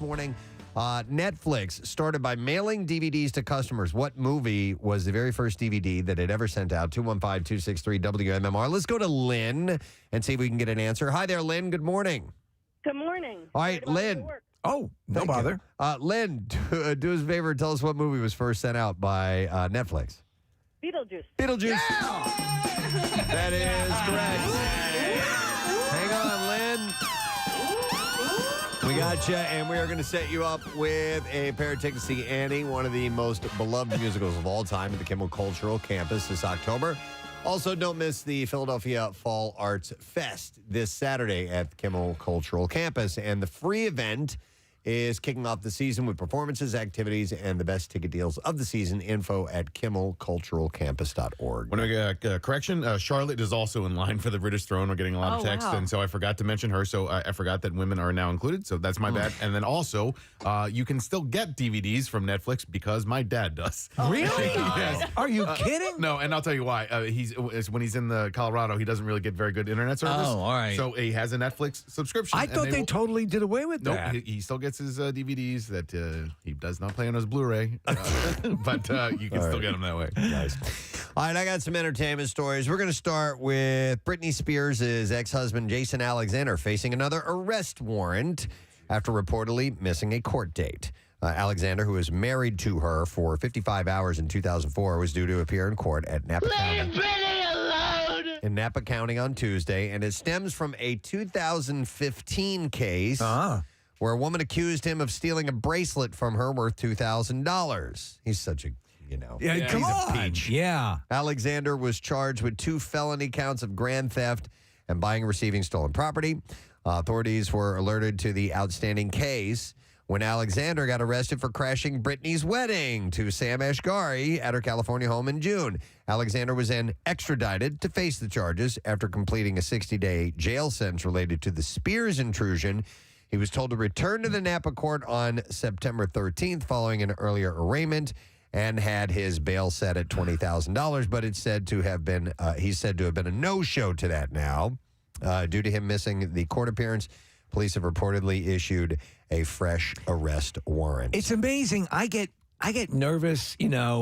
morning. Netflix started by mailing DVDs to customers. What movie was the very first DVD that it ever sent out? 215-263-WMMR. Let's go to Lynn and see if we can get an answer. Hi there, Lynn. Good morning. Good morning. All right, Lynn. Oh, no bother. Lynn, do us a favor and tell us what movie was first sent out by Netflix. Beetlejuice. Beetlejuice. Yeah! That is correct. Hang on, Lynn. We got you, and we are going to set you up with a pair of tickets to see Annie, one of the most beloved musicals of all time at the Kimmel Cultural Campus this October. Also, don't miss the Philadelphia Fall Arts Fest this Saturday at the Kimmel Cultural Campus. And the free event is kicking off the season with performances, activities, and the best ticket deals of the season. Info at kimmelculturalcampus.org. Want to make a correction? Charlotte is also in line for the British throne. We're getting a lot of text, and so I forgot to mention her. So I forgot that women are now included. So that's my bad. And then also, you can still get DVDs from Netflix because my dad does. Oh, really? Yes. Are you kidding? No, and I'll tell you why. When he's in the Colorado, he doesn't really get very good internet service. Oh, all right. So he has a Netflix subscription. I thought they totally did away with that. Nope, he still gets his DVDs that he does not play on his Blu-ray, but you can still get them that way. Nice. All right, I got some entertainment stories. We're going to start with Britney Spears' ex-husband, Jason Alexander, facing another arrest warrant after reportedly missing a court date. Alexander, who was married to her for 55 hours in 2004, was due to appear in court at Napa County. In Napa County on Tuesday, and it stems from a 2015 case where a woman accused him of stealing a bracelet from her worth $2,000. He's such a, Yeah, come he's on. a peach. Yeah. Alexander was charged with 2 felony counts of grand theft and buying and receiving stolen property. Authorities were alerted to the outstanding case when Alexander got arrested for crashing Britney's wedding to Sam Ashgari at her California home in June. Alexander was then extradited to face the charges after completing a 60-day jail sentence related to the Spears intrusion. He was told to return to the Napa court on September 13th following an earlier arraignment and had his bail set at $20,000, but it's said to have been he's said to have been a no-show to that now due to him missing the court appearance. Police have reportedly issued a fresh arrest warrant. It's amazing. I get nervous,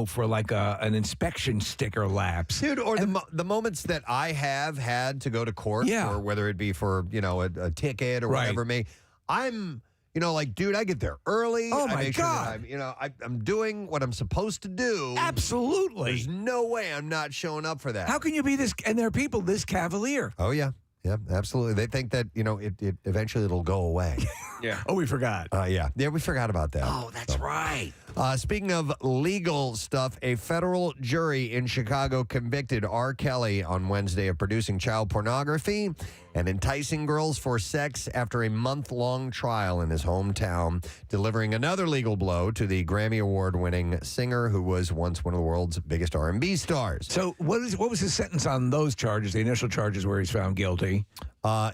for like an inspection sticker lapse. Dude, or the moments that I have had to go to court, or whether it be for, a ticket or whatever it may, I'm, dude, I get there early. Oh, I my make God. Sure that I'm doing what I'm supposed to do. Absolutely. There's no way I'm not showing up for that. How can you be this, and there are people this cavalier? Oh, yeah. Yeah, absolutely. They think that, it eventually it'll go away. Yeah. Oh, we forgot. Yeah, we forgot about that. Oh, that's right. Speaking of legal stuff, a federal jury in Chicago convicted R. Kelly on Wednesday of producing child pornography and enticing girls for sex after a month-long trial in his hometown, delivering another legal blow to the Grammy Award-winning singer who was once one of the world's biggest R&B stars. So what was his sentence on those charges, the initial charges where he's found guilty?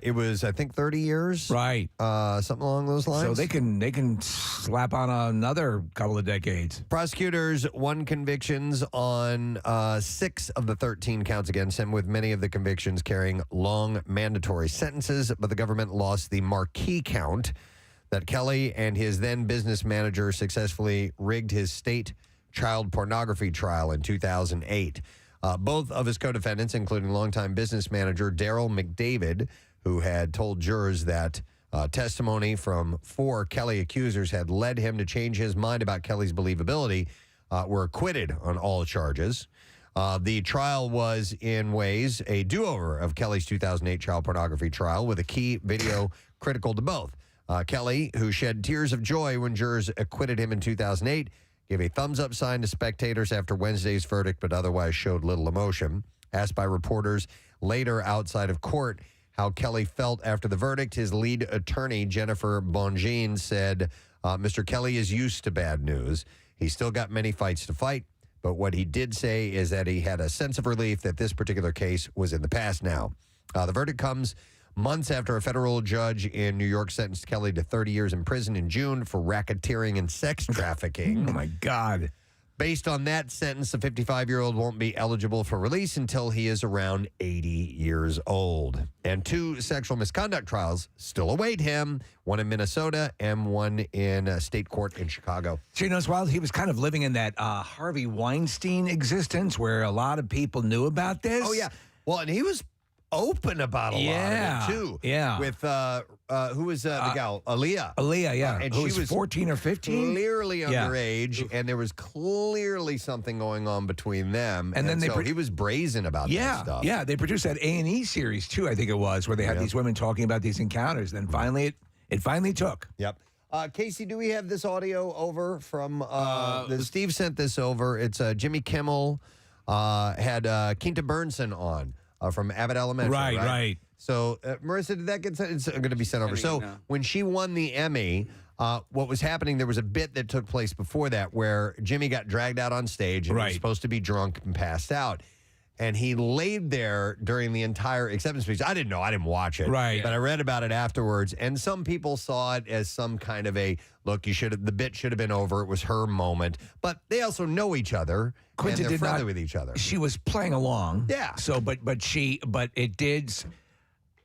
It was, I think, 30 years. Right. Something along those lines. So they can slap on another couple of decades. Prosecutors won convictions on 6 of the 13 counts against him, with many of the convictions carrying long mandatory sentences, but the government lost the marquee count that Kelly and his then business manager successfully rigged his state child pornography trial in 2008. Both of his co-defendants, including longtime business manager Daryl McDavid, who had told jurors that testimony from 4 Kelly accusers had led him to change his mind about Kelly's believability, were acquitted on all charges. The trial was, in ways, a do-over of Kelly's 2008 child pornography trial, with a key video critical to both. Kelly, who shed tears of joy when jurors acquitted him in 2008, gave a thumbs-up sign to spectators after Wednesday's verdict, but otherwise showed little emotion. Asked by reporters later outside of court how Kelly felt after the verdict, his lead attorney, Jennifer Blanching, said, Mr. Kelly is used to bad news. He's still got many fights to fight, but what he did say is that he had a sense of relief that this particular case was in the past now. The verdict comes months after a federal judge in New York sentenced Kelly to 30 years in prison in June for racketeering and sex trafficking. Oh, my God. Based on that sentence, the 55-year-old won't be eligible for release until he is around 80 years old. And 2 sexual misconduct trials still await him, one in Minnesota and one in a state court in Chicago. So, you know, it's wild. He was kind of living in that Harvey Weinstein existence where a lot of people knew about this. Oh, yeah. Well, and he was open about a lot of it, too. Yeah. With, who was the gal? Aaliyah. Aaliyah, yeah. And who she was 14 or 15? Clearly underage, and there was clearly something going on between them. And then he was brazen about that stuff. Yeah, they produced that A&E series, too, I think it was, where they had these women talking about these encounters. Then finally, it finally took. Yep. Casey, do we have this audio over from Steve sent this over. It's Jimmy Kimmel had Quinta Burnson on from Abbott Elementary. Right. So, Marissa, did that get sent? It's going to be sent over. So, when she won the Emmy, what was happening, there was a bit that took place before that where Jimmy got dragged out on stage and he was supposed to be drunk and passed out. And he laid there during the entire acceptance speech. I didn't know. I didn't watch it. Right. But I read about it afterwards. And some people saw it as some kind of a, look, the bit should have been over. It was her moment. But they also know each other. Quinta and they're did friendly not, with each other. She was playing along. Yeah. So, but it did.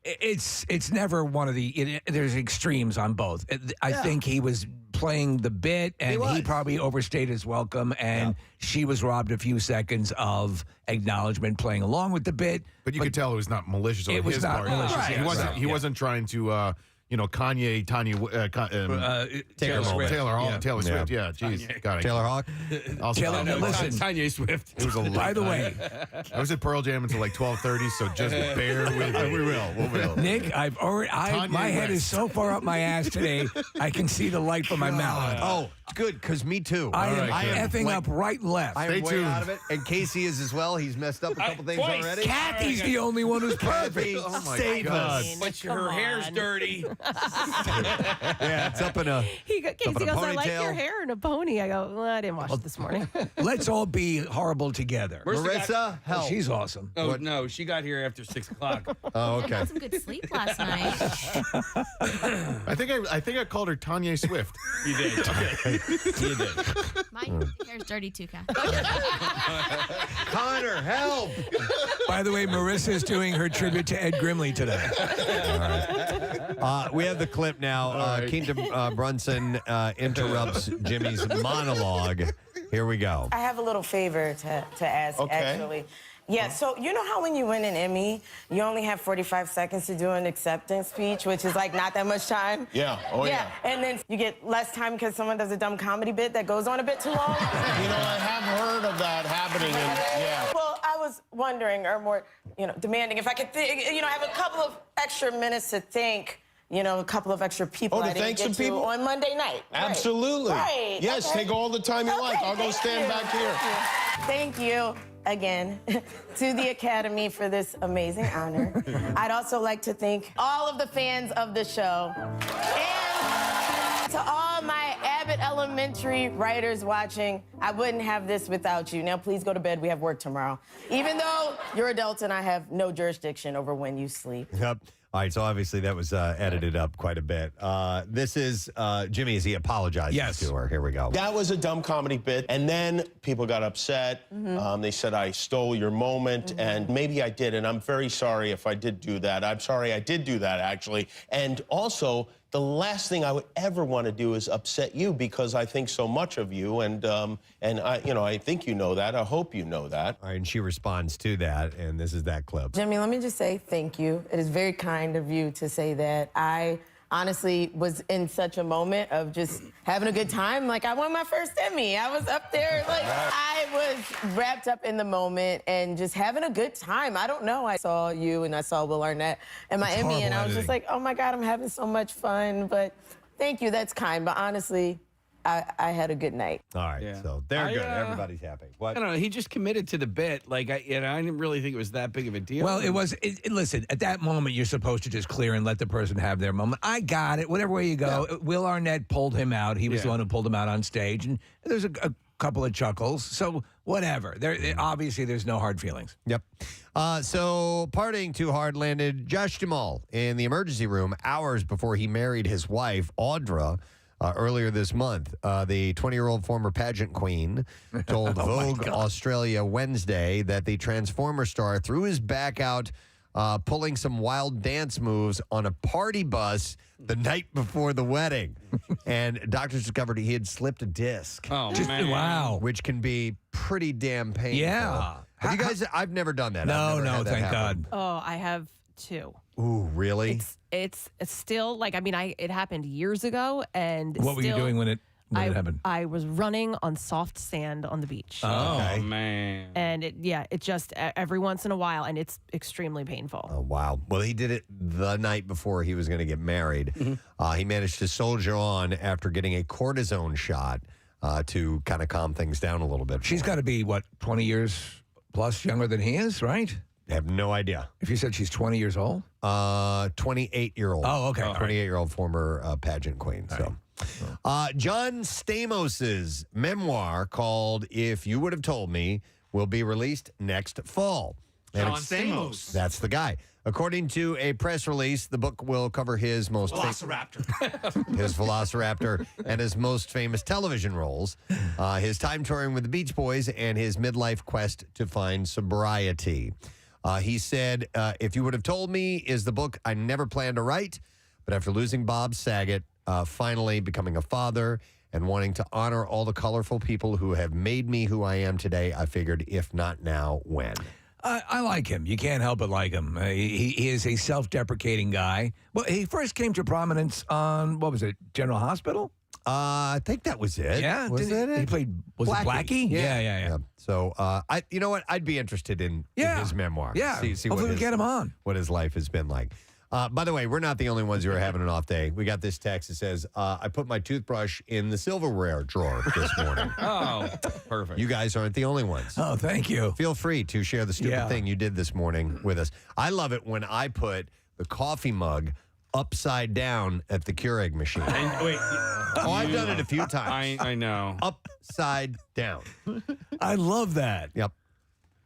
It's never one of the. There's extremes on both. I think he was playing the bit, and he probably overstayed his welcome, and she was robbed a few seconds of acknowledgement playing along with the bit. But you could tell it was not malicious on It was his not part. malicious. Right. He wasn't trying to. Kanye, Taylor Swift. Taylor Swift. Yeah, jeez. Got it. Taylor Hawk? Listen. Kanye Swift. It was a late By the way, I was at Pearl Jam until like 12:30, so just bear with me. We will. Nick, my head is so far up my ass today, I can see the light from my mouth. Oh, good, because me too. I am effing like, up right and left. I am way out of it. And Casey is as well. He's messed up a couple things already. Kathy's the only one who's perfect. Oh, my God. But her hair's dirty. Yeah, it's up in a Casey goes, I like your ponytail. hair in a pony. I go, well, I didn't wash it this morning. Let's all be horrible together. Marissa, help. She's awesome. Oh, no, she got here after 6 o'clock. Oh, I okay. had some good sleep last night. I think I called her Tanya Swift. You did. Okay. You did. My hair's dirty too, Kath. Connor, help. By the way, Marissa's doing her tribute to Ed Grimley today. We have the clip now. Quinta Brunson interrupts Jimmy's monologue. Here we go. I have a little favor to ask, actually. Yeah, so you know how when you win an Emmy, you only have 45 seconds to do an acceptance speech, which is like not that much time? Yeah, yeah. And then you get less time because someone does a dumb comedy bit that goes on a bit too long? You know, I have heard of that happening. Well, I was wondering, or more, demanding if I could, have a couple of extra minutes to thank, a couple of extra people I didn't get to on Monday night. Absolutely. Right. Yes, take all the time you like. I'll go stand back here. Thank you again to the Academy for this amazing honor. I'd also like to thank all of the fans of the show and to all my Abbott Elementary writers watching. I wouldn't have this without you. Now, please go to bed. We have work tomorrow. Even though you're adults and I have no jurisdiction over when you sleep. Yep. All right, so obviously that was edited up quite a bit. This is Jimmy as he apologizes to her. Here we go. That was a dumb comedy bit, and then people got upset. They said I stole your moment, and maybe I did, and I'm very sorry if I did do that. I'm sorry I did do that, actually. And also, the last thing I would ever want to do is upset you because I think so much of you, and I think you know that. I hope you know that. All right, and she responds to that, and this is that clip. Jimmy, let me just say thank you. It is very kind of you to say that. I honestly was in such a moment of just having a good time. Like, I won my first Emmy. I was up there, like, I was wrapped up in the moment and just having a good time. I don't know. I saw you and I saw Will Arnett and my Emmy, and I was just like, oh my God, I'm having so much fun. But thank you, that's kind. But honestly, I had a good night. All right, so they're good. Everybody's happy. What? I don't know. He just committed to the bit. Like, I didn't really think it was that big of a deal. Well, it was. Listen, at that moment, you're supposed to just clear and let the person have their moment. I got it. Whatever way you go. Yeah. Will Arnett pulled him out. He was the one who pulled him out on stage, and there's a couple of chuckles. So whatever. Obviously, there's no hard feelings. Yep. So partying too hard landed Josh Jamal in the emergency room hours before he married his wife, Audra. Earlier this month, the 20-year-old former pageant queen told Vogue Australia Wednesday that the Transformer star threw his back out pulling some wild dance moves on a party bus the night before the wedding. And doctors discovered he had slipped a disc. Oh, man. Wow. Which can be pretty damn painful. Yeah. Have you guys, I've never done that. No, thank God. Oh, I have 2. Ooh, really? It's still like, I mean, it happened years ago, and What were you doing when it happened? I was running on soft sand on the beach. Oh, Okay. man. And it just every once in a while, and it's extremely painful. Oh, wow. Well, he did it the night before he was going to get married. He managed to soldier on after getting a cortisone shot to kind of calm things down a little bit. She's got to be, 20 years plus younger than he is, right? I have no idea. If you said she's 20 years old? 28-year-old. Oh, okay. 28-year-old former pageant queen. So, John Stamos's memoir called "If You Would Have Told Me" will be released next fall. John Stamos. That's the guy. According to a press release, the book will cover his most his Velociraptor and his most famous television roles, his time touring with the Beach Boys, and his midlife quest to find sobriety. He said, "If You Would Have Told Me" is the book I never planned to write, but after losing Bob Saget, finally becoming a father, and wanting to honor all the colorful people who have made me who I am today, I figured, if not now, when? I like him. You can't help but like him. He is a self-deprecating guy. Well, he first came to prominence on, what was it, General Hospital? I think that was it. Yeah. Was that it? He played, was it Blackie? Yeah. So, you know what? I'd be interested in his memoir. Yeah. See Hopefully we get him on. What his life has been like. By the way, we're not the only ones who are having an off day. We got this text that says, I put my toothbrush in the silverware drawer this morning. Oh, perfect. You guys aren't the only ones. Oh, thank you. Feel free to share the stupid thing you did this morning with us. I love it when I put the coffee mug upside down at the Keurig machine. And, wait. I've done it a few times. I know. Upside down. I love that. Yep.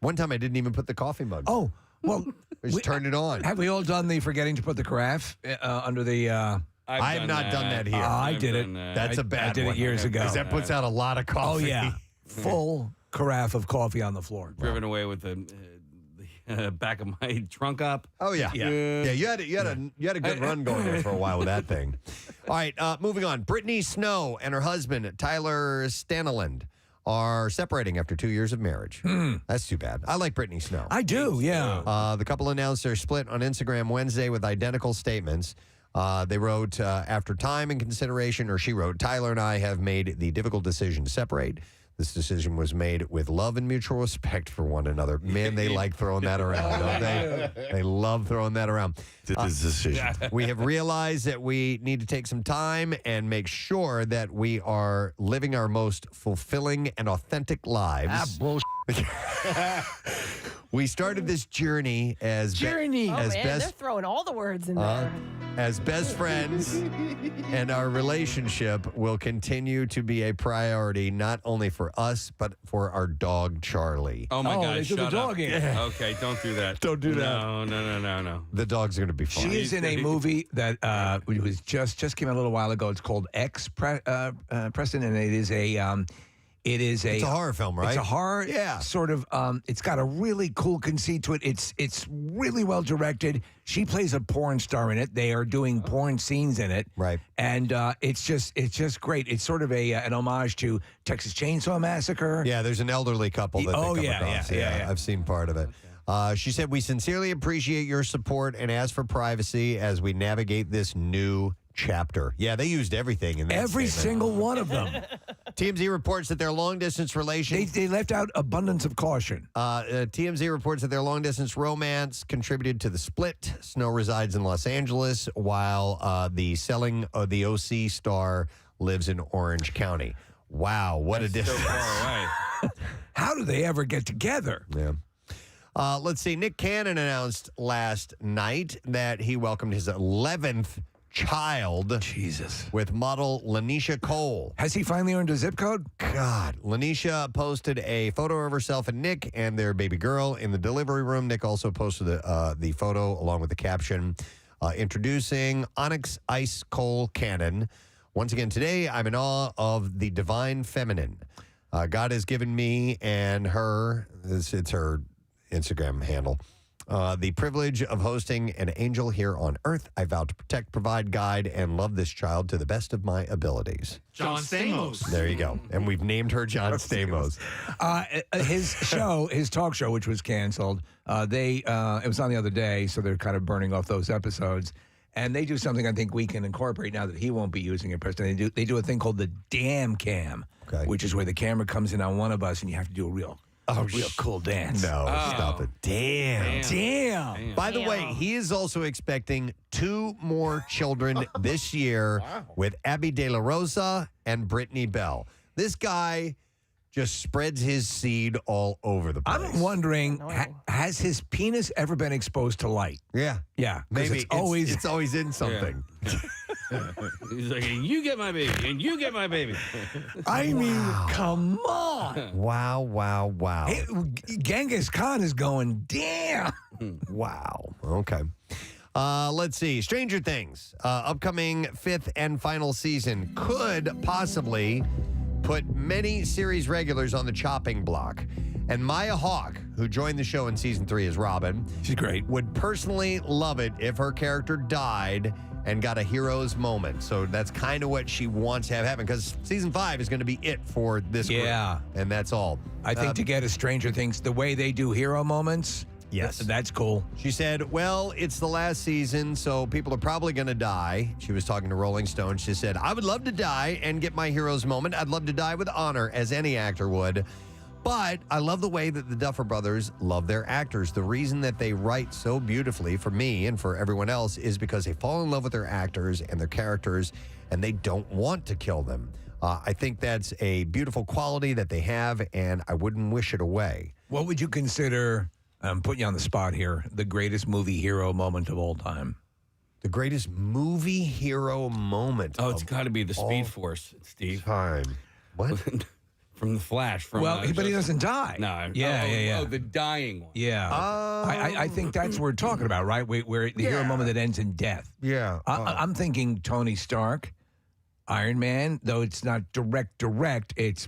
One time I didn't even put the coffee mug. Oh, well. I just turned it on. Have we all done the forgetting to put the carafe under the... I have not done that here. I did it. That's a bad one. I did it years ago. Because that puts out a lot of coffee. Oh, yeah. Full carafe of coffee on the floor. Driven away with the back of my trunk up. Oh, yeah. Yeah, you had a good run going there for a while with that thing. All right, moving on. Britney Snow and her husband, Tyler Staniland, are separating after 2 years of marriage. That's too bad. I like Britney Snow. I do, yeah. The couple announced their split on Instagram Wednesday with identical statements. They wrote, after time and consideration, or she wrote, Tyler and I have made the difficult decision to separate. This decision was made with love and mutual respect for one another. Man, they like throwing that around, don't they? They love throwing that around. This decision. We have realized that we need to take some time and make sure that we are living our most fulfilling and authentic lives. We started this journey as they're throwing all the words in there. As best friends, and our relationship will continue to be a priority not only for us but for our dog Charlie. Oh my God! They Shut took the up. dog in. Okay, don't do that. Don't do that. No. The dog's going to be fine. She is in a movie that was just came out a little while ago. It's called Preston, and it is a it's a horror film, right? It's a horror, sort of. It's got a really cool conceit to it. It's really well directed. She plays a porn star in it. They are doing porn scenes in it, right? And it's just great. It's sort of an homage to Texas Chainsaw Massacre. Yeah, there's an elderly couple that they come across. Yeah, I've seen part of it. She said, "We sincerely appreciate your support and ask for privacy as we navigate this new chapter." Yeah, they used everything in that Every statement. single one of them. TMZ reports that their long-distance relationship... They left out abundance of caution. TMZ reports that their long-distance romance contributed to the split. Snow resides in Los Angeles, while the selling of the OC star lives in Orange County. Wow, what a distance. So far away. How do they ever get together? Yeah. Let's see. Nick Cannon announced last night that he welcomed his 11th child. Jesus. With model Lanisha Cole. Has he finally earned a zip code? God. Lanisha posted a photo of herself and Nick and their baby girl in the delivery room. Nick also posted the photo along with the caption, introducing Onyx Ice Cole Cannon, Once again, today, I'm in awe of the divine feminine. God has given me and her, it's her Instagram handle, the privilege of hosting an angel here on earth. I vow to protect, provide, guide, and love this child to the best of my abilities. John Stamos. There you go. And we've named her John Stamos. His show, his talk show, which was canceled, it was on the other day, so they're kind of burning off those episodes. And they do something I think we can incorporate now that he won't be using it, Preston. They do a thing called the damn cam, which is where the camera comes in on one of us and you have to do a real cool dance. No, stop it. Damn. By the way, he is also expecting 2 more children this year with Abby De La Rosa and Brittany Bell. This guy just spreads his seed all over the place. I'm wondering, has his penis ever been exposed to light? Yeah. Yeah. Maybe. It's always in something. He's like, and you get my baby, and you get my baby. I mean, come on. Wow. Hey, Genghis Khan is going, damn. Wow. Okay. Let's see. Stranger Things, upcoming 5th and final season, could possibly put many series regulars on the chopping block. And Maya Hawke, who joined the show in season 3 as Robin, she's great, would personally love it if her character died and got a hero's moment. So that's kind of what she wants to have happen, because season 5 is going to be it for this group. And that's all. I think to get a Stranger Things, the way they do hero moments, yes, that's cool. She said, well, it's the last season, so people are probably going to die. She was talking to Rolling Stone. She said, I would love to die and get my hero's moment. I'd love to die with honor, as any actor would. But I love the way that the Duffer Brothers love their actors. The reason that they write so beautifully for me and for everyone else is because they fall in love with their actors and their characters, and they don't want to kill them. I think that's a beautiful quality that they have, and I wouldn't wish it away. What would you consider, I'm putting you on the spot here, the greatest movie hero moment of all time? The greatest movie hero moment. Oh, it's got to be the Speed Force, Steve. Time. What? From The Flash. But he doesn't die. No. Yeah. Oh, the dying one. Yeah. I think that's what we're talking about, right? Where the hero moment that ends in death. Yeah. I'm thinking Tony Stark, Iron Man, though it's not direct, it's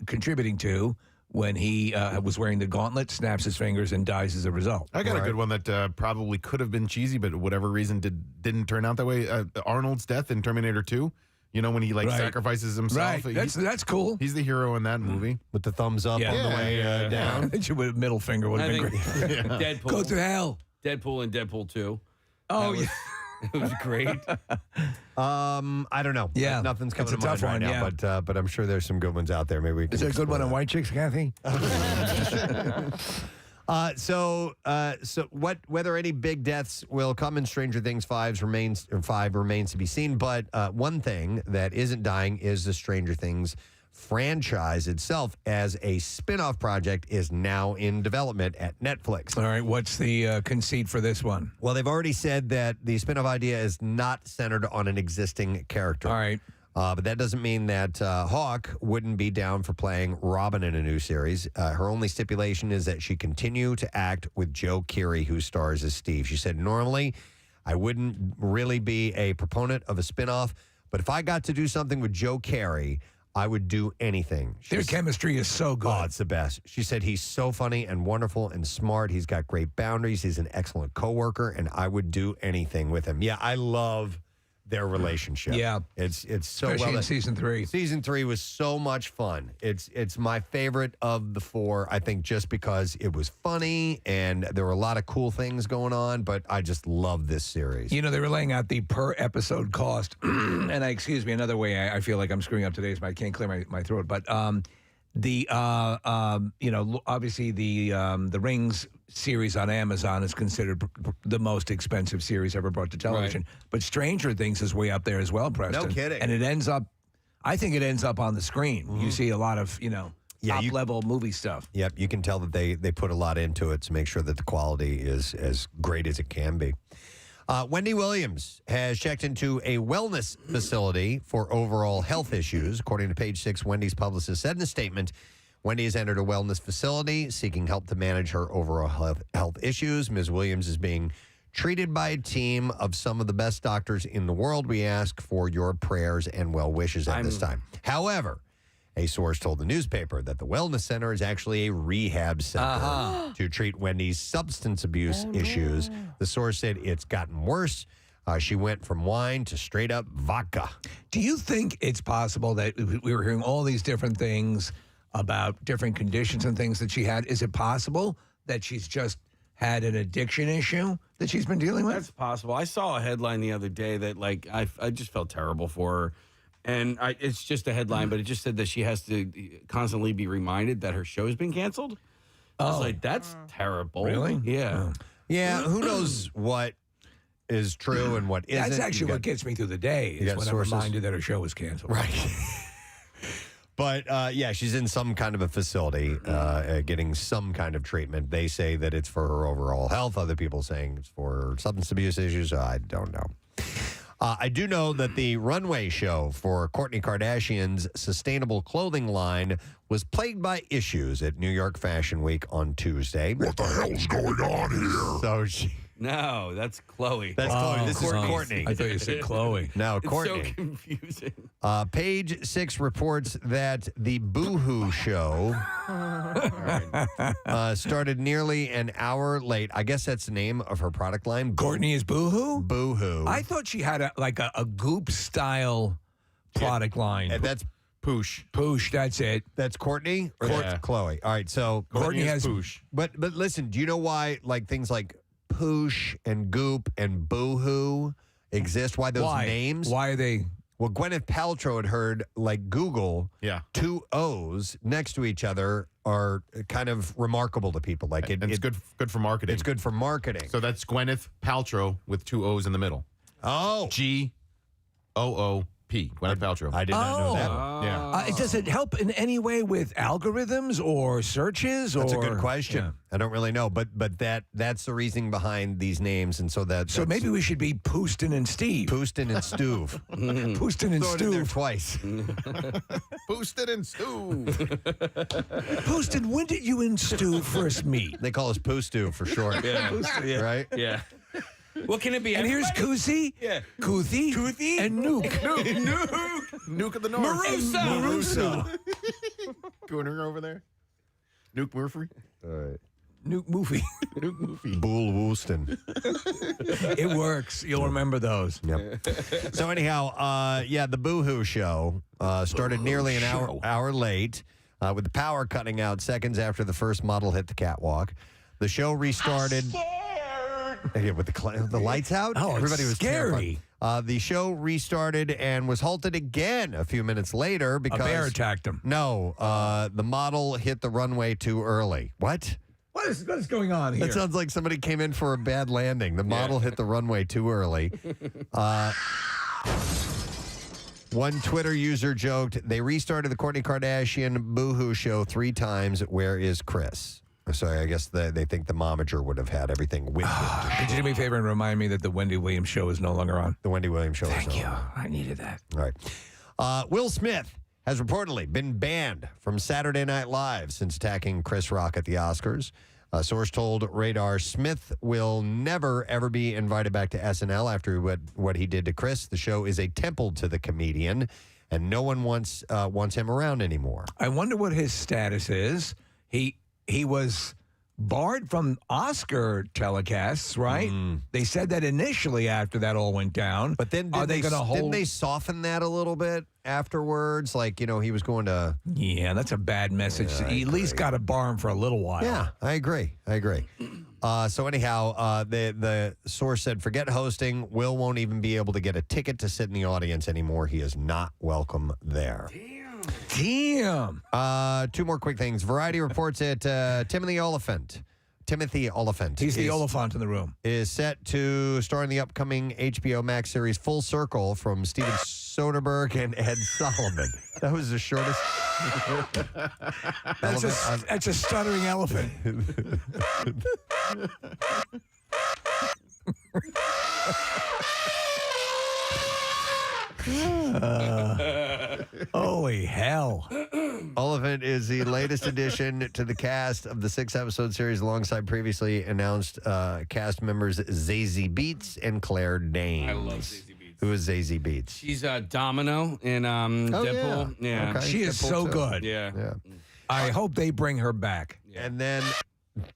contributing to when he was wearing the gauntlet, snaps his fingers, and dies as a result. I got a good one that probably could have been cheesy, but whatever reason didn't turn out that way. Arnold's death in Terminator 2. You know, when he sacrifices himself. Right. That's cool. He's the hero in that movie. With the thumbs up on the way down. Middle finger would have been great. Deadpool. Go to hell. Deadpool and Deadpool 2. Oh, yeah. It was great. I don't know. Yeah. Nothing's coming It's to a mind tough right one, now, but I'm sure there's some good ones out there. Maybe we can. Is there a good one on White Chicks, Kathy? So whether any big deaths will come in Stranger Things 5 remains to be seen. But one thing that isn't dying is the Stranger Things franchise itself, as a spin-off project is now in development at Netflix. All right, what's the conceit for this one? Well, they've already said that the spin-off idea is not centered on an existing character. All right. But that doesn't mean that Hawke wouldn't be down for playing Robin in a new series. Her only stipulation is that she continue to act with Joe Keery, who stars as Steve. She said, normally, I wouldn't really be a proponent of a spinoff, but if I got to do something with Joe Keery, I would do anything. Their chemistry is so good. Oh, it's the best. She said he's so funny and wonderful and smart. He's got great boundaries. He's an excellent coworker, and I would do anything with him. Yeah, I love their relationship. Yeah. It's so Especially well. in season 3. Season 3 was so much fun. It's my favorite of the 4, I think, just because it was funny and there were a lot of cool things going on, but I just love this series. You know, they were laying out the per episode cost. And excuse me, another way I feel like I'm screwing up today is I can't clear my throat. But obviously the Rings series on Amazon is considered the most expensive series ever brought to television. Right. But Stranger Things is way up there as well, Preston. No kidding. And I think it ends up on the screen. Mm-hmm. You see a lot of, top-level movie stuff. Yep, you can tell that they put a lot into it to make sure that the quality is as great as it can be. Wendy Williams has checked into a wellness facility for overall health issues. According to Page 6, Wendy's publicist said in a statement, Wendy has entered a wellness facility seeking help to manage her overall health issues. Ms. Williams is being treated by a team of some of the best doctors in the world. We ask for your prayers and well wishes at this time. However, a source told the newspaper that the wellness center is actually a rehab center to treat Wendy's substance abuse issues. The source said it's gotten worse. She went from wine to straight up vodka. Do you think it's possible that we were hearing all these different things about different conditions and things that she had? Is it possible that she's just had an addiction issue that she's been dealing with? That's possible. I saw a headline the other day that like I just felt terrible for her. And it's just a headline, but it just said that she has to constantly be reminded that her show's been canceled. I was like, that's terrible. Really? Yeah. Yeah, who knows what is true and what isn't. That's actually what gets me through the day is when I'm reminded that her show was canceled. Right. But, yeah, she's in some kind of a facility getting some kind of treatment. They say that it's for her overall health. Other people saying it's for substance abuse issues. I don't know. I do know that the runway show for Kourtney Kardashian's sustainable clothing line was plagued by issues at New York Fashion Week on Tuesday. What the hell's going on here? So she... No, that's Chloe. That's Chloe. This is Kourtney. I thought you said Chloe. No, It's Kourtney. so confusing. Page 6 reports that the Boohoo show started nearly an hour late. I guess that's the name of her product line. Kourtney is Boohoo? Boohoo. I thought she had a Goop style product line. And that's Poosh. Poosh, that's it. That's Kourtney? Or Yeah. Chloe. All right, so Kourtney has Poosh. But listen, do you know why like things like Poosh and Goop and Boohoo exist? Why those names? Why are they? Well, Gwyneth Paltrow had heard like Google, two O's next to each other are kind of remarkable to people. Like it's good for marketing. It's good for marketing. So that's Gwyneth Paltrow with two O's in the middle. Oh. G-O-O-P. Gwyneth Paltrow. I did not know that. Yeah. Does it help in any way with algorithms or searches? That's a good question. I don't really know, but that's the reasoning behind these names, and so so maybe we should be Poostin and Steve. Poostin and Stuve. Poostin and Throw it in there Stuve. twice. Poostin and Stu. Poostin, when did you and Stu first meet? They call us Poostu for short. Yeah. Right? Yeah. What can it be? And here's Koozie, Koothie, and Nuke. Nuke of the North. Marusa. Gooner over there. Nuke Murphy. All right. Nuke Moofy. Nuke Murphy. Bull Wooston. It works. You'll remember those. Yep. So anyhow, the Boohoo show started nearly an hour late with the power cutting out seconds after the first model hit the catwalk. The show restarted. With the lights out? Oh, everybody was scary. Terrified. The show restarted and was halted again a few minutes later because A bear attacked him. No, the model hit the runway too early. What? What is going on here? That sounds like somebody came in for a bad landing. The model hit the runway too early. One Twitter user joked, they restarted the Kourtney Kardashian Boohoo show 3 times. Where is Chris? So I guess they think the momager would have had everything with him. Could you do me a favor and remind me that the Wendy Williams show is no longer on? The Wendy Williams show is Thank no you. longer. I needed that. All right. Will Smith has reportedly been banned from Saturday Night Live since attacking Chris Rock at the Oscars. A source told Radar Smith will never, ever be invited back to SNL after what he did to Chris. The show is a temple to the comedian, and no one wants him around anymore. I wonder what his status is. He was barred from Oscar telecasts, right? They said that initially after that all went down. But then are they going to hold? Didn't they soften that a little bit afterwards? Like, he was going to... Yeah, that's a bad message. He at least got to bar him for a little while. Yeah, I agree. So anyhow, the source said, forget hosting. Will won't even be able to get a ticket to sit in the audience anymore. He is not welcome there. Damn. 2 more quick things. Variety reports that Timothy Oliphant. He's the Oliphant in the room. Is set to star in the upcoming HBO Max series Full Circle from Steven Soderbergh and Ed Solomon. That was the shortest. That's a stuttering elephant. Holy hell. Oliphant is the latest addition to the cast of the 6-episode series alongside previously announced cast members Zazie Beetz and Claire Danes. I love Zazie Beetz. Who is Zazie Beetz? She's Domino in Deadpool. Yeah. Okay. She is Deadpool so too. good. Yeah. I hope they bring her back. And then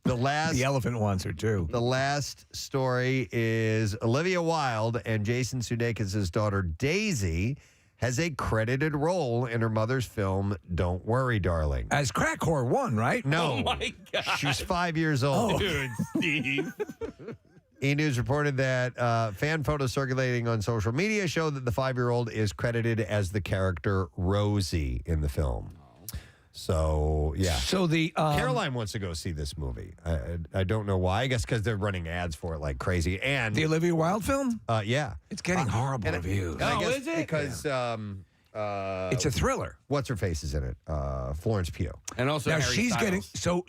the elephant wants her too. The last story is Olivia Wilde and Jason Sudeikis' daughter Daisy has a credited role in her mother's film Don't Worry, Darling. As Crack Whore 1, right? No. Oh my God. She's 5 years old. Dude, Steve. E! News reported that fan photos circulating on social media show that the 5-year-old is credited as the character Rosie in the film. So, yeah. So the Caroline wants to go see this movie. I don't know why. I guess because they're running ads for it like crazy. And the Olivia Wilde film? Yeah. It's getting horrible reviews. I guess is it? because It's a thriller. what's her face is in it? Florence Pugh. And also Now Harry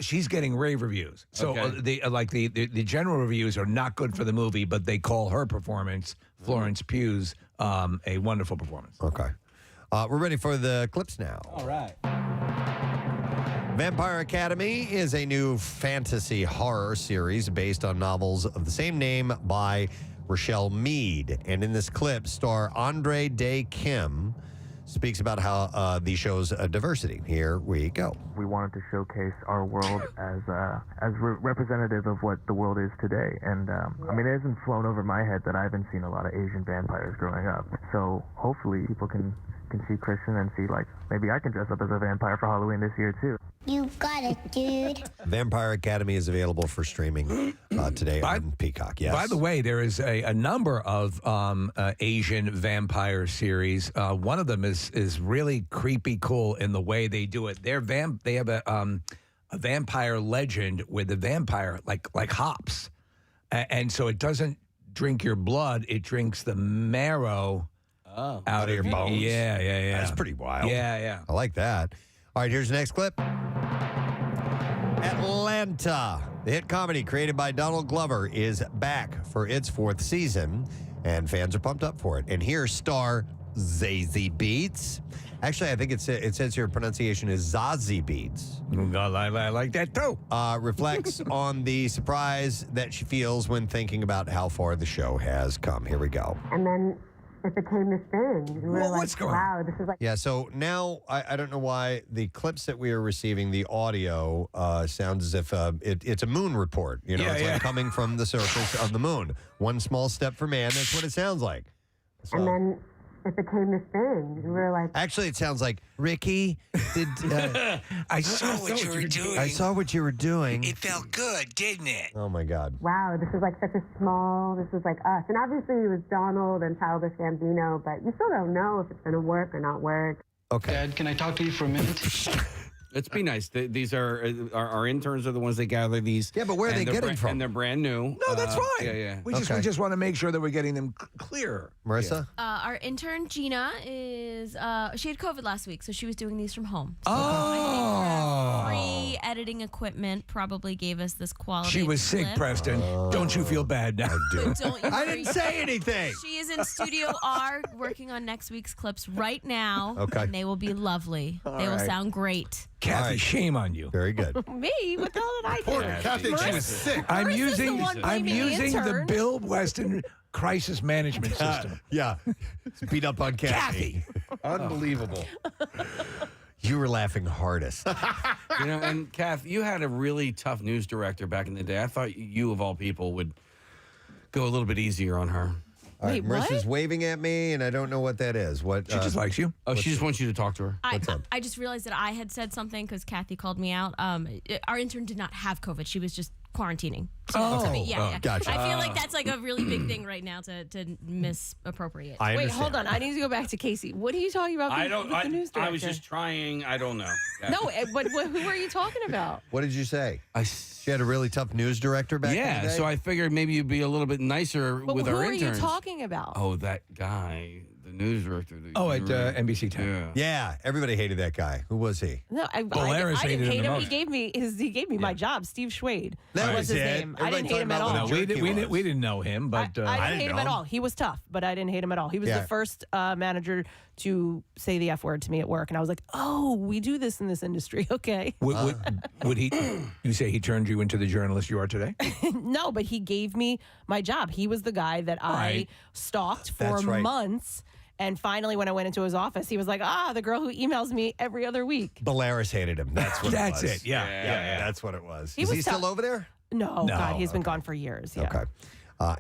she's getting rave reviews. So Okay. the general reviews are not good for the movie, but they call her performance, Florence Pugh's, a wonderful performance. Okay. We're ready for the clips now. All right. Vampire Academy is a new fantasy horror series based on novels of the same name by Rochelle Mead. And in this clip, star Andre Day Kim speaks about how the show's diversity. Here we go. We wanted to showcase our world as representative of what the world is today. And I mean, it hasn't flown over my head that I haven't seen a lot of Asian vampires growing up. So hopefully people can see Christian and see, like, maybe I can dress up as a vampire for Halloween this year too. You got it, dude. Vampire Academy is available for streaming today on Peacock. Yes. By the way, there is a number of Asian vampire series. One of them is really creepy cool in the way they do it. They have a vampire legend where the vampire like hops, and so it doesn't drink your blood; it drinks the marrow out of your bones. Yeah. That's pretty wild. Yeah. I like that. All right, here's the next clip. Atlanta, the hit comedy created by Donald Glover, is back for its 4th season, and fans are pumped up for it. And here's star Zazie Beetz. Actually, I think it says here pronunciation is Zazie Beetz. I like that too. Reflects on the surprise that she feels when thinking about how far the show has come. Here we go. And then it became this thing. We were like, what's going wow, this is like... Yeah, so now I don't know why the clips that we are receiving, the audio sounds as if it's a moon report. You know, it's like coming from the surface of the moon. One small step for man, that's what it sounds like. So, And then it became this thing. We were like... actually, it sounds like, Ricky, did I saw what you were doing. I saw what you were doing. It felt good, didn't it? Oh, my God. wow, this is like such a small, this is like us. And obviously it was Donald and Childish Gambino, but you still don't know if it's going to work or not work. Okay. Dad, can I talk to you for a minute? Let's be nice. These are our interns are the ones that gather these. Yeah, but where are they getting from? And they're brand new. No, that's fine. Yeah. We just want to make sure that we're getting them clearer. Marissa? Our intern Gina is she had COVID last week, so she was doing these from home. So Oh. I think her free editing equipment probably gave us this quality. She was sick, clip. Preston. Don't you feel bad now? But don't you I worry. didn't say anything. She is in Studio R working on next week's clips right now. Okay. And they will be lovely. They will right. sound great. Kathy, All right. shame on you. Very good. Me? What the hell did I do? Poor Kathy, she was sick. I'm Marissa's the using one I'm blaming the using the intern. Bill Weston crisis management system. Yeah. Beat up on Kathy. Unbelievable. You were laughing hardest. You know, and Kath, you had a really tough news director back in the day. I thought you, of all people, would go a little bit easier on her. All right, Wait, what? Marissa's waving at me, and I don't know what that is. What? She just likes you. Oh, she just wants you to talk to her. I just realized that I had said something because Kathy called me out. Our intern did not have COVID. She was just quarantining. So, yeah. Gotcha. I feel like that's like a really big thing right now to misappropriate. I Wait, understand. hold on. I need to go back to Casey. What are you talking about with the news director? I was just trying. I don't know. No, but who are you talking about? What did you say? She had a really tough news director back in the day? So I figured maybe you'd be a little bit nicer But with who our are interns. you talking about? Oh, that guy, the news director. Oh, at NBC 10. Yeah. Yeah, everybody hated that guy. Who was he? No, I Polaris didn't hated him hate the him. most. He gave me my job. Steve Schwade. That was was his it. name. I didn't hate him at all. No, we didn't know him, but I didn't hate him at all. He was tough, but I didn't hate him at all. He was the first manager to say the F word to me at work, and I was like, "Oh, we do this in this industry, okay?" Would he? You say he turned you into the journalist you are today? No, but he gave me my job. He was the guy that I stalked for months. And finally, when I went into his office, he was like, the girl who emails me every other week. Belarus hated him. That's what it was. That's it. Yeah. That's what it was. Is he still over there? No, God, he's been gone for years. Yeah. Okay.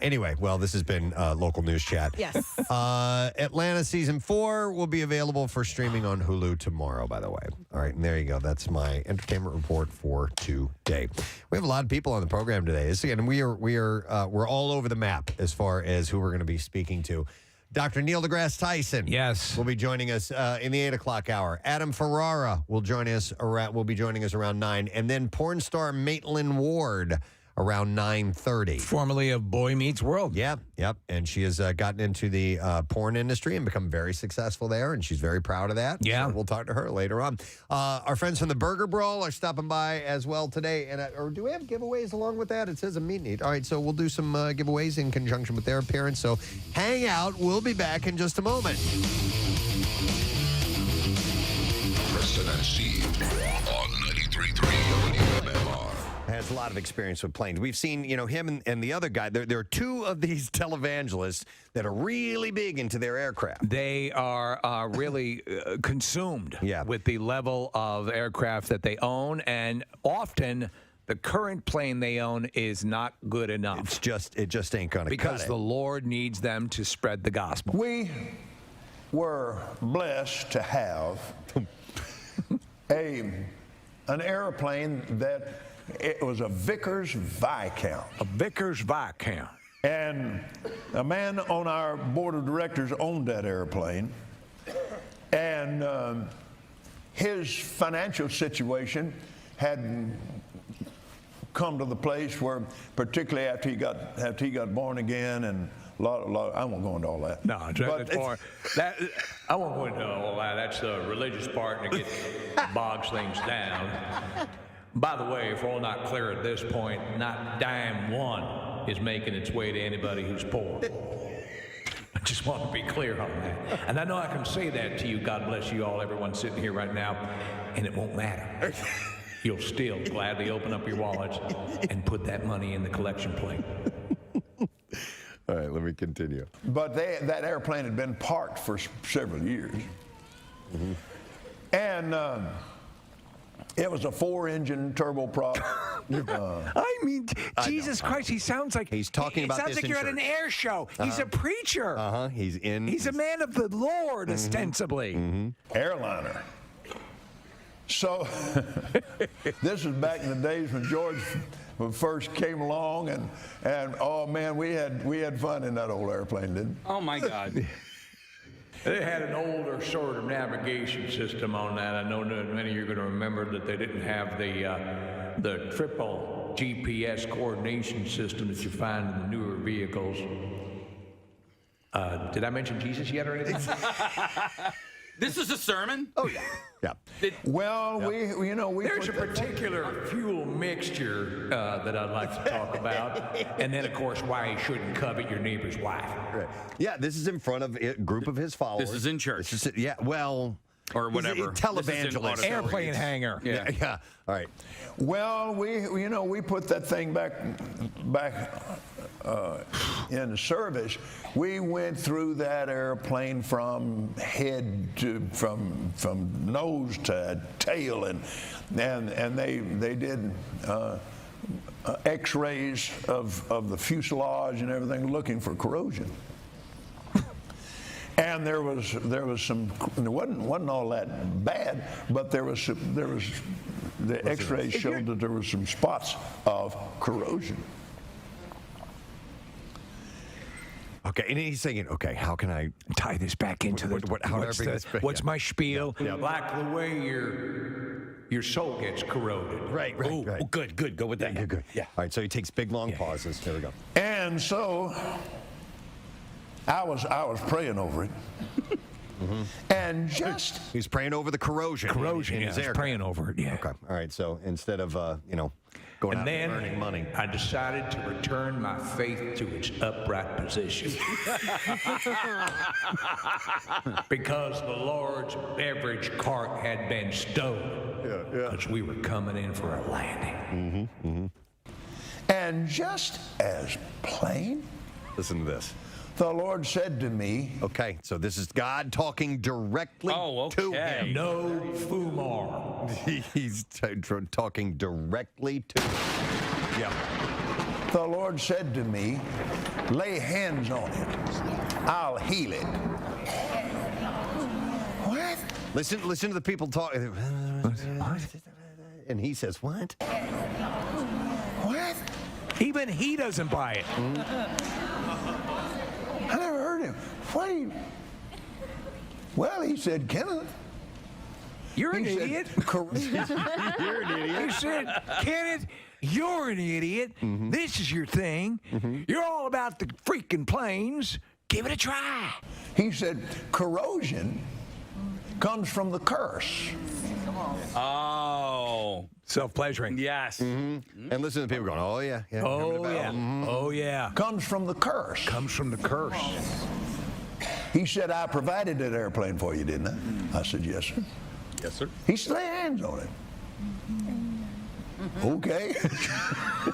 Anyway, well, this has been Local News Chat. Yes. Atlanta Season 4 will be available for streaming on Hulu tomorrow, by the way. All right, and there you go. That's my entertainment report for today. We have a lot of people on the program today. Again, we're all over the map as far as who we're going to be speaking to. Dr. Neil deGrasse Tyson, will be joining us in the 8 o'clock hour. Adam Ferrara will be joining us around 9, and then porn star Maitland Ward around 9:30. Formerly of Boy Meets World. Yep. And she has gotten into the porn industry and become very successful there, and she's very proud of that. Yeah. So we'll talk to her later on. Our friends from the Burger Brawl are stopping by as well today. And or do we have giveaways along with that? It says a meet and eat. All right, so we'll do some giveaways in conjunction with their appearance. So hang out. We'll be back in just a moment. Preston and Steve on 93.3 WMMR. Has a lot of experience with planes. We've seen, him and the other guy. There are two of these televangelists that are really big into their aircraft. They are really consumed with the level of aircraft that they own, and often the current plane they own is not good enough. It just ain't gonna cut it. Because the Lord needs them to spread the gospel. We were blessed to have an airplane that it was a Vickers Viscount. A Vickers Viscount. And a man on our board of directors owned that airplane. And his financial situation had come to the place where, particularly after he got born again, and a lot. I won't go into all that. No, that's more. I won't go into all that. That's the religious part, and it bogs things down. By the way, if we're all not clear at this point, not dime one is making its way to anybody who's poor. I just want to be clear on that. And I know I can say that to you, God bless you all, everyone sitting here right now, and it won't matter. You'll still gladly open up your wallets and put that money in the collection plate. All right, let me continue. But that airplane had been parked for several years. Mm-hmm. And it was a 4-engine turboprop. I mean, Jesus Christ, he sounds like he's talking about this. It sounds like you're at an air show. He's a preacher. He's a man of the Lord, ostensibly. Mm-hmm. Airliner. So this is back in the days when George first came along, and oh man, we had fun in that old airplane, didn't we? Oh my God. They had an older sort of navigation system on that. I know that many of you are going to remember that they didn't have the triple GPS coordination system that you find in the newer vehicles. Did I mention Jesus yet or anything? This is a sermon? Oh, yeah. Yeah. Well, we There's a particular fuel mixture that I'd like to talk about. And then, of course, why you shouldn't covet your neighbor's wife. Right. Yeah, this is in front of a group of his followers. This is in church. Or whatever. Televangelist. Airplane hangar. Yeah. All right. Well, we put that thing back in service. We went through that airplane from head to from nose to tail, and they did X-rays of the fuselage and everything, looking for corrosion. And there was some. It wasn't all that bad, but there was the X-rays showed that there was some spots of corrosion. Okay, and he's thinking, okay, how can I tie this back into what's my spiel? Like the way your soul gets corroded. Right. Oh, good. Go with that. Yeah, good. Yeah. All right, so he takes big, long pauses. Here we go. And so I was praying over it. Mm-hmm. And just he's praying over the corrosion in his aircraft. Praying over it. Yeah. Okay. All right. So instead of Going and out then and earning money. I decided to return my faith to its upright position. Because the Lord's beverage cart had been stolen. Because we were coming in for a landing. And just as plain, listen to this. The Lord said to me, okay, so this is God talking directly to him. No fumar. He's talking directly to him. Yeah. The Lord said to me, lay hands on it. I'll heal it. What? Listen to the people talking. And he says, what? What? Even he doesn't buy it. I never heard him. What? Well, he said, Kenneth. You're an idiot. You're an idiot. He said, Kenneth, you're an idiot. This is your thing. You're all about the freaking planes. Give it a try. He said, corrosion comes from the curse. Oh. Self-pleasuring. Yes. And listen to the people going, oh, yeah. Oh, yeah. Oh, yeah. Comes from the curse. Comes from the curse. He said, I provided that airplane for you, didn't I? I said, yes, sir. Yes, sir. He said, lay hands on it. Okay.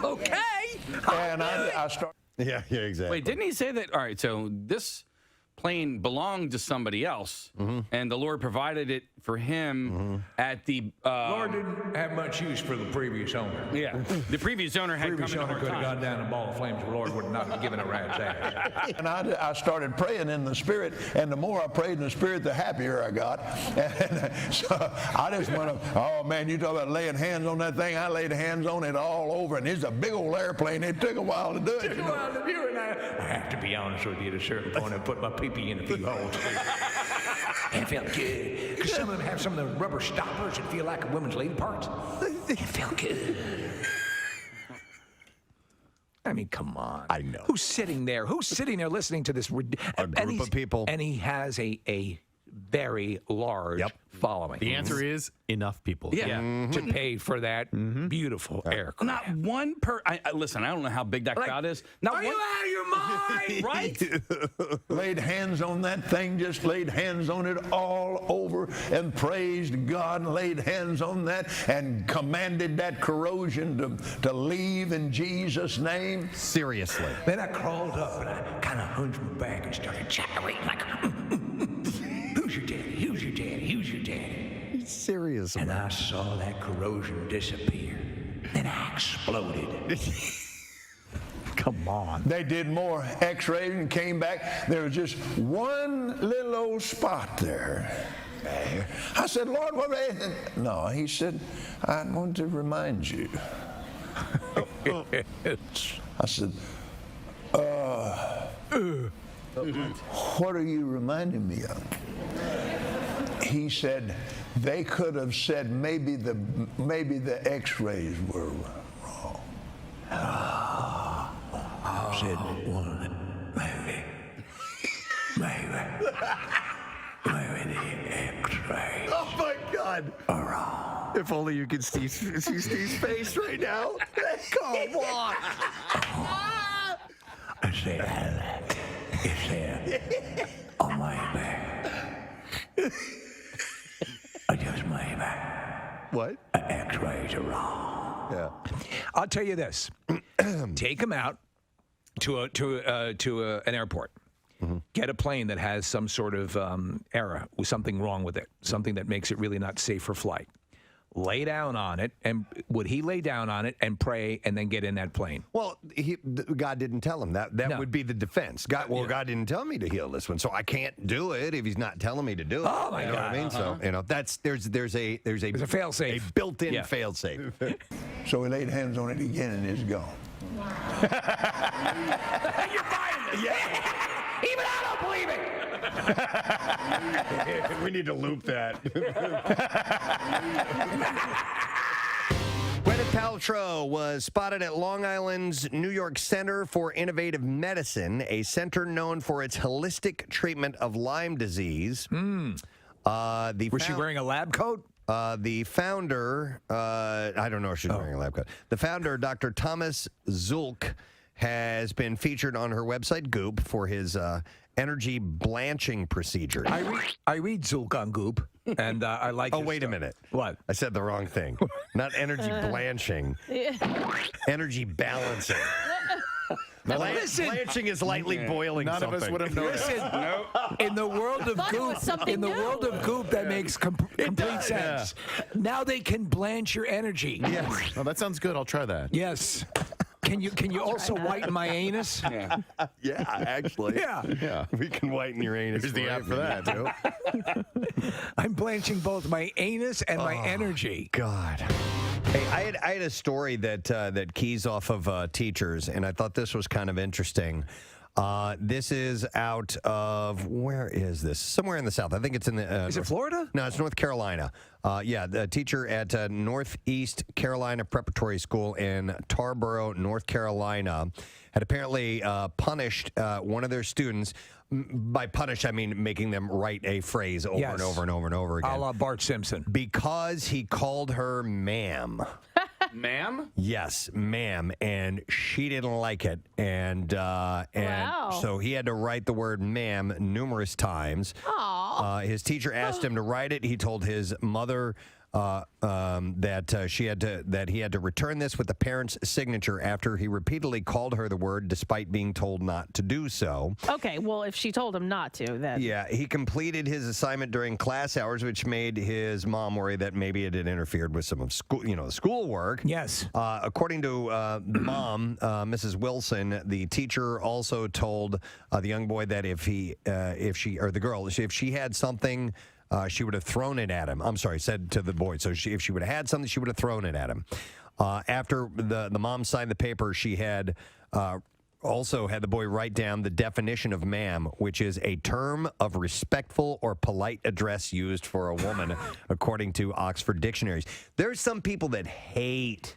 Okay. And I started. Yeah, exactly. Wait, didn't he say that? All right, so this plane belonged to somebody else, and the Lord provided it for him at the. Lord didn't have much use for the previous owner. Yeah, the previous owner had previous come in a owner hard could have time. gone down in a ball of flames. The Lord would not have given a rat's ass. And I started praying in the Spirit, and the more I prayed in the Spirit, the happier I got. And so I just went up, oh man, you talk about laying hands on that thing. I laid hands on it all over, and it's a big old airplane. It took a while to do it. I have to be honest with you, at a certain point, I put my pee-pee in a few holes. And it felt good. Because some of them have some of the rubber stoppers that feel like a woman's lady parts. It felt good. I mean, come on. I know. Who's sitting there listening to this? A group of people. And he has a very large following. The answer is enough people. Yeah. To pay for that beautiful aircraft. Not one listen, I don't know how big that crowd is. Not Are you out of your mind? Right? Laid hands on that thing, just laid hands on it all over and praised God and laid hands on that and commanded that corrosion to leave in Jesus' name. Seriously. Then I crawled up and I kind of hunched my back and started gyrating like, who's your daddy? Who's your daddy? Who's your daddy? He's serious. And I saw that corrosion disappear. Then I exploded. Come on. They did more x-rays and came back. There was just one little old spot there. I said, Lord, what? No, he said, I want to remind you. I said, what are you reminding me of? He said, they could have said maybe the x-rays were wrong. I said, maybe the x-rays. Oh my God. Are wrong. If only you could see Steve's face right now. Come on. I said, Alec, he said, oh, maybe. I just maybe. What? X-rays are wrong. Yeah. I'll tell you this: take him out to an airport. Get a plane that has some sort of error, with something wrong with it, something that makes it really not safe for flight. Lay down on it, and would he lay down on it and pray and then get in that plane? Well, God didn't tell him that. That would be the defense. God didn't tell me to heal this one, so I can't do it if He's not telling me to do it. Oh my you know God! What I mean, so there's a fail-safe, a built-in fail-safe. So we laid hands on it again, and it's gone. You're buying this? Yeah. Even I don't believe it. We need to loop that. Gwyneth Paltrow was spotted at Long Island's New York Center for Innovative Medicine, a center known for its holistic treatment of Lyme disease. Was she wearing a lab coat? The founder, I don't know if she's wearing a lab coat. The founder, Dr. Thomas Zulk, has been featured on her website, Goop, for his energy blanching procedure. I read Zulk on Goop, and I like. Oh, wait a minute. What? I said the wrong thing. Not energy blanching. Energy balancing. Blanching is lightly boiling None something. of us would have known. Listen, in the world of Goop, that makes complete sense. Now they can blanch your energy. Yes. Oh, that sounds good. I'll try that. Yes. Can you also whiten my anus? Yeah, actually. Yeah. We can whiten your anus. Here's the app for that, too. I'm blanching both my anus and my energy. God. Hey, I had a story that keys off of teachers, and I thought this was kind of interesting. This is out of, where is this? Somewhere in the South. I think it's in the... is it Florida? No, it's North Carolina. The teacher at Northeast Carolina Preparatory School in Tarboro, North Carolina, had apparently punished one of their students. By punish, I mean making them write a phrase over and over and over and over again. A la Bart Simpson. Because he called her ma'am. Ma'am? Yes, ma'am, and she didn't like it, and so he had to write the word ma'am numerous times. His teacher asked him to write it. He told his mother that he had to return this with the parent's signature after he repeatedly called her the word despite being told not to do so. Okay, well, if she told him not to, then... Yeah, he completed his assignment during class hours, which made his mom worry that maybe it had interfered with some of schoolwork. Yes. According to the mom, Mrs. Wilson, the teacher also told the young boy that if she had something... she would have thrown it at him. I'm sorry, said to the boy. So if she would have had something, she would have thrown it at him. After the mom signed the paper, she had also had the boy write down the definition of ma'am, which is a term of respectful or polite address used for a woman, according to Oxford dictionaries. There's some people that hate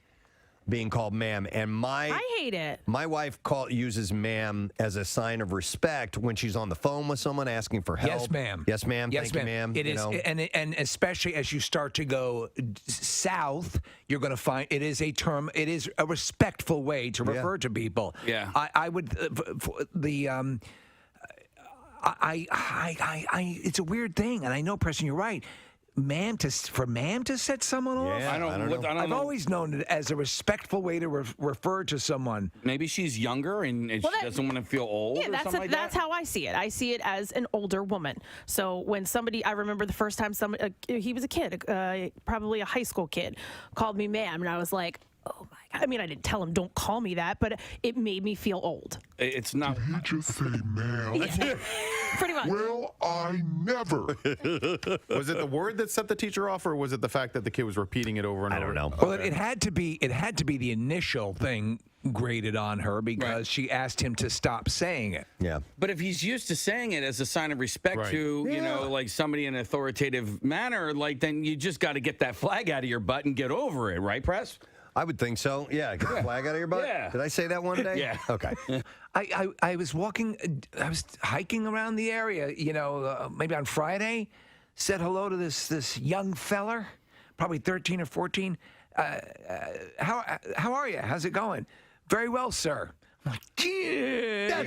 being called ma'am, and I hate it. My wife uses ma'am as a sign of respect when she's on the phone with someone asking for help. Yes, ma'am. Yes, ma'am. Yes, Thank ma'am. you, It is, and especially as you start to go south, you're going to find it is a term. It is a respectful way to refer to people. Yeah. I would it's a weird thing, and I know, Preston, you're right. Ma'am to set someone off? Yeah, I don't I've know. always known it as a respectful way to refer to someone. Maybe she's younger and she doesn't want to feel old. Yeah, or something like that's that. how I see it. I see it as an older woman. So when somebody, I remember the first time somebody, he was a kid, probably a high school kid, called me ma'am, and I was like, oh my God. I mean, I didn't tell him, don't call me that, but it made me feel old. It's not. Did he just say ma'am? Pretty much. Well, I never. Was it the word that set the teacher off, or was it the fact that the kid was repeating it over and over? I don't know. Well, it had to be the initial thing graded on her because she asked him to stop saying it. Yeah. But if he's used to saying it as a sign of respect to, like somebody in an authoritative manner, like then you just got to get that flag out of your butt and get over it, right, Press? I would think so. Yeah, get the flag out of your butt. Yeah. Did I say that one day? Yeah. Okay. I was hiking around the area, maybe on Friday, said hello to this young feller, probably 13 or 14. How are you? How's it going? Very well, sir. I'm like, yeah.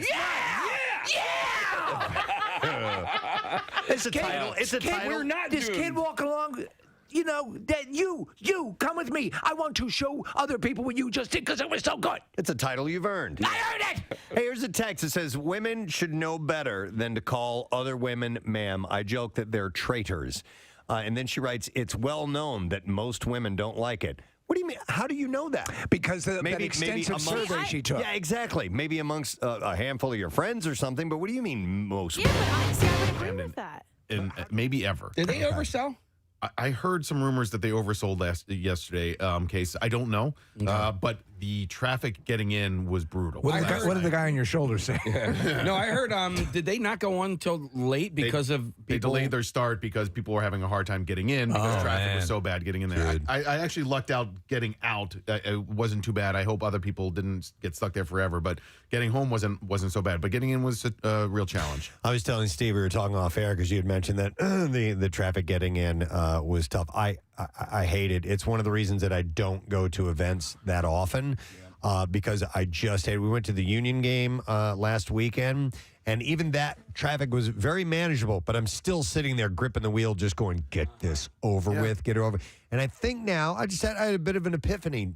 It's a title. It's a title. We're not this kid walking along. That you come with me. I want to show other people what you just did because it was so good. It's a title you've earned. I earned it. Hey, here's a text that says, women should know better than to call other women ma'am. I joke that they're traitors. And then she writes, it's well known that most women don't like it. What do you mean? How do you know that? Because that extensive survey she took. Yeah, exactly. Maybe amongst a handful of your friends or something, but what do you mean most Yeah, but honestly, I would agree with that. And maybe ever. Did they oversell? I heard some rumors that they oversold yesterday. Case I don't know, but the traffic getting in was brutal. What did the guy on your shoulder say? No, I heard. Did they not go on till late because they delayed their start because people were having a hard time getting in because traffic was so bad getting in there. I actually lucked out getting out. It wasn't too bad. I hope other people didn't get stuck there forever. But getting home wasn't so bad. But getting in was a real challenge. I was telling Steve, we were talking off air because you had mentioned that the traffic getting in was tough. I hate it. It's one of the reasons that I don't go to events that often because I just hate it. We went to the Union game last weekend, and even that traffic was very manageable, but I'm still sitting there gripping the wheel just going, get this over with, get it over. And I think now, I had a bit of an epiphany.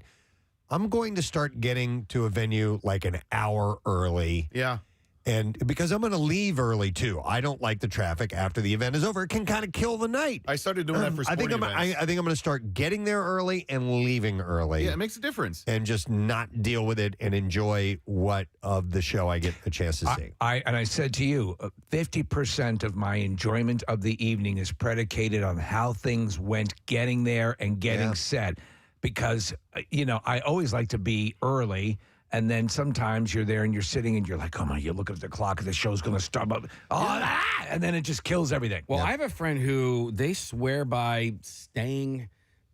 I'm going to start getting to a venue like an hour early. Yeah. And because I'm going to leave early, too. I don't like the traffic after the event is over. It can kind of kill the night. I started doing that for sporting events. I think I'm going to start getting there early and leaving early. Yeah, it makes a difference. And just not deal with it and enjoy what of the show I get a chance to see. I said to you, 50% of my enjoyment of the evening is predicated on how things went getting there and getting set. Because, I always like to be early. And then sometimes you're there and you're sitting and you're like, come on, you look at the clock and the show's going to start. And then it just kills everything. Well, I have a friend who they swear by staying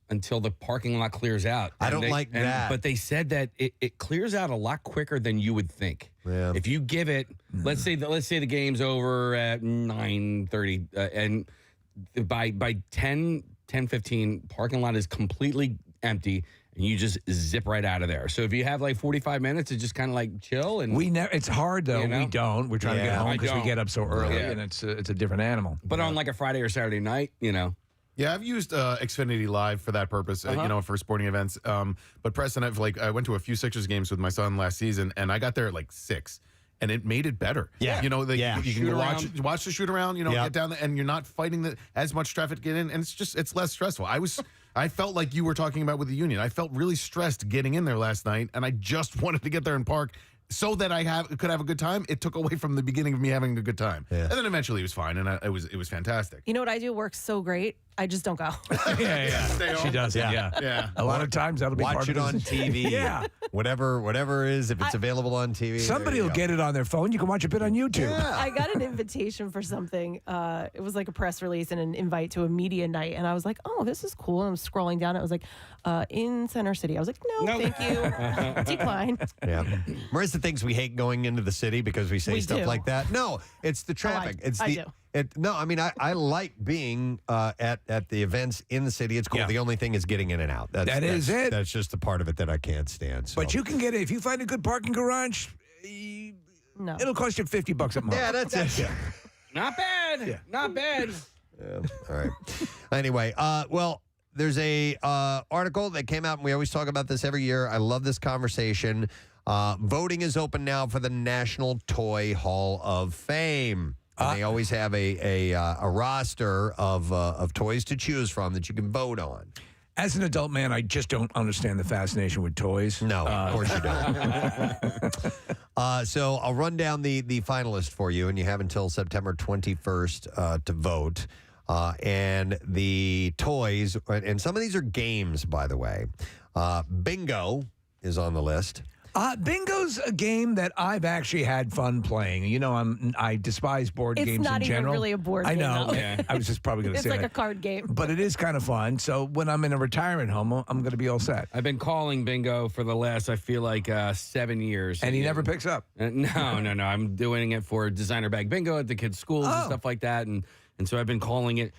until the parking lot clears out. I don't like that. But they said that it clears out a lot quicker than you would think. Yeah. If you give it, let's say the game's over at 9:30 and by 10:15, parking lot is completely empty. And you just zip right out of there. So if you have like 45 minutes, it's just kind of like chill. And it's hard though. We don't. We're trying to get home because we get up so early, and it's a different animal. But on like a Friday or Saturday night, Yeah, I've used Xfinity Live for that purpose, for sporting events. But Preston, I went to a few Sixers games with my son last season, and I got there at like 6. And it made it better. Yeah. You can watch the shoot around, get down there, and you're not fighting as much traffic to get in, and it's less stressful. I felt like you were talking about with the Union. I felt really stressed getting in there last night, and I just wanted to get there and park so that I could have a good time. It took away from the beginning of me having a good time. Yeah. And then eventually it was fine, and it was fantastic. You know what I do works so great? I just don't go. She does it. Yeah. A lot of times that'll be watch part it of on TV. Yeah. Whatever is, if it's available on TV. Somebody will get it on their phone. You can watch a bit on YouTube. Yeah. I got an invitation for something. It was like a press release and an invite to a media night. And I was like, oh, this is cool. And I'm scrolling down. It was like, in Center City. I was like, no. Thank you. Decline. Yeah. Marissa thinks we hate going into the city because we say stuff do. like that. No, it's the traffic. I do. I like being at the events in the city. It's cool. Yeah. The only thing is getting in and out. That's it. That's just the part of it that I can't stand. So. But you can get it. If you find a good parking garage, No. it'll cost you $50 a month. Yeah, that's it. Not bad. Yeah. Not bad. Yeah. All right. Anyway, there's a article that came out, and we always talk about this every year. I love this conversation. Voting is open now for the National Toy Hall of Fame. And they always have a roster of toys to choose from that you can vote on. As an adult man, I just don't understand the fascination with toys. No, of course you don't. So I'll run down the finalists for you, and you have until September 21st to vote. And the toys, and some of these are games, by the way. Bingo is on the list. Bingo's a game that I've actually had fun playing. I despise board games in general. It's not even really a board game. I know. Though. Yeah. I was just probably going to say it's like that. a card game. But it is kind of fun. So when I'm in a retirement home, I'm going to be all set. I've been calling bingo for the last, I feel like, 7 years. And he never picks up? No. I'm doing it for designer bag bingo at the kids' schools and stuff like that. And so I've been calling it.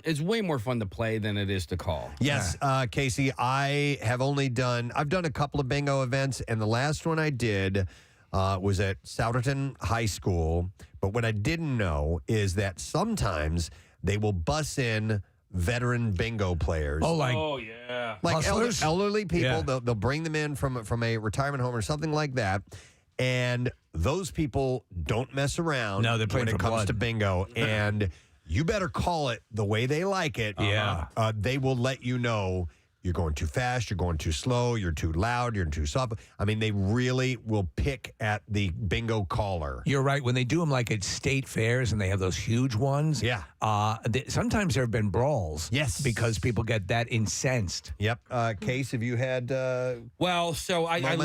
It's way more fun to play than it is to call. Yes, Casey, I've done a couple of bingo events, and the last one I did was at Souderton High School. But what I didn't know is that sometimes they will bus in veteran bingo players. Oh, yeah. Like elderly people. Yeah. They'll bring them in from a retirement home or something like that. And those people don't mess around when it comes to bingo. And you better call it the way they like it. Yeah. They will let you know you're going too fast, you're going too slow, you're too loud, you're too soft. I mean, they really will pick at the bingo caller. You're right. When they do them like at state fairs and they have those huge ones. Yeah. Sometimes there have been brawls. Yes. Because people get that incensed. Yep. Case, have you had Well, so I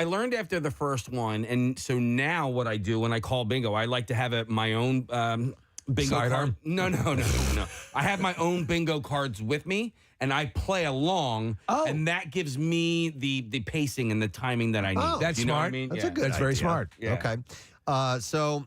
learned after the first one, and so now what I do when I call bingo, I like to have my own bingo card. No. I have my own bingo cards with me, and I play along, and that gives me the pacing and the timing that I need. That's you know smart. What I mean? That's a good That's very idea. smart. Yeah. Okay. So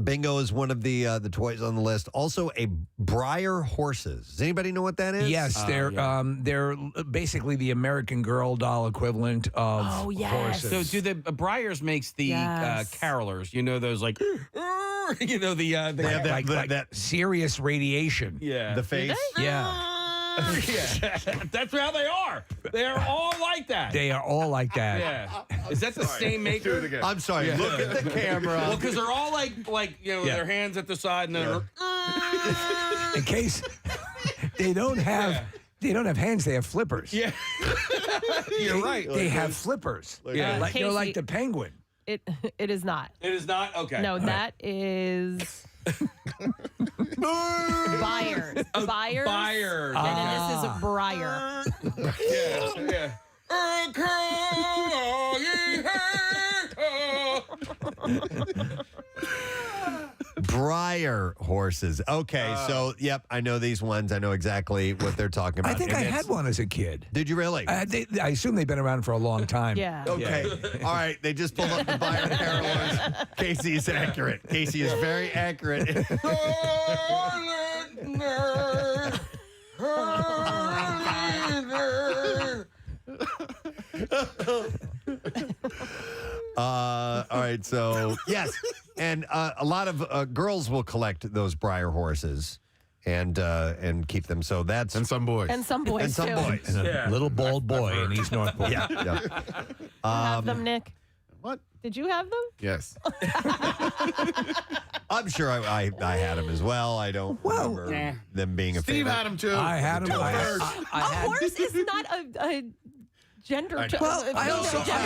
Bingo is one of the toys on the list. Also, a Breyer horses on the list. Also, a Breyer horses. Does anybody know what that is? Yes, they're basically the American Girl doll equivalent of horses. So do the Breyers makes the carolers? You know those like, you know the that serious radiation. Yeah, the face. Yeah. Yeah. That's how they are. They're all like that. They are all like that. Yeah. Is that the same maker? Do it again. I'm sorry. Yeah. Look at the camera. Well, because they're all like you know their hands at the side and then. In case they don't have. They don't have hands. They have flippers. Yeah, you're right. They have flippers. Yeah, like Casey, they're like the penguin. It is not. It is not okay. No, that is buyers. Buyers. Buyers. And then this is a Breyer. Yeah. Breyer horses. Okay, so yep, I know these ones. I know exactly what they're talking about. I think I had one as a kid. Did you really? I assume they've been around for a long time. Yeah. Okay. All right. They just pulled up the Breyer carolers. Casey is accurate. Casey is very accurate. All right, so yes, and a lot of girls will collect those Breyer horses and keep them. So that's and some boys and some boys and some too. boys. And a little bald boy in East Northport. Yeah. You have them, Nick? What? Did you have them? Yes. I'm sure I had them as well. I don't remember them being a Steve favorite. had them too. I had them. A horse is not a gender. Well, I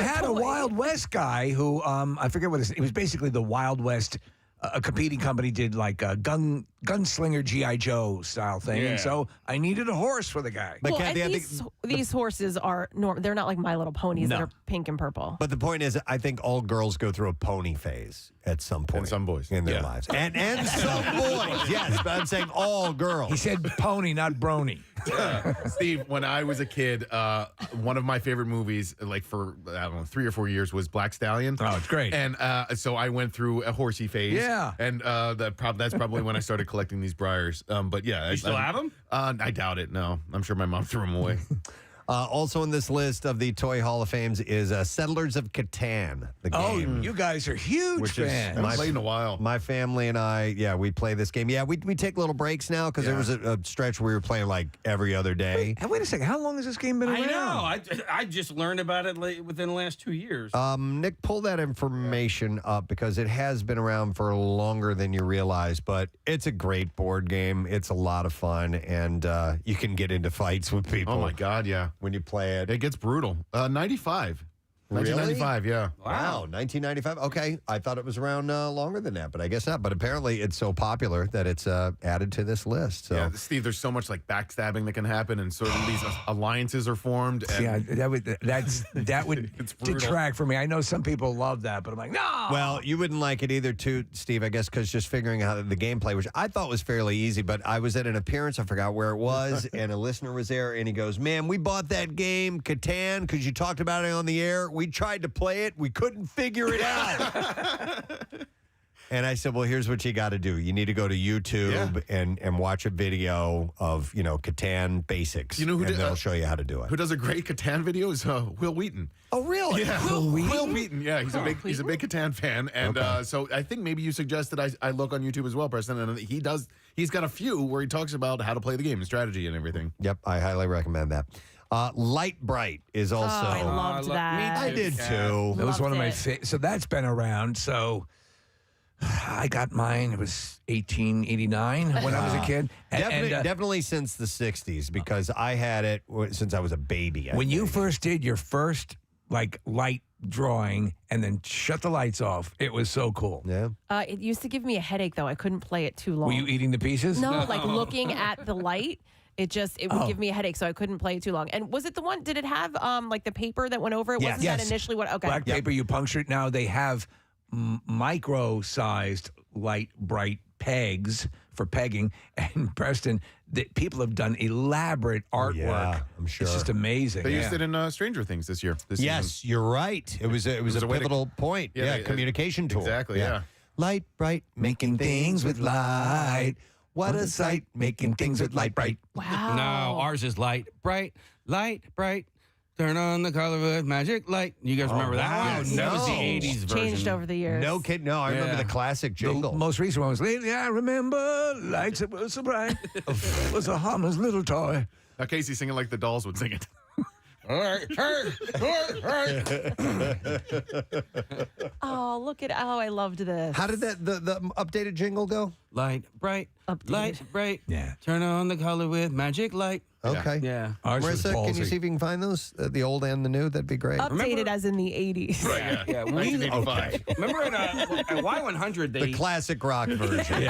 had a Wild West guy who I forget what it was basically the Wild West. A competing company did like a gunslinger G.I. Joe style thing. Yeah. And so I needed a horse for the guy. But Well, Kathy, and I think these horses are they're not like My Little Ponies that are pink and purple. But the point is, I think all girls go through a pony phase at some point. And some boys. In their lives. And some boys, yes. But I'm saying all girls. He said pony, not brony. Steve, when I was a kid, one of my favorite movies, like for, I don't know, 3 or 4 years was Black Stallion. Oh, it's great. And so I went through a horsey phase. Yeah. And that's probably when I started collecting these Breyers. But yeah. You still have them? I doubt it, no. I'm sure my mom threw them away. Also on this list of the Toy Hall of Fames is Settlers of Catan, the game. Oh, you guys are huge Which is fans. I haven't played in a while. My family and I, we play this game. Yeah, we take little breaks now because there was a stretch where we were playing like every other day. Wait a second. How long has this game been around? I know. I just learned about it within the last 2 years. Nick, pull that information up because it has been around for longer than you realize, but it's a great board game. It's a lot of fun, and you can get into fights with people. Oh, my God, yeah. When you play it. It gets brutal. 95. Really? 1995, yeah. Wow, 1995. Okay, I thought it was around longer than that, but I guess not. But apparently, it's so popular that it's added to this list. So. Yeah, Steve, there's so much like backstabbing that can happen, and sort of these alliances are formed. And Yeah, that would detract from me. I know some people love that, but I'm like, no. Well, you wouldn't like it either, too, Steve, I guess, because just figuring out the gameplay, which I thought was fairly easy, but I was at an appearance, I forgot where it was, and a listener was there, and he goes, man, we bought that game, Catan, because you talked about it on the air. We tried to play it. We couldn't figure it out. And I said, well, here's what you got to do. You need to go to YouTube and watch a video of, Catan basics. You know who and did, they'll show you how to do it. Who does a great Catan video is Will Wheaton. Oh, really? Yeah, Will Wheaton? Will Wheaton. Yeah, he's a big Catan fan, and so I think maybe you suggested I look on YouTube as well, Preston. And he's got a few where he talks about how to play the game, and strategy, and everything. Yep, I highly recommend that. Light Bright is also. Oh, I loved that. I did too. That was one of my it. so that's been around. So I got mine. It was 1889 when I was a kid. Definitely since the 60s because I had it since I was a baby. When you first did your first like light drawing and then shut the lights off, it was so cool. Yeah. It used to give me a headache though. I couldn't play it too long. Were you eating the pieces? No, like looking at the light. It would give me a headache, so I couldn't play it too long. And was it the one? Did it have like the paper that went over it? Yes. Wasn't that initially what? Okay. Black paper, you puncture it. Now they have micro-sized light bright pegs for pegging. And Preston, people have done elaborate artwork. Yeah, I'm sure. It's just amazing. They used it in Stranger Things this year. Yes, you're right. It was a pivotal point. Yeah, communication tool. Exactly. Yeah. Light bright, making things with light. What a sight, making things with light bright. Wow. No, ours is light, bright, bright. Turn on the color with magic light. You guys remember that one? That was the 80s version. Changed over the years. No kid. No, I remember the classic jingle. The most recent one was lately I remember lights that were so bright. Was a harmless little toy. Now Casey singing like the dolls would sing it. Oh, look at I loved this. How did the updated jingle go? Light, bright, light, bright. Yeah. Turn on the color with magic light. Okay. Yeah. Marissa, can you see if you can find those? The old and the new? That'd be great. Updated as in the 80s. Right, yeah. 1985. Remember at Y100, The classic rock version.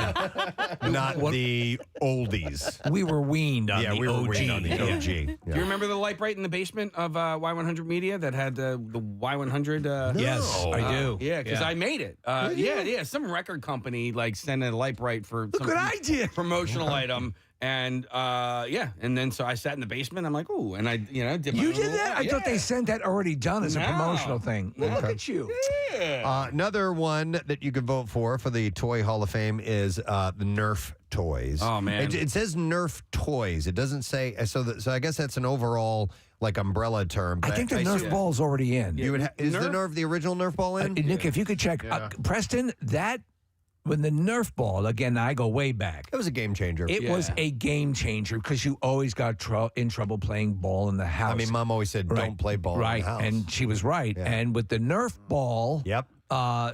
Not the oldies. We were weaned on the we were OG. weaned on the OG. Do you remember the light bright in the basement of Y100 Media that had the Y100? Yes, I do. Yeah, because I made it. Yeah. Some record company sent a light bright for some Good idea. promotional item. And and then so I sat in the basement. I'm like, ooh, and I did. You did that? I thought they sent that already done as a promotional thing. Look at you. Another one that you could vote for the Toy Hall of Fame is the Nerf toys. Oh man, it says Nerf toys. It doesn't say so. I guess that's an overall umbrella term. I think the Nerf ball's already in. Is the original Nerf ball in? Nick, if you could check, Preston, when the Nerf ball, again, I go way back. It was a game changer. It was a game changer because you always got in trouble playing ball in the house. I mean, Mom always said, don't play ball in the house. And she was right. Yeah. And with the Nerf ball... Yep.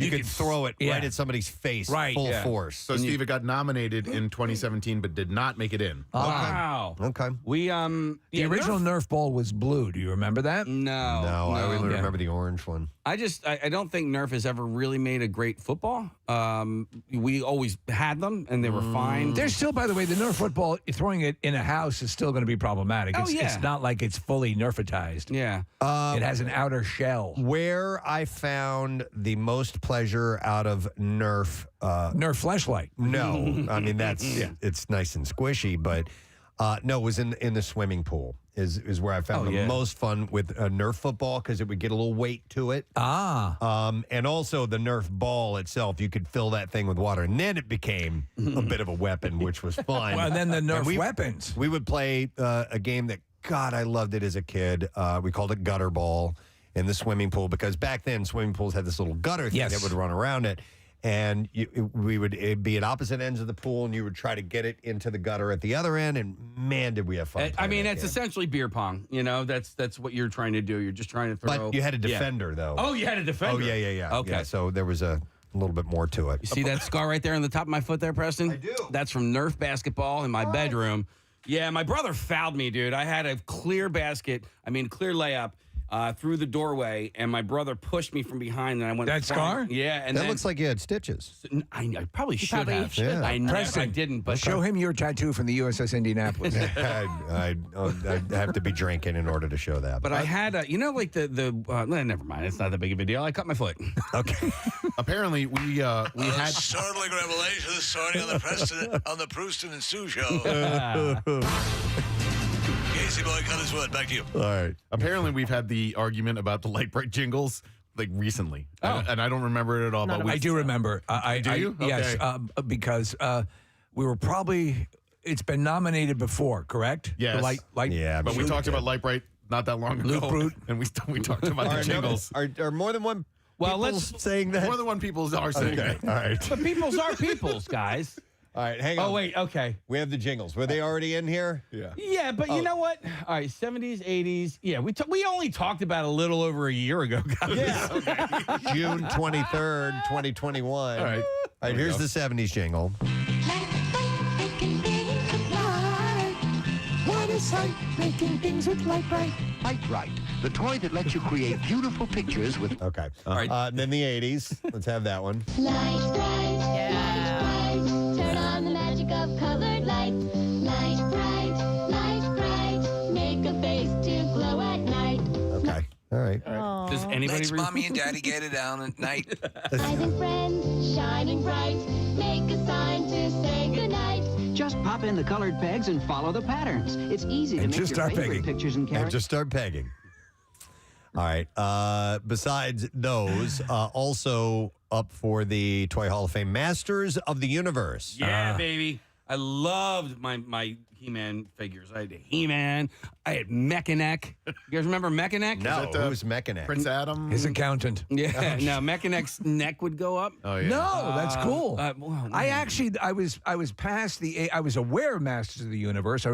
You could throw it right at somebody's face, full force. So, Steve, it got nominated in 2017, but did not make it in. Wow. Okay. We the original Nerf ball was blue. Do you remember that? No, I only remember the orange one. I don't think Nerf has ever really made a great football. We always had them, and they were fine. There's still, by the way, the Nerf football, throwing it in a house is still going to be problematic. It's not like it's fully Nerfitized. Yeah. It has an outer shell. Where I found the most pleasure out of Nerf... Nerf fleshlight. No. I mean, it's nice and squishy, but no, it was in the swimming pool. Is where I found the most fun with a Nerf football because it would get a little weight to it. And also the Nerf ball itself, you could fill that thing with water, and then it became a bit of a weapon, which was fun. Well, and then the Nerf weapons. We would play a game that, God, I loved it as a kid. We called it gutter ball in the swimming pool because back then swimming pools had this little gutter thing that would run around it. And it'd be at opposite ends of the pool, and you would try to get it into the gutter at the other end. And man, did we have fun! I mean, it's essentially beer pong. That's what you're trying to do. You're just trying to throw. But you had a defender, though. Oh, you had a defender. Oh, yeah. Okay. Yeah, so there was a little bit more to it. You see that scar right there on the top of my foot there, Preston? I do. That's from Nerf basketball in my bedroom. Yeah, my brother fouled me, dude. I had a clear layup. Through the doorway, and my brother pushed me from behind, and I went. That scar? Yeah, and that looks like you had stitches. I probably should have. Yeah. I didn't. But show him your tattoo from the USS Indianapolis. I'd have to be drinking in order to show that. But I had never mind. It's not that big of a deal. I cut my foot. Okay. Apparently, we had startling revelation this morning on the Preston and Sue show. Casey boy cut his foot. Back to you. All right. Apparently, we've had the argument about the light bright jingles recently, and I don't remember it at all. But I do remember. Do you? Yes, because we were probably. It's been nominated before, correct? Yes. The light. Yeah, but we talked about light bright not that long ago. Luke Brute. And we talked about the jingles. Are more than one? Well, saying that. More than one people are saying that. All right. But peoples are peoples, guys. All right, hang on. Oh, wait, okay. We have the jingles. Were they already in here? Yeah. Yeah, but you know what? All right, 70s, 80s. Yeah, we only talked about a little over a year ago, guys. Yeah. June 23rd, 2021. All right, here's the 70s jingle. What a sight, making things with light bright. Light bright, the toy that lets you create beautiful pictures with... Okay. All right. Then the 80s. Let's have that one. Light bright, light bright, turn on the magic of colored light. Light bright, make a face to glow at night. Okay. All right. Does anybody Let's mommy and daddy get it down at night. Eyes and friends, shining bright, make a sign to say goodnight. Just pop in the colored pegs and follow the patterns. It's easy to make your favorite pictures and characters. And just start pegging. All right. Besides those, also up for the Toy Hall of Fame, Masters of the Universe. Yeah, baby. I loved my He-Man figures. I had He-Man. I had Mechaneck. You guys remember Mechaneck? No, who's Mechaneck? Prince Adam? His accountant. Yeah, no, Mechaneck's neck would go up. Oh, yeah. No, that's cool. Well, I was past the. I was aware of Masters of the Universe. I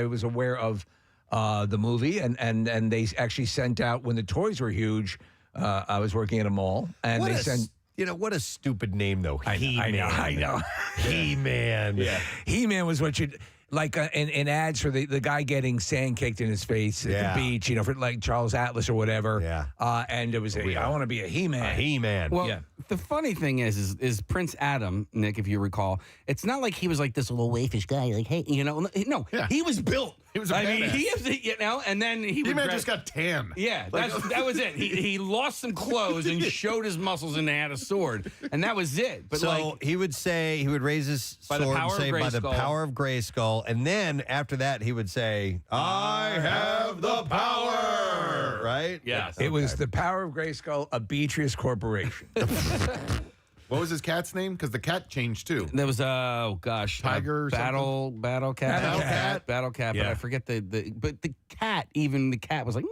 was aware of the movie, and they actually sent out when the toys were huge. I was working at a mall, and they sent. What a stupid name, though. He-Man. I know. He-Man. Yeah. He-Man was what you'd... Like in ads for the guy getting sand kicked in his face at the beach, for like Charles Atlas or whatever. Yeah. And it was I want to be a He-Man. A He-Man. Well, the funny thing is Prince Adam, Nick, if you recall, it's not like he was like this little waifish guy, like, hey, no, he was built. He was a badass. he is, and then He-Man just got tan. Yeah, that was it. He lost some clothes and showed his muscles and had a sword, and that was it. But so he would raise his sword and say, by the power of Grayskull, and then after that he would say, I have the power, right? Yes. It was the power of Grayskull, a Beatrice corporation. What was his cat's name? Because the cat changed too. There was Tiger, Battle Cat. Battle Cat. Yeah. But I forget but the cat was like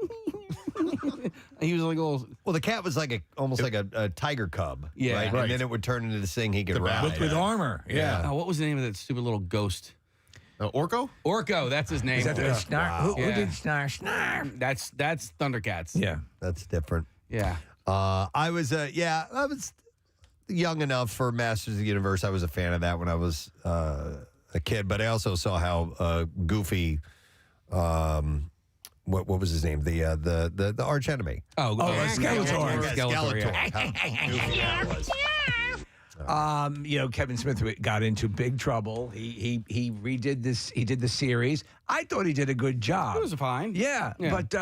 he was like a little. Well, the cat was like almost like a tiger cub. Yeah. Right? And then it would turn into this thing he could ride. With armor. Yeah. Oh, what was the name of that stupid little ghost? Orko? Orko, that's his name. Is that the Snar? Who did Snar? That's Thundercats. Yeah. That's different. Yeah. I was young enough for Masters of the Universe. I was a fan of that when I was a kid, but I also saw how goofy. What was his name? The arch enemy. Skeletor. Skeletor. How goofy that was. Kevin Smith got into big trouble. He redid this. He did the series. I thought he did a good job. It was fine. Yeah. But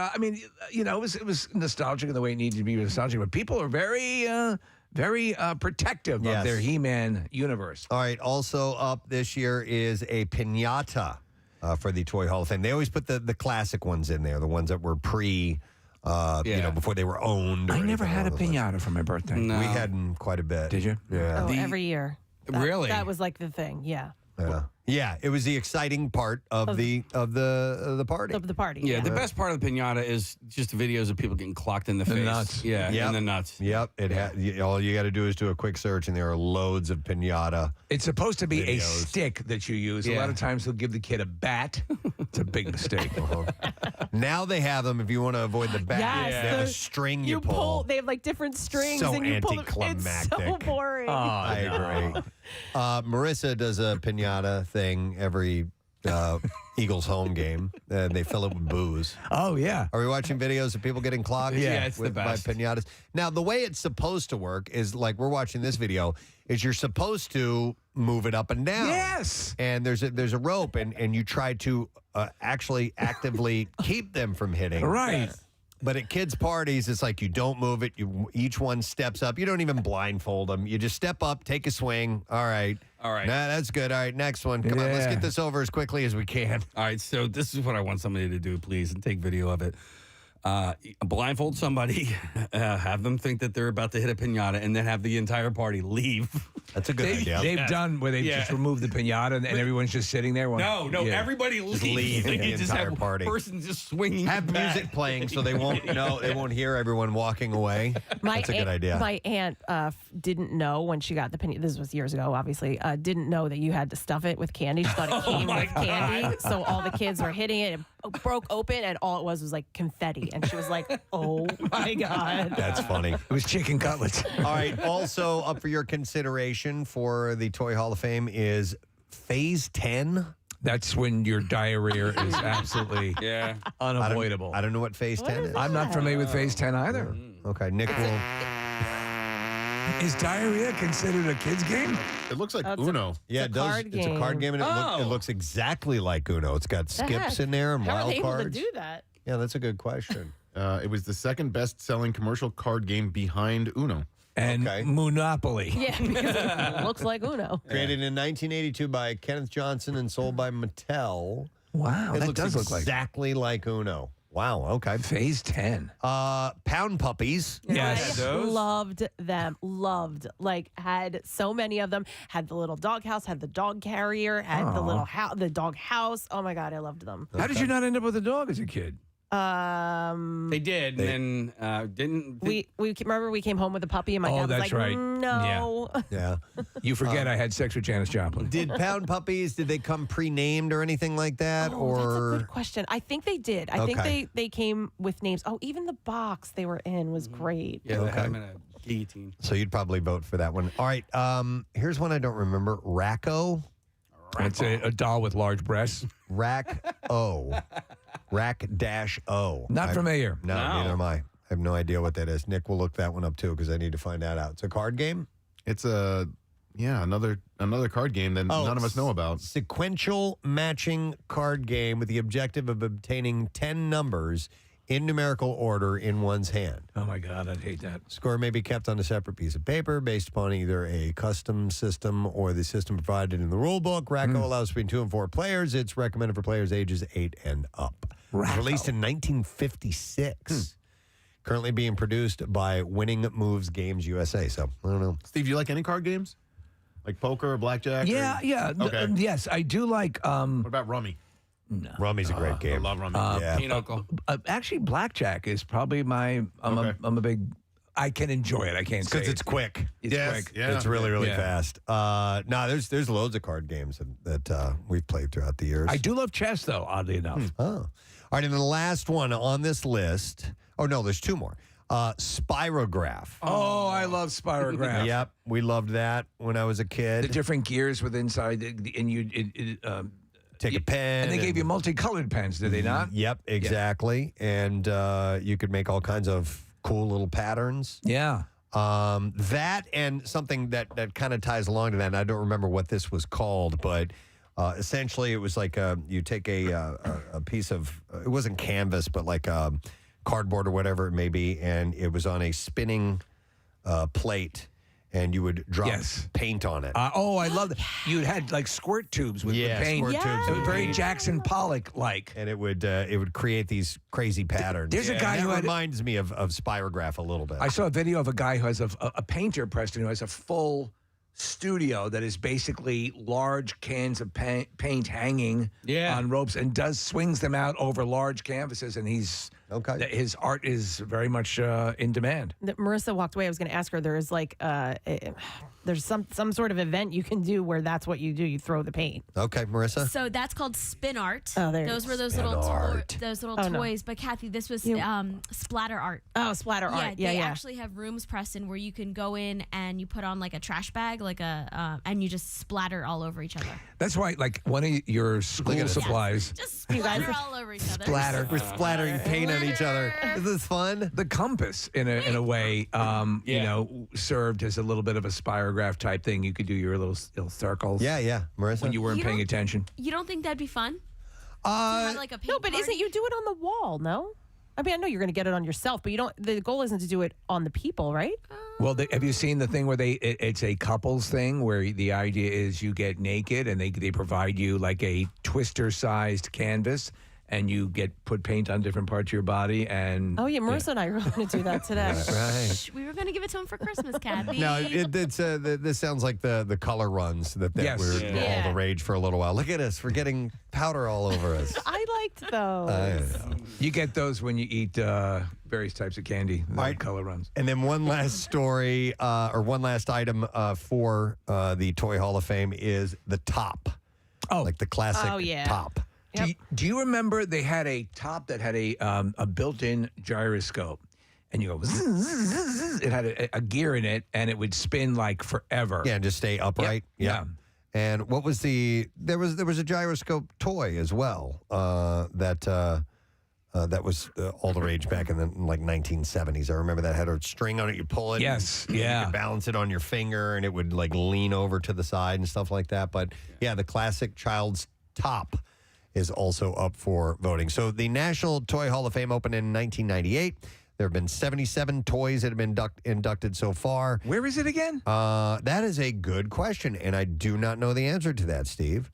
it was nostalgic in the way it needed to be nostalgic. But people are very protective of their He-Man universe. All right. Also up this year is a piñata for the Toy Hall of Fame. They always put the classic ones in there, the ones that were before they were owned. I never had a piñata for my birthday. No. We had them quite a bit. Did you? Yeah. Every year. Really? That was like the thing. Yeah. Yeah, it was the exciting part of the party. Of the party. Yeah, the best part of the piñata is just videos of people getting clocked in the face. Nuts. Yeah, Yep. and the nuts. Yep. All you got to do is do a quick search, and there are loads of piñata. It's supposed to be a videos. stick that you use. A Yeah. lot of times they'll give the kid a bat. It's a big mistake. Now they have them, if you want to avoid the bat, Yes, they have a the- string you pull. They have like different strings, So and you pull them. It's so anticlimactic. boring. I agree. Marissa does a piñata thing every Eagles home game, and they fill it with booze. Oh, yeah. Are we watching videos of people getting clocked? Yeah, it's the by best. piñatas. Now, the way it's supposed to work is like we're watching this video, is you're supposed to move it up and down. Yes. And there's a rope, and you try to actually actively keep them from hitting. Right. But at kids' parties, it's like you don't move it. Each one steps up. You don't even blindfold them. You just step up, take a swing. All right. All right. Nah, that's good. All right, next one. Come on, let's Yeah. get this over as quickly as we can. All right, so this is what I want somebody to do, please, and take video of it. Blindfold somebody, have them think that they're about to hit a piñata, and then have the entire party leave. That's a good idea. They've done where they just remove the piñata and everyone's just sitting there. No, Yeah. everybody leaves. leave Like, the you just entire have party. person just swinging. Have the bat. music playing so they won't they won't hear everyone walking away. That's a good idea. My aunt didn't know when she got the piñata. This was years ago, obviously. Didn't know that you had to stuff it with candy. She thought it came with candy. So all the kids were hitting it. It broke open, and all it was like confetti. And she was like, "Oh my god!" That's funny. It was chicken cutlets. All right. Also up for your consideration for the Toy Hall of Fame is Phase 10. That's when your diarrhea is absolutely unavoidable. I don't know what Phase 10 is. I'm not familiar with Phase 10 either. Okay, Nick will. Is diarrhea considered a kid's game? It looks like It's Uno. Yeah, it does. card It's a card game, and it Oh. looks exactly like Uno. It's got The skips heck? in there and How are wild they able cards. to do that? Yeah, that's a good question. It was the second best-selling commercial card game behind Uno. And Okay. Monopoly. Yeah, because it looks like Uno. Created in 1982 by Kenneth Johnson and sold by Mattel. Wow, It that looks does look like. exactly like Uno. Wow. Okay. Phase 10. Pound puppies. Yes. I loved them. Like, had so many of them. Had the little dog house, had the dog carrier, had the little the dog house. Oh my God, I loved them. How did you not end up with a dog as a kid? They did, and then didn't. We remember we came home with a puppy, and my dad was that's like, right. "No." Yeah. You forget I had sex with Janis Joplin. Did pound puppies? Did they come pre-named or anything like that? Oh, that's a good question. I think they did. I think they came with names. Oh, even the box they were in was great. Yeah, they had him in a guillotine. So you'd probably vote for that one. All right. Here's one I don't remember. Racco. It's a doll with large breasts. Rack-O. Rack-O. Not familiar. No, neither am I. I have no idea what that is. Nick will look that one up too because I need to find that out. It's a card game? It's another card game that none of us know about. Sequential matching card game with the objective of obtaining 10 numbers in numerical order in one's hand. Oh my God, I'd hate that. Score may be kept on a separate piece of paper based upon either a custom system or the system provided in the rule book. Racco allows between 2 and 4 players. It's recommended for players ages 8 and up. Released in 1956. Currently being produced by Winning Moves Games USA. So, I don't know. Steve, do you like any card games? Like poker or blackjack? Yeah. Okay. Yes, I do like. What about Rummy? No. Rummy's a great game. I love Rummy. Pinochle. Actually, blackjack is probably my. I'm a big. I can enjoy it. I can't say Because it's quick. It's Yes. quick. Yeah. It's really fast. No, there's loads of card games that we've played throughout the years. I do love chess, though. Oddly enough. Oh. All right, and then the last one on this list. Oh, no, there's 2 more. Spirograph. Oh, I love Spirograph. Yep, we loved that when I was a kid. The different gears with inside, and you take a pen. And they gave you multicolored pens, did they not? Yep, exactly. And you could make all kinds of cool little patterns. Yeah. That and something that kind of ties along to that, and I don't remember what this was called, but essentially it was like you take a piece of, it wasn't canvas, but like cardboard or whatever it may be, and it was on a spinning plate, and you would drop paint on it. I love that. You had like squirt tubes with paint. Squirt tubes. It was very Jackson Pollock-like. And it would create these crazy patterns. There's a guy who reminds me of Spirograph a little bit. I saw a video of a guy who has a painter, Preston, who has a full studio that is basically large cans of paint hanging on ropes and swings them out over large canvases, and his art is very much in demand. Marissa walked away. I was going to ask her. There is like there's some sort of event you can do where that's what you do. You throw the paint. Okay, Marissa. So that's called spin art. Oh, there. Those were those Spin little art. toys. But Kathy, this was splatter art. Oh, splatter art. They actually have rooms, Preston, where you can go in and you put on like a trash bag, like and you just splatter all over each other. That's why, like one of your school supplies. Just splatter all over each other. Splatter. We're splattering paint on each other. Is this fun? The compass, in a way, served as a little bit of a spirograph type thing. You could do your little circles. Yeah, Marissa. When you weren't paying attention. You don't think that'd be fun? To have like a paint No, but isn't you do it on the wall? No. I mean, I know you're going to get it on yourself, but you don't. The goal isn't to do it on the people, right? Well, have you seen the thing where it's a couples thing where the idea is you get naked and they provide you like a twister-sized canvas and you put paint on different parts of your body and... Oh, yeah, Marissa and I are going to do that today. Right. We were going to give it to him for Christmas, Kathy. No, this sounds like the color runs that Yes. were all the rage for a little while. Look at us. We're getting powder all over us. I liked those. I know. You get those when you eat various types of candy, the color runs. And then one last story or one last item for the Toy Hall of Fame is the top. Oh. Like the classic top. Yep. Do you remember they had a top that had a built-in gyroscope? And you go, zzz, zzz, zzz. It had a gear in it, and it would spin like forever. Yeah, and just stay upright. Yep. Yeah. And what was there was a gyroscope toy as well that was all the rage back in the 1970s. I remember that had a string on it. You pull it. Yes, and you could balance it on your finger, and it would like lean over to the side and stuff like that. But yeah, the classic child's top is also up for voting. So the National Toy Hall of Fame opened in 1998. There have been 77 toys that have been inducted so far. Where is it again? That is a good question, and I do not know the answer to that, Steve.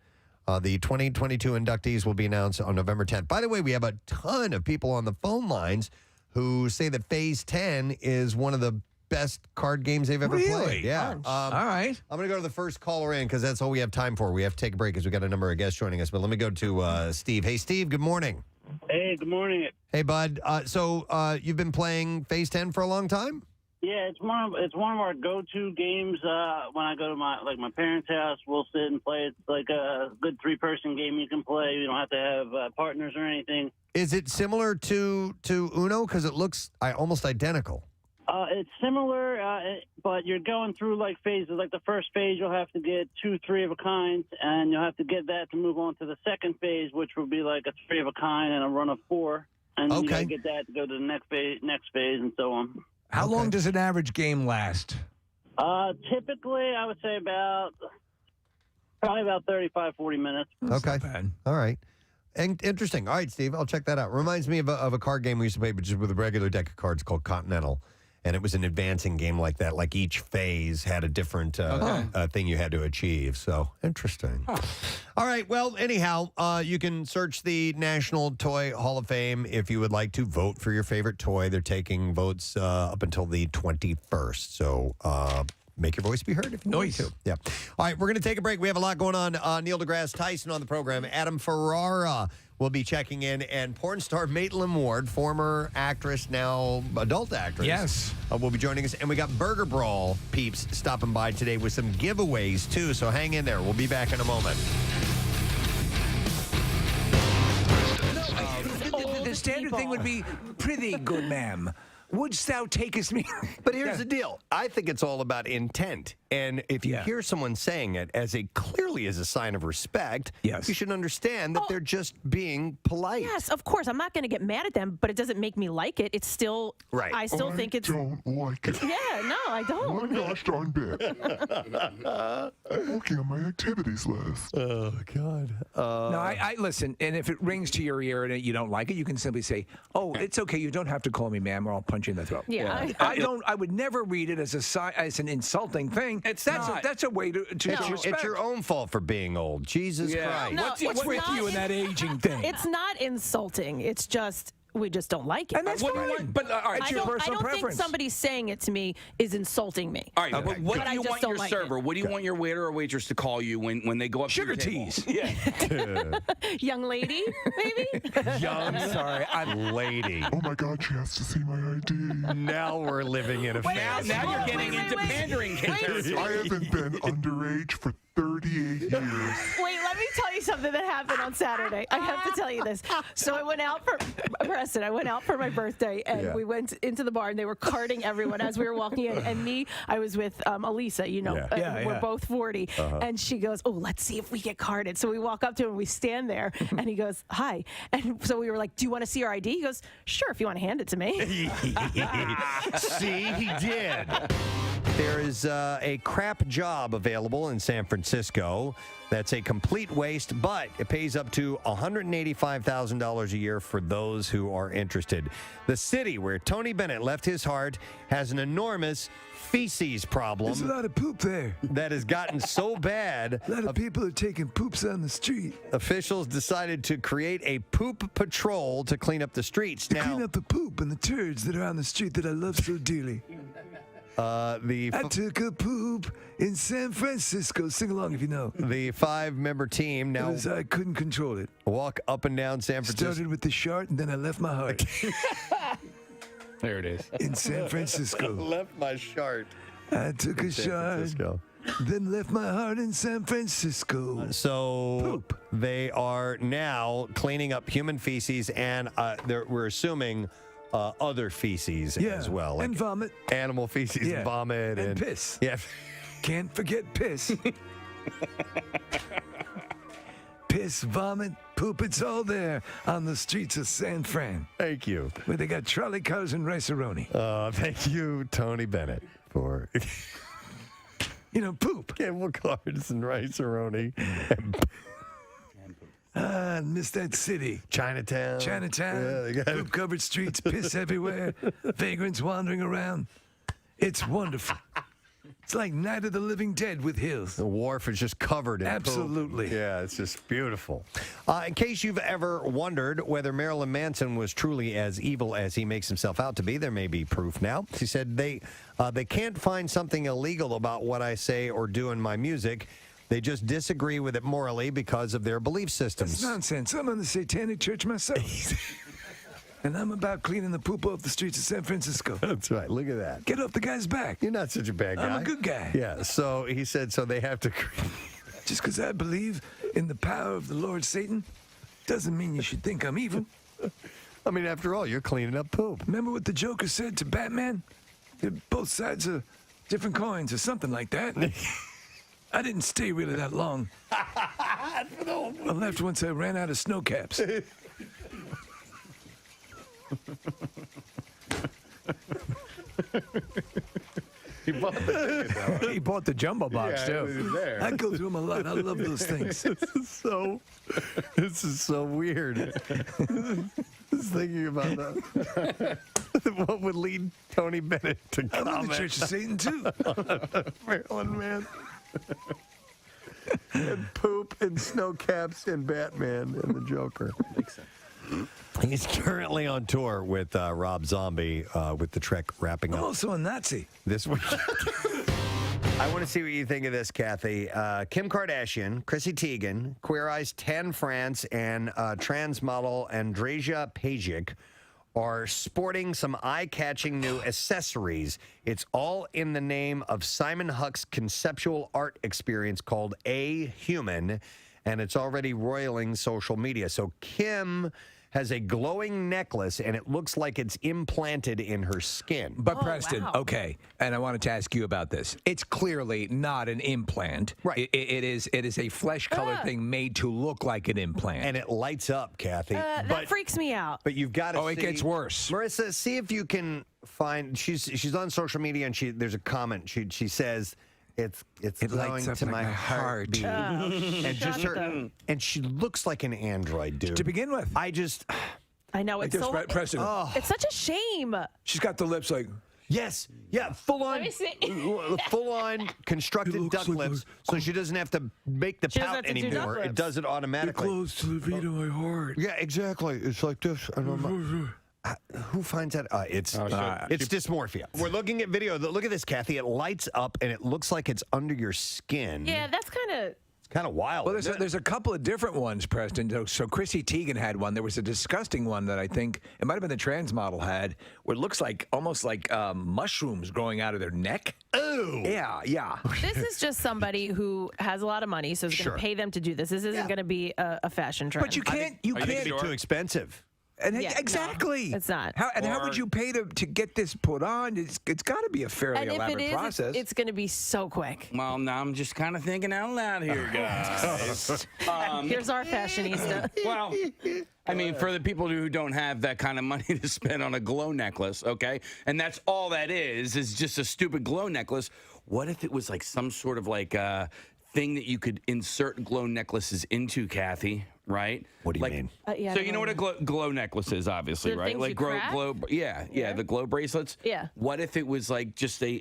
The 2022 inductees will be announced on November 10th. By the way, we have a ton of people on the phone lines who say that Phase 10 is one of the best card games they've ever played. Yeah. All right. I'm going to go to the first caller in because that's all we have time for. We have to take a break because we got a number of guests joining us. But let me go to Steve. Hey, Steve, good morning. Hey, good morning. Hey, bud. So you've been playing Phase 10 for a long time? Yeah, it's one of our go-to games. When I go to my parents' house, we'll sit and play. It's like a good 3-person game you can play. You don't have to have partners or anything. Is it similar to Uno? Because it looks almost identical. It's similar, but you're going through like phases. Like the first phase, you'll have to get 2 3 of a kind, and you'll have to get that to move on to the second phase, which will be like a 3 of a kind and a run of 4. And you gotta get that to go to the next phase, and so on. How long does an average game last? Typically, I would say probably about 35, 40 minutes. Okay. All right. Interesting. All right, Steve, I'll check that out. Reminds me of a card game we used to play, but just with a regular deck of cards called Continental. And it was an advancing game like that. Like each phase had a different thing you had to achieve. So interesting. All right. Well, anyhow, you can search the National Toy Hall of Fame if you would like to vote for your favorite toy. They're taking votes up until the 21st. So make your voice be heard if you want to. Yeah. All right. We're going to take a break. We have a lot going on. Neil deGrasse Tyson on the program. Adam Ferrara will be checking in, and porn star Maitland Ward, former actress, now adult actress. Yes. Will be joining us. And we got Burger Brawl peeps stopping by today with some giveaways, too. So hang in there. We'll be back in a moment. The standard thing would be, "Prithee, good ma'am, wouldst thou takest me?" But here's the deal. I think it's all about intent. And if you hear someone saying it clearly as a sign of respect, you should understand that they're just being polite. Yes, of course. I'm not going to get mad at them, but it doesn't make me like it. It's still, right. I still think it's. I don't like it. Yeah, no, I don't. One gosh darn bit. Looking at my activities list. Oh, God. No, I listen, and if it rings to your ear and you don't like it, you can simply say, "Oh, it's okay. You don't have to call me ma'am, or I'll punch you in the throat." Yeah. I would never read it as an insulting thing. That's a way to It's your own fault for being old. Jesus Christ. No, What's with you and that aging thing? It's not insulting. It's just we just don't like it. And that's fine. But all right, it's your personal I don't preference. think somebody saying it to me is insulting me. All right, but what do you want your like server? What do you want your waiter or waitress to call you when they go up Sugar to your teas. Yeah. Young lady, maybe? Lady. Oh my God, she has to see my ID. Now we're living in a fantasy. Now you're getting into pandering territory. I haven't been underage for 38 years. Wait, let me tell you something that happened on Saturday. I have to tell you this. So I went out for Preston. I went out for my birthday, and we went into the bar, and they were carding everyone as we were walking in. And I was with Elisa. You know, we're both 40, and she goes, "Oh, let's see if we get carded." So we walk up to him, and we stand there, and he goes, "Hi." And so we were like, "Do you want to see your ID?" He goes, "Sure, if you want to hand it to me." See, he did. There is a crap job available in San Francisco that's a complete waste, but it pays up to $185,000 a year for those who are interested. The city where Tony Bennett left his heart has an enormous feces problem. There's a lot of poop there. That has gotten so bad. A lot of people are taking poops on the street. Officials decided to create a poop patrol to clean up the streets. Clean up the poop and the turds that are on the street that I love so dearly. I took a poop in San Francisco. Sing along if you know. The 5-member team now. I couldn't control it. Walk up and down San Francisco. Started with the shart and then I left my heart. There it is. In San Francisco. Left my shart. I took a shart. Then left my heart in San Francisco. Poop. They are now cleaning up human feces, and we're assuming other feces as well. Like and vomit. Animal feces, vomit. And piss. Yeah. Can't forget piss. Piss, vomit, poop, it's all there on the streets of San Fran. Thank you. Where they got trolley cars and rice-a-roni. Thank you, Tony Bennett, for... poop. Cable cars and rice-a-roni. I miss that city. Chinatown. Yeah, they got poop-covered streets, piss everywhere, vagrants wandering around. It's wonderful. It's like Night of the Living Dead with hills. The wharf is just covered in poop. Absolutely. Yeah, it's just beautiful. In case you've ever wondered whether Marilyn Manson was truly as evil as he makes himself out to be, there may be proof now. She said they can't find something illegal about what I say or do in my music. They just disagree with it morally because of their belief systems. That's nonsense. I'm on the Satanic Church myself. And I'm about cleaning the poop off the streets of San Francisco. That's right. Look at that. Get off the guy's back. You're not such a bad guy. I'm a good guy. Yeah, so he said, so they have to... Just because I believe in the power of the Lord Satan doesn't mean you should think I'm evil. I mean, after all, you're cleaning up poop. Remember what the Joker said to Batman? They're both sides of different coins or something like that. I didn't stay really that long. I left once I ran out of snow caps. He bought the ticket, though. He bought the jumbo box, Yeah, it too. was there. I go through them a lot. I love those things. This is so weird. Just thinking about that. What would lead Tony Bennett to I'm comment? in the Church of Satan, too. Marilyn Man. And poop and snow caps and Batman and the Joker. Makes sense. He's currently on tour with Rob Zombie with the Trek wrapping I'm up also a Nazi. this week. I want to see what you think of this, Kathy. Kim Kardashian, Chrissy Teigen, Queer Eye's Tan France, and trans model Andreja Pajic are sporting some eye-catching new accessories. It's all in the name of Simon Huck's conceptual art experience called A Human, and it's already roiling social media. So Kim has a glowing necklace, and it looks like it's implanted in her skin. But Preston, wow. okay, and I wanted to ask you about this. It's clearly not an implant. Right. It is a flesh-colored thing made to look like an implant. And it lights up, Kathy. That freaks me out. But you've got to it gets worse. Marissa, see if you can find, she's on social media, and there's a comment. She says, It's It going lights up to like my my heart. heart. And just her, and she looks like an android, dude. To begin with. I know, Like it's this, so... Preston. It's such a shame. She's got the lips like... Yes, yeah, full Let on, me see. full on constructed duck lips, so she doesn't have to make the She doesn't pout have to do duck anymore. It lips. does it You're automatically. close to the beat of my heart. Yeah, exactly. It's like this. And I'm like, who finds that? It's dysmorphia. We're looking at video. Look at this, Kathy. It lights up, and it looks like it's under your skin. Yeah, that's kind of... It's kind of wild. Well, there's a couple of different ones, Preston. So Chrissy Teigen had one. There was a disgusting one that I think it might have been the trans model had, where it looks like almost like mushrooms growing out of their neck. Ooh. Yeah. This is just somebody who has a lot of money, so is going to pay them to do this. This isn't going to be a fashion trend. But you can't. Be too expensive. And Yeah, exactly. no, it's not. How would you pay to get this put on? It's got to be a fairly And if elaborate it is, process. it's going to be so quick. Well, now I'm just kind of thinking out loud here, guys. Here's our fashionista. Well, I mean, for the people who don't have that kind of money to spend on a glow necklace, okay, and that's all that is just a stupid glow necklace. What if it was like some sort of like thing that you could insert glow necklaces into, Kathy? Right? What do you mean? Yeah, So you know what a glow necklace is, obviously, The right? things Like you crack? yeah, the glow bracelets. Yeah. What if it was like just a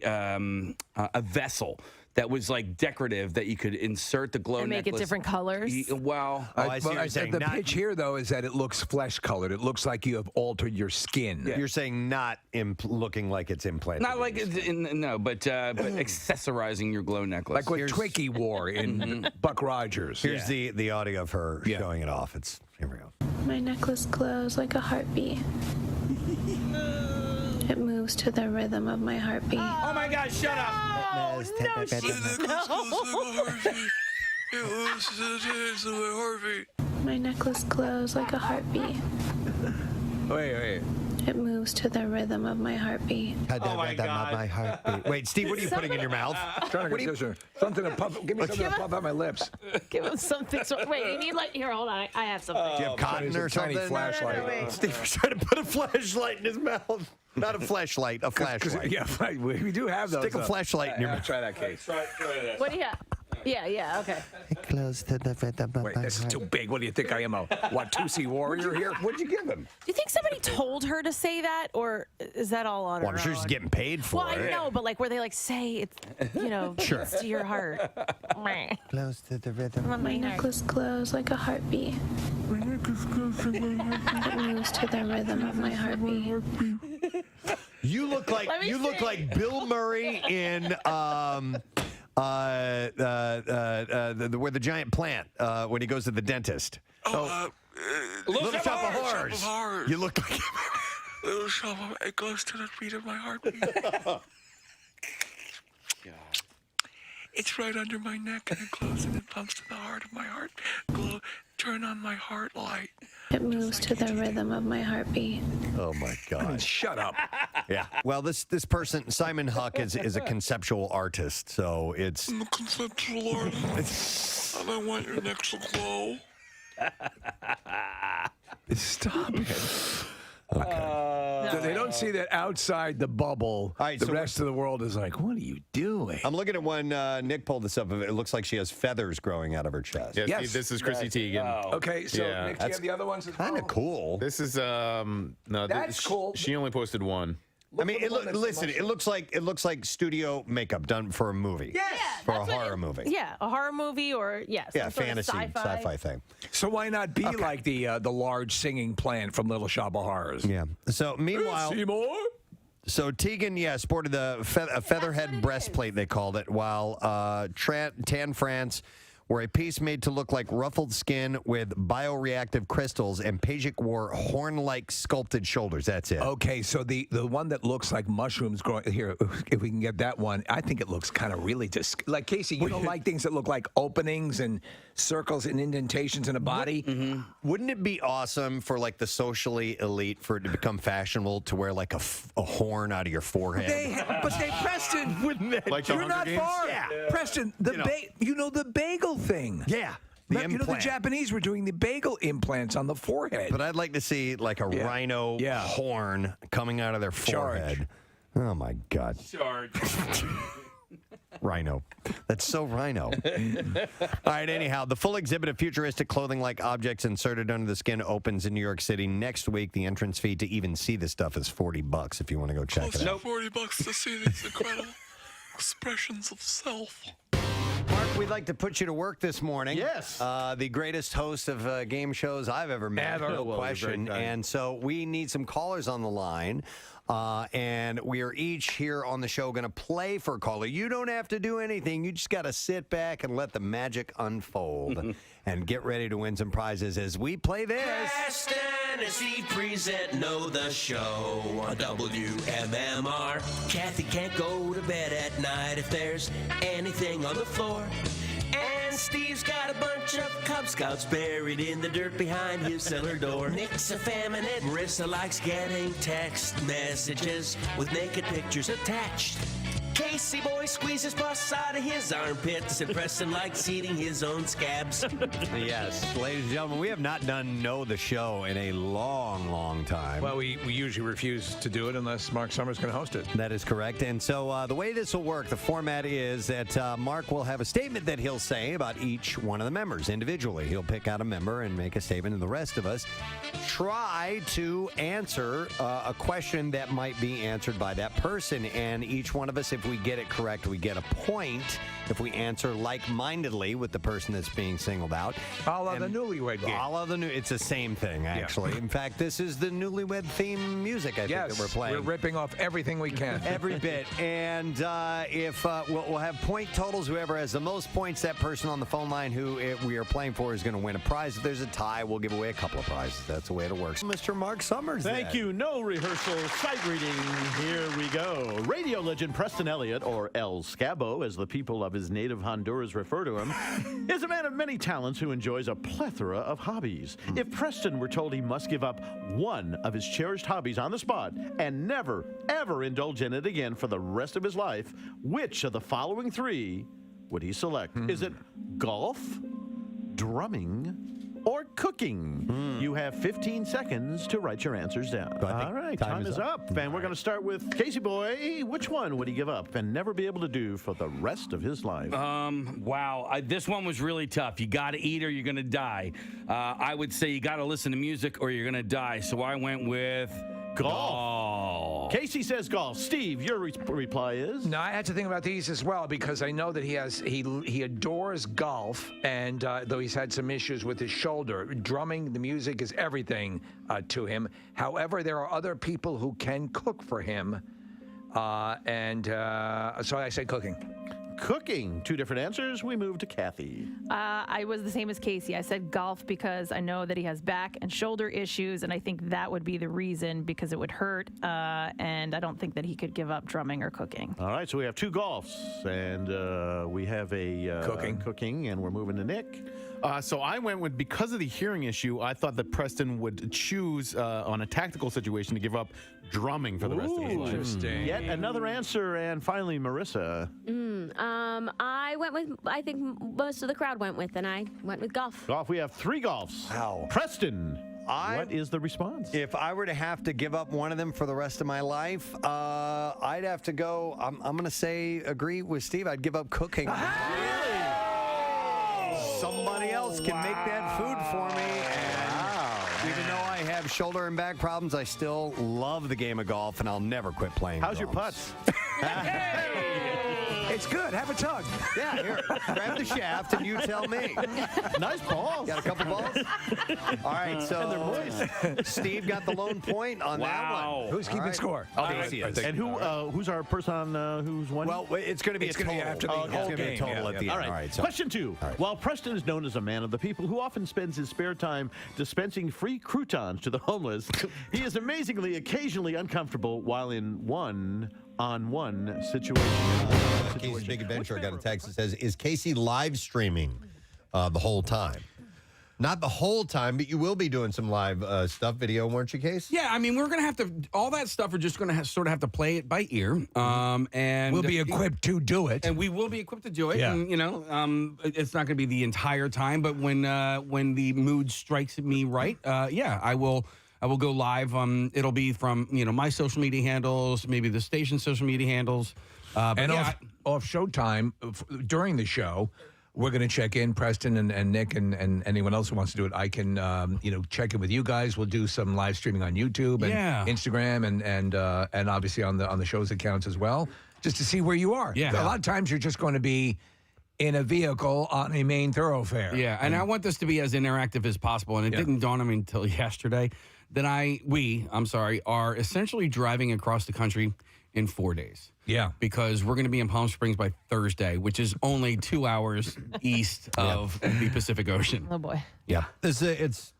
vessel that was like decorative that you could insert the glow And make it necklace? different colors? Well, I see what you're saying. The Not- pitch here, though, is that it looks flesh-colored. It looks like you have altered your skin. You're saying not looking like it's implanted. not like but accessorizing your glow necklace. Like what Twiggy wore in Buck Rogers. Here's the audio of her showing it off. Here we go. My necklace glows like a heartbeat. It moves to the rhythm of my heartbeat. Oh my God! Shut up! My necklace glows like a heartbeat. Wait. It moves to the rhythm of my heartbeat. Oh my God. My heartbeat. Wait, Steve, what are you putting in your mouth? Something to puff. Give me something to puff out my lips. Give him something. Wait, you need here, hold on. I have something. Do you have cotton or tiny something? flashlight. wait. Steve was trying to put a flashlight in his mouth. Not a flashlight, a flashlight. Yeah, right. We do have those. Stick a flashlight in your mouth. Try that case. What do you have? Yeah, okay. Close to the rhythm of Wait, my this is heart. too big. What do you think I am, a Watusi warrior here? What'd you give him? Do you think somebody told her to say that, or is that all on Well, her I'm sure own? she's getting paid for Well, it. I know, but like where they like say it's, Sure. it's to your heart. Close to the rhythm. My necklace glows like a heartbeat. My necklace glows like a heartbeat. It moves to the rhythm of my heartbeat. You look like Bill Murray in where the giant plant when he goes to the dentist. Little Shop of Horrors. You look like Little Shop of It goes to the beat of my heartbeat. It's right under my neck and it glows and it pumps to the heart of my heart. Glow, turn on my heart light. It moves to the rhythm of my heartbeat. Oh my God! Shut up. Yeah. Well, this person Simon Huck is a conceptual artist, so it's. I'm a conceptual artist. And I want your neck to glow. Stop it. So they don't see that outside the bubble. right, the so rest of the world is like, what are you doing? I'm looking at one. Nick pulled this up. It looks like she has feathers growing out of her chest. Yeah, Yes. this is Chrissy Teigen. Okay, so Yeah. Nick, do you have the other ones as well? Kind of cool. This is no. That's cool. She only posted one. I mean, listen. It looks like studio makeup done for a movie. Yes. For a horror movie. Yeah, a horror movie or Yeah, some sort of fantasy, sci-fi thing. So why not be like the large singing plant from Little Shop of Horrors? Yeah. So meanwhile, Seymour? so Teigen, sported a featherhead breastplate, they called it, while Tan France wore a piece made to look like ruffled skin with bioreactive crystals, and Pajik wore horn-like sculpted shoulders. That's it. Okay, so the one that looks like mushrooms growing here, if we can get that one, I think it looks kind of really like Casey. You don't like things that look like openings and circles and indentations in a body. Wouldn't it be awesome for like the socially elite for it to become fashionable to wear like a horn out of your forehead? But Preston, Wouldn't it? Like the you're Hunger not Games? far. Yeah. Preston, the bagel thing. Yeah. The implant. Japanese were doing the bagel implants on the forehead. But I'd like to see like a rhino horn coming out of their forehead. Oh my God. Charge. Rhino. That's so rhino. All right, anyhow, the full exhibit of futuristic clothing-like objects inserted under the skin opens in New York City next week. The entrance fee to even see this stuff is $40 if you want to go check it out. $40 to see these incredible expressions of self. Mark, we'd like to put you to work this morning. Yes. The greatest host of game shows I've ever met. Ever. No Well, question. very kind. And so we need some callers on the line. And we are each here on the show going to play for a caller. You don't have to do anything. You just got to sit back and let the magic unfold and get ready to win some prizes as we play this. Preston and Steve present Know the Show on WMMR. Kathy can't go to bed at night if there's anything on the floor. And Steve's got a bunch of Cub Scouts buried in the dirt behind his cellar door. Nick's effeminate. Marissa likes getting text messages with naked pictures attached. Casey boy squeezes pus out of his armpits, and Preston likes eating his own scabs. Yes, ladies and gentlemen, we have not done Know the Show in a long, long time. Well, we usually refuse to do it unless Mark Summers can host it. That is correct. And so the way this will work, the format is that Mark will have a statement that he'll say about each one of the members individually. He'll pick out a member and make a statement, and the rest of us try to answer a question that might be answered by that person. And each one of us, if we get it correct, we get a point. If we answer like-mindedly with the person that's being singled out. A la the newlywed game. A la the new, it's the same thing, actually. Yeah. In fact, this is the newlywed theme music, I think, that we're playing. We're ripping off everything we can. Every bit. And if we'll have point totals, whoever has the most points, that person on the phone line who we are playing for is going to win a prize. If there's a tie, we'll give away a couple of prizes. That's the way it works. Mr. Mark Summers. Thank you. No rehearsal, sight reading. Here we go. Radio legend Preston Elliott, or El Scabo, as the people of his native Honduras refer to him, is a man of many talents who enjoys a plethora of hobbies. If Preston were told he must give up one of his cherished hobbies on the spot and never, ever indulge in it again for the rest of his life, which of the following three would he select? Is it golf, drumming, or cooking? You have 15 seconds to write your answers down. All right, time is up. And we're going to start with Casey Boy. Which one would he give up and never be able to do for the rest of his life? Wow. This one was really tough. You got to eat or you're going to die. I would say you got to listen to music or you're going to die. So I went with golf. Casey says golf. Steve, your reply is? No, I had to think about these as well because I know that he adores golf, and though he's had some issues with his shoulder, drumming, the music is everything to him. However, there are other people who can cook for him, and so I say cooking. Cooking. Two different answers. We move to Kathy. I was the same as Casey. I said golf because I know that he has back and shoulder issues, and I think that would be the reason because it would hurt, and I don't think that he could give up drumming or cooking. All right, so we have two golfs, and we have a cooking, and we're moving to Nick. So I went with, because of the hearing issue, I thought that Preston would choose on a tactical situation to give up drumming for the rest of his life. Interesting. Yet another answer, and finally, Marissa. I went with, I think most of the crowd went with, and I went with golf. Golf, we have three golfs. Wow. Preston, what is the response? If I were to have to give up one of them for the rest of my life, I'd have to go, I'm going to say, agree with Steve, I'd give up cooking. Somebody else can make that food for me. And even though I have shoulder and back problems, I still love the game of golf, and I'll never quit playing. How's your putts? It's good. Have a tug. Yeah, here, grab the shaft and you tell me. Nice balls. Got a couple balls? All right, so And they're moist. Steve got the lone point on that one. Who's keeping score? Casey is. And who's our person who's won? Well, it's going to be a total. After the It's going to be a game. total at the end. All right. So. Question two. While Preston is known as a man of the people who often spends his spare time dispensing free croutons to the homeless, he is amazingly occasionally uncomfortable while in one-on-one situation. Casey's Big Adventure. I got a text that says, is Casey live streaming the whole time? Not the whole time, but you will be doing some live stuff, video, weren't you, Case? Yeah, I mean, we're going to have to, all that stuff, we're just going to sort of have to play it by ear. And we'll be equipped to do it. And we will be equipped to do it. Yeah. And, you know, it's not going to be the entire time, but when the mood strikes me right, yeah, I will go live. It'll be from, you know, my social media handles, maybe the station's social media handles. And yeah, off showtime, during the show, we're going to check in, Preston and Nick and anyone else who wants to do it. I can, check in with you guys. We'll do some live streaming on YouTube and Instagram and obviously on the show's accounts as well, just to see where you are. Yeah. A lot of times you're just going to be in a vehicle on a main thoroughfare. Yeah, and I want this to be as interactive as possible, and it didn't dawn on me until yesterday that we are essentially driving across the country in 4 days. Yeah. Because we're going to be in Palm Springs by Thursday, which is only 2 hours east of the Pacific Ocean. Oh, boy. Yeah.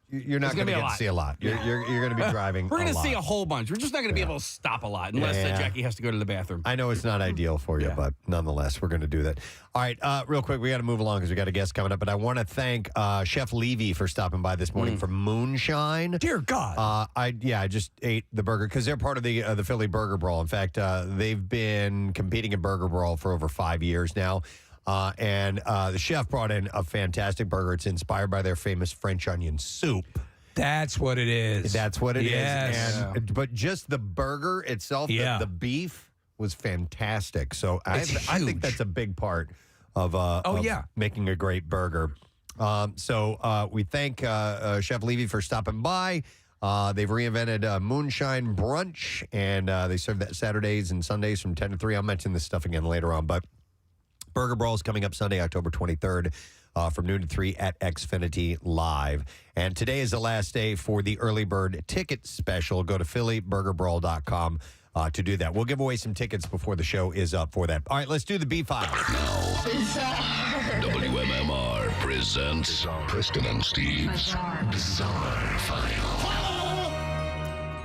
You're not going to get to see a lot. You're going to be driving We're going to a see a lot. whole bunch. We're just not going to be able to stop a lot unless Jackie has to go to the bathroom. I know it's not ideal for you, but nonetheless, we're going to do that. All right, real quick, we got to move along because we got a guest coming up, but I want to thank Chef Levy for stopping by this morning for Moonshine. Dear God. I just ate the burger because they're part of the Philly Burger Brawl. In fact, they've been competing in Burger Brawl for over 5 years now. And the chef brought in a fantastic burger. It's inspired by their famous French onion soup. That's what it is. That's what it is. Yes. But just the burger itself, the beef was fantastic. So I think that's a big part of making a great burger. So we thank Chef Levy for stopping by. They've reinvented Moonshine Brunch, and they serve that Saturdays and Sundays from 10 to 3. I'll mention this stuff again later on, but Burger Brawl is coming up Sunday, October 23rd. From noon to 3 at Xfinity Live. And today is the last day for the early bird ticket special. Go to phillyburgerbrawl.com to do that. We'll give away some tickets before the show is up for that. All right, let's do the B-Files. WMMR presents Preston and Steve's Bizarre File.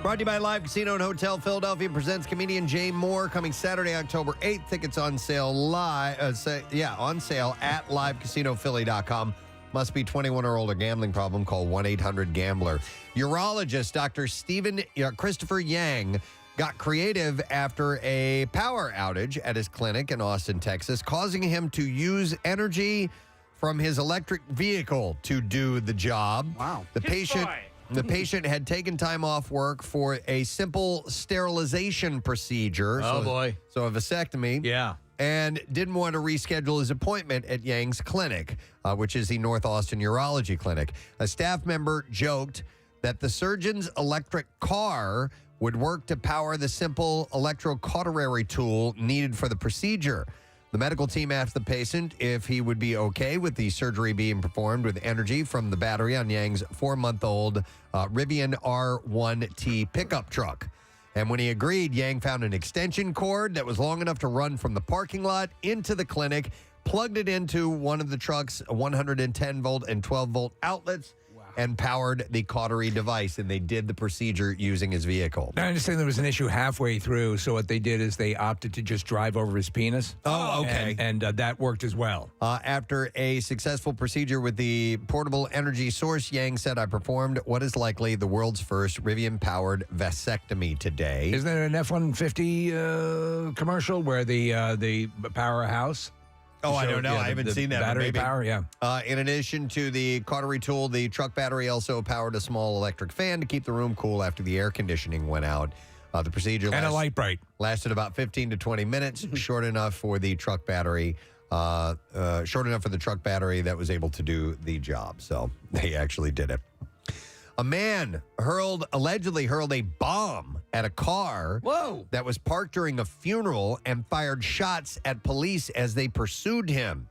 Brought to you by Live Casino and Hotel Philadelphia presents comedian Jay Moore coming Saturday, October 8th. Tickets on sale on sale at livecasinophilly.com. Must be 21 or older. Gambling problem, call 1-800-GAMBLER. Urologist Dr. Christopher Yang got creative after a power outage at his clinic in Austin, Texas, causing him to use energy from his electric vehicle to do the job. Wow. The patient had taken time off work for a simple sterilization procedure. Oh, boy. So a vasectomy. Yeah. And didn't want to reschedule his appointment at Yang's clinic, which is the North Austin Urology Clinic. A staff member joked that the surgeon's electric car would work to power the simple electrocautery tool needed for the procedure. The medical team asked the patient if he would be okay with the surgery being performed with energy from the battery on Yang's 4-month-old Rivian R1T pickup truck. And when he agreed, Yang found an extension cord that was long enough to run from the parking lot into the clinic, plugged it into one of the truck's 110-volt and 12-volt outlets, and powered the cautery device. And they did the procedure using his vehicle. I understand there was an issue halfway through, so what they did is they opted to just drive over his penis. Oh, okay. And that worked as well. After a successful procedure with the portable energy source, Yang said, I performed what is likely the world's first Rivian-powered vasectomy today. Isn't there an F-150 commercial where the powerhouse? Oh, I don't know. I haven't seen that. Battery power, yeah. In addition to the cautery tool, the truck battery also powered a small electric fan to keep the room cool after the air conditioning went out. The procedure And a light bright. Lasted about 15 to 20 minutes, short enough for the truck battery. Short enough for the truck battery that was able to do the job. So they actually did it. A man allegedly hurled a bomb at a car that was parked during a funeral and fired shots at police as they pursued him.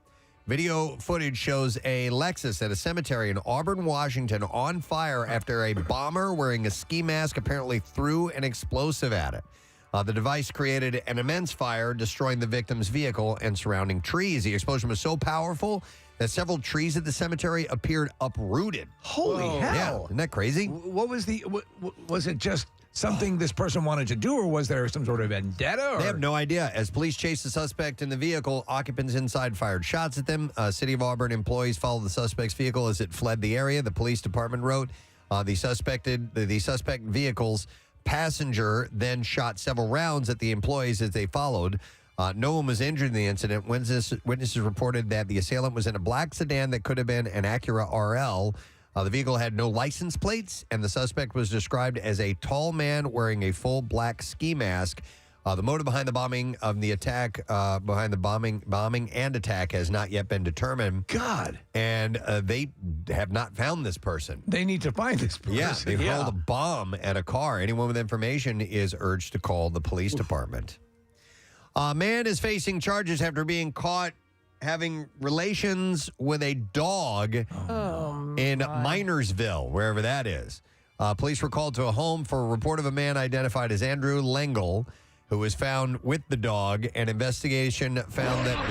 Video footage shows a Lexus at a cemetery in Auburn, Washington on fire after a bomber wearing a ski mask apparently threw an explosive at it. The device created an immense fire, destroying the victim's vehicle and surrounding trees. The explosion was so powerful that several trees at the cemetery appeared uprooted. Holy hell. Yeah, isn't that crazy? What was was it just something this person wanted to do, or was there some sort of vendetta? Or? They have no idea. As police chased the suspect in the vehicle, occupants inside fired shots at them. City of Auburn employees followed the suspect's vehicle as it fled the area. The police department wrote the suspect vehicle's passenger then shot several rounds at the employees as they followed. No one was injured in the incident. Witnesses reported that the assailant was in a black sedan that could have been an Acura RL. The vehicle had no license plates, and the suspect was described as a tall man wearing a full black ski mask. The motive behind the bombing of the attack, bombing and attack, has not yet been determined. God, and they have not found this person. They need to find this person. Yeah, they hurled a bomb at a car. Anyone with information is urged to call the police department. A man is facing charges after being caught having relations with a dog in Minersville, wherever that is. Police were called to a home for a report of a man identified as Andrew Lengel, who was found with the dog. An investigation found that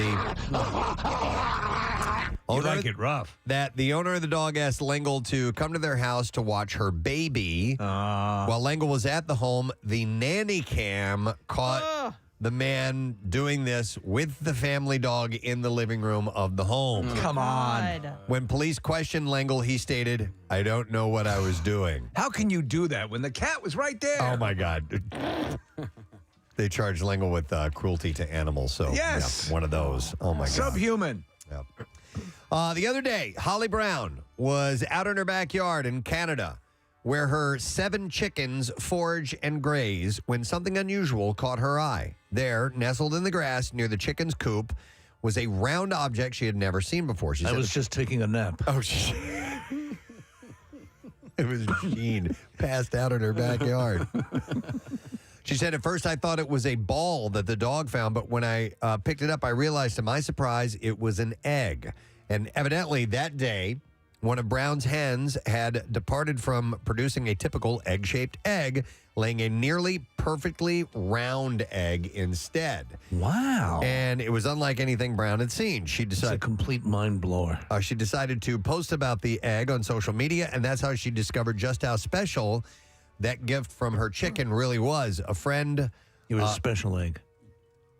the owner of the dog asked Lengel to come to their house to watch her baby. While Lengel was at the home, the nanny cam caught the man doing this with the family dog in the living room of the home. Come on. When police questioned Lengel, he stated, I don't know what I was doing. How can you do that when the cat was right there? Oh, my God. They charged Lengel with cruelty to animals. So, yes. Yeah, one of those. Oh, my God. Subhuman. Yep. The other day, Holly Brown was out in her backyard in Canada, where her 7 chickens forage and graze when something unusual caught her eye. There, nestled in the grass near the chicken's coop, was a round object she had never seen before. She I said was just taking a nap. Oh, it was Jean passed out in her backyard. She said, at first I thought it was a ball that the dog found, but when I picked it up, I realized to my surprise it was an egg. And evidently that day, one of Brown's hens had departed from producing a typical egg-shaped egg, laying a nearly perfectly round egg instead. Wow. And it was unlike anything Brown had seen. It's a complete mind blower. She decided to post about the egg on social media, and that's how she discovered just how special that gift from her chicken really was. A friend... It was a special egg.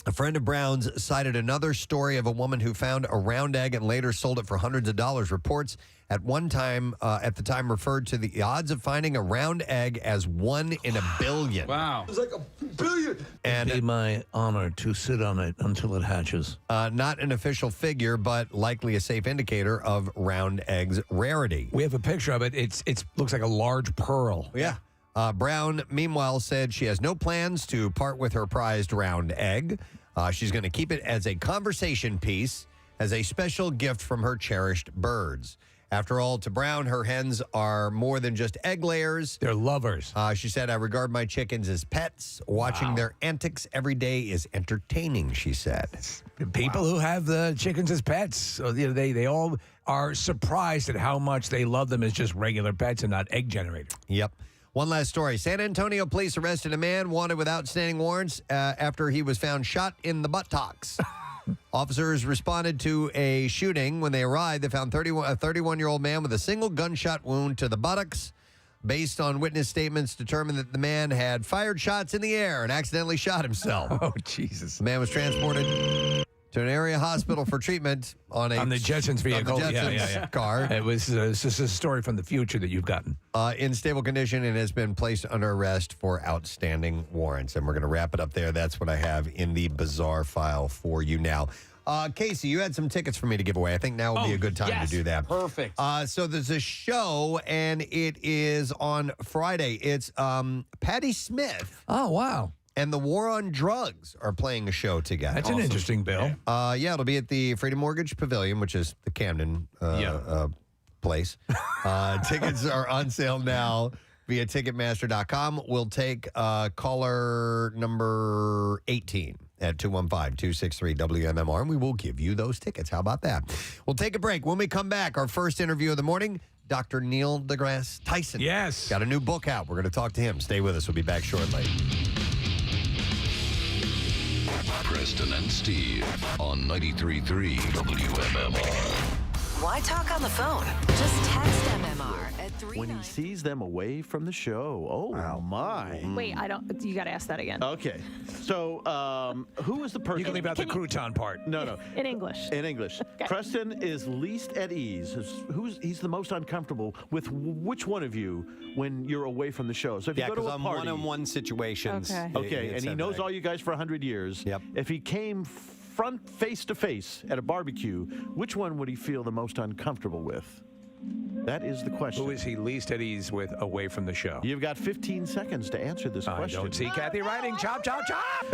A friend of Brown's cited another story of a woman who found a round egg and later sold it for hundreds of dollars. Reports at the time referred to the odds of finding a round egg as 1 in a billion. Wow. It's like a billion. And It'd be my honor to sit on it until it hatches. not an official figure, but likely a safe indicator of round eggs' rarity. We have a picture of it. It looks like a large pearl. Yeah. Brown, meanwhile, said she has no plans to part with her prized round egg. She's going to keep it as a conversation piece, as a special gift from her cherished birds. After all, to Brown, her hens are more than just egg layers. They're lovers. She said, I regard my chickens as pets. Watching their antics every day is entertaining, she said. People who have the chickens as pets, so, they all are surprised at how much they love them as just regular pets and not egg generators. Yep. One last story. San Antonio police arrested a man wanted with outstanding warrants after he was found shot in the buttocks. Officers responded to a shooting. When they arrived, they found a 31-year-old man with a single gunshot wound to the buttocks. Based on witness statements, determined that the man had fired shots in the air and accidentally shot himself. Oh, Jesus. The man was transported to an area hospital for treatment on the Jetsons vehicle. On the Jetsons car. It was this is a story from the future that you've gotten. In stable condition and has been placed under arrest for outstanding warrants. And we're going to wrap it up there. That's what I have in the bizarre file for you now. Casey, you had some tickets for me to give away. I think now would be a good time to do that. Perfect. So there's a show, and it is on Friday. It's Patti Smith. Oh, wow. And the War on Drugs are playing a show together. That's an interesting bill. Yeah, it'll be at the Freedom Mortgage Pavilion, which is the Camden place. Tickets are on sale now via Ticketmaster.com. We'll take caller number 18 at 215-263-WMMR, and we will give you those tickets. How about that? We'll take a break. When we come back, our first interview of the morning, Dr. Neil deGrasse Tyson. Yes. Got a new book out. We're going to talk to him. Stay with us. We'll be back shortly. Preston and Steve on 93.3 WMMR. Why talk on the phone? Just text MMR at 3. When he sees them away from the show. Oh, my. Wait, you got to ask that again. Okay. So, who is the person? You can leave out the crouton part. No. In English. In English. Okay. Preston is least at ease. He's the most uncomfortable with which one of you when you're away from the show? So if you go to a I'm party. one-on-one situations. Okay, and he knows all you guys for 100 years. Yep. If he came face to face at a barbecue, which one would he feel the most uncomfortable with? That is the question. Who is he least at ease with away from the show? You've got 15 seconds to answer this question. I don't see Kathy writing. Chop, chop, chop.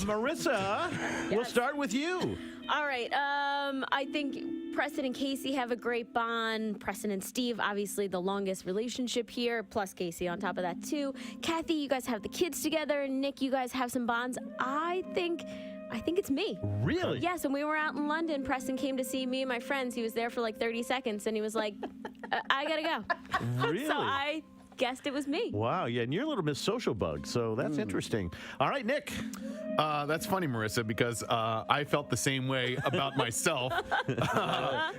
Marissa, we'll start with you. All right. I think Preston and Casey have a great bond. Preston and Steve, obviously the longest relationship here, plus Casey on top of that too. Kathy, you guys have the kids together. Nick, you guys have some bonds. I think it's me. Really? Yes, when we were out in London, Preston came to see me and my friends. He was there for like 30 seconds, and he was like, I gotta go. Really? So I guessed it was me. Wow, yeah, and you're a little Miss Social Bug, so that's interesting. All right, Nick. That's funny, Marissa, because I felt the same way about myself.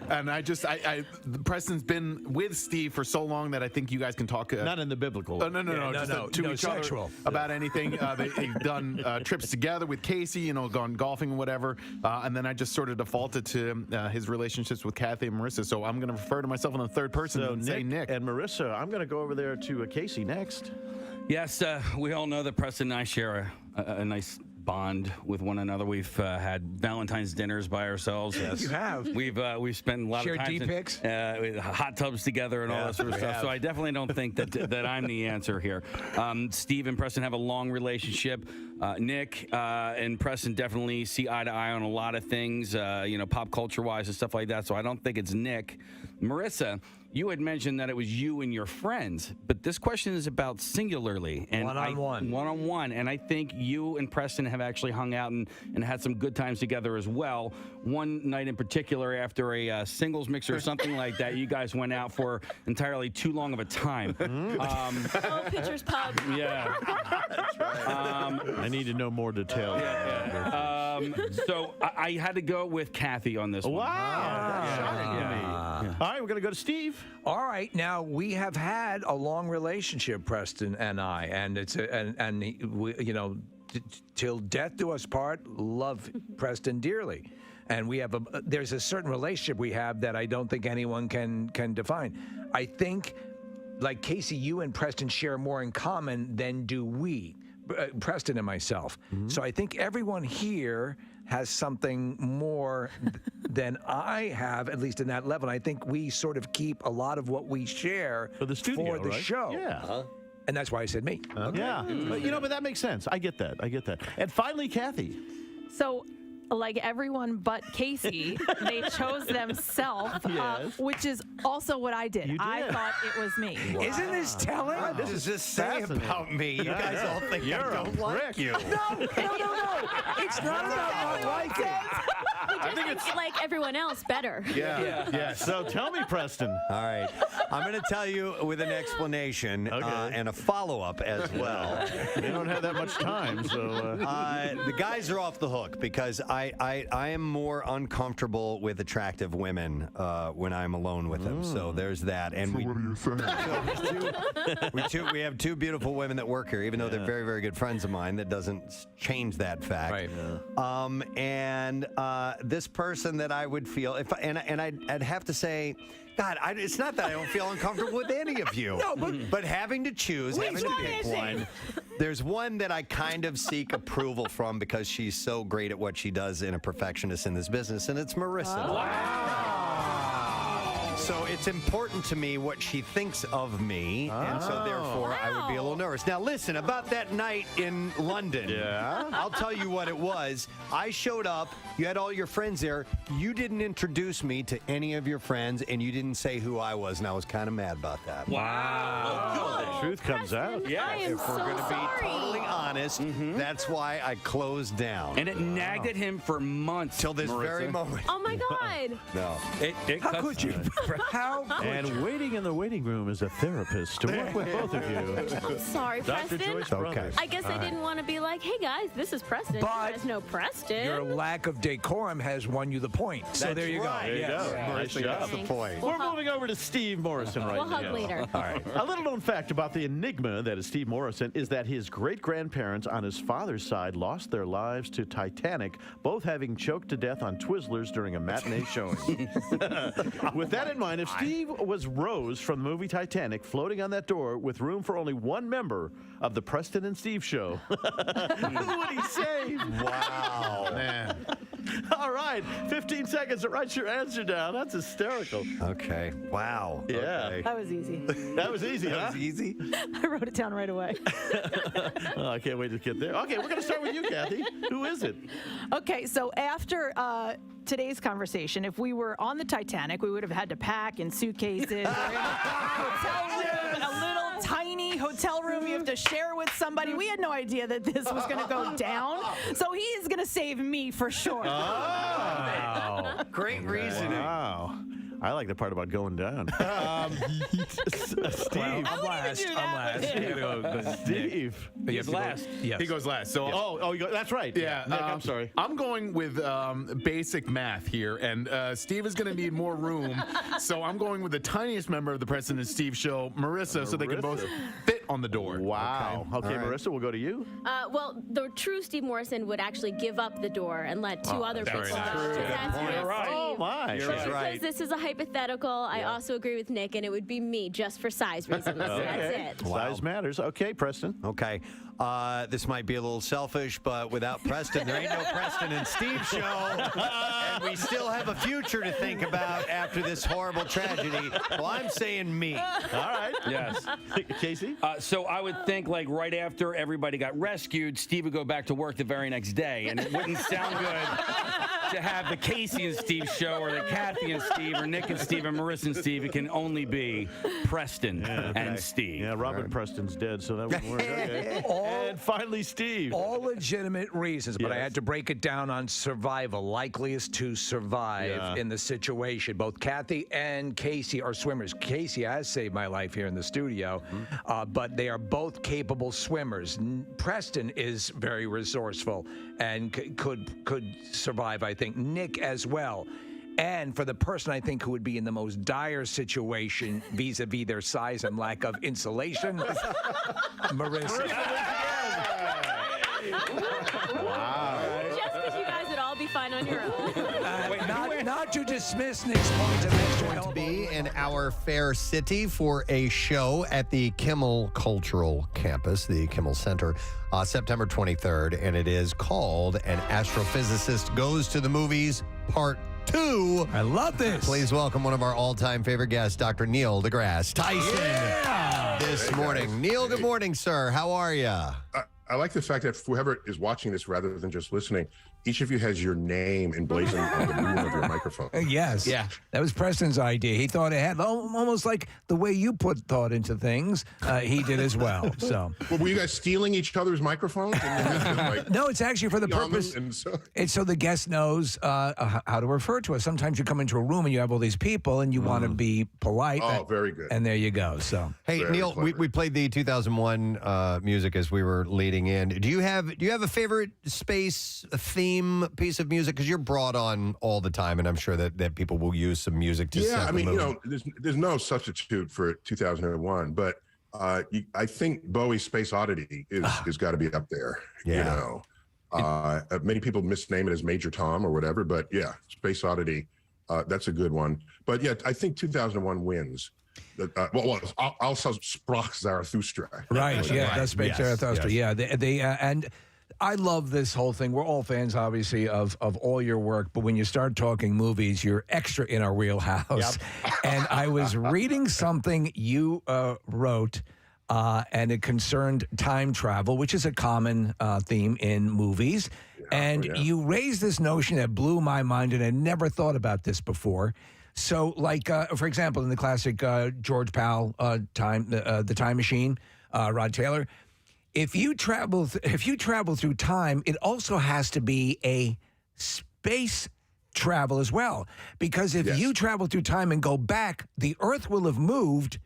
And Preston's been with Steve for so long that I think you guys can talk. Not in the biblical. No, to each sexual. other about anything. They've done trips together with Casey, gone golfing or whatever. And then I just sort of defaulted to his relationships with Kathy and Marissa. So I'm going to refer to myself in the third person and say Nick. And Marissa, I'm going to go over there to Casey next. Yes, we all know that Preston and I share a nice bond with one another. We've had Valentine's dinners by ourselves. Yes. You have. We've spent a lot Shared of time D-pics? with hot tubs together and all that sort of stuff. So I definitely don't think that I'm the answer here. Steve and Preston have a long relationship. Nick and Preston definitely see eye to eye on a lot of things, pop culture wise and stuff like that. So I don't think it's Nick. Marissa, you had mentioned that it was you and your friends, but this question is about singularly and one-on-one. One-on-one, and I think you and Preston have actually hung out and had some good times together as well. One night in particular, after a singles mix or something like that, you guys went out for entirely too long of a time. Pitcher's Pub. Yeah. I need to know more details. So I had to go with Kathy on this one. Wow. That's shocking to me. All right, we're going to go to Steve. All right, now we have had a long relationship, Preston and I, and it's we, till death do us part. Love Preston dearly, and we have there's a certain relationship we have that I don't think anyone can define. I think, like Casey, you and Preston share more in common than do we, Preston and myself. So I think everyone here has something more than I have, at least in that level. And I think we sort of keep a lot of what we share for the studio, right? show. Yeah. And that's why I said me. Yeah. But that makes sense. I get that. And finally, Kathy. So, like everyone but Casey, they chose themselves, Yes. which is also what I did. You did. I thought it was me. Isn't this telling? What does this say about me? You guys all think I don't like you. No. It's not about not liking. I think it's like everyone else better. Yeah. So tell me, Preston. All right. I'm going to tell you with an explanation and a follow-up as well. They don't have that much time, so... The guys are off the hook because I am more uncomfortable with attractive women when I'm alone with them. So there's that. And So what are you saying? we have two beautiful women that work here, even though they're very, very good friends of mine. That doesn't change that fact. Right. And this person that I would feel, I'd have to say, God, it's not that I don't feel uncomfortable with any of you. No, but having to choose, having to pick one, there's one that I kind of seek approval from because she's so great at what she does and a perfectionist in this business, and it's Marissa. Wow. So it's important to me what she thinks of me, and so therefore I would be a little nervous. Now listen, about that night in London, I'll tell you what it was. I showed up, you had all your friends there, you didn't introduce me to any of your friends, and you didn't say who I was, and I was kind of mad about that. Wow. The truth comes out. Yeah. If we're going to be totally honest, that's why I closed down. And it nagged at him for months. Till this very moment. Oh my God. No. How could you? How could And you? waiting in the waiting room is a therapist to work with both of you. I'm sorry, Dr. Preston. Joyce Brothers. I guess I didn't want to be like, hey guys, this is Preston. But you guys know Preston. Your lack of decorum has won you the point. So there you go. right. There you Yes. go. Nice job. That's the point. We're moving over to Steve Morrison right We'll now. hug later. All right. A little known fact about the enigma that is Steve Morrison is that his great-grandparents on his father's side lost their lives to Titanic, both having choked to death on Twizzlers during a matinee showing. With that in mind, if Steve was Rose from the movie Titanic floating on that door with room for only one member of the Preston and Steve show, who would he save? Wow. Man. All right, 15 seconds to write your answer down. That's hysterical. Okay. Wow. Yeah. Okay. That was easy. That was easy, huh? Easy. I wrote it down right away. Oh, I can't wait to get there. Okay, we're going to start with you, Kathy. Who is it? Okay, so after today's conversation, if we were on the Titanic, we would have had to pack in suitcases. Or in a hotel room, a little tiny hotel room you have to share with somebody. We had no idea that this was going to go down. So he is going to save me for sure. Oh. Great reasoning. Wow. I like the part about going down. Steve. I'm last. Steve. He's last. Yes. He goes last. So That's right. Yeah, Nick, I'm sorry. I'm going with basic math here, and Steve is going to need more room, so I'm going with the tiniest member of the Preston and Steve show, Marissa, so they can both fit on the door. Wow. Okay, Marissa, we'll go to you. Well, the true Steve Morrison would actually give up the door and let two other people very go. nice. That's You're right. Oh, my. Just because this is a hypothetical, I also agree with Nick, and it would be me just for size reasons. Okay. That's it. Size matters. Okay, Preston. Okay. This might be a little selfish, but without Preston, there ain't no Preston and Steve show. And we still have a future to think about after this horrible tragedy. Well, I'm saying me. All right. Yes. Casey? So I would think, like, right after everybody got rescued, Steve would go back to work the very next day, and it wouldn't sound good to have the Casey and Steve show, or the Kathy and Steve, or Nick and Steve, and Marissa and Steve. It can only be Preston and Steve. Yeah, Robin Preston's dead, so that wouldn't work. Okay. And finally, Steve. All legitimate reasons, but I had to break it down on survival, likeliest to survive in the situation. Both Kathy and Casey are swimmers. Casey has saved my life here in the studio, but they are both capable swimmers. Preston is very resourceful and could survive, I think. Nick as well. And for the person I think who would be in the most dire situation vis-a-vis their size and lack of insulation, Marissa. Wow. Just because you guys would all be fine on your own. to dismiss Nick's point of extra Going to be in our fair city for a show at the Kimmel Cultural Campus, the Kimmel Center, September 23rd, and it is called An Astrophysicist Goes to the Movies Part 2. I love this. Please welcome one of our all-time favorite guests, Dr. Neil deGrasse Tyson, this morning. Neil, good morning, sir. How are you? I like the fact that whoever is watching this, rather than just listening, each of you has your name emblazoned on the boom of your microphone. Yes. Yeah. That was Preston's idea. He thought ahead, almost like the way you put thought into things. He did as well. So. Well, were you guys stealing each other's microphones? No, it's actually for the purpose. It's so the guest knows how to refer to us. Sometimes you come into a room and you have all these people and you want to be polite. Oh, very good. And there you go. So. Hey, Very Neil, we played the 2001 music as we were leading in. Do you have a favorite space theme piece of music? Because you're brought on all the time, and I'm sure that people will use some music to set I the mean, mood. there's no substitute for 2001, but I think Bowie's Space Oddity is got to be up there. Yeah. Many people misname it as Major Tom or whatever, but yeah, Space Oddity, that's a good one. But yeah, I think 2001 wins. Also Sprach Zarathustra. Right, yeah, that's Space Zarathustra. Yes. Yeah, they and I love this whole thing. We're all fans, obviously, of all your work, but when you start talking movies, you're extra in our wheelhouse. Yep. And I was reading something you wrote, and it concerned time travel, which is a common theme in movies. You raised this notion that blew my mind, and I never thought about this before. So, like, for example, in the classic George Powell the Time Machine, Rod Taylor, if you travel through time, it also has to be a space travel as well. Because if you travel through time and go back, the Earth will have moved.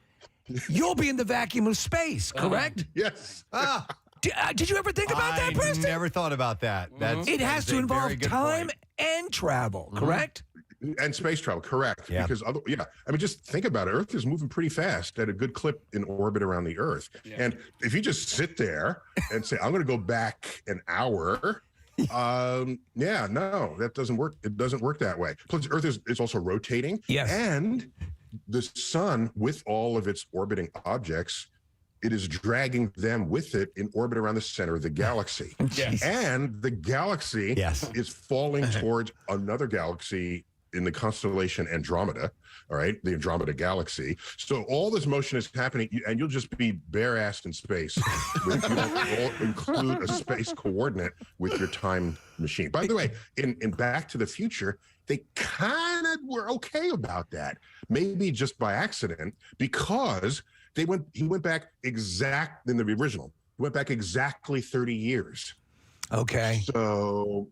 You'll be in the vacuum of space, correct? Yes. Did you ever think about that, Preston? I never thought about that. It has to involve time and travel, correct? And space travel, correct. Yeah. Because I mean, just think about it. Earth is moving pretty fast at a good clip in orbit around the Earth. Yeah. And if you just sit there and say, I'm going to go back an hour, no, that doesn't work. It doesn't work that way. Plus, Earth is also rotating. Yes. And the sun, with all of its orbiting objects, it is dragging them with it in orbit around the center of the galaxy. Yes. And the galaxy is falling towards another galaxy in the constellation Andromeda, all right, the Andromeda Galaxy. So all this motion is happening, and you'll just be bare-assed in space if you don't include a space coordinate with your time machine. By the way, in Back to the Future, they kind of were okay about that, maybe just by accident, because he went back in the original, he went back exactly 30 years. Okay. So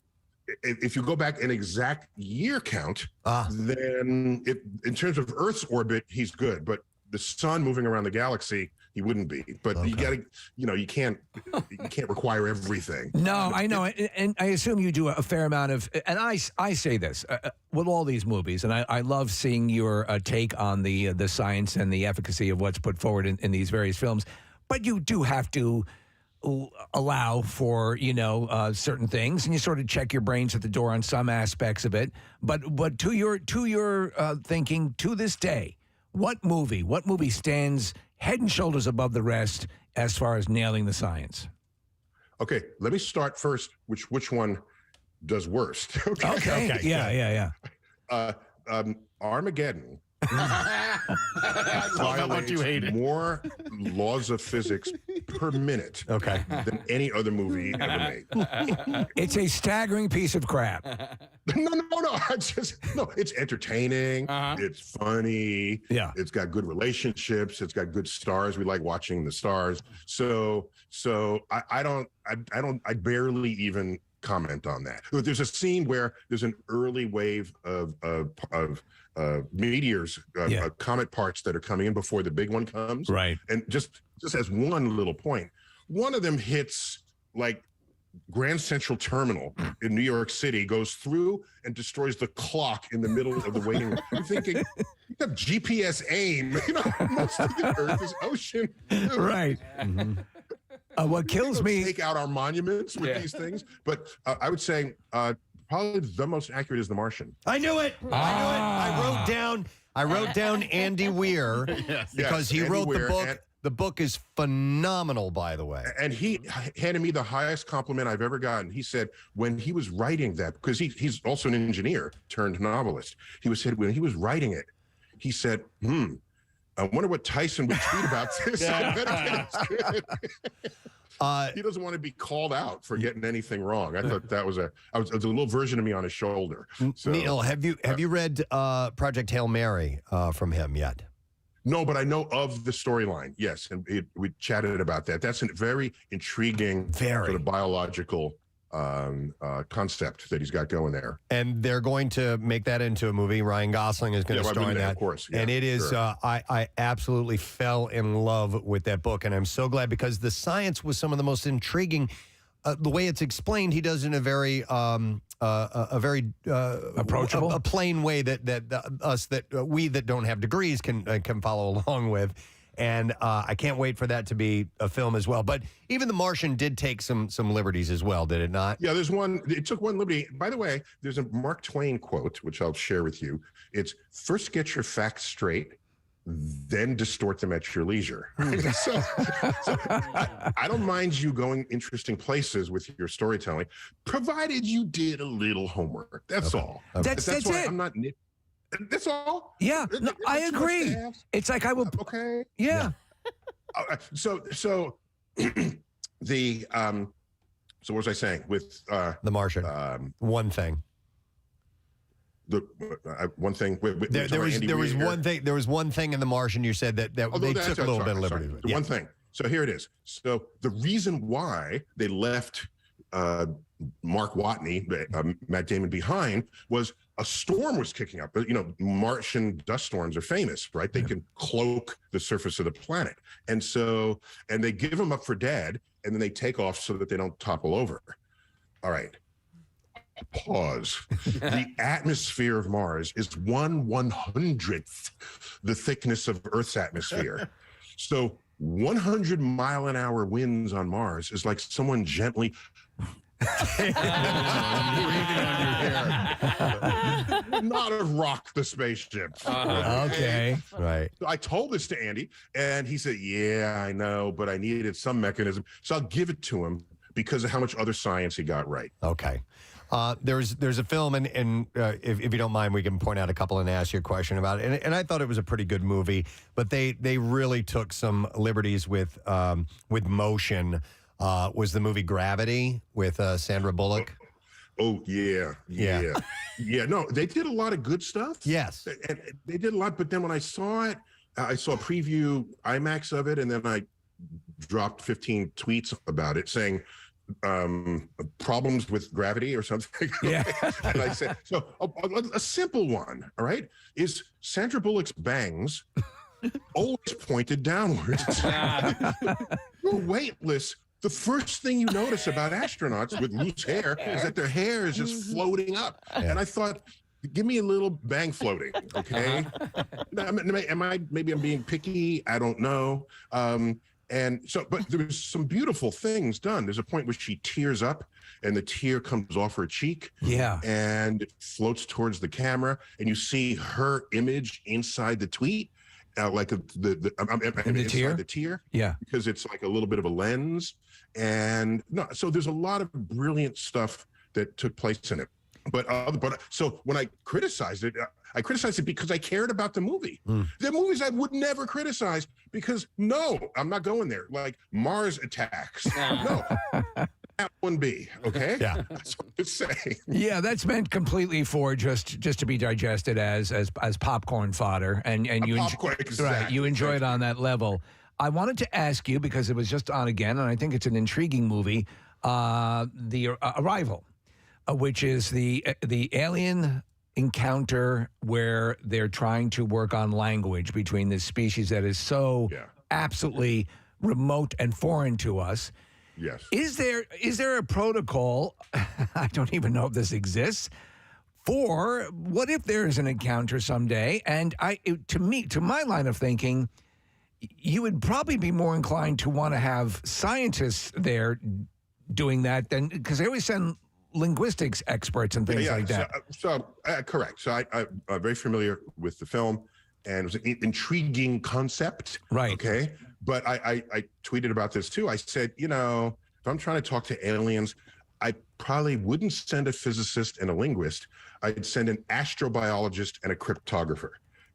if you go back an exact year count, then in terms of Earth's orbit, he's good. But the sun moving around the galaxy, he wouldn't be. But you got to, you can't require everything. No, I know, and I assume you do a fair amount of. And I say this with all these movies, and I love seeing your take on the science and the efficacy of what's put forward in these various films. But you do have to allow for certain things, and you sort of check your brains at the door on some aspects of it. But to your thinking to this day, what movie stands head and shoulders above the rest as far as nailing the science? Okay, let me start first. Which one does worst? Okay. Yeah. Armageddon. How much you hate it. More laws of physics per minute than any other movie ever made. It's a staggering piece of crap. No. It's entertaining. It's funny. Yeah. It's got good relationships. It's got good stars. We like watching the stars. So I barely even comment on that. There's a scene where there's an early wave of meteors, comet parts that are coming in before the big one comes. Right. And just as one little point, one of them hits like Grand Central Terminal in New York City, goes through and destroys the clock in the middle of the waiting room. I'm thinking, you have GPS aim. Most of the Earth is ocean. Right. Mm-hmm. What kills me... Take out our monuments with these things. But I would say probably the most accurate is The Martian. I knew it. I wrote down Andy Weir because he wrote the book. The book is phenomenal, by the way. And he handed me the highest compliment I've ever gotten. He said when he was writing that, because he's also an engineer turned novelist. When he was writing it, he said, I wonder what Tyson would tweet about this. I bet it's good. He doesn't want to be called out for getting anything wrong. I thought that was a little version of me on his shoulder. So, Neil, have you read Project Hail Mary from him yet? No, but I know of the storyline. Yes, and we chatted about that. That's a very intriguing sort of biological concept that he's got going there. And they're going to make that into a movie. Ryan Gosling is going to star in that. Of course. Yeah, and it is, I absolutely fell in love with that book. And I'm so glad because the science was some of the most intriguing. The way it's explained, he does in a very approachable, a plain way that we that don't have degrees can follow along with. And I can't wait for that to be a film as well. But even The Martian did take some liberties as well, did it not? Yeah, it took one liberty. By the way, there's a Mark Twain quote, which I'll share with you. It's first get your facts straight, then distort them at your leisure. so I don't mind you going interesting places with your storytelling, provided you did a little homework. That's all. Okay. That's why it. I'm not... That's all. Yeah, no, I agree. It's like I will. Okay. Yeah. So the so what was I saying with The Martian? One thing. One thing. There was one thing. There was one thing in The Martian. You said that they took a little bit of liberty with. One thing. So here it is. So the reason why they left Mark Watney, Matt Damon, behind was a storm was kicking up. You know, Martian dust storms are famous, right? They can cloak the surface of the planet. And they give them up for dead, and then they take off so that they don't topple over. All right. Pause. The atmosphere of Mars is 1/100th the thickness of Earth's atmosphere. So 100-mile-an-hour winds on Mars is like someone gently breathing on your hair. Not have rocked the spaceship. Okay. Right. So I told this to Andy, and he said, yeah, I know, but I needed some mechanism. So I'll give it to him because of how much other science he got right. Okay. There's a film, and if you don't mind, we can point out a couple and ask you a question about it. And I thought it was a pretty good movie, but they really took some liberties with motion. Was the movie Gravity with Sandra Bullock? Oh yeah. No, they did a lot of good stuff. Yes, and they did a lot. But then when I saw it, I saw a preview IMAX of it, and then I dropped 15 tweets about it saying problems with gravity or something. Yeah. And I said, so a simple one, all right, is Sandra Bullock's bangs always pointed downwards. You're weightless. The first thing you notice about astronauts with loose hair is that their hair is just floating up. Yeah. And I thought, give me a little bang floating, okay? Maybe I'm being picky. I don't know. And so, but there's some beautiful things done. There's a point where she tears up and the tear comes off her cheek. Yeah. And it floats towards the camera and you see her image inside the tweet. Like the tear? The tear. Yeah. Because it's like a little bit of a lens. And so there's a lot of brilliant stuff that took place in it. But so when I criticized it because I cared about the movie. The movies I would never criticize because no, I'm not going there. Like Mars Attacks. No. That one be, okay? Yeah. That's what I'm saying. Yeah, that's meant completely for just to be digested as popcorn fodder, and you exactly. You enjoy it on that level. I wanted to ask you because it was just on again, and I think it's an intriguing movie, The Arrival, which is the alien encounter where they're trying to work on language between this species that is so absolutely remote and foreign to us. Yes. Is there a protocol? I don't even know if this exists. For what if there is an encounter someday? And to my line of thinking, you would probably be more inclined to want to have scientists there doing that than because they always send linguistics experts and things like that. Correct. So I'm very familiar with the film, and it was an intriguing concept. Right. Okay. But I tweeted about this too. I said, if I'm trying to talk to aliens, I probably wouldn't send a physicist and a linguist. I'd send an astrobiologist and a cryptographer.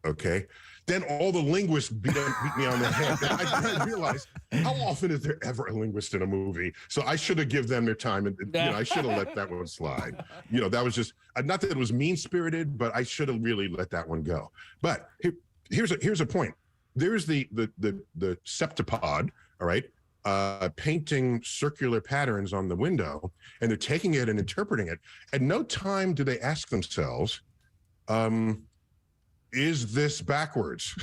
Okay. Then all the linguists beat me on the head. I realized, how often is there ever a linguist in a movie? So I should have given them their time, and I should have let that one slide. That was just not that it was mean-spirited, but I should have really let that one go. But here's a point. There's the septipod, all right, painting circular patterns on the window, and they're taking it and interpreting it. At no time do they ask themselves, is this backwards?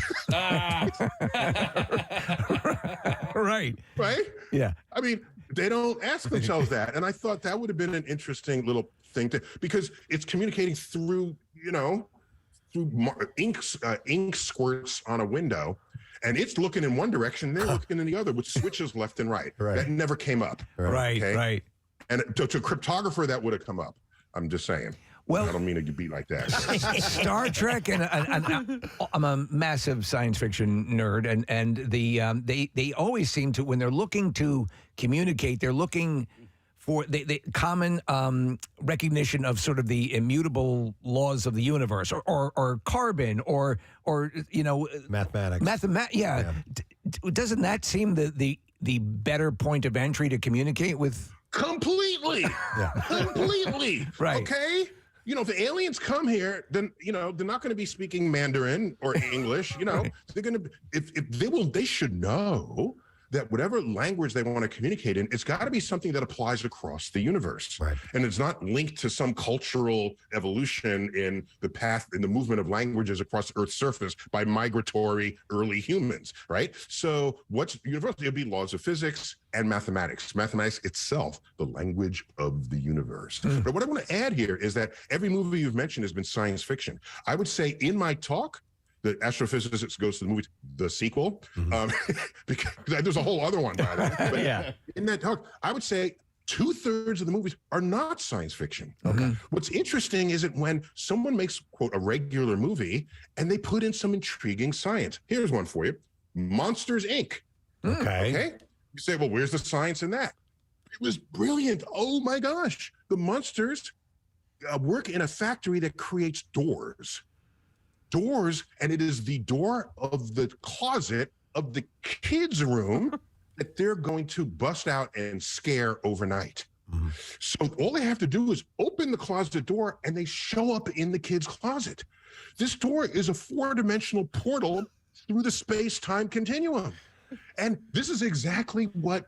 Right. Right? Yeah. I mean, they don't ask themselves that. And I thought that would have been an interesting little thing because it's communicating through, through ink squirts on a window. And it's looking in one direction, they're looking in the other, with switches left and right. That never came up. Right. And to a cryptographer, that would have come up. I'm just saying. Well, I don't mean it to be like that. Star Trek, and I'm a massive science fiction nerd, and they always seem to, when they're looking to communicate, they're looking for the common recognition of sort of the immutable laws of the universe, or carbon, or mathematics. Yeah. Doesn't that seem the better point of entry to communicate with? Completely. Completely. Right. Okay. If the aliens come here, then they're not going to be speaking Mandarin or English. They're going to, if they should know that whatever language they want to communicate in, it's got to be something that applies across the universe. Right. And it's not linked to some cultural evolution in the path, in the movement of languages across Earth's surface by migratory early humans, right? So what's universal? It'll be laws of physics and mathematics. Mathematics itself, the language of the universe. But what I want to add here is that every movie you've mentioned has been science fiction. I would say in my talk, the astrophysicist goes to the movie, the sequel, because there's a whole other one by that. But in that talk, I would say 2/3 of the movies are not science fiction. Okay. What's interesting is that when someone makes, quote, a regular movie and they put in some intriguing science. Here's one for you. Monsters, Inc. Okay. You say, well, where's the science in that? It was brilliant. Oh my gosh. The monsters work in a factory that creates doors, and it is the door of the closet of the kids' room that they're going to bust out and scare overnight. So all they have to do is open the closet door and they show up in the kids' closet. This door is a 4-dimensional portal through the space-time continuum. And this is exactly what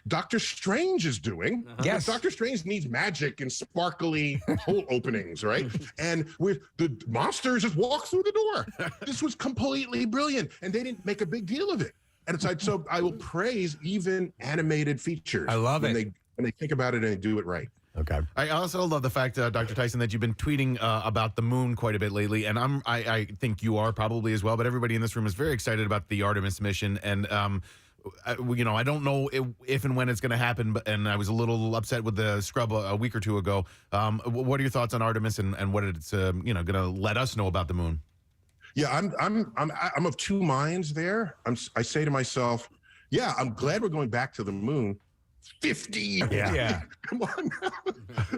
Doctor Strange is doing. Yes. Doctor Strange needs magic and sparkly hole openings, right? And with the monsters just walk through the door. This was completely brilliant, and they didn't make a big deal of it. And it's like, so I will praise even animated features. I love it. When they think about it and they do it right. Okay. I also love the fact, Dr. Tyson, that you've been tweeting about the moon quite a bit lately, and I think you are probably as well. But everybody in this room is very excited about the Artemis mission, and I don't know if and when it's going to happen. And I was a little upset with the scrub a week or two ago. What are your thoughts on Artemis and what it's going to let us know about the moon? Yeah, I'm of two minds there. I say to myself, yeah, I'm glad we're going back to the moon. 50 years. Yeah. Come on now.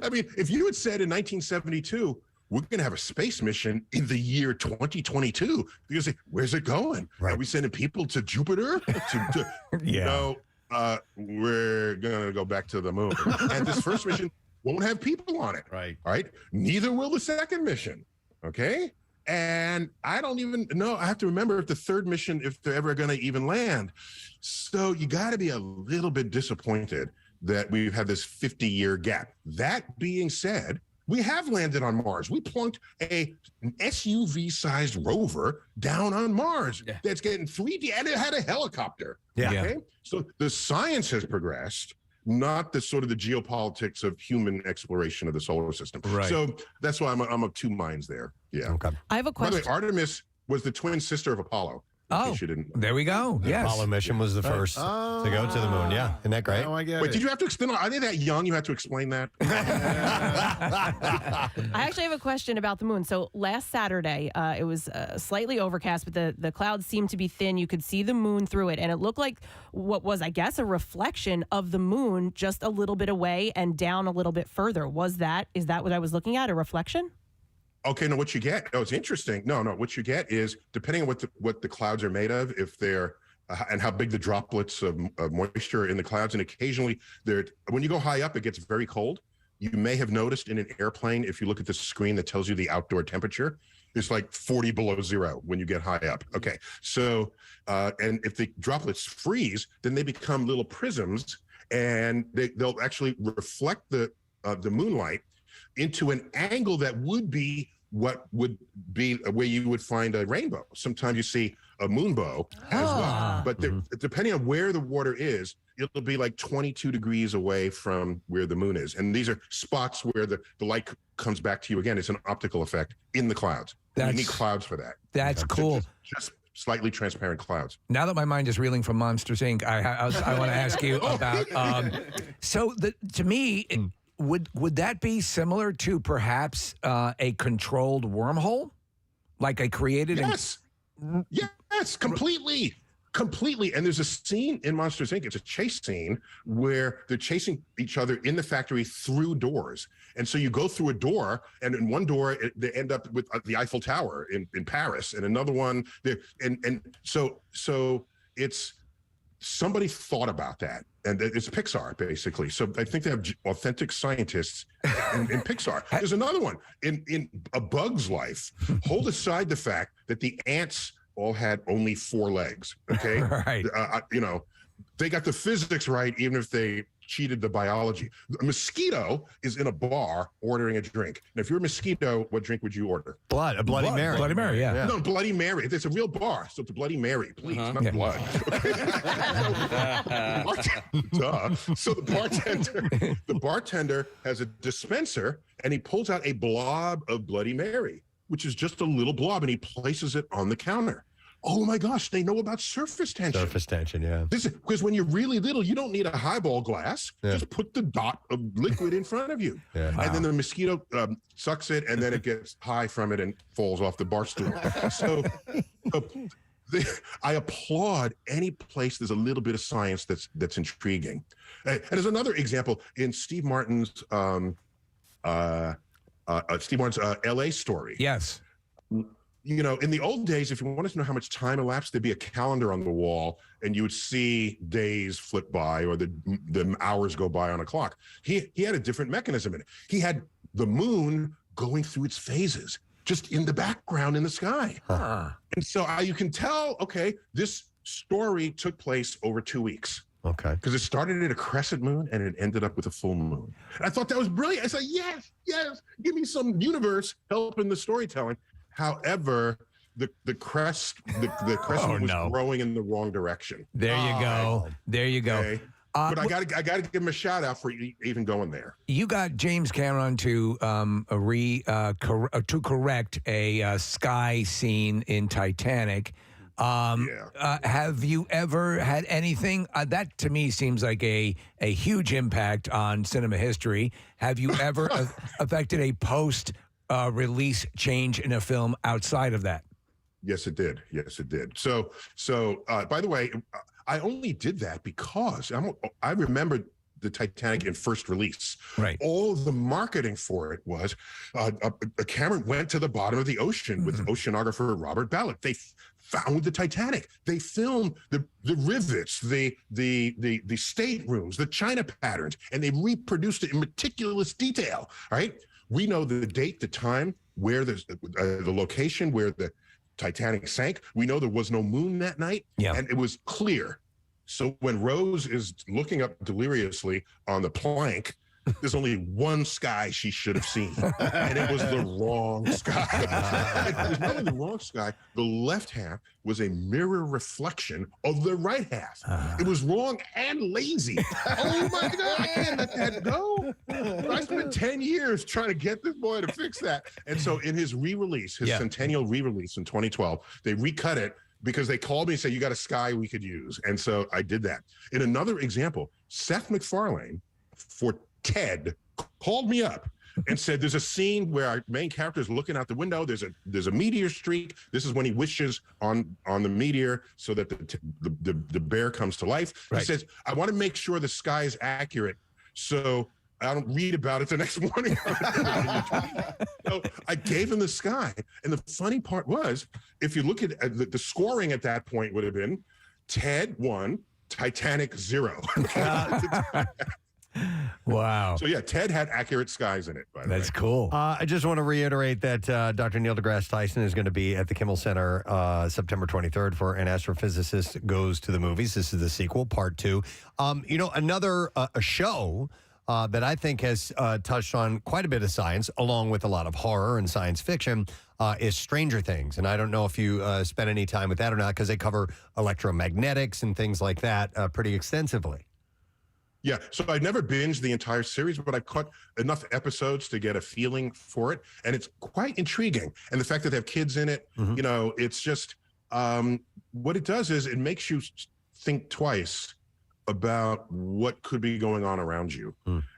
I mean, if you had said in 1972, we're going to have a space mission in the year 2022, you say, where's it going? Are we sending people to Jupiter? No, we're going to go back to the moon. And this first mission won't have people on it. Right. All right. Neither will the second mission. Okay. And I don't even know. I have to remember if the third mission, if they're ever going to even land. So you got to be a little bit disappointed that we've had this 50-year gap. That being said, we have landed on Mars. We plunked an SUV-sized rover down on Mars that's getting 3D, and it had a helicopter. Okay? So the science has progressed, not the sort of the geopolitics of human exploration of the solar system. Right. So that's why I'm of two minds there. Yeah. Okay. I have a question. By the way, Artemis was the twin sister of Apollo. Oh, there we go. The Yes. Apollo mission was the first to go to the moon. Yeah, isn't that great? Now I get Wait, it. did you have to explain? Are they that young? You had to explain that. I actually have a question about the moon. So last Saturday, it was slightly overcast, but the clouds seemed to be thin. You could see the moon through it, and it looked like what was, I guess, a reflection of the moon just a little bit away and down a little bit further. Is that what I was looking at, a reflection? Okay, no, what you get? Oh, it's interesting. No, what you get is depending on what the clouds are made of, if they're and how big the droplets of moisture are in the clouds, and occasionally when you go high up, it gets very cold. You may have noticed in an airplane, if you look at the screen that tells you the outdoor temperature, it's like 40 below zero when you get high up. Okay, so and if the droplets freeze, then they become little prisms, and they'll actually reflect the moonlight into an angle that would be what would be where you would find a rainbow. Sometimes you see a moonbow as well. But depending on where the water is, it'll be like 22 degrees away from where the moon is. And these are spots where the light comes back to you again. It's an optical effect in the clouds. You need clouds for that. That's cool. Just slightly transparent clouds. Now that my mind is reeling from Monsters, Inc., I want to ask you about, to me, would that be similar to perhaps a controlled wormhole? Like I created? Yes. Yes, completely. And there's a scene in Monsters, Inc., it's a chase scene where they're chasing each other in the factory through doors. And so you go through a door, and in one door, they end up with the Eiffel Tower in Paris, and another one. So it's somebody thought about that. And it's Pixar, basically. So I think they have authentic scientists in Pixar. There's another one. In A Bug's Life, hold aside the fact that the ants all had only 4 legs, okay? Right. They got the physics right, even if they cheated the biology. A mosquito is in a bar ordering a drink. Now, if you're a mosquito, what drink would you order? A Bloody Mary. Bloody Mary, yeah. No, Bloody Mary. It's a real bar, so it's a Bloody Mary, please, not blood. Duh. So the bartender has a dispenser, and he pulls out a blob of Bloody Mary, which is just a little blob, and he places it on the counter. Oh my gosh, they know about surface tension. Surface tension, yeah. This is because when you're really little, you don't need a highball glass. Yeah. Just put the dot of liquid in front of you. Yeah. And then the mosquito sucks it, and then it gets high from it and falls off the bar stool. I applaud any place there's a little bit of science that's intriguing. And there's another example in Steve Martin's LA story. Yes. In the old days, if you wanted to know how much time elapsed, there'd be a calendar on the wall, and you would see days flip by or the hours go by on a clock. He had a different mechanism in it. He had the moon going through its phases, just in the background in the sky. Huh. And so you can tell, okay, this story took place over 2 weeks. Okay. Because it started at a crescent moon and it ended up with a full moon. And I thought that was brilliant. I said, yes, give me some universe help in the storytelling. However, the crescent was growing in the wrong direction. There you go. There you go. Okay. But I got to give him a shout out for even going there. You got James Cameron to correct a sky scene in Titanic. Have you ever had anything that to me seems like a huge impact on cinema history? Have you ever affected a post release change in a film outside of that? Yes, it did. So by the way, I only did that because I remember the Titanic in first release. Right. All the marketing for it was Cameron went to the bottom of the ocean with oceanographer Robert Ballard. They found the Titanic. They filmed the rivets, the staterooms, the china patterns, and they reproduced it in meticulous detail. All right. We know the date, the time, where the location where the Titanic sank. We know there was no moon that night, and it was clear. So when Rose is looking up deliriously on the plank, there's only one sky she should have seen, and it was the wrong sky. It was not only the wrong sky, the left half was a mirror reflection of the right half. It was wrong and lazy. Oh my God, I can't let that go. I spent 10 years trying to get this boy to fix that. And so in his re-release, his centennial re-release in 2012, they recut it because they called me and said, you got a sky we could use. And so I did that. In another example, Seth MacFarlane for Ted called me up and said, there's a scene where our main character is looking out the window. There's a meteor streak. This is when he wishes on the meteor so that the bear comes to life. Right. He says, I want to make sure the sky is accurate. So I don't read about it the next morning. So I gave him the sky. And the funny part was, if you look at the scoring at that point would have been Ted 1, Titanic 0. Wow. So yeah, Ted had accurate skies in it. By the way. That's cool. I just want to reiterate that Dr. Neil deGrasse Tyson is going to be at the Kimmel Center September 23rd for An Astrophysicist Goes to the Movies. This is the sequel, part 2. Another a show that I think has touched on quite a bit of science, along with a lot of horror and science fiction, is Stranger Things. And I don't know if you spent any time with that or not, because they cover electromagnetics and things like that pretty extensively. Yeah, so I never binged the entire series, but I caught enough episodes to get a feeling for it, and it's quite intriguing. And the fact that they have kids in it, it's just what it does is it makes you think twice about what could be going on around you,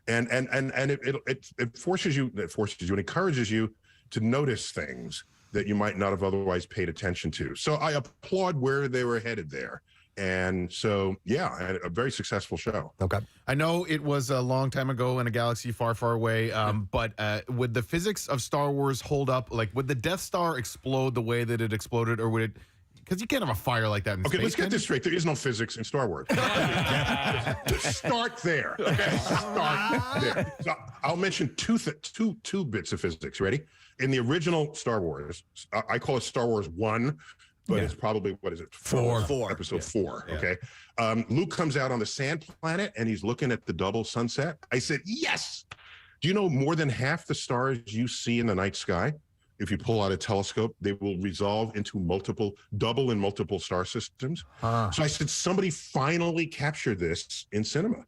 and it forces you and encourages you to notice things that you might not have otherwise paid attention to. So I applaud where they were headed there. And so, yeah, a very successful show. Okay. I know it was a long time ago in a galaxy far, far away, but would the physics of Star Wars hold up? Like, would the Death Star explode the way that it exploded, or would it? Because you can't have a fire like that in space. Okay, let's get this straight. There is no physics in Star Wars. Just start there. Okay, start there. So I'll mention two bits of physics. Ready? In the original Star Wars, I call it Star Wars 1. But it's probably, what is it? 4. Episode 4, okay? Luke comes out on the sand planet, and he's looking at the double sunset. I said, yes! Do you know more than half the stars you see in the night sky, if you pull out a telescope, they will resolve into double and multiple star systems? So I said, somebody finally captured this in cinema.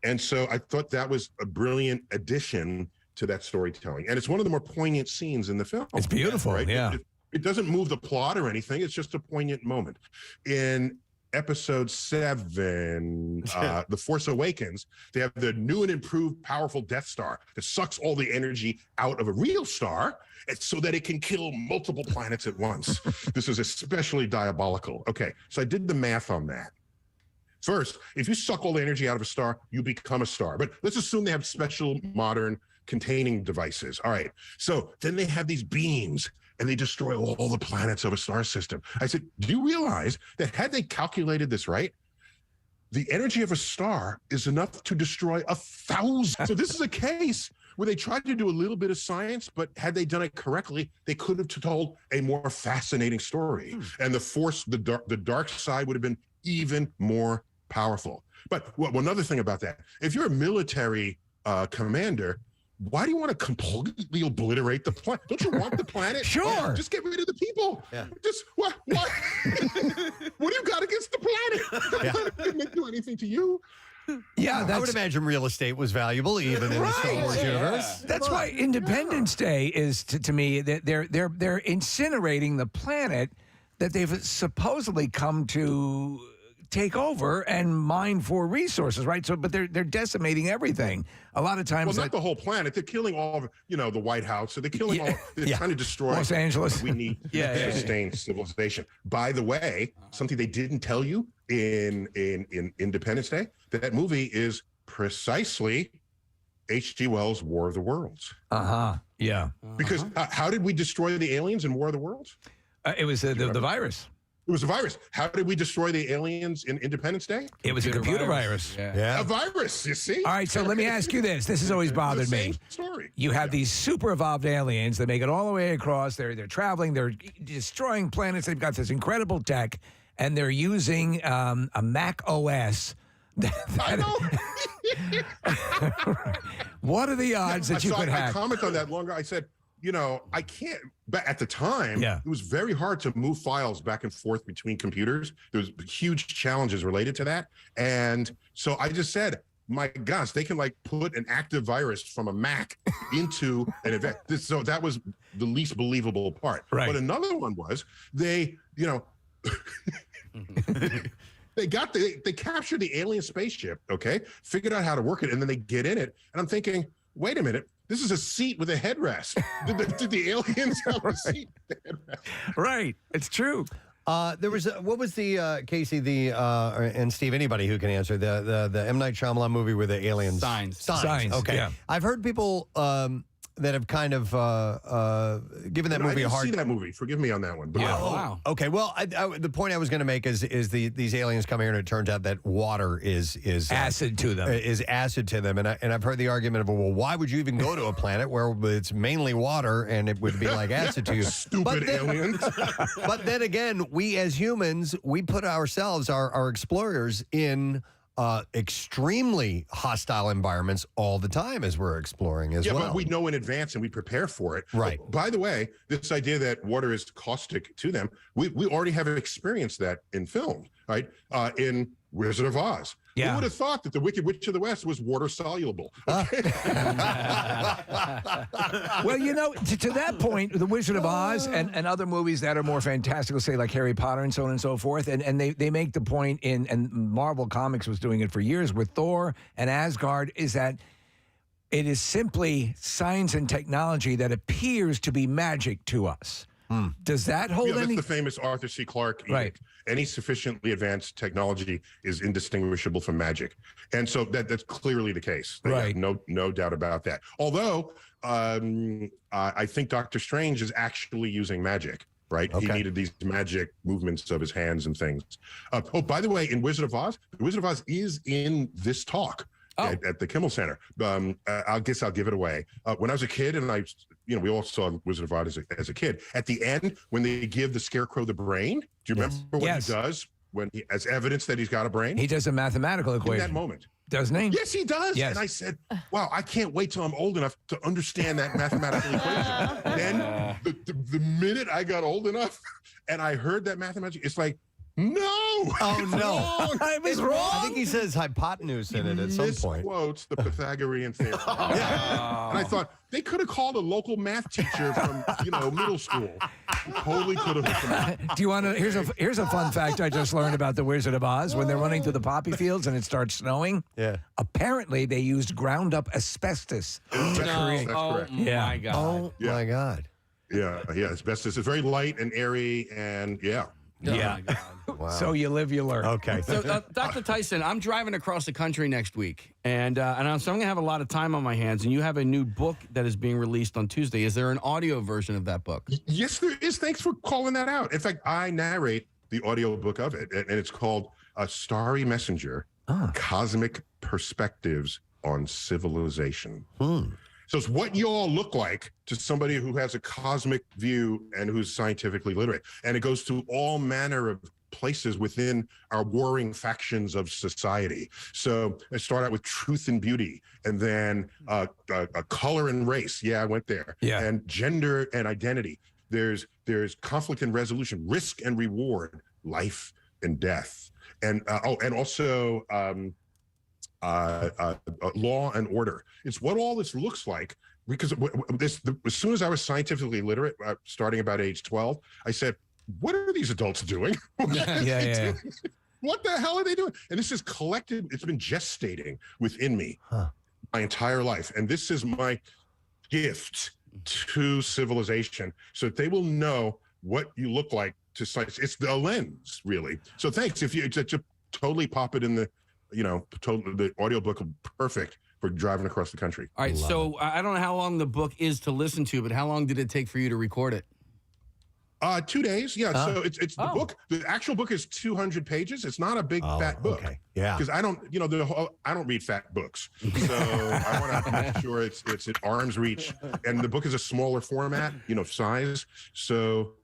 And so I thought that was a brilliant addition to that storytelling. And it's one of the more poignant scenes in the film. It's beautiful, right? yeah. It doesn't move the plot or anything. It's just a poignant moment. In episode 7, The Force Awakens, they have the new and improved powerful Death Star that sucks all the energy out of a real star so that it can kill multiple planets at once. This is especially diabolical. Okay, so I did the math on that. First, if you suck all the energy out of a star, you become a star. But let's assume they have special modern containing devices. All right, so then they have these beams, and they destroy all the planets of a star system. I said, do you realize that had they calculated this right, the energy of a star is enough to destroy 1,000? So this is a case where they tried to do a little bit of science, but had they done it correctly, they could have told a more fascinating story. And the Force, the dark side would have been even more powerful. But another thing about that, if you're a military commander, why do you want to completely obliterate the planet? Don't you want the planet? Sure. Just get rid of the people. Yeah. Just what? What do you got against the planet? The planet didn't do anything to you. Yeah, I would imagine real estate was valuable even in the Star Wars universe. That's why Independence Day is to me that they're incinerating the planet that they've supposedly come to take over and mine for resources, right? So, but they're decimating everything. A lot of times, not the whole planet. They're killing all of the White House. So they're killing all. They're trying to destroy Los Angeles. What we need to sustain civilization. By the way, something they didn't tell you in Independence Day, that movie is precisely H.G. Wells' War of the Worlds. Yeah. Because how did we destroy the aliens in War of the Worlds? It was the virus. It was a virus. How did we destroy the aliens in Independence Day? It was a computer virus. Yeah. A virus, you see? All right, so let me ask you this. This has always bothered me. Story. You have these super evolved aliens that make it all the way across. They're traveling. They're destroying planets. They've got this incredible tech, and they're using a Mac OS. I know. What are the odds that you could hack? I commented on that longer. I said, I can't. But at the time, it was very hard to move files back and forth between computers. There was huge challenges related to that. And so I just said, my gosh, they can put an active virus from a Mac into an event. So that was the least believable part. Right. But another one was they, They captured the alien spaceship, okay? Figured out how to work it, and then they get in it. And I'm thinking, wait a minute, this is a seat with a headrest. Did the aliens have a seat with a headrest? Right, it's true. There was what was the Casey and Steve, anybody who can answer the M. Night Shyamalan movie with the aliens? Signs. Okay, yeah. I've heard people that have kind of given that movie a hard. I didn't see that movie. Forgive me on that one. But Yeah. Wow. Okay, well, the point I was going to make is these aliens come here and it turns out that water is acid to them. Is acid to them, and I've heard the argument of, well, why would you even go to a planet where it's mainly water and it would be like acid to you? Stupid aliens. But then again, we as humans, we put ourselves, our explorers, in extremely hostile environments all the time as we're exploring as well. Yeah, but we know in advance and we prepare for it. Right. By the way, this idea that water is caustic to them, we already have experienced that in film, right? In Wizard of Oz. Yeah. Who would have thought that the Wicked Witch of the West was water soluble? Well, to that point, The Wizard of Oz and other movies that are more fantastical, say like Harry Potter and so on and so forth, and they make the point and Marvel Comics was doing it for years with Thor and Asgard, is that it is simply science and technology that appears to be magic to us. Does that hold that's any? the famous Arthur C. Clarke edict. Right. Any sufficiently advanced technology is indistinguishable from magic, and so that's clearly the case. Right. No doubt about that. Although I think Doctor Strange is actually using magic. Right. Okay. He needed these magic movements of his hands and things. By the way, in Wizard of Oz, the Wizard of Oz is in this talk. At the Kimmel Center. I guess I'll give it away. When I was a kid, and we all saw Wizard of Oz as a kid. At the end, when they give the Scarecrow the brain, do you remember what he does when as evidence that he's got a brain? He does a mathematical equation. In that moment. Doesn't he? Yes, he does. Yes. And I said, wow, I can't wait till I'm old enough to understand that mathematical equation. Then the minute I got old enough and I heard that mathematical, it's like, no. Oh, no. I was wrong. I think he says hypotenuse in it at some point. Quotes the Pythagorean theorem. Yeah. And I thought they could have called a local math teacher from middle school. Totally could have. Do you want to? Here's a fun fact I just learned about the Wizard of Oz. When they're running through the poppy fields and it starts snowing, apparently they used ground up asbestos to create. That's correct. My God. Oh my God. Yeah. Asbestos is very light and airy, and Yeah. Wow. So you live, you learn. Okay. So, Dr. Tyson, I'm driving across the country next week, and so I'm going to have a lot of time on my hands, and you have a new book that is being released on Tuesday. Is there an audio version of that book? Yes, there is. Thanks for calling that out. In fact, I narrate the audio book of it, and it's called A Starry Messenger, Cosmic Perspectives on Civilization. So it's what you all look like to somebody who has a cosmic view and who's scientifically literate. And it goes to all manner of places within our warring factions of society. So I start out with truth and beauty, and then color and race. Yeah, I went there. Yeah. And gender and identity. There's conflict and resolution, risk and reward, life and death. And also law and order. It's what all this looks like, because as soon as I was scientifically literate, starting about age 12, I said, what are these adults doing? What the hell are they doing? And this is collected. It's been gestating within me my entire life. And this is my gift to civilization, so that they will know what you look like to science. It's the lens, really. So thanks. If you to totally pop it in the the audiobook, perfect for driving across the country. All right, so I don't know how long the book is to listen to, but how long did it take for you to record it? 2 days. Yeah. So it's the book. The actual book is 200 pages. It's not a big fat book. Okay. Yeah. Because I don't read fat books. So I want to make sure it's at arm's reach. And the book is a smaller format, size. So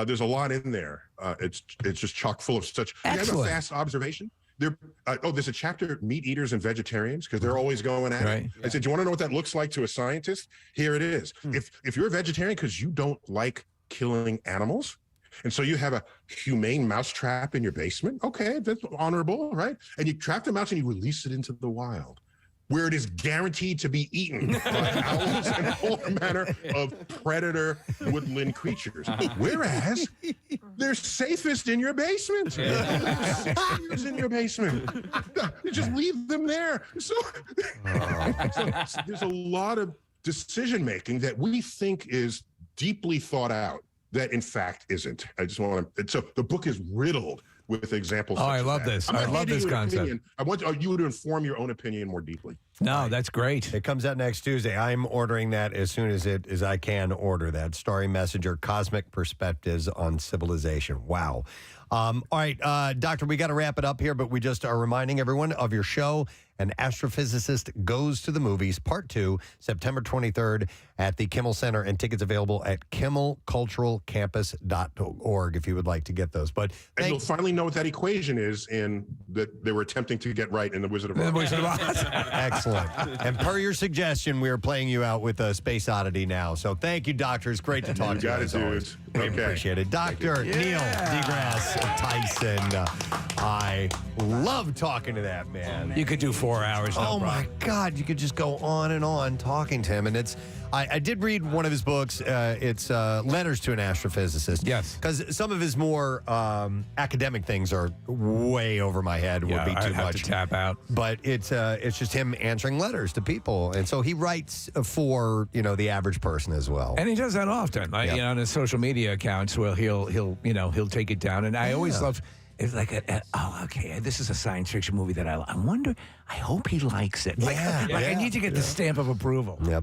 there's a lot in there. It's just chock full of such. I have a fast observation. There's a chapter, meat eaters and vegetarians, because they're always going at it. I said, do you want to know what that looks like to a scientist? Here it is. If you're a vegetarian because you don't like killing animals, and so you have a humane mouse trap in your basement, okay, that's honorable, right? And you trap the mouse and you release it into the wild. where it is guaranteed to be eaten by owls and all manner of predator woodland creatures. Whereas they're safest in your basement. They're 6 years in your basement. You just leave them there. So there's a lot of decision making that we think is deeply thought out that in fact isn't. I just want to. So the book is riddled with examples. Oh, I love this. I love this concept. I want you to inform your own opinion more deeply. No, that's great. It comes out next Tuesday. I'm ordering that as soon as I can order that. Starry Messenger, Cosmic Perspectives on Civilization. Wow. All right, Doctor, we got to wrap it up here, but we just are reminding everyone of your show, An Astrophysicist Goes to the Movies, Part 2, September 23rd at the Kimmel Center, and tickets available at kimmelculturalcampus.org if you would like to get those. But and you'll finally know what that equation is in that they were attempting to get right in The Wizard of Oz. Excellent. And per your suggestion, we are playing you out with Space Oddity now. So thank you, Doctor. It's great to talk to you. Got it, dude. We appreciate it. Dr. Neil deGrasse Tyson. I love talking to that man. You could do 4 hours. Oh, my God. You could just go on and on talking to him. And it's, I did read one of his books. It's Letters to an Astrophysicist. Yes. Because some of his more academic things are way over my head. Would be too I'd have much. to tap out. But it's just him answering letters to people. And so he writes for, the average person as well. And he does that often. Like, on his social media accounts, well, he'll take it down. And I always love. It's like, this is a science fiction movie that I wonder, I hope he likes it. I need to get the stamp of approval. Yep.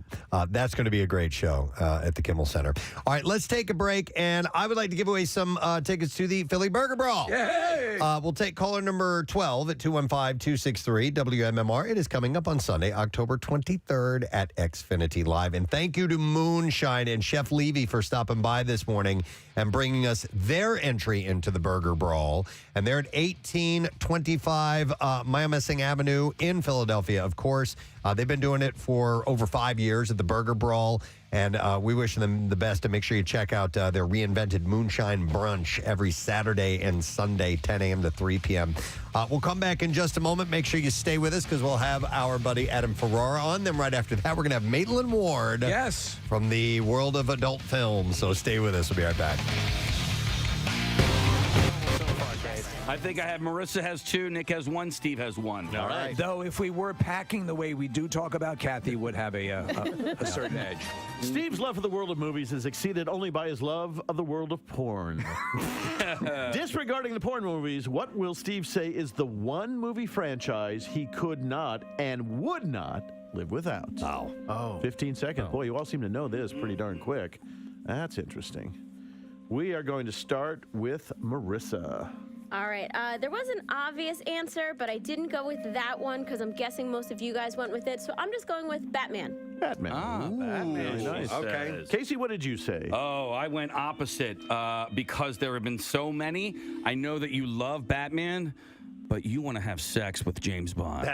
That's going to be a great show at the Kimmel Center. All right, let's take a break, and I would like to give away some tickets to the Philly Burger Brawl. Yay! We'll take caller number 12 at 215-263 WMMR. It is coming up on Sunday, October 23rd at Xfinity Live. And thank you to Moonshine and Chef Levy for stopping by this morning and bringing us their entry into the Burger Brawl. And they're at 1825 Myomissing Avenue in Philadelphia, of course. They've been doing it for over 5 years at the Burger Brawl, and we wish them the best. And make sure you check out their reinvented Moonshine Brunch every Saturday and Sunday, 10 a.m. to 3 p.m. We'll come back in just a moment. Make sure you stay with us because we'll have our buddy Adam Ferrara on. Then right after that, we're going to have Maitland Ward from the world of adult film. So stay with us. We'll be right back. I think I have Marissa has 2, Nick has 1, Steve has 1. All right. Though if we were packing the way we do talk about, Kathy would have a certain edge. Steve's love for the world of movies is exceeded only by his love of the world of porn. Disregarding the porn movies, what will Steve say is the one movie franchise he could not and would not live without? Oh. 15 seconds. Boy, you all seem to know this pretty darn quick. That's interesting. We are going to start with Marissa. All right. There was an obvious answer, but I didn't go with that one because I'm guessing most of you guys went with it. So I'm just going with Batman. Batman. Batman. Very nice. Okay. Casey, what did you say? Oh, I went opposite because there have been so many. I know that you love Batman, but you want to have sex with James Bond.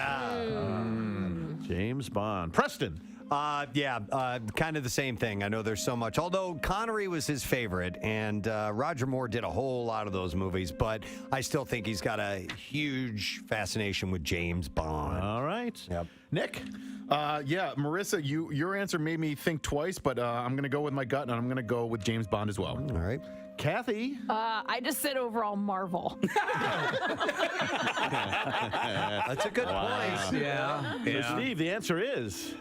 James Bond. Preston. Kind of the same thing. I know there's so much. Although Connery was his favorite, and Roger Moore did a whole lot of those movies, but I still think he's got a huge fascination with James Bond. All right. Yep. Nick? Marissa, your answer made me think twice, but I'm going to go with my gut, and I'm going to go with James Bond as well. All right. Kathy? I just said overall Marvel. That's a good point. Yeah. So Steve, the answer is...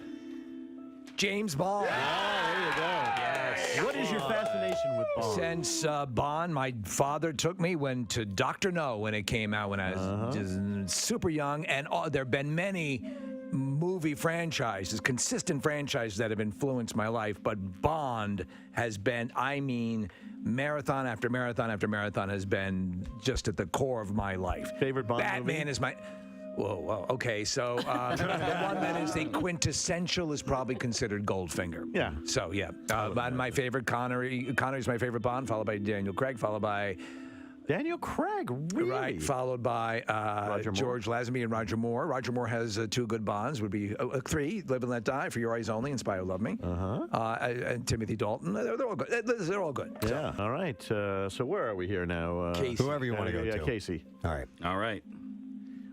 James Bond. Oh, there you go. Yes. What is your fascination with Bond? Since Bond, my father took me to Dr. No when it came out when I was just super young. And there have been many movie franchises, consistent franchises that have influenced my life. But Bond has been, marathon after marathon after marathon has been just at the core of my life. Favorite Bond Batman movie? is my... Whoa. Okay, so the one that is the quintessential is probably considered Goldfinger. Yeah. So, my favorite Connery's my favorite Bond, followed by Daniel Craig, followed by... Daniel Craig, really? Right, followed by George Lazenby and Roger Moore. Roger Moore has 2 good Bonds, would be 3, Live and Let Die, For Your Eyes Only, and Spy Who Loved Me. And Timothy Dalton. They're all good. They're all good. Yeah, all right. So where are we here now? Casey. Whoever you want to go to. Casey. All right. All right.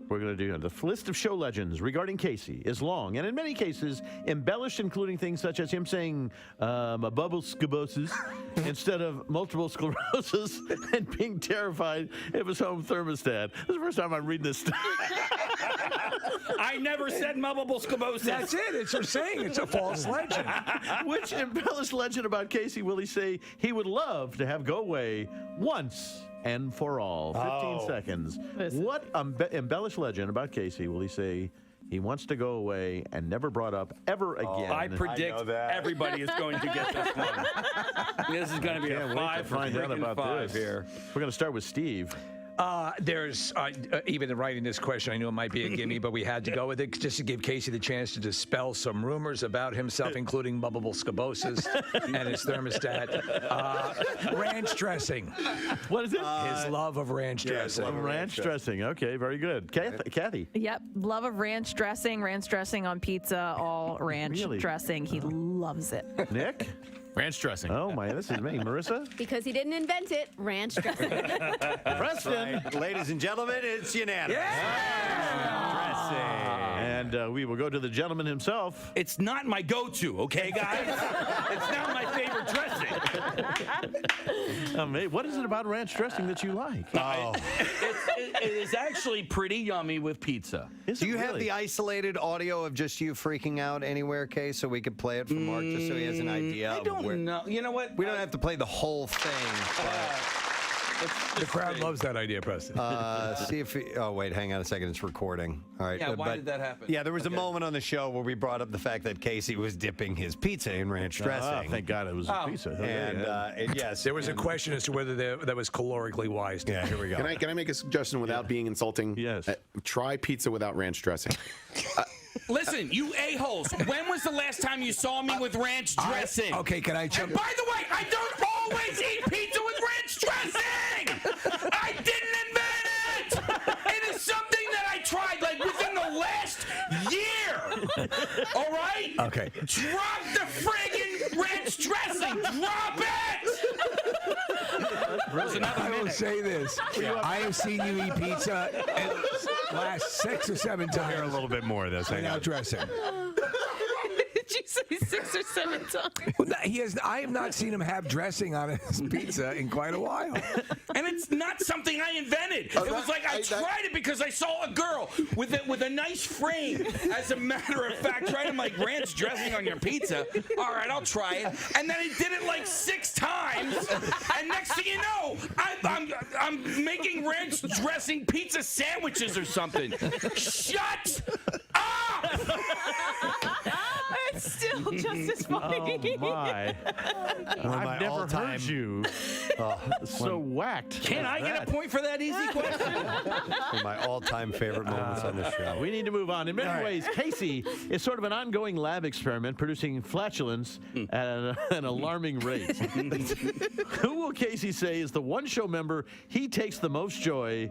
We're going to do the list of show legends regarding Casey is long and in many cases embellished, including things such as him saying bubble scubosis instead of multiple sclerosis and being terrified of his home thermostat. This is the first time I'm reading this stuff. I never said multiple scubosis. That's it. It's you're saying it's a false legend. Which embellished legend about Casey will he say he would love to have go away once and for all? 15 seconds. What embellished legend about Casey will he say he wants to go away and never brought up ever again? I predict everybody is going to get this one. This is going to be a 5 for find out about 5 this. here. We're going to start with Steve. There's even in writing this question, I knew it might be a gimme, but we had to go with it just to give Casey the chance to dispel some rumors about himself, including bubbable scubosis and his thermostat. Ranch dressing. What is it? His love of ranch dressing. Ranch dressing. Okay, very good. Kathy. Yep, love of ranch dressing on pizza, all ranch dressing. He loves it. Nick? Ranch dressing. Oh, my, this is me. Marissa? Because he didn't invent it, ranch dressing. Preston. Right. Ladies and gentlemen, it's unanimous. And we will go to the gentleman himself. It's not my go-to, okay, guys? It's not my favorite dressing. What is it about ranch dressing that you like? It is actually pretty yummy with pizza. Do you have the isolated audio of just you freaking out anywhere, Kay, so we could play it for Mark just so he has an idea? I don't know. You know what? We don't have to play the whole thing. The crowd loves that idea, Preston. See if wait, hang on a second. It's recording. All right. Yeah, why did that happen? Yeah, there was a moment on the show where we brought up the fact that Casey was dipping his pizza in ranch dressing. Thank God it was a pizza. And yes, there was a question as to whether that was calorically wise. Yeah, here we go. Can I make a suggestion without being insulting? Yes. Try pizza without ranch dressing. Listen, you a-holes. When was the last time you saw me with ranch dressing? Okay, can I check? And by the way, I don't always eat pizza with ranch dressing. I didn't invent it. It is something that I tried like within the last year. All right? Okay. Drop the friggin' ranch dressing. Drop it. I will say this. I have seen you eat pizza at last 6 or 7 times. Hear a little bit more of this. Without dressing. Did you say 6 or 7 times? I have not seen him have dressing on his pizza in quite a while. And it's not something I invented. It was like I tried it because I saw a girl with a nice frame. As a matter of fact, trying to like ranch dressing on your pizza. All right, I'll try it. And then I did it like 6 times. And next thing you know, I'm making ranch dressing pizza sandwiches or something. Shut up! It's still just as funny. Oh, my. I've never heard you so whacked. Can I get a point for that easy question? One of my all-time favorite moments on the show. We need to move on. In many ways, Casey is sort of an ongoing lab experiment producing flatulence at an alarming rate. Who will Casey say is the one show member he takes the most joy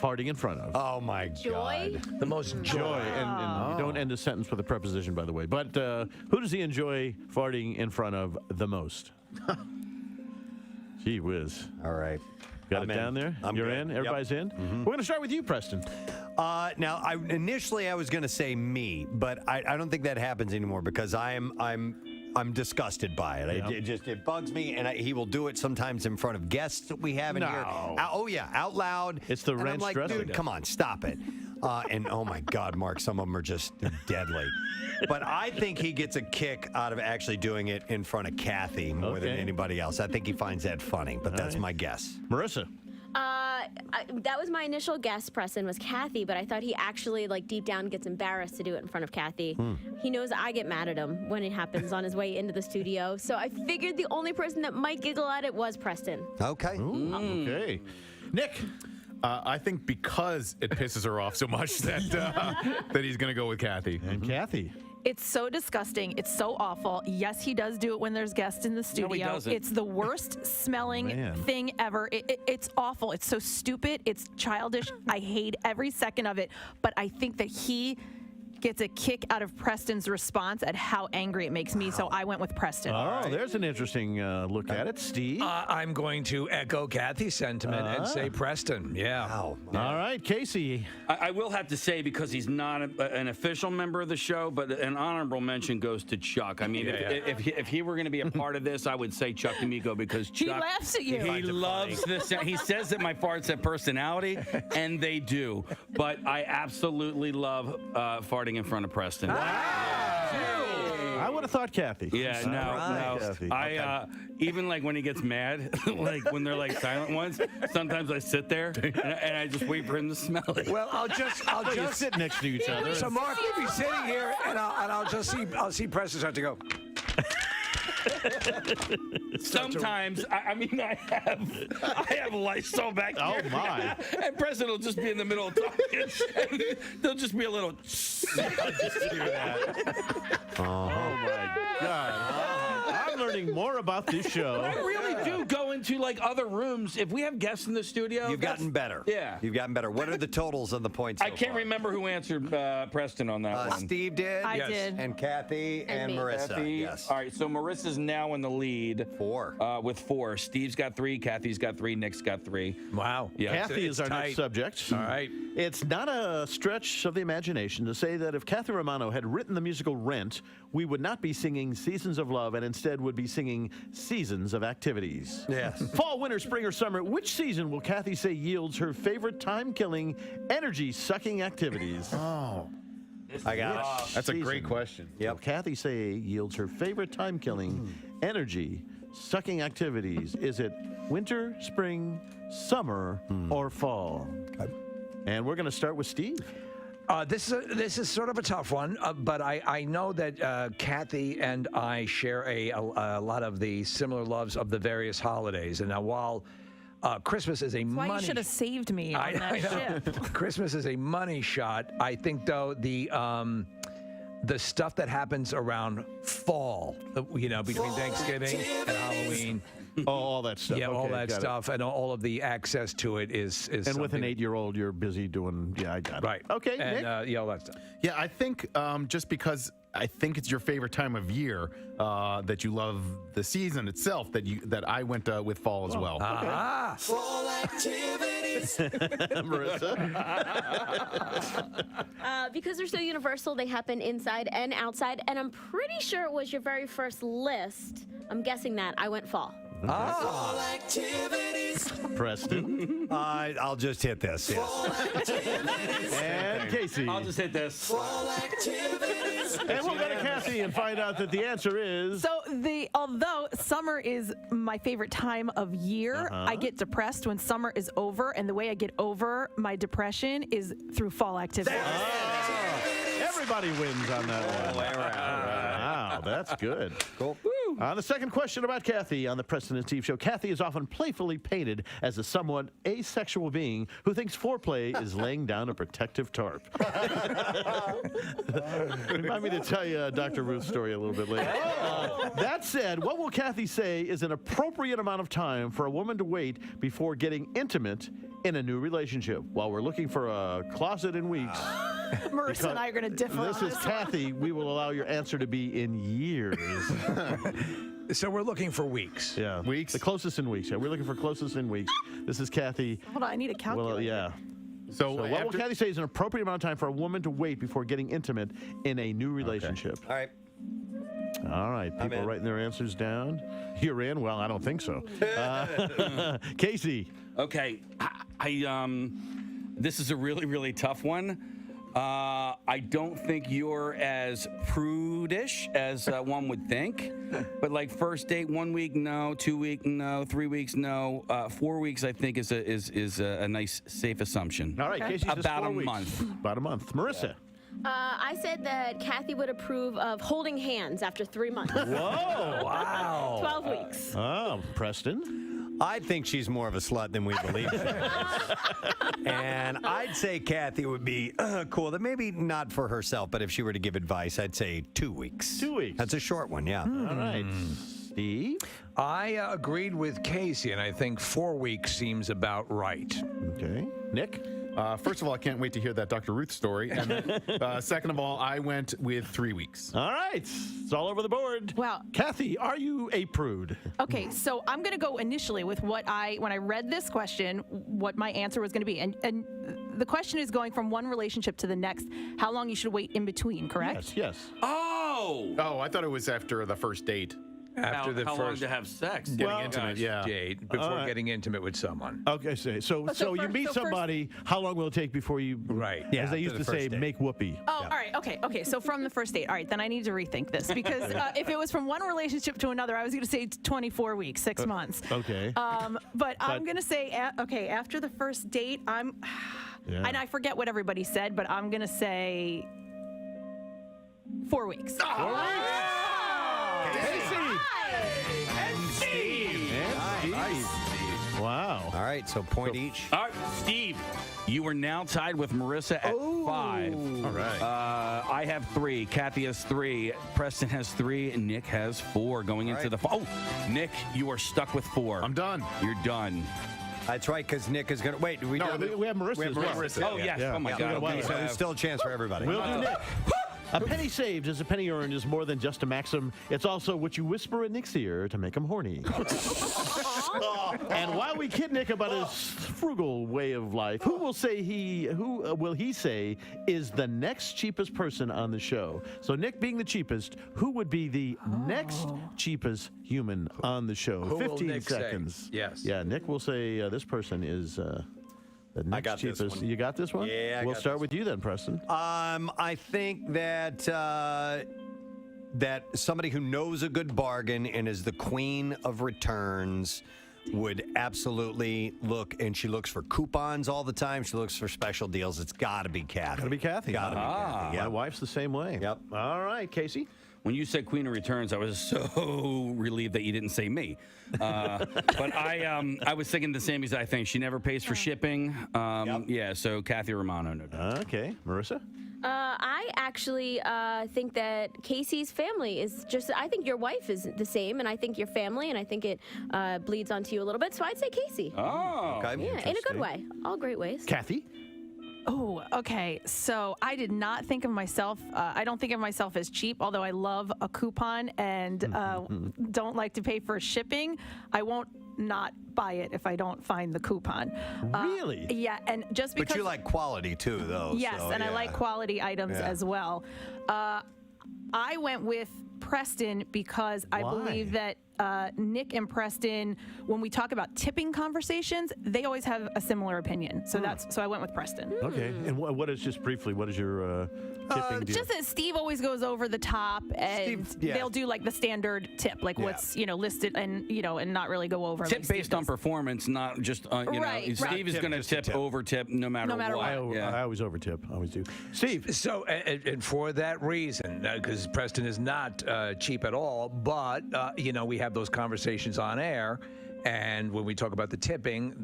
farting in front of? Oh, my God. The most Joy. And you don't end a sentence with a preposition, by the way. But who does he enjoy farting in front of the most? Gee whiz. All right. Got it down there? You're good. in? Everybody's in? We're going to start with you, Preston. Now, initially I was going to say me, but I don't think that happens anymore because I'm disgusted by it. It bugs me, and he will do it sometimes in front of guests that we have in here. Out loud. It's the ranch I'm like, dressing. dude, come on, stop it. And oh my God, Mark, some of them are just deadly. But I think he gets a kick out of actually doing it in front of Kathy more than anybody else. I think he finds that funny, but that's my guess. Marissa. That was my initial guess, Preston, was Kathy, but I thought he actually, like, deep down gets embarrassed to do it in front of Kathy. He knows I get mad at him when it happens on his way into the studio, so I figured the only person that might giggle at it was Preston. Okay. Okay. Nick. I think because it pisses her off so much that he's going to go with Kathy. And Kathy. It's so disgusting. It's so awful. Yes, he does do it when there's guests in the studio. No, he doesn't. It's the worst smelling thing ever. It's awful. It's so stupid. It's childish. I hate every second of it. But I think that he gets a kick out of Preston's response at how angry it makes me, so I went with Preston. Oh, there's an interesting look at it. Steve? I'm going to echo Kathy's sentiment and say Preston. Yeah. All right, Casey. I will have to say, because he's not an official member of the show, but an honorable mention goes to Chuck. I mean, if he were going to be a part of this, I would say Chuck D'Amico, because Chuck... He laughs at you. He loves this. He says that my farts have personality, and they do. But I absolutely love farting in front of Preston. I would have thought Kathy. Yeah, no. Kathy. Even like when he gets mad, like when they're like silent ones, sometimes I sit there and I just wait for him to smell it. Well, I'll just sit next to each other. So Mark will be sitting here, and I'll see Preston start to go. Sometimes, I have Lysol back here. Oh, my. And Preston will just be in the middle of talking, and there'll just be a little... I just hear that. Oh, my God. I'm learning more about this show. I really do go into, like, other rooms. If we have guests in the studio... You've gotten better. Yeah. You've gotten better. What are the totals on the points I can't remember who answered Preston on that one. Steve did. I did. And Kathy and Marissa. Kathy. Yes. All right, so Marissa's now in the lead. 4. With 4. Steve's got 3, Kathy's got 3, Nick's got 3. Wow. Yeah. Kathy is our next subject. All right. It's not a stretch of the imagination to say that if Kathy Romano had written the musical Rent, we would not be singing Seasons of Love and instead would be singing Seasons of Activities. Yes. Fall, winter, spring, or summer, which season will Kathy say yields her favorite time-killing, energy-sucking activities? Oh. I got it. That's a great question. Yep. Will Kathy say yields her favorite time-killing, energy-sucking activities? Is it winter, spring, summer, or fall? Okay. And we're going to start with Steve. This is sort of a tough one, but I know that Kathy and I share a lot of the similar loves of the various holidays. And now while Christmas is a Why you should have saved me on that ship. Christmas is a money shot. I think, though, the stuff that happens around fall, between Thanksgiving and Halloween. Oh, all that stuff. Yeah, all that stuff, and all of the access to it is and with an 8-year-old, you're busy doing. Yeah, I got it. Right. Okay, and Nick? all that stuff. Yeah, I think just because I think it's your favorite time of year, that you love the season itself, that I went with fall as well. Ah. Fall activities. Marissa? Because they're so universal, they happen inside and outside, and I'm pretty sure it was your very first list. I'm guessing that. I went fall. Fall activities. Preston? I'll just hit this. Yes. And Casey? I'll just hit this. Fall activities. And we'll go to Kathy and find out that the answer is... So although summer is my favorite time of year, I get depressed when summer is over, and the way I get over my depression is through fall activities. Everybody wins on that one. Wow, that's good. Cool. The second question about Kathy on the Preston and Steve Show. Kathy is often playfully painted as a somewhat asexual being who thinks foreplay is laying down a protective tarp. Remind me to tell you Dr. Ruth's story a little bit later. That said, what will Kathy say is an appropriate amount of time for a woman to wait before getting intimate in a new relationship? While we're looking for a closet in weeks. Marissa and I are going to differ. This is Kathy. We will allow your answer to be in years. So we're looking for weeks. Yeah. Weeks? The closest in weeks. Yeah, we're looking for closest in weeks. This is Kathy. Hold on, I need a calculator. Well, yeah. So what will Kathy say is an appropriate amount of time for a woman to wait before getting intimate in a new relationship? All right. All right. People are writing their answers down. You're in? Well, I don't think so. Casey. Okay. This is a really, really tough one. I don't think you're as prudish as one would think, but like first date, 1 week, no, 2 week, no, 3 weeks, no, 4 weeks, I think is a nice, safe assumption. All right, Casey says about 4 a weeks. month. About a month. Marissa. I said that Kathy would approve of holding hands after 3 months. Whoa! Wow. 12 weeks. Oh, Preston. I think she's more of a slut than we believe she is. And I'd say Kathy would be cool. That maybe not for herself, but if she were to give advice, I'd say 2 weeks. 2 weeks. That's a short one, yeah. All right. Steve? I agreed with Casey, and I think 4 weeks seems about right. Okay. Nick? First of all, I can't wait to hear that Dr. Ruth story. And then, second of all, I went with 3 weeks. All right. It's all over the board. Wow. Kathy, are you a prude? Okay, so I'm going to go initially with when I read this question, what my answer was going to be. And the question is going from one relationship to the next, how long you should wait in between, correct? Yes. Oh, I thought it was after the first date. After the first long to have sex? Getting intimate, date before getting intimate with someone. Okay, so you meet somebody, how long will it take before you, yeah, as they used to say, make whoopee? Oh, all right. Okay. So from the first date. All right, then I need to rethink this because if it was from one relationship to another, I was going to say 24 weeks, 6 months. Okay. But I'm going to say, after the first date, and I forget what everybody said, but I'm going to say 4 weeks. And Steve. Wow. All right, so point each. All right, Steve, you are now tied with Marissa at 5. All right. I have 3. Kathy has 3. Preston has 3. And Nick has 4 going into the... Nick, you are stuck with 4. I'm done. You're done. That's right, because Nick is going to... Wait, we have Marissa as well. Oh, yes. Yeah. Oh, my God. Okay, so there's still a chance for everybody. We'll do Nick. A penny saved is a penny earned is more than just a maxim. It's also what you whisper in Nick's ear to make him horny. And while we kid Nick about his frugal way of life, who will he say is the next cheapest person on the show? So Nick being the cheapest, who would be the next cheapest human on the show? Who 15 will Nick seconds. Say? Yes. Yeah, Nick will say this person is the next got this cheapest. one. You got this one? Yeah, we'll start with you then, Preston. I think that that somebody who knows a good bargain and is the queen of returns would absolutely look, and she looks for coupons all the time. She looks for special deals. It's got to be Kathy. Got to be Kathy. Got to be Kathy. My wife's the same way. Yep. All right, Casey. When you said Queen of Returns, I was so relieved that you didn't say me. But I was thinking the same exact thing. She never pays for shipping. Yeah, so Kathy Romano. No doubt. Okay. Marissa? I actually think that Casey's family is just, I think your wife is the same, and I think your family, and I think it bleeds onto you a little bit. So I'd say Casey. Oh. Okay. Yeah, in a good way. All great ways. Kathy? Oh, okay. So I did not think of myself. I don't think of myself as cheap, although I love a coupon and don't like to pay for shipping. I won't not buy it if I don't find the coupon. Really? Yeah, and just because. But you like quality too, though. Yes, so, and I like quality items as well. I went with Preston because I believe that Nick and Preston, when we talk about tipping conversations, they always have a similar opinion. So so I went with Preston. Okay. And what is, just briefly, what is your tipping deal? Just that Steve always goes over the top, and they'll do like the standard tip, like what's listed, and and not really go over. Tip based on performance, not just Right. Steve is going to tip over tip no matter what. I always over tip. I always do. Steve. So, and for that reason, because Preston is not cheap at all, but we have those conversations on air, and when we talk about the tipping,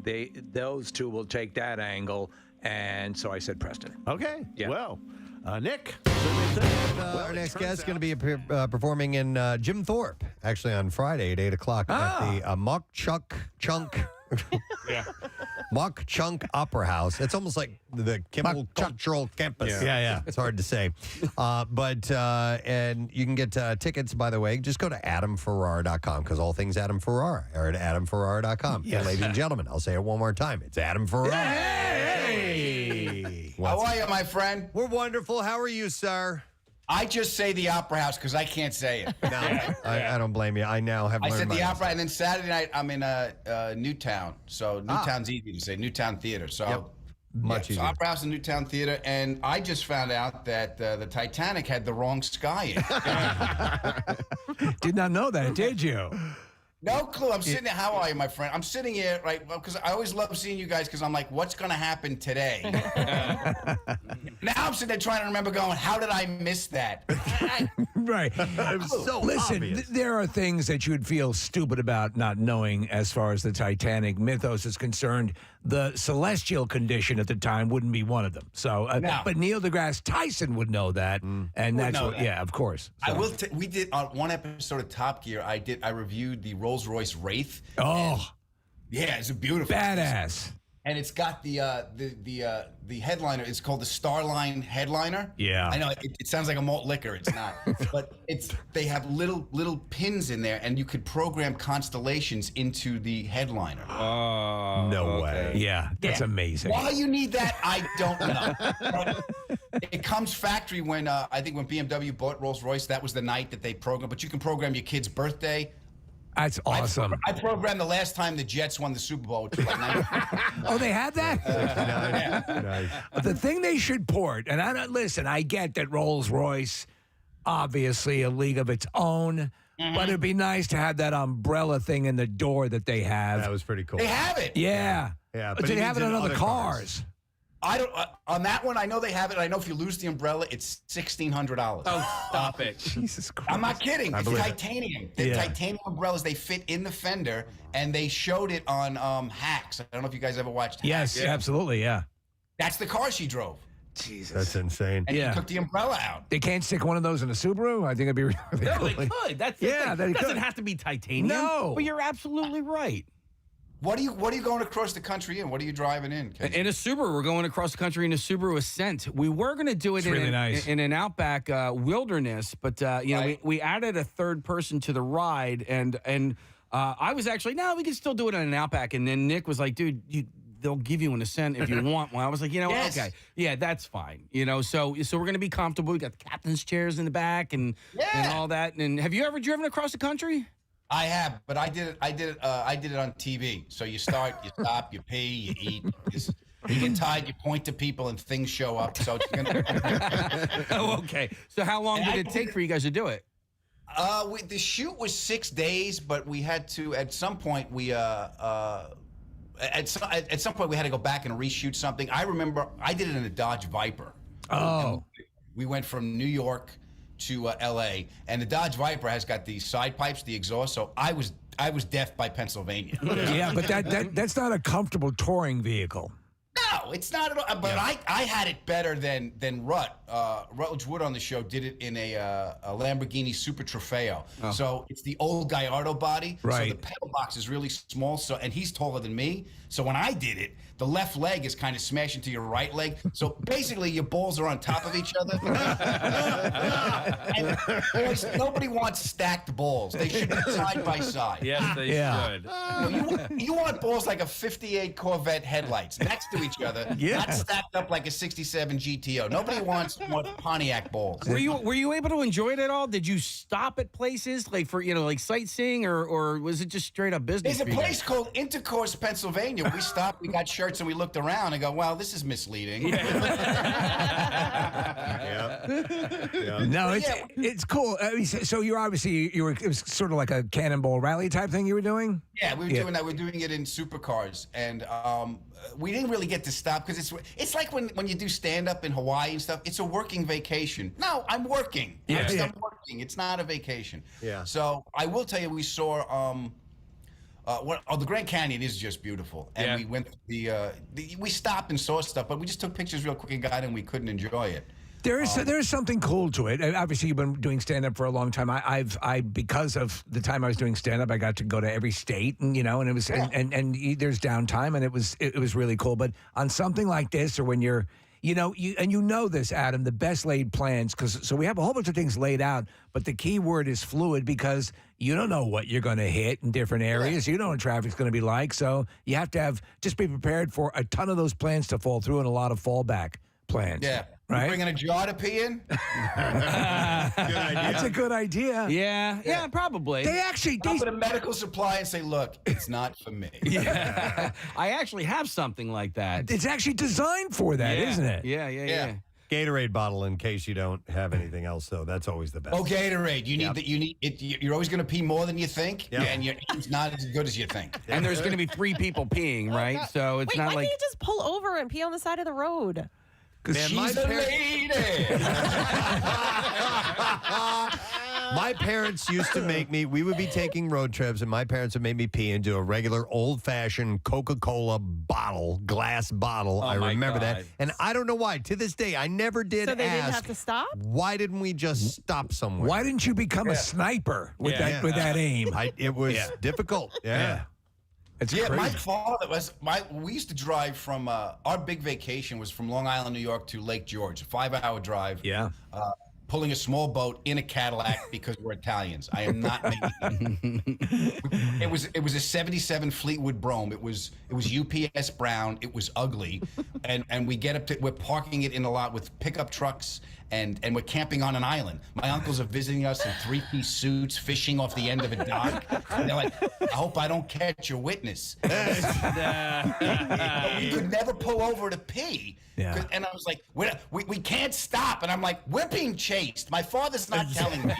those two will take that angle, and so I said Preston. Okay. Yeah. Well, Nick. Our next guest is going to be performing in Jim Thorpe, actually on Friday at 8 o'clock at the Mock Chunk Mock Chunk Opera House. It's almost like the Kimball Cultural Campus. Yeah. It's hard to say. And you can get tickets, by the way. Just go to adamferrara.com, because all things Adam Ferrara are at adamferrara.com. Yes. And ladies and gentlemen, I'll say it one more time. It's Adam Ferrara. Hey! How are you, my friend? We're wonderful. How are you, sir? I just say the Opera House because I can't say it. No, I don't blame you. I now have learned I said the my Opera, and then Saturday night I'm in Newtown. So Newtown's easy to say, Newtown Theater. So much easier. So Opera House and Newtown Theater, and I just found out that the Titanic had the wrong sky in it. Did not know that, did you? No clue. I'm sitting there. How are you, my friend? I'm sitting here, right? Well, because I always love seeing you guys because I'm like, what's going to happen today? Now I'm sitting there trying to remember going, how did I miss that? Right. It was so Listen, obvious. there are things that you'd feel stupid about not knowing as far as the Titanic mythos is concerned. The celestial condition at the time wouldn't be one of them. So, No. but Neil deGrasse Tyson would know that, and that's know what. that. Yeah, of course. I will. We did on one episode of Top Gear. I reviewed the Rolls-Royce Wraith. Oh, yeah, it's a beautiful. badass. and it's got the headliner. It's called the Starline headliner. Yeah. I know it sounds like a malt liquor. It's not, but they have little pins in there, and you could program constellations into the headliner. Oh, No way. Yeah, that's amazing. Why you need that, I don't know. It comes factory when I think when BMW bought Rolls-Royce, that was the night that they programmed. But you can program your kid's birthday. That's awesome. I programmed the last time the Jets won the Super Bowl, which was like 90. Oh, they had that? Nice. The thing they should port, and I get that Rolls-Royce, obviously a league of its own, but it'd be nice to have that umbrella thing in the door that they have. That was pretty cool. They have it. Yeah. Yeah, But they have it on other cars. I don't on that one. I know they have it. I know if you lose the umbrella, it's $1,600. Oh, stop it. Jesus Christ. I'm not kidding. It's believe it. titanium. The titanium umbrellas, they fit in the fender, and they showed it on Hacks. I don't know if you guys ever watched Hacks. Yes, absolutely, yeah. That's the car she drove. Jesus. That's insane. And you took the umbrella out. They can't stick one of those in a Subaru? I think it'd be really No, cool. they could. That's the Yeah, thing. they It doesn't could. have to be titanium. No. But you're absolutely right. What are you going across the country in? What are you driving in? Casey? In a Subaru, we're going across the country in a Subaru Ascent. We were going to do it It's really nice. in an Outback wilderness, but we added a third person to the ride, and I was actually we can still do it in an Outback, and then Nick was like, dude, they'll give you an Ascent if you want one. I was like, Yes. okay, yeah, that's fine. So we're going to be comfortable. We got the captain's chairs in the back and all that. And have you ever driven across the country? I have, but I did it on TV. So you start, you stop, you pee, you eat. You get tired, you point to people, and things show up. So it's gonna. Oh, okay. So how long did it take for you guys to do it? The shoot was 6 days, but we had to at some point at some point we had to go back and reshoot something. I remember I did it in a Dodge Viper. Oh. We went from New York to LA, and the Dodge Viper has got these side pipes, the exhaust. So I was deaf by Pennsylvania. Yeah, but that's not a comfortable touring vehicle. No, it's not at all. But I had it better than Rut. Rutledge Wood on the show did it in a Lamborghini Super Trofeo. Oh. So it's the old Gallardo body. Right. So the pedal box is really small. So and he's taller than me. So when I did it, the left leg is kind of smashed into your right leg. So basically, your balls are on top of each other. And boys, nobody wants stacked balls. They should be side by side. Yes, they should. You want balls like a 58 Corvette headlights next to each other, not stacked up like a 67 GTO. Nobody wants Pontiac balls. Were you able to enjoy it at all? Did you stop at places like for like sightseeing, or was it just straight up business? There's a place called Intercourse, Pennsylvania. We stopped, we got shirts, and we looked around and go, "Wow, this is misleading." No, it's cool. I mean, so you're obviously it was sort of like a cannonball rally type thing you were doing. Yeah, we were doing that. We're doing it in supercars, and we didn't really get to stop because it's like when you do stand up in Hawaii and stuff. It's a working vacation. No, I'm working. I'm working. It's not a vacation. Yeah. So I will tell you, we saw the Grand Canyon is just beautiful, and we went we stopped and saw stuff, but we just took pictures real quick and got in. We couldn't enjoy it. There is something cool to it. Obviously, you've been doing stand up for a long time. I because of the time I was doing stand up, I got to go to every state, and and it was and there's downtime, and it was really cool. But on something like this, or when you're you this, Adam, the best laid plans, so we have a whole bunch of things laid out, but the key word is fluid because you don't know what you're going to hit in different areas. You don't know what traffic's going to be like, so you have to just be prepared for a ton of those plans to fall through and a lot of fallback plans. Yeah. Right? You bringing a jar to pee in? Good idea. That's a good idea. Yeah, probably. They actually Go to medical supply and say, "Look, it's not for me." Yeah, I actually have something like that. It's actually designed for that, isn't it? Yeah. Gatorade bottle in case you don't have anything else, though. That's always the best. Oh, Gatorade. You need that. You need it. You're always going to pee more than you think, and your aim's not as good as you think. And there's going to be 3 people peeing, right? So it's not why like can't you just pull over and pee on the side of the road? Because she's a lady. My parents used to make me, we would be taking road trips, and my parents would make me pee into a regular old-fashioned Coca-Cola glass bottle. I remember that. And I don't know why. To this day, I never did So they ask, didn't have to stop? why didn't we just stop somewhere? Why didn't you become a sniper with that aim? It was difficult. Yeah. It's yeah, crazy. my father we used to drive from our big vacation was from Long Island, New York to Lake George, a 5-hour drive. Yeah. Pulling a small boat in a Cadillac because we're Italians. I am not making it was a 77 Fleetwood Brougham. It was UPS brown. It was ugly. And we get up to, we're parking it in a lot with pickup trucks and we're camping on an island. My uncles are visiting us in 3-piece suits, fishing off the end of a dock. And they're like, I hope I don't catch your witness. We could never pull over to pee. Yeah. And I was like, we can't stop. And I'm like, we're being chased. My father's not telling me.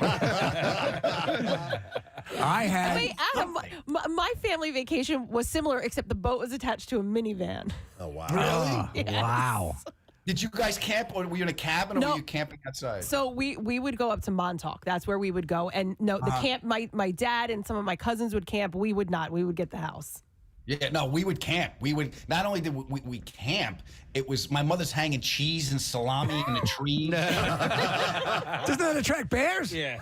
I had. Wait, Adam, my family vacation was similar, except the boat was attached to a minivan. Oh, wow. Really? Yes. Wow. Did you guys camp, or were you in a cabin, or No. were you camping outside? So we would go up to Montauk. That's where we would go. And no, the camp, my dad and some of my cousins would camp. We would not. We would get the house. Yeah, no, we would camp. We would, not only did we camp, it was, my mother's hanging cheese and salami in a tree. Doesn't that attract bears? Yeah.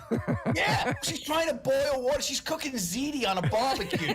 Yeah, she's trying to boil water. She's cooking ziti on a barbecue.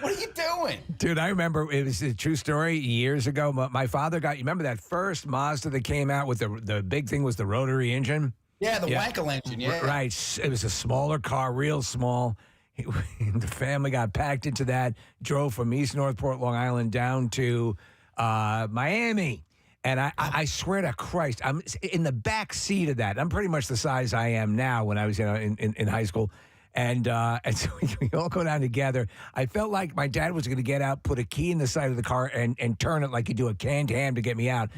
What are you doing? Dude, I remember, it was a true story years ago. My father got, you remember that first Mazda that came out with the big thing was the rotary engine? Yeah, the Wankel engine, yeah. Right. It was a smaller car, real small. The family got packed into that, drove from East Northport, Long Island, down to Miami. And I swear to Christ, I'm in the back seat of that. I'm pretty much the size I am now when I was in high school. And so we all go down together. I felt like my dad was going to get out, put a key in the side of the car, and turn it like you do a canned ham to get me out.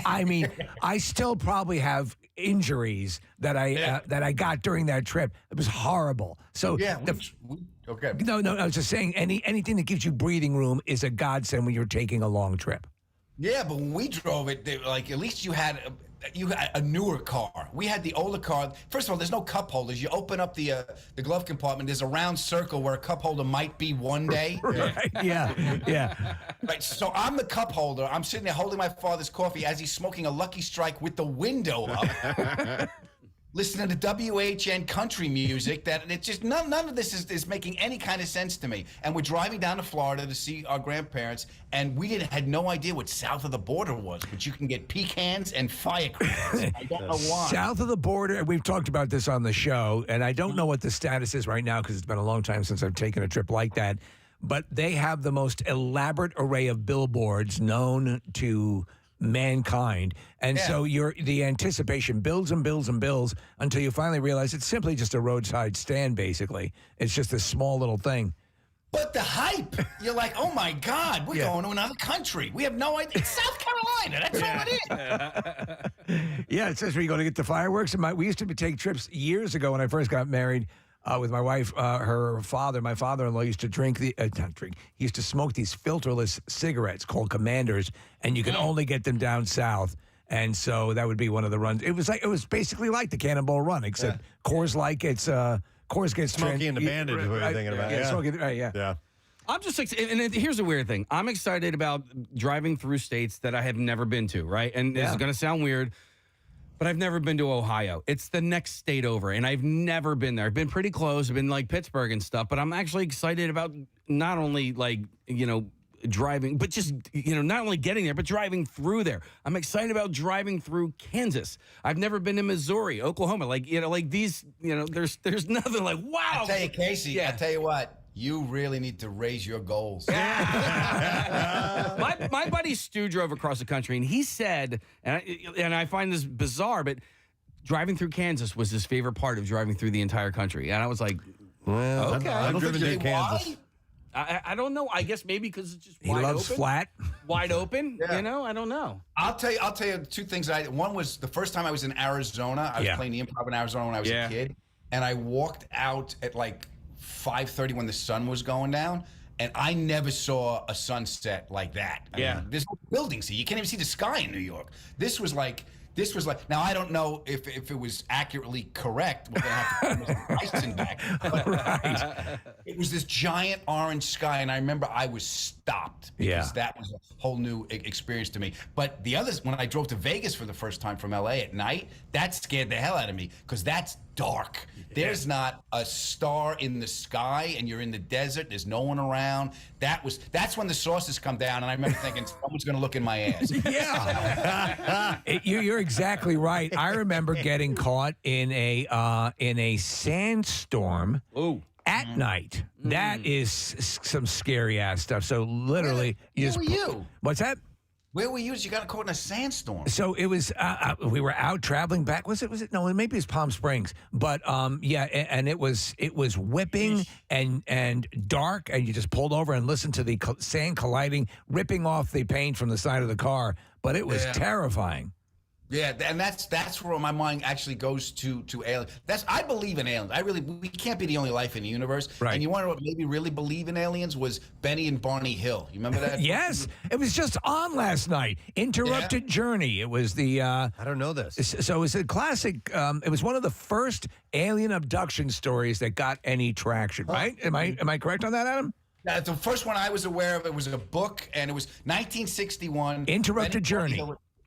I mean, I still probably have injuries that I got during that trip. It was horrible. So yeah, okay. No, I was just saying anything that gives you breathing room is a godsend when you're taking a long trip. Yeah, but when we drove it, like at least you had a newer car. We had the older car. First of all, there's no cup holders. You open up the glove compartment. There's a round circle where a cup holder might be one day. Right? Yeah. Right. So I'm the cup holder. I'm sitting there holding my father's coffee as he's smoking a Lucky Strike with the window up. Listening to WHN country music, that it's just none of this is making any kind of sense to me. And we're driving down to Florida to see our grandparents, and we had no idea what south of the border was, but you can get pecans and firecrackers. I don't know why. South of the border, and we've talked about this on the show, and I don't know what the status is right now because it's been a long time since I've taken a trip like that, but they have the most elaborate array of billboards known to mankind, and so the anticipation builds and builds and builds until you finally realize it's simply just a roadside stand. Basically, it's just this small little thing. But the hype, you're like, oh my God, we're going to another country. We have no idea. It's South Carolina. That's all it is. Yeah, it says where you go to get the fireworks. And we used to take trips years ago when I first got married. With my wife, her father, my father-in-law used to he used to smoke these filterless cigarettes called Commanders, and you can only get them down south. And so that would be one of the runs. It was basically like the Cannonball Run, except Coors Coors gets Smokey and the Bandit is what you're thinking about. Yeah, Smokey, right, yeah. I'm just excited, and here's a weird thing. I'm excited about driving through states that I have never been to, right? And this is going to sound weird, but I've never been to Ohio. It's the next state over, and I've never been there. I've been pretty close. I've been like Pittsburgh and stuff, but I'm actually excited about not only driving, but just, not only getting there, but driving through there. I'm excited about driving through Kansas. I've never been to Missouri, Oklahoma. There's nothing like, wow. I tell you, Casey, I tell you what. You really need to raise your goals. My buddy Stu drove across the country, and he said, and I find this bizarre, but driving through Kansas was his favorite part of driving through the entire country. And I was like, well, okay. I've driven through Kansas. I don't know. I guess maybe because it's just he wide loves open. Flat. Wide open. I don't know. I'll tell you two things. One was the first time I was in Arizona. I was playing the Improv in Arizona when I was a kid, and I walked out at like 5:30 when the sun was going down, and I never saw a sunset like that. I mean, there's no buildings here. You can't even see the sky in New York. This was like This was like, now I don't know if it was accurately correct. We're gonna have to put Mr. Tyson back. But Right. It was this giant orange sky, and I remember I was stopped because that was a whole new experience to me. But the others, when I drove to Vegas for the first time from LA at night, that scared the hell out of me because that's dark. There's not a star in the sky, and you're in the desert. There's no one around. That's when the saucers come down, and I remember thinking someone's going to look in my ass. Yeah, you're exactly right. I remember getting caught in a sandstorm. At night. That is some scary ass stuff. So literally, Where were you? What's that? Where were you? You got caught in a sandstorm. So it was. We were out traveling back. Was it? No, maybe it was Palm Springs. But yeah, and it was whipping and dark, and you just pulled over and listened to the sand colliding, ripping off the paint from the side of the car. But it was terrifying. Yeah, and that's where my mind actually goes to aliens. I believe in aliens. We can't be the only life in the universe. Right. And you wonder what made me really believe in aliens was Benny and Barney Hill. You remember that? Yes, it was just on last night. Interrupted Journey. It was the. I don't know this. So it was a classic. It was one of the first alien abduction stories that got any traction. Right? Am I correct on that, Adam? The first one I was aware of, it was a book, and it was 1961. Interrupted Journey.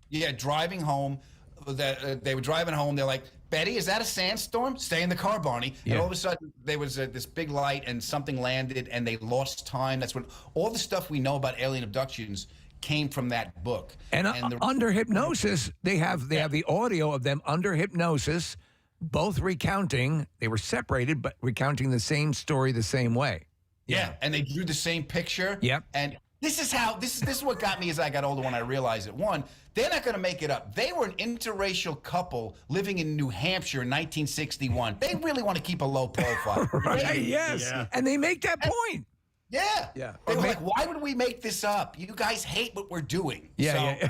Yeah, driving home. They were driving home. They're like, Betty, is that a sandstorm? Stay in the car, Barney. And all of a sudden, there was this big light, and something landed, and they lost time. That's when all the stuff we know about alien abductions came from that book. And under hypnosis, they have the audio of them under hypnosis, both recounting. They were separated, but recounting the same story the same way. Yeah, and they drew the same picture. Yep. And this is what got me as I got older when I realized it. One, they're not going to make it up. They were an interracial couple living in New Hampshire in 1961. They really want to keep a low profile. Right, yes. Yeah. And they make that point. Yeah. Yeah. They were like, why would we make this up? You guys hate what we're doing. Yeah.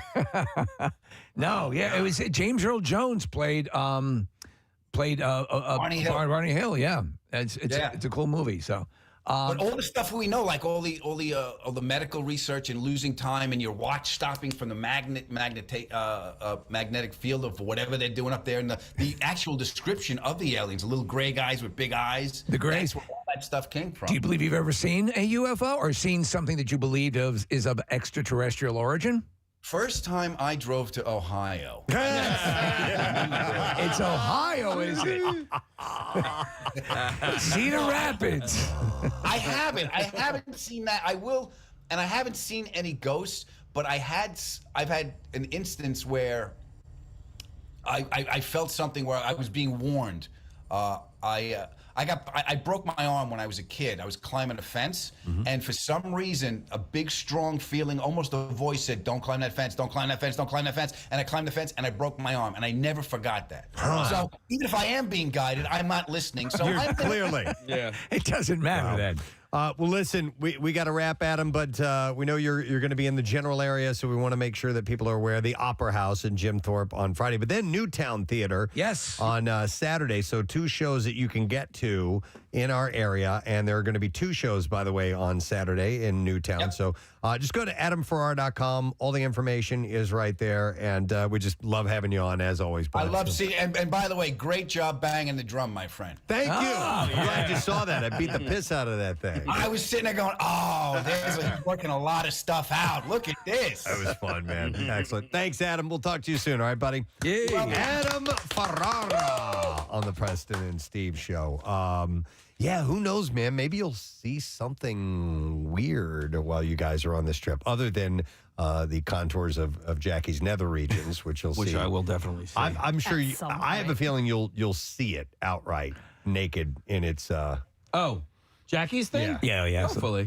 No, yeah. It was James Earl Jones played Barney Hill. Barney Hill, yeah. It's a cool movie, so. But all the stuff we know, like all the medical research and losing time, and your watch stopping from the magnetic field of whatever they're doing up there, and the actual description of the aliens, the little gray guys with big eyes. The grays. That's where all that stuff came from. Do you believe you've ever seen a UFO or seen something that you believe is of extraterrestrial origin? First time I drove to Ohio. It's Ohio, is it? Cedar Rapids. I haven't seen that. I will, and I haven't seen any ghosts, but I've had an instance where I felt something where I was being warned. I broke my arm when I was a kid. I was climbing a fence, and for some reason, a big, strong feeling, almost a voice said, "Don't climb that fence! Don't climb that fence! Don't climb that fence!" And I climbed the fence, and I broke my arm, and I never forgot that. So even if I am being guided, I'm not listening. So You're clearly, it doesn't matter then. Well, listen, we got to wrap, Adam, but we know you're going to be in the general area, so we want to make sure that people are aware of the Opera House in Jim Thorpe on Friday, but then Newtown Theater on Saturday. So 2 shows that you can get to in our area, and there are going to be 2 shows, by the way, on Saturday in Newtown. Yep. So just go to adamferrara.com. All the information is right there, and we just love having you on, as always. I love seeing, and by the way, great job banging the drum, my friend. Thank you. I'm glad you saw that. I beat the piss out of that thing. I was sitting there going, he's working a lot of stuff out. Look at this. That was fun, man. Excellent. Thanks, Adam. We'll talk to you soon. All right, buddy? Yeah. Adam Ferrara on the Preston and Steve show. Yeah, who knows, man? Maybe you'll see something weird while you guys are on this trip, other than the contours of Jackie's nether regions, which you'll see. Which I will definitely see. I'm sure you. I have a feeling you'll see it outright, naked in its. Jackie's thing? Yeah. Hopefully.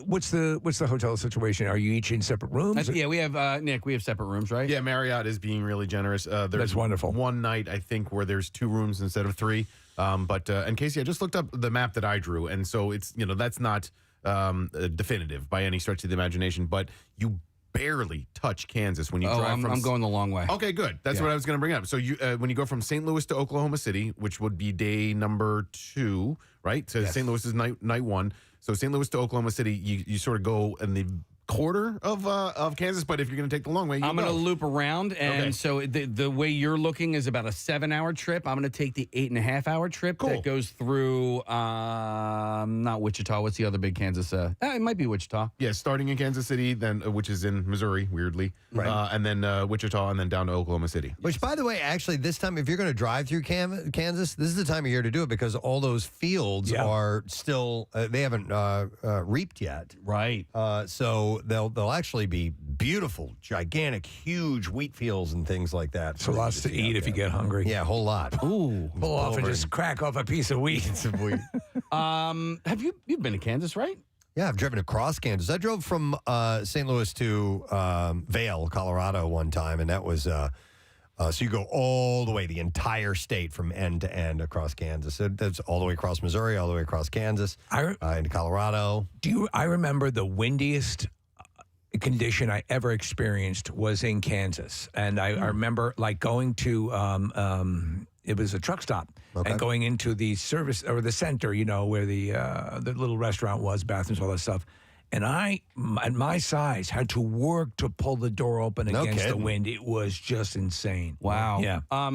What's the hotel situation? Are you each in separate rooms? Yeah, we have Nick. We have separate rooms, right? Yeah, Marriott is being really generous. There's That's wonderful. One night, I think, where there's 2 rooms instead of 3. And Casey, I just looked up the map that I drew, and so it's that's not definitive by any stretch of the imagination, but you barely touch Kansas when you drive from. I'm going the long way. Okay, good. That's what I was going to bring up. So you when you go from St. Louis to Oklahoma City, which would be day number 2, right? So St. Louis is night 1. So St. Louis to Oklahoma City, you sort of go, and the quarter of Kansas, but if you're going to take the long way, I'm going to loop around, and Okay. so the way you're looking is about a 7-hour trip. I'm going to take the 8.5-hour trip that goes through not Wichita. What's the other big Kansas? It might be Wichita. Yeah, starting in Kansas City, then which is in Missouri, weirdly, and then Wichita, and then down to Oklahoma City. Which, by the way, actually, this time, if you're going to drive through Kansas, this is the time of year to do it because all those fields are still they haven't reaped yet. Right. So they'll actually be beautiful, gigantic, huge wheat fields and things like that. So lots to eat if you get hungry. Yeah, a whole lot. Ooh, pull off and just crack off a piece of wheat. Have you've been to Kansas, right? Yeah, I've driven across Kansas. I drove from St. Louis to Vail, Colorado one time, and that was so you go all the way, the entire state from end to end across Kansas. So that's all the way across Missouri, all the way across Kansas, into Colorado. I remember the windiest condition I ever experienced was in Kansas, and I remember like going to it was a truck stop and going into the service or the center, where the little restaurant was, bathrooms, all that stuff. And I, at my size, had to work to pull the door open against the wind. It was just insane. Wow. Yeah. All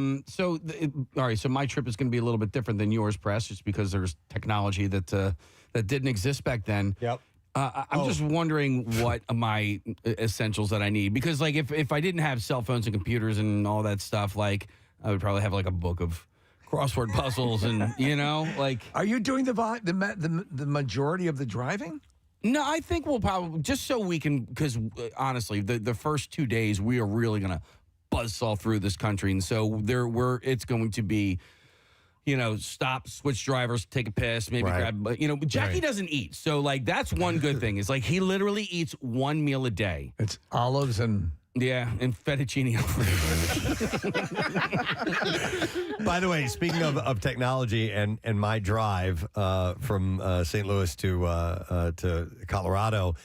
right. So my trip is going to be a little bit different than yours, Press, just because there's technology that didn't exist back then. Yep. I'm just wondering what my essentials that I need, because like if I didn't have cell phones and computers and all that stuff, like I would probably have like a book of crossword puzzles and like. Are you doing the majority of the driving? No, I think we'll probably, just so we can, because honestly, the first 2 days we are really going to buzzsaw through this country, and so it's going to be, stop, switch drivers, take a piss, maybe grab, Jackie doesn't eat, so like that's one good thing. Is like he literally eats one meal a day. It's olives and. Yeah, and fettuccine Alfredo. By the way, speaking of technology and my drive from St. Louis to Colorado,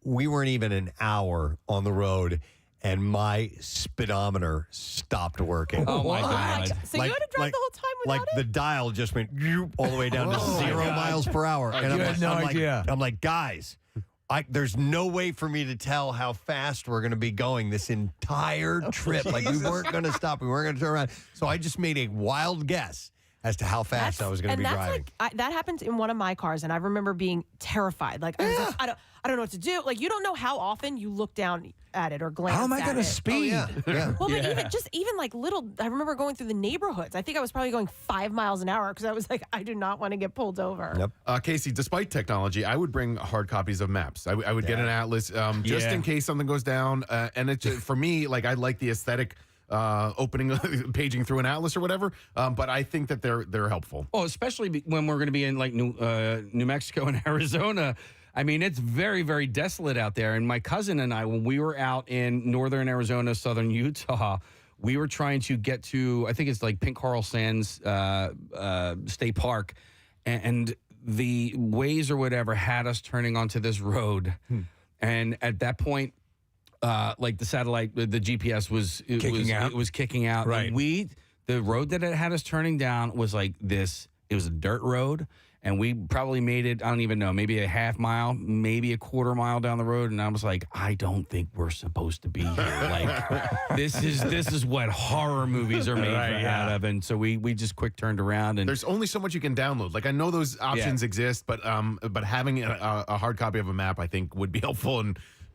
we weren't even an hour on the road, and my speedometer stopped working. Oh, my God. So you had to drive the whole time without it? The dial just went all the way down to 0 miles per hour. And you had no idea. I'm like, guys, there's no way for me to tell how fast we're going to be going this entire trip. Like, we weren't going to stop. We weren't going to turn around. So I just made a wild guess as to how fast I was going to be driving. That happened in one of my cars, and I remember being terrified. Like, I was like, I don't know what to do. Like, you don't know how often you look down at it or glance at it. How am I going to speed? Well, like even like little. I remember going through the neighborhoods. I think I was probably going 5 miles an hour because I was like, I do not want to get pulled over. Yep. Casey, despite technology, I would bring hard copies of maps. I would get an atlas just in case something goes down. And it for me, like I like the aesthetic. Paging through an atlas or whatever, but I think that they're helpful. Oh, especially when we're going to be in like New Mexico and Arizona. I mean, it's very, very desolate out there. And my cousin and I, when we were out in northern Arizona, southern Utah, we were trying to get to, I think it's like Pink Coral Sands State Park, and the Waze or whatever had us turning onto this road, and at that point. Like the satellite, the GPS was kicking out. Right. And the road that it had us turning down was like this. It was a dirt road, and we probably made it. I don't even know, maybe a half mile, maybe a quarter mile down the road. And I was like, I don't think we're supposed to be here. Like this is what horror movies are made out of. And so we just quick turned around. And there's only so much you can download. Like I know those options exist, but having a hard copy of a map, I think, would be helpful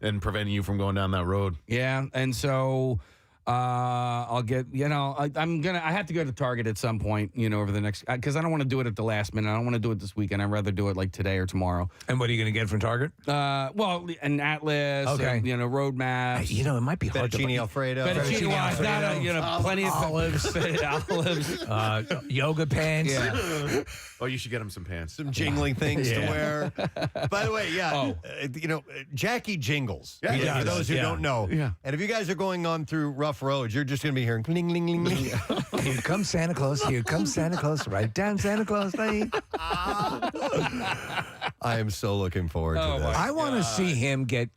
and preventing you from going down that road. Yeah, and so I'll get, I have to go to Target at some point, over the next, because I don't want to do it at the last minute. I don't want to do it this weekend. I'd rather do it like today or tomorrow. And what are you going to get from Target? Well, an atlas, and, road maps. It might be hard Fettuccine Alfredo. Fettuccine Alfredo. Plenty of olives. Yoga pants. Yeah. Oh, you should get him some pants. Some jingling things to wear. By the way, Jackie jingles. Yeah, for those who don't know. Yeah. And if you guys are going on through rough roads, you're just going to be hearing cling, cling, cling, cling. Here comes Santa Claus. Here comes Santa Claus. Right down Santa Claus Lane. I am so looking forward to that. I want to see him get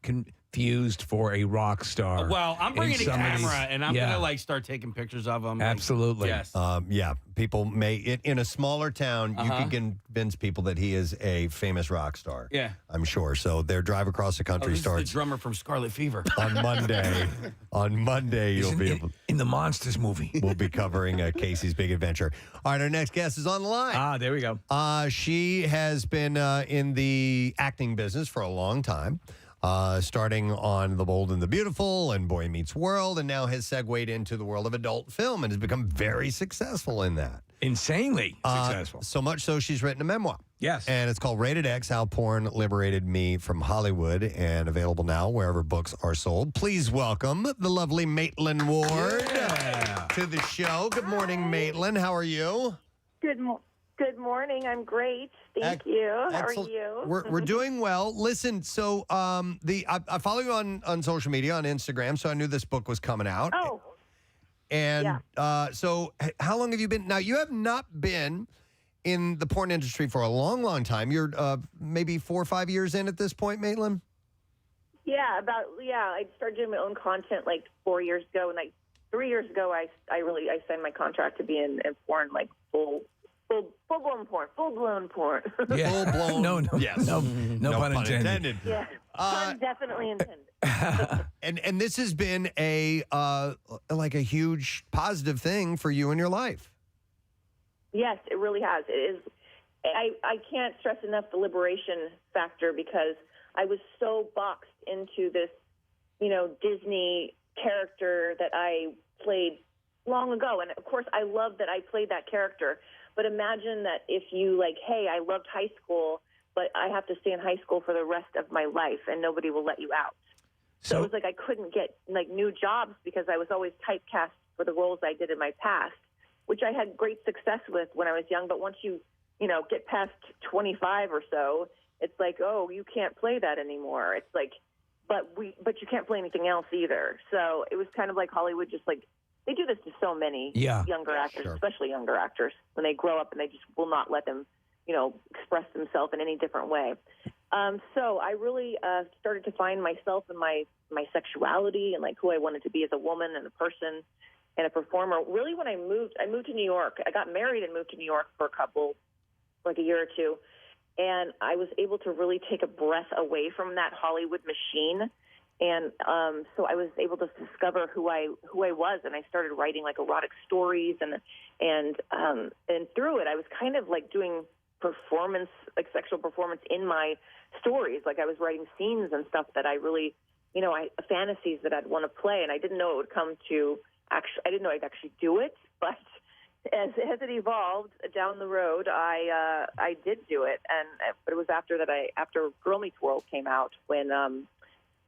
fused for a rock star. Well, I'm bringing a in some of camera, these- and I'm yeah. gonna like start taking pictures of them. Absolutely. Yes. Yeah, people may in a smaller town. You Uh-huh. can convince people that he is a famous rock star. Yeah. I'm sure. So their drive across the country This is the starts drummer from Scarlet Fever. on Monday. On Monday, you'll be able. In the Monsters movie. We'll be covering Casey's Big Adventure. All right, our next guest is on the line. Ah, there we go. She has been in the acting business for a long time, starting on The Bold and the Beautiful and Boy Meets World, and now has segued into the world of adult film and has become very successful in that. Insanely successful. So much so she's written a memoir. Yes. And it's called Rated X, How Porn Liberated Me from Hollywood, and available now wherever books are sold. Please welcome the lovely Maitland Ward to the show. Good morning, Maitland. How are you? Good morning. I'm great. Thank you. How are you? We're doing well. Listen, so I follow you on social media, on Instagram, so I knew this book was coming out. Oh. And so how long have you been? Now, you have not been in the porn industry for a long, long time. You're maybe 4 or 5 years in at this point, Maitland? Yeah, I started doing my own content like 4 years ago, and like 3 years ago, I signed my contract to be in porn, like full-blown porn. Yeah. Full-blown. No, yes. no pun intended. Yeah, pun definitely intended. And this has been a like a huge positive thing for you in your life. Yes, it really has. It is. I can't stress enough the liberation factor, because I was so boxed into this, Disney character that I played long ago. And of course, I love that I played that character. But imagine that if you hey, I loved high school, but I have to stay in high school for the rest of my life, and nobody will let you out. So it was like I couldn't get new jobs because I was always typecast for the roles I did in my past, which I had great success with when I was young. But once you get past 25 or so, it's like, oh, you can't play that anymore. It's like, but you can't play anything else either. So it was kind of like Hollywood, just they do this to so many younger actors, especially younger actors, when they grow up and they just will not let them, express themselves in any different way. So I really started to find myself and my sexuality and who I wanted to be as a woman and a person and a performer. Really, when I moved to New York. I got married and moved to New York for a year or two. And I was able to really take a breath away from that Hollywood machine. And so I was able to discover who I was, and I started writing erotic stories, and through it I was kind of doing performance, sexual performance in my stories. I was writing scenes and stuff that I really, fantasies that I'd want to play, and I didn't know it would come to I didn't know I'd actually do it, but as it evolved down the road, I did do it, but it was after Girl Meets World came out, when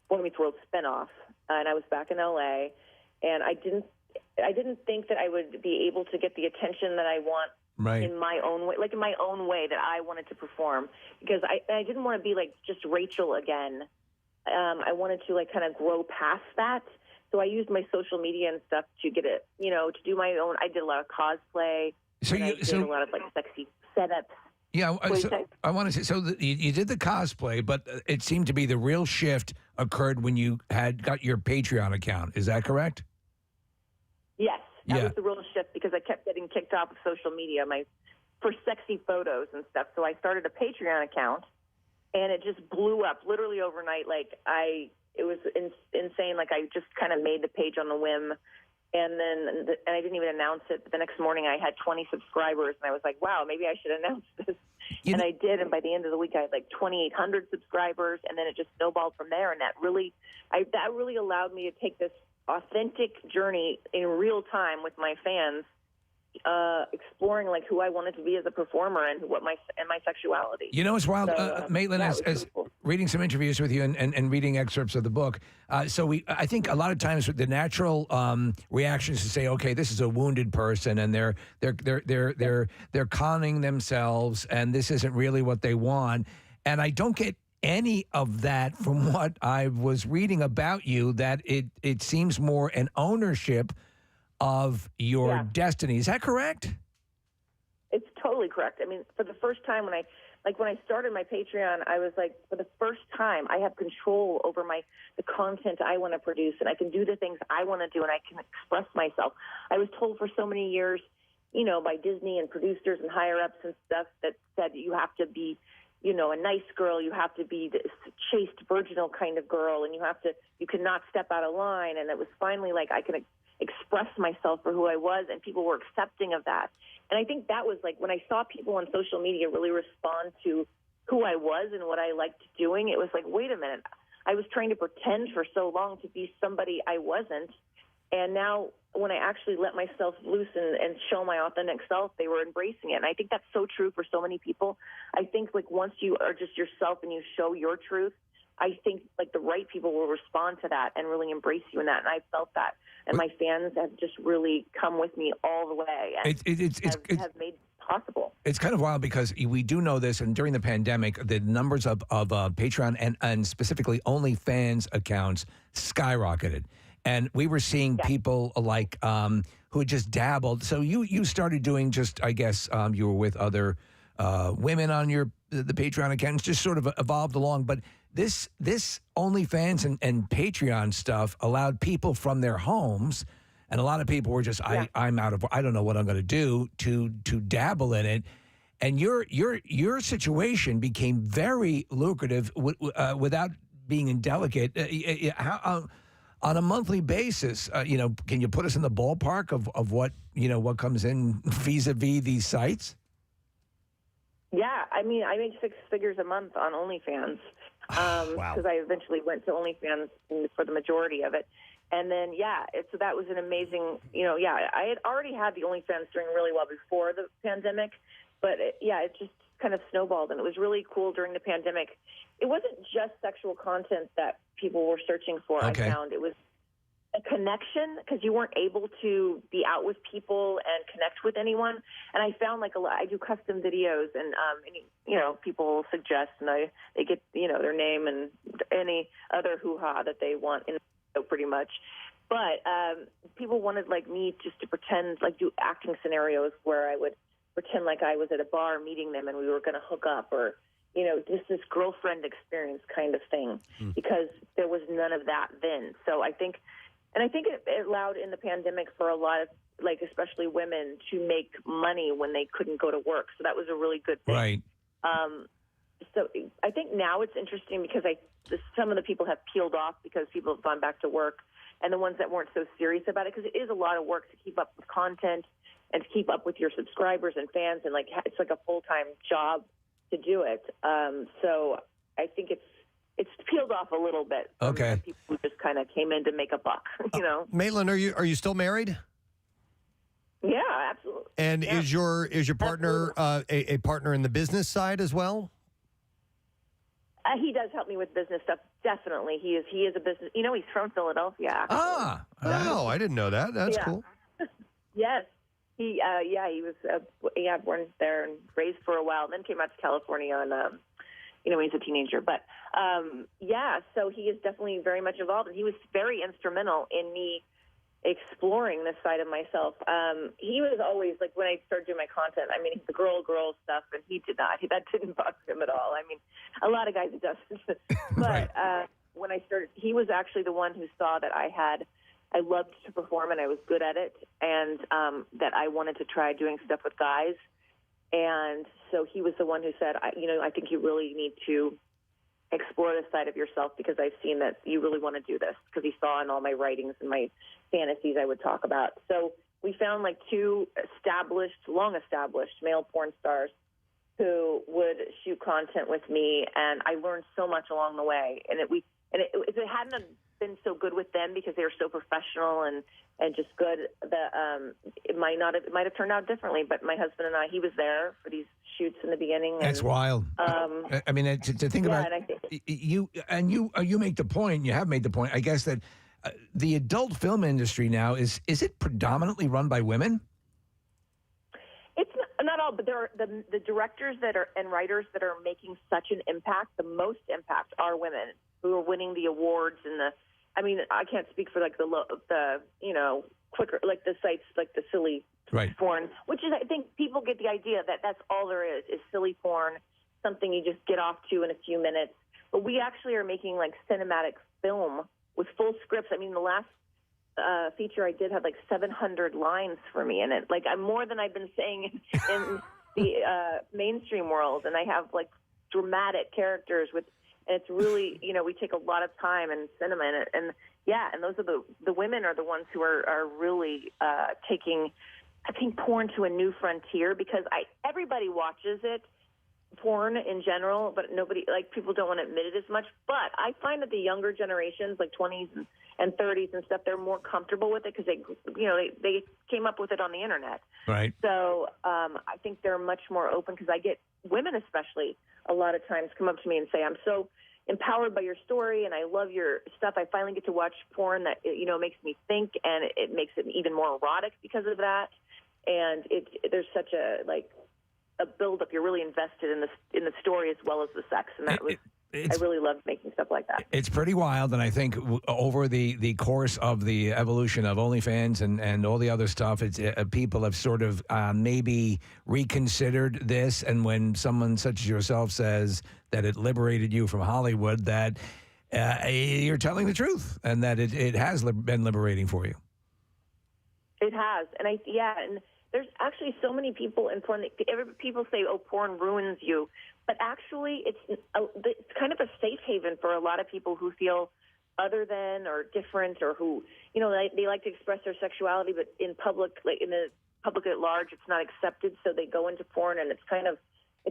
Boy Meets World SpinOff, and I was back in LA, and I didn't think that I would be able to get the attention that I want in my own way, in my own way that I wanted to perform, because I didn't want to be just Rachel again. I wanted to kind of grow past that. So I used my social media and stuff to get it, to do my own. I did a lot of cosplay. I did a lot of sexy setups. Yeah, I want to say, so you did the cosplay, but it seemed to be the real shift occurred when you had got your Patreon account. Is that correct? Yes, that was the real shift, because I kept getting kicked off of social media for sexy photos and stuff. So I started a Patreon account, and it just blew up literally overnight. It was insane. I just kind of made the page on a whim. And I didn't even announce it. But the next morning, I had 20 subscribers, and I was like, "Wow, maybe I should announce this." And I did. And by the end of the week, I had 2,800 subscribers, and then it just snowballed from there. And that really allowed me to take this authentic journey in real time with my fans, exploring who I wanted to be as a performer and my sexuality. It's wild, Maitland, as reading some interviews with you and reading excerpts of the book. I think a lot of times the natural reaction is to say, okay, this is a wounded person, and they're conning themselves, and this isn't really what they want. And I don't get any of that from what I was reading about you. That it seems more an ownership of your destiny. Is that correct? It's totally correct. I mean, for the first time when I like when I started my Patreon, I was like, for the first time, I have control over the content I want to produce, and I can do the things I want to do, and I can express myself. I was told for so many years, by Disney and producers and higher ups and stuff that said you have to be, a nice girl, you have to be this chaste, virginal kind of girl, and you cannot step out of line. And it was finally like I could express myself for who I was, and people were accepting of that. And I think that was like when I saw people on social media really respond to who I was and what I liked doing, it was like, wait a minute, I was trying to pretend for so long to be somebody I wasn't. And now when I actually let myself loose and show my authentic self, they were embracing it. And I think that's so true for so many people. I think like once you are just yourself and you show your truth, I think like the right people will respond to that and really embrace you in that. And I felt that. And my fans have just really come with me all the way and have made it possible. It's kind of wild because we do know this, and during the pandemic, the numbers of Patreon and specifically OnlyFans accounts skyrocketed. And we were seeing people like who had just dabbled. So you started doing just, I guess, you were with other women on the Patreon accounts, just sort of evolved along. But this OnlyFans and Patreon stuff allowed people from their homes, and a lot of people were just, I'm out of, I don't know what I'm going to do to dabble in it. And your situation became very lucrative without being indelicate. On a monthly basis, can you put us in the ballpark of what what comes in vis-a-vis these sites? Yeah, I mean, I make 6 figures a month on OnlyFans because I eventually went to OnlyFans for the majority of it. And then, so that was an amazing, I had already had the OnlyFans doing really well before the pandemic, but it just kind of snowballed, and it was really cool during the pandemic. It wasn't just sexual content that people were searching for. Okay. I found it was a connection because you weren't able to be out with people and connect with anyone. And I found like I do custom videos, and people suggest, and they get their name and any other hoo-ha that they want in the show pretty much. But people wanted like me just to pretend, like do acting scenarios where I would pretend like I was at a bar meeting them and we were going to hook up, or just this girlfriend experience kind of thing, because there was none of that then. So I think it allowed in the pandemic for a lot of, like, especially women to make money when they couldn't go to work. So that was a really good thing. Right. So I think now it's interesting because some of the people have peeled off because people have gone back to work, and the ones that weren't so serious about it, because it is a lot of work to keep up with content and to keep up with your subscribers and fans, and like it's like a full-time job to do it. So I think it's peeled off a little bit. Okay. From people who just kind of came in to make a buck, Maitland, are you still married? Yeah, absolutely. And is your partner a partner in the business side as well? He does help me with business stuff. Definitely, he is a business. He's from Philadelphia. Actually. I didn't know that. That's cool. Yes. He was born there and raised for a while, then came out to California on when he's a teenager. But so he is definitely very much involved, and he was very instrumental in me exploring this side of myself. He was always like, when I started doing my content, I mean, the girl stuff, and he did not. That didn't bother him at all. I mean, a lot of guys it doesn't. But when I started, he was actually the one who saw that I loved to perform and I was good at it, and that I wanted to try doing stuff with guys. And so he was the one who said, I think you really need to explore this side of yourself, because I've seen that you really want to do this, because he saw in all my writings and my fantasies I would talk about. So we found like 2 long-established male porn stars who would shoot content with me, and I learned so much along the way. And if it hadn't been so good with them because they were so professional and just good, that it might have turned out differently. But my husband and I, he was there for these shoots in the beginning. That's wild. I mean, to think about you make the point. You have made the point, I guess, that the adult film industry now is it predominantly run by women? It's not all, but there are the directors and writers that are making such an impact. The most impact are women who are winning the awards and I mean, I can't speak for like the quicker, like the sites, like the silly porn, which is, I think people get the idea that that's all there is silly porn, something you just get off to in a few minutes. But we actually are making like cinematic film with full scripts. I mean, the last feature I did had like 700 lines for me in it. Like I'm more than I've been saying in the mainstream world, and I have like dramatic characters with. And it's really, we take a lot of time in cinema, and those are the women are the ones who are really taking, I think, porn to a new frontier, because everybody watches it, porn in general, but people don't want to admit it as much. But I find that the younger generations, like 20s and 30s and stuff, they're more comfortable with it because they came up with it on the internet. Right. So I think they're much more open, because I get women especially a lot of times come up to me and say, I'm so empowered by your story and I love your stuff. I finally get to watch porn that, makes me think, and it makes it even more erotic because of that. And there's such a build-up. You're really invested in the story as well as the sex. And that I really love making stuff like that. It's pretty wild, and I think over the course of the evolution of OnlyFans and all the other stuff, people have sort of maybe reconsidered this. And when someone such as yourself says that it liberated you from Hollywood, that you're telling the truth, and that it has been liberating for you. It has, and there's actually so many people in porn. People say, "Oh, porn ruins you." But actually, it's kind of a safe haven for a lot of people who feel other than or different, or who, they like to express their sexuality, but in public, in the public at large, it's not accepted. So they go into porn, and it's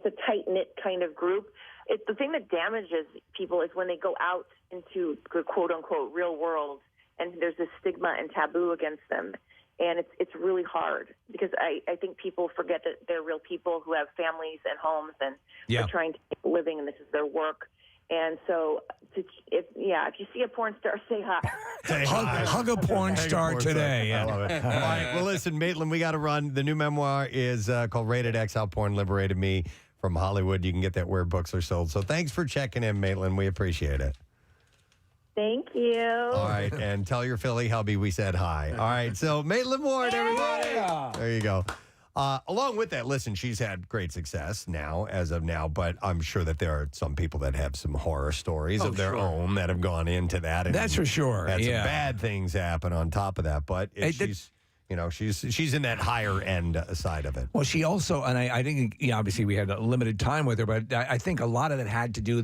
a tight-knit kind of group. The thing that damages people is when they go out into the quote-unquote real world, and there's this stigma and taboo against them. And it's really hard, because I think people forget that they're real people who have families and homes and are trying to make a living, and this is their work. And so, if you see a porn star, say hi. Hug a porn star today. I love it. All right. Well, listen, Maitland, we got to run. The new memoir is called Rated X: How Porn Liberated Me from Hollywood. You can get that where books are sold. So thanks for checking in, Maitland. We appreciate it. Thank you. All right, and tell your Philly hubby we said hi. All right, so Maitland Ward, everybody. There you go. Along with that, listen, she's had great success as of now, but I'm sure that there are some people that have some horror stories of their own that have gone into that. And that's for sure. Had some bad things happen on top of that, but she's in that higher end side of it. Well, she also, and I think, obviously we had a limited time with her, but I think a lot of it had to do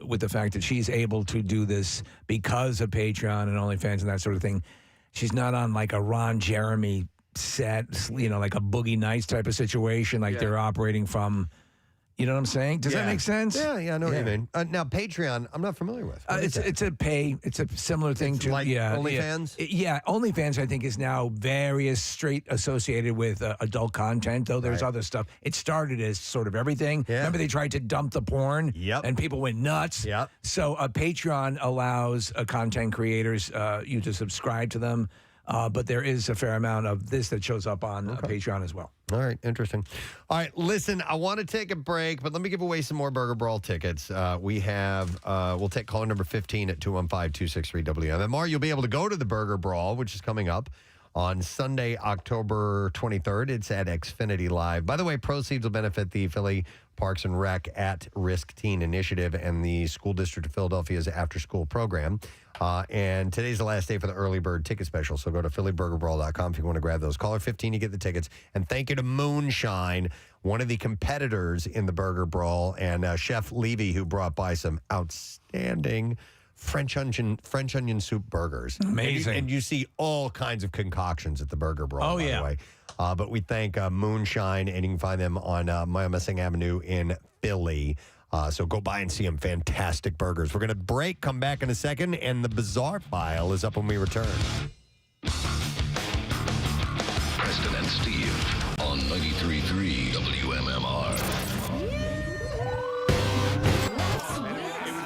with the fact that she's able to do this because of Patreon and OnlyFans and that sort of thing. She's not on like a Ron Jeremy set, like a Boogie Nights type of situation, like they're operating from. You know what I'm saying? Does that make sense? Yeah, I know what you mean. Now, Patreon, I'm not familiar with. It's a similar thing to like OnlyFans? Yeah, OnlyFans, I think, is now very straight associated with adult content, though there's other stuff. It started as sort of everything. Yeah. Remember, they tried to dump the porn, and people went nuts. Yep. So Patreon allows content creators you to subscribe to them, but there is a fair amount of this that shows up on Patreon as well. All right, interesting. All right, listen, I want to take a break, but let me give away some more Burger Brawl tickets. We'll take caller number 15 at 215-263-WMMR. You'll be able to go to the Burger Brawl, which is coming up on Sunday, October 23rd. It's at Xfinity Live. By the way, proceeds will benefit the Philly Parks and Rec at-risk teen initiative and the School District of Philadelphia's after-school program. And today's the last day for the early bird ticket special. So go to phillyburgerbrawl.com if you want to grab those. Caller 15, you get the tickets. And thank you to Moonshine, one of the competitors in the Burger Brawl, and Chef Levy, who brought by some outstanding French onion soup burgers. Amazing. And you see all kinds of concoctions at the Burger Brawl, by the way. But we thank Moonshine, and you can find them on Myomising Avenue in Philly. So go by and see them. Fantastic burgers. We're going to break, come back in a second, and the Bizarre File is up when we return. Preston and Steve on 93.3 WMMR.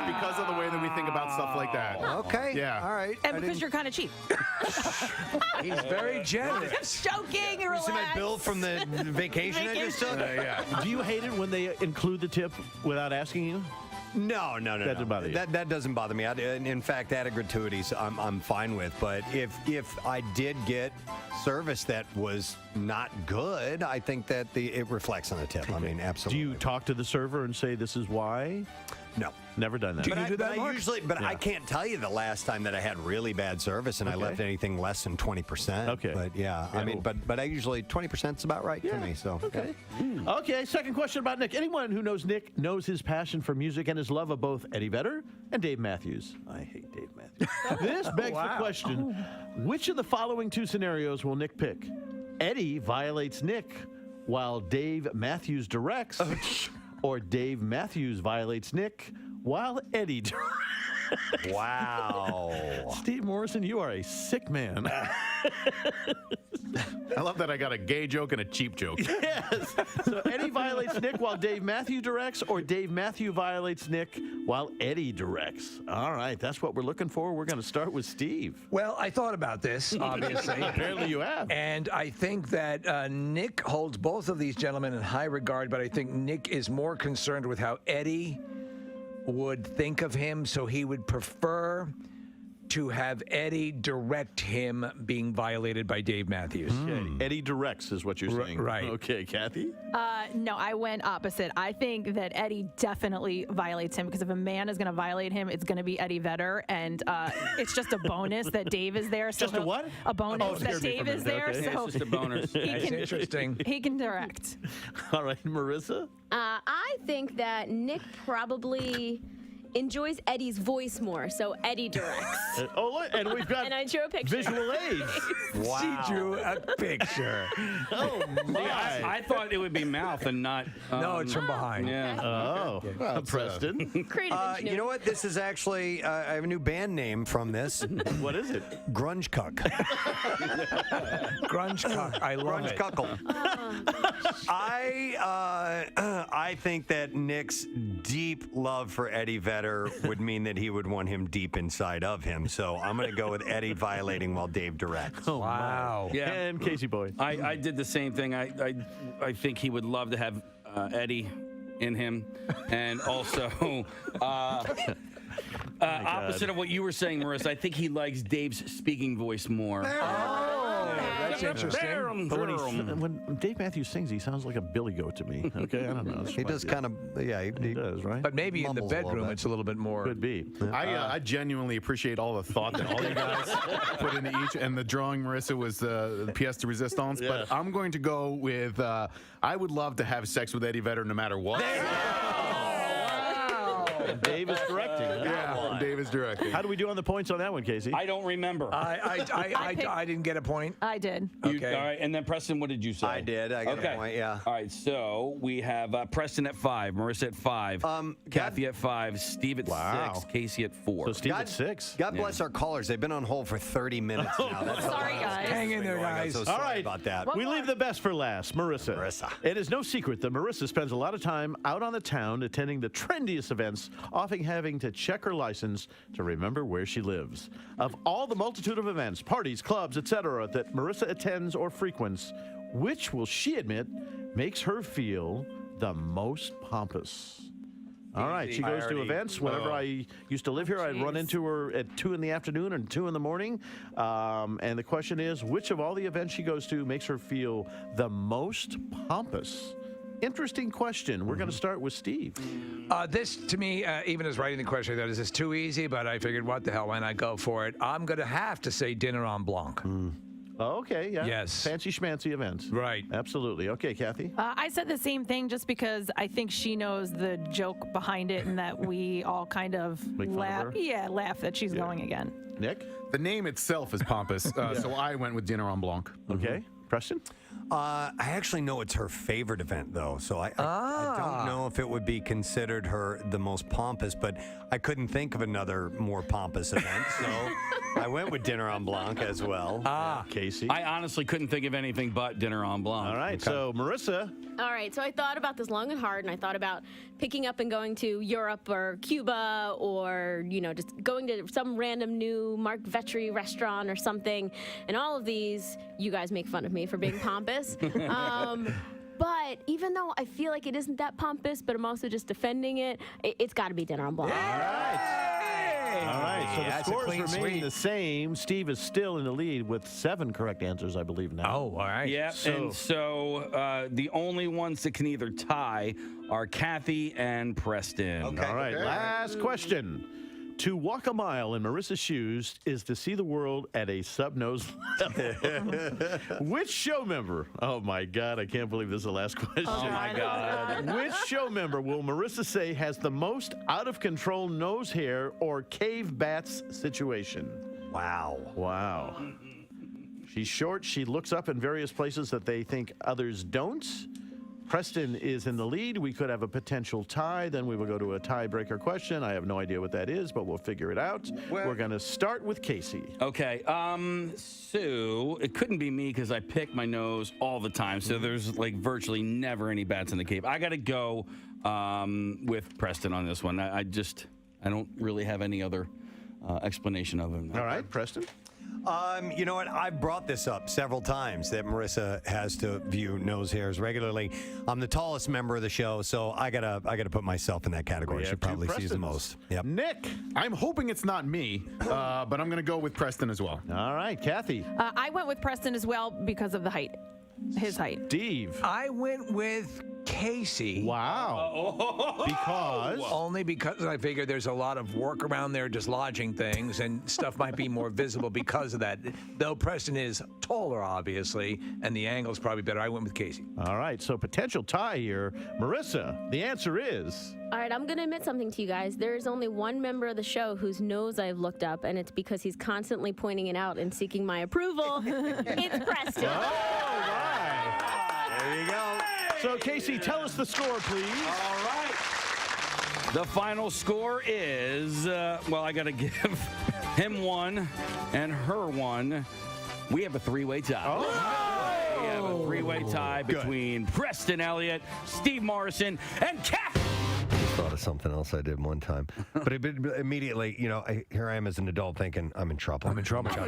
Because of the way that we think about stuff like that. Okay. Yeah. All right. And because you're kind of cheap. He's very generous. Joking, You relax. see my bill from the vacation I just took? Do you hate it when they include the tip without asking you? No. That doesn't bother you? That doesn't bother me. In fact, added gratuities I'm fine with. But if I did get service that was not good, I think that it reflects on the tip. I mean, absolutely. Do you talk to the server and say this is why? No. Never done that. But I can't tell you the last time that I had really bad service and I left anything less than 20%. Okay. But I mean, but I usually 20% is about right for me. So okay. Okay. Second question about Nick. Anyone who knows Nick knows his passion for music and his love of both Eddie Vedder and Dave Matthews. I hate Dave Matthews. This begs the question: which of the following two scenarios will Nick pick? Eddie violates Nick while Dave Matthews directs, or Dave Matthews violates Nick while Eddie directs. Wow. Steve Morrison, you are a sick man. I love that I got a gay joke and a cheap joke. Yes. So Eddie violates Nick while Dave Matthews directs, or Dave Matthews violates Nick while Eddie directs. All right, that's what we're looking for. We're going to start with Steve. Well, I thought about this, obviously. Apparently you have. And I think that Nick holds both of these gentlemen in high regard, but I think Nick is more concerned with how Eddie would think of him, so he would prefer to have Eddie direct him being violated by Dave Matthews. Eddie directs is what you're saying. Right. Okay, Kathy? No, I went opposite. I think that Eddie definitely violates him because if a man is going to violate him, it's going to be Eddie Vedder, and it's just a bonus that Dave is there. So Just a what? A bonus that Dave is there. Yeah, So it's just a bonus. That's interesting. he can direct. All right, Marissa? I think that Nick probably enjoys Eddie's voice more, so Eddie directs. And we've got And I drew a picture. visual aids. She drew a picture. Oh, my. I thought it would be mouth and not. No, it's from behind. Yeah. Oh, Preston. Creative ingenuity. You know what? This is actually, I have a new band name from this. What is it? Grunge Cuck. Grunge Cuck. I love Grunge it. Cuckle. I think that Nick's deep love for Eddie Vedder would mean that he would want him deep inside of him. So I'm going to go with Eddie violating while Dave directs. Oh, wow. Yeah. And Casey Boyd. I did the same thing. I think he would love to have Eddie in him, and also opposite of what you were saying, Marissa. I think he likes Dave's speaking voice more. That's interesting. But when Dave Matthews sings, he sounds like a billy goat to me. Okay, I don't know. He does kind of, he does, right? But maybe in the Mumbles a little bedroom, bit. it's a little bit more. Could be. I genuinely appreciate all the thought that all you guys put into each, and the drawing, Marissa, was the pièce de résistance. Yeah. But I'm going to go with I would love to have sex with Eddie Vedder no matter what. And Dave is directing. Yeah, Dave is directing. How do we do on the points on that one, Casey? I don't remember. I didn't get a point. I did. Okay. All right, and then Preston, what did you say? I did. I got a point, yeah. All right, so we have Preston at 5, Marissa at 5, Kathy at 5, Steve at 6, Casey at 4. So Steve at 6. God bless our callers. They've been on hold for 30 minutes now. That's Sorry, guys. Hang in there, guys. So All sorry right. about that. We leave the best for last. Marissa. It is no secret that Marissa spends a lot of time out on the town attending the trendiest events, often having to check her license to remember where she lives. Of all the multitude of events, parties, clubs, etc. that Marissa attends or frequents, which will she admit makes her feel the most pompous? All right, she goes to events. Whenever I used to live here, I'd run into her at 2 in the afternoon and 2 in the morning. And the question is, which of all the events she goes to makes her feel the most pompous? Interesting question. We're going to start with Steve. This, to me, even as writing the question, I thought, is this too easy? But I figured, what the hell, why not go for it? I'm going to have to say dinner en blanc. Oh, okay, yeah. Yes. Fancy schmancy events. Right. Absolutely. Okay, Kathy? I said the same thing just because I think she knows the joke behind it and that we all kind of Make fun of laugh. her? Yeah, laugh that she's going again. Nick? The name itself is pompous, so I went with dinner en blanc. Okay. Preston? I actually know it's her favorite event, though, so I don't know if it would be considered her the most pompous, but I couldn't think of another more pompous event, so I went with dinner en blanc as well. Casey? I honestly couldn't think of anything but dinner en blanc. All right, so Marissa. All right, so I thought about this long and hard, and I thought about picking up and going to Europe or Cuba or, just going to some random new Mark Vetri restaurant or something. And all of these, you guys make fun of me for being pompous. But But even though I feel like it isn't that pompous, but I'm also just defending it, it's got to be Dinner on Blonde. All right, so the scores remain the same. Steve is still in the lead with 7 correct answers, I believe, now. Oh, all right. Yeah, and so the only ones that can either tie are Kathy and Preston. Okay. All right, last question. To walk a mile in Marissa's shoes is to see the world at a sub-nose level. Which show member? Oh, my God, I can't believe this is the last question. Oh, my God. Which show member will Marissa say has the most out-of-control nose hair or cave bats situation? Wow. Wow. She's short. She looks up in various places that they think others don't. Preston is in the lead. We could have a potential tie. Then we will go to a tiebreaker question. I have no idea what that is, but we'll figure it out. We're going to start with Casey. Okay, so it couldn't be me because I pick my nose all the time. So there's like virtually never any bats in the cave. I got to go with Preston on this one. I don't really have any other explanation of him. All right, Preston. You know what? I've brought this up several times that Marissa has to view nose hairs regularly. I'm the tallest member of the show, so I gotta put myself in that category. She probably sees the most. Yep. Nick, I'm hoping it's not me, but I'm going to go with Preston as well. All right, Kathy. I went with Preston as well because of the height. His height. Steve. I went with Casey. Wow. Because? Only because I figured there's a lot of work around there just lodging things, and stuff might be more visible because of that. Though Preston is taller, obviously, and the angle's probably better. I went with Casey. All right, so potential tie here. Marissa, the answer is? All right, I'm going to admit something to you guys. There is only one member of the show whose nose I've looked up, and it's because he's constantly pointing it out and seeking my approval. It's Preston. There you go. So, Casey, tell us the score, please. All right. The final score is, I got to give him 1 and her 1. We have a 3-way tie. Oh. We have a 3-way tie between Preston Elliott, Steve Morrison, and Kathy. Thought of something else I did one time, but immediately, here I am as an adult thinking I'm in trouble. I'm in trouble. I'm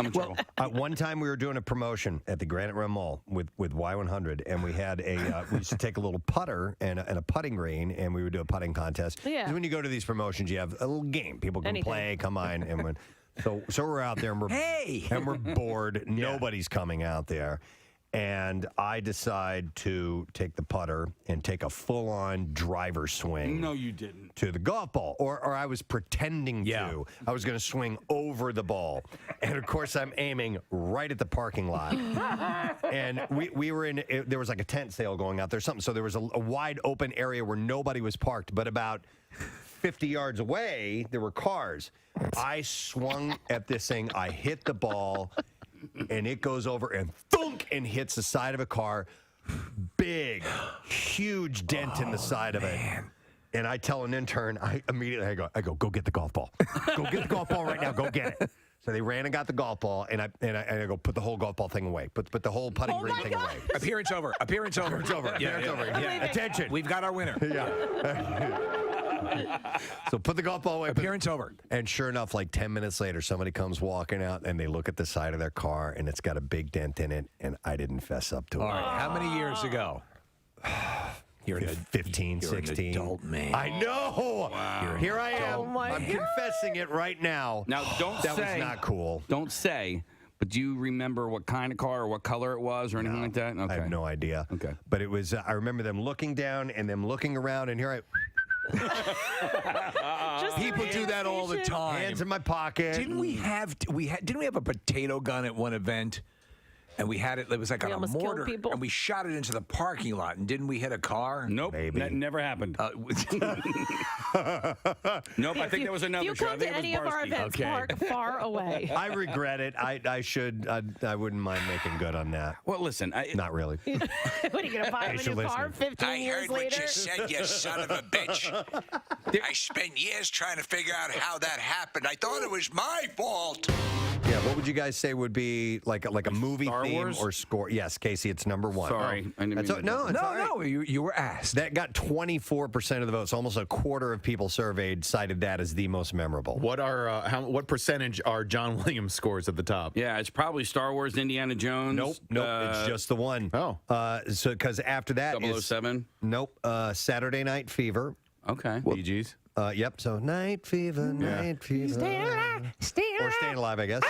in trouble. One time we were doing a promotion at the Granite Rim Mall with Y100, and we had we used to take a little putter and a putting green, and we would do a putting contest. Yeah. 'Cause when you go to these promotions, you have a little game. People can play, come on, and when so we're out there and we're bored. Nobody's coming out there. And I decide to take the putter and take a full-on driver swing. No, you didn't. To the golf ball, or I was pretending to. I was going to swing over the ball, and of course I'm aiming right at the parking lot. And we were in. There was like a tent sale going out there, something. So there was a wide open area where nobody was parked, but about 50 yards away there were cars. I swung at this thing. I hit the ball. And it goes over and thunk and hits the side of a car. Big, huge dent in the side of it. And I tell an intern, I go, go get the golf ball. Go get the golf ball right now. Go get it. So they ran and got the golf ball, and I go, put the whole golf ball thing away. Put the whole putting green thing away. Appearance over. Appearance over. Appearance over. Yeah, Appearance over. Yeah. Attention. We've got our winner. Yeah. So put the golf ball away. Appearance over. And sure enough, like 10 minutes later, somebody comes walking out, and they look at the side of their car, and it's got a big dent in it, and I didn't fess up to it. All right. How many years ago? You're 15, 16. An adult man. I know. Wow. Here I am. I'm confessing it right now. Now, that was not cool. Don't say. But do you remember what kind of car or what color it was or anything like that? Okay. I have no idea. Okay. But it was. I remember them looking down and them looking around, and here I. People do that all the time. Hands in my pocket. Didn't we have a potato gun at one event? And we had it. It was like on a mortar, and we shot it into the parking lot. And didn't we hit a car? Nope, that never happened. Nope, I think there was another show. You come to any of our events, park far away. I regret it. I should. I wouldn't mind making good on that. Well, listen, not really. What are you going to buy him a new car 15 years later? I heard what you said, you son of a bitch. I spent years trying to figure out how that happened. I thought it was my fault. Yeah, what would you guys say would be like a movie Star theme Wars? or score? Yes, Casey, it's number one. Sorry, I didn't mean to- no, it's all right. No, you were asked. That got 24% of the votes. Almost a quarter of people surveyed cited that as the most memorable. What percentage are John Williams scores at the top? Yeah, it's probably Star Wars, Indiana Jones. Nope, it's just the one. Oh. So because after that is 007? Nope, Saturday Night Fever. Okay. Bee Gees. Yep, so Night Fever, Night Fever. Stay alive, stay alive. Or Staying Alive, I guess.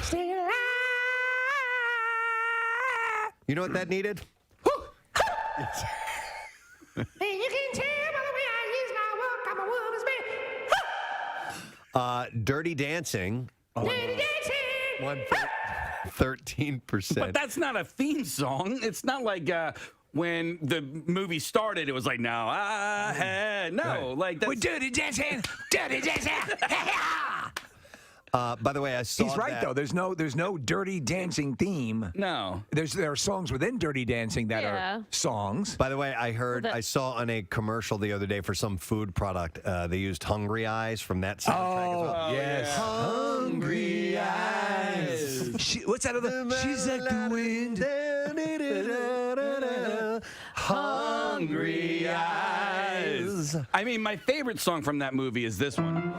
Stay alive. You know what that needed? And you can tell by the way I use my walk, I'm a woman's man. Dirty Dancing. Dirty dancing. 13%. But that's not a theme song. It's not like when the movie started, it was like, no, I had no. Like that's We're dirty dancing, dirty dancing. By the way, I saw He's right that- though. There's no dirty dancing theme. No. There are songs within Dirty Dancing that are songs. By the way, I saw on a commercial the other day for some food product. They used Hungry Eyes from that soundtrack as well. Yes. Hungry Eyes. What's that other? She's like the wind. Hungry Eyes. I mean, my favorite song from that movie is this one.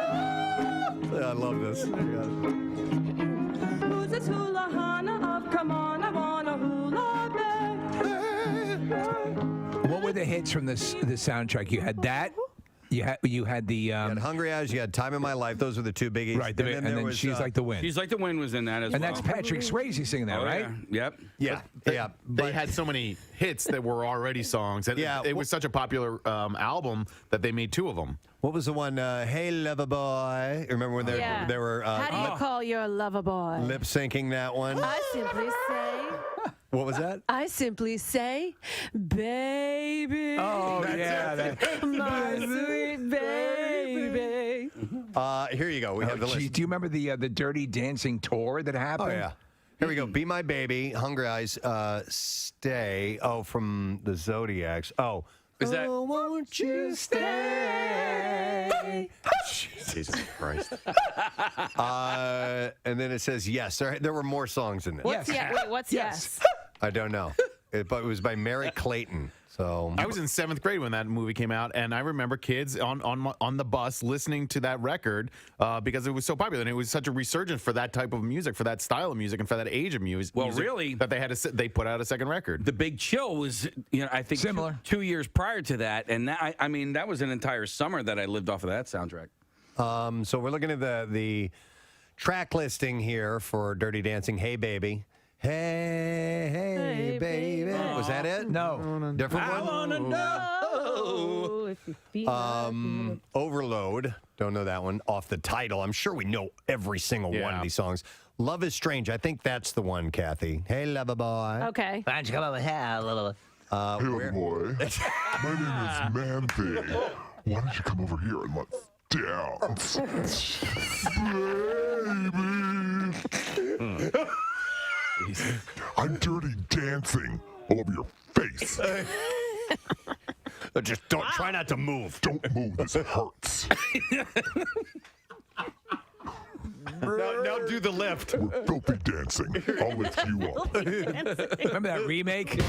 I love this. Who's this hula hana of come on, I wanna hula back. What were the hits from the soundtrack? You had that. You had the You had Hungry Eyes. You had Time in My Life. Those were the two biggies. right, and there then was, She's Like the Wind. She's Like the Wind was in that as and well. that's Patrick Swayze singing that, Oh, right? Yeah. Yep. Yeah, They had so many hits that were already songs. And Yeah, it was such a popular album that they made two of them. What was the one? Hey, lover boy. Remember when they were How do you call your lover boy? lip syncing that one? I simply say. What was that? I simply say, baby. Oh, yeah. My sweet baby. Here you go. We have the list. Do you remember the Dirty Dancing tour that happened? Oh, yeah. Here we go. Be My Baby, Hungry Eyes, Stay. Oh, from the Zodiacs. Oh. Is that? Oh, won't you stay? Jesus Christ. And then it says yes. There were more songs in this. What's yes? What's yes? I don't know. But it was by Mary Clayton. So I was in 7th grade when that movie came out, and I remember kids on the bus listening to that record because it was so popular, and it was such a resurgence for that type of music, for that style of music, and for that age of music. Well, really, that they put out a second record. The Big Chill was, I think similar. Two years prior to that, and that, I mean, that was an entire summer that I lived off of that soundtrack. So we're looking at the track listing here for Dirty Dancing. Hey, baby. Hey, baby. Was that it? No. Different one? I wanna know if you feel Overload. Don't know that one. Off the title. I'm sure we know every single one of these songs. Love is Strange. I think that's the one, Kathy. Hey, lover boy. Okay. Why don't you come over here, little... Hey, boy. My name is Man Thing. Why don't you come over here and let's dance? Baby. I'm dirty dancing all over your face. Just try not to move. Don't move. This hurts. Now do the lift. We're filthy dancing. I'll lift you up. Remember that remake?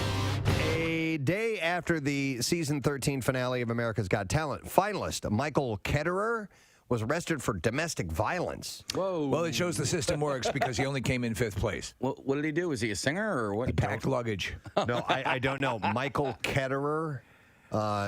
A day after the season 13 finale of America's Got Talent, finalist Michael Ketterer was arrested for domestic violence. Whoa. Well, it shows the system works because he only came in 5th place. What did he do? Was he a singer or what? He packed luggage. No, I don't know. Michael Ketterer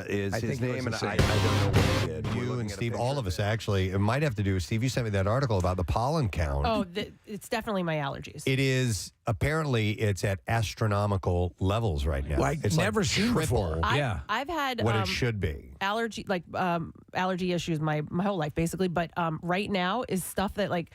is I his think he name, was and the I singer. don't know what he did. We're You looking and at a Steve, picture all of us actually, it might have to do. Steve, you sent me that article about the pollen count. Oh, it's definitely my allergies. It is apparently it's at astronomical levels right now. Like it's never seen triple before. Yeah. I've had what it should be. allergy issues my whole life basically, but right now is stuff that like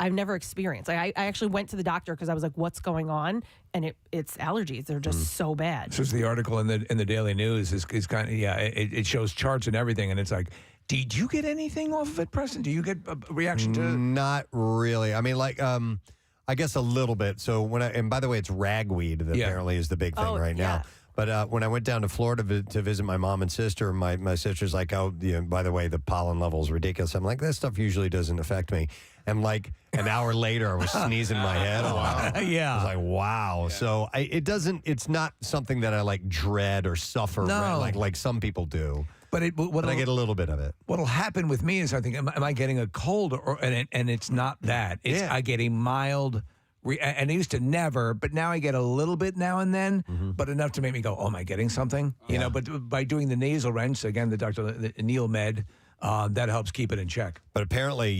I've never experienced. Like, I actually went to the doctor because I was like, "What's going on?" And it's allergies. They're just so bad. This is the article in the Daily News is kind of it shows charts and everything, and it's like, did you get anything off of it, Preston? Do you get a reaction to? Not really. I mean, like, I guess a little bit. So and by the way, it's ragweed that apparently is the big thing right now. But when I went down to Florida to visit my mom and sister, my sister's like, oh, by the way, the pollen level is ridiculous. I'm like, that stuff usually doesn't affect me. And like an hour later, I was sneezing my head off. Yeah. I was like, wow. Yeah. So it's not something that I like dread or suffer like some people do. But I get a little bit of it. What'll happen with me is I think, am I getting a cold? And it's not that. I get a mild, and I used to never, but now I get a little bit now and then, but enough to make me go, oh, am I getting something? You know, but by doing the nasal rinse, again, the Neil Med, that helps keep it in check. But apparently,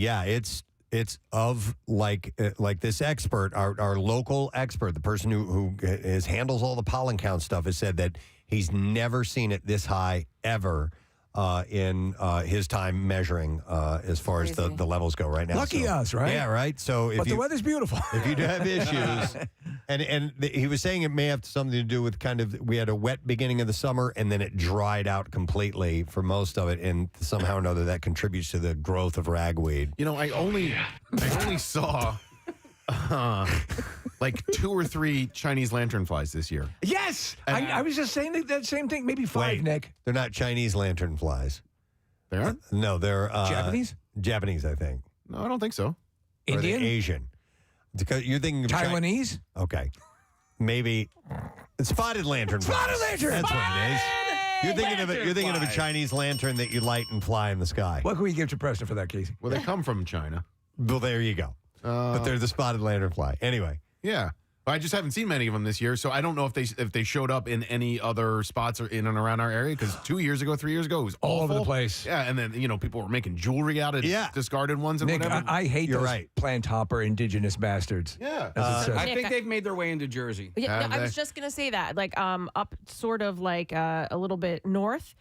it's of like this expert, our local expert, the person who handles all the pollen count stuff, has said that he's never seen it this high ever in his time measuring as far as the levels go right now. Lucky us, right? Yeah, right. So the weather's beautiful. If you do have issues, and he was saying it may have something to do with we had a wet beginning of the summer and then it dried out completely for most of it, and somehow or another that contributes to the growth of ragweed. You know, I only saw like 2 or 3 Chinese lanternflies this year. Yes! I was just saying that same thing. Maybe 5, Nick. They're not Chinese lanternflies. They aren't? No, they're... Japanese? Japanese, I think. No, I don't think so. Indian? Or Asian. Because you're thinking of Taiwanese? Okay. Maybe... Spotted lantern. Spotted lantern! That's what it is. You're thinking of a Chinese lantern that you light and fly in the sky. What can we give to Preston for that, Casey? Well, they come from China. Well, there you go. But they're the spotted lanternfly. Anyway. Yeah. I just haven't seen many of them this year, so I don't know if they showed up in any other spots or in and around our area, because 2 years ago, 3 years ago, it was all awful. over the place. Yeah, and then, people were making jewelry out of discarded ones and Nick, whatever. I hate those plant hopper indigenous bastards. Yeah. I think they've made their way into Jersey. Yeah, I was just going to say that. Like up sort of like a little bit north.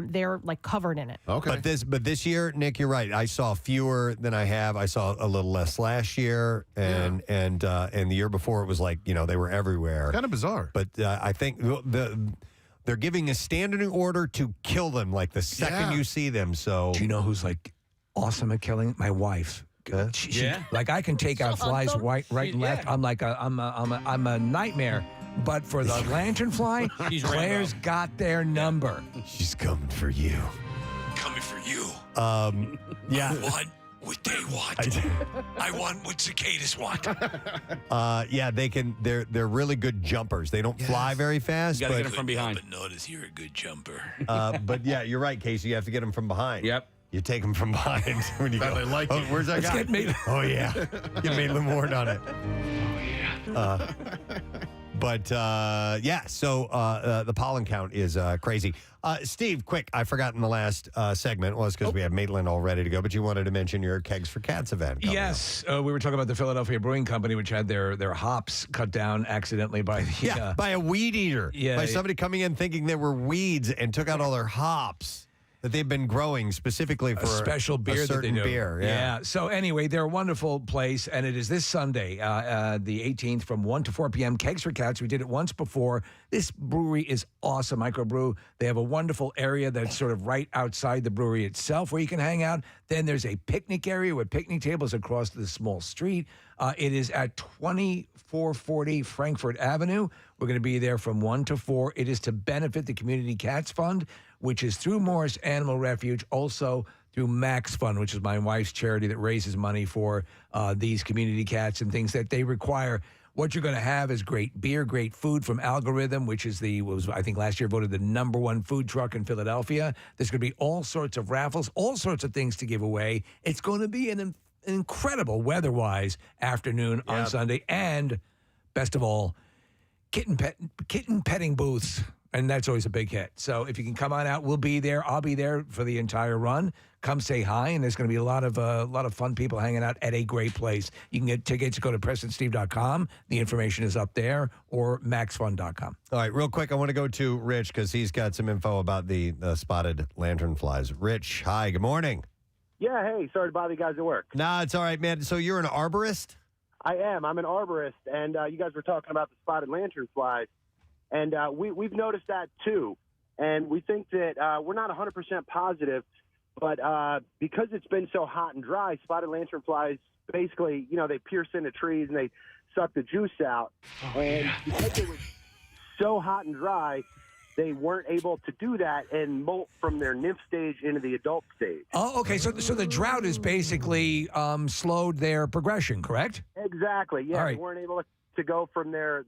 They're like covered in it. Okay. But this year, Nick, you're right. I saw fewer than I have. I saw a little less last year, and the year before it was like they were everywhere. Kind of bizarre. But I think they're giving a standing order to kill them like the second you see them. So do you know who's like awesome at killing? My wife. She, like I can take out flies right and left. I'm like I'm a nightmare. But for the lanternfly, Claire's got their number. She's coming for you. Coming for you. Yeah. I want what they want. I want what cicadas want. Yeah, they can. They're really good jumpers. They don't fly very fast. You gotta get them from behind. But notice you're a good jumper. But yeah, you're right, Casey. You have to get them from behind. Yep. You take them from behind when you go. They like oh, where's that guy? Get Maitland. Oh yeah, get Maitland Ward on it. Oh yeah. But so the pollen count is crazy. Steve, quick, I forgot in the last segment, well, it's because we have Maitland all ready to go, but you wanted to mention your Kegs for Cats event. Yes, we were talking about the Philadelphia Brewing Company, which had their hops cut down accidentally by the... by a weed eater. Yeah. By somebody coming in thinking they were weeds and took out all their hops that they've been growing specifically for a special beer a certain that they do. beer. Yeah. So anyway, they're a wonderful place, and it is this Sunday, the 18th, from 1 to 4 p.m. Kegs for Cats. We did it once before. This brewery is awesome, microbrew. They have a wonderful area that's sort of right outside the brewery itself where you can hang out. Then there's a picnic area with picnic tables across the small street. It is at 2440 Frankfurt Avenue. We're going to be there from 1 to 4. It is to benefit the Community Cats Fund, which is through Morris Animal Refuge, also through Max Fund, which is my wife's charity that raises money for these community cats and things that they require. What you're going to have is great beer, great food from Algorithm, which is I think last year voted the #1 food truck in Philadelphia. There's going to be all sorts of raffles, all sorts of things to give away. It's going to be an incredible weather-wise afternoon on Sunday. And best of all, kitten petting booths. And that's always a big hit. So if you can come on out, we'll be there. I'll be there for the entire run. Come say hi, and there's going to be a lot of fun people hanging out at a great place. You can get tickets. Go to PrestonSteve.com. The information is up there, or MaxFun.com. All right, real quick, I want to go to Rich because he's got some info about the spotted lanternflies. Rich, hi, good morning. Yeah, hey, sorry to bother you guys at work. Nah, it's all right, man. So you're an arborist? I am. I'm an arborist, and you guys were talking about the spotted lanternflies. And we've noticed that, too. And we think that we're not 100% positive, but because it's been so hot and dry, spotted lanternflies basically, they pierce into trees and they suck the juice out. And because it was so hot and dry, they weren't able to do that and molt from their nymph stage into the adult stage. Oh, okay. So the drought is basically slowed their progression, correct? Exactly. Yeah, All right. they weren't able to go from their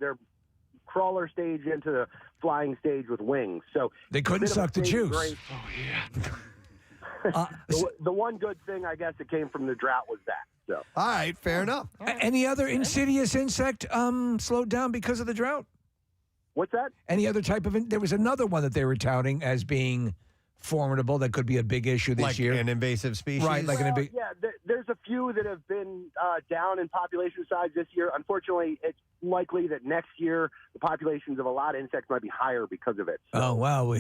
crawler stage into the flying stage with wings. So They couldn't suck the juice. The one good thing, I guess, that came from the drought was that. So. All right, fair enough. Any other insidious insect slowed down because of the drought? What's that? Any other type of? There was another one that they were touting as being formidable that could be a big issue this Like year. an invasive species? Right, like an Yeah, there's a few that have been down in population size this year. Unfortunately, it's likely that next year the populations of a lot of insects might be higher because of it. Oh wow!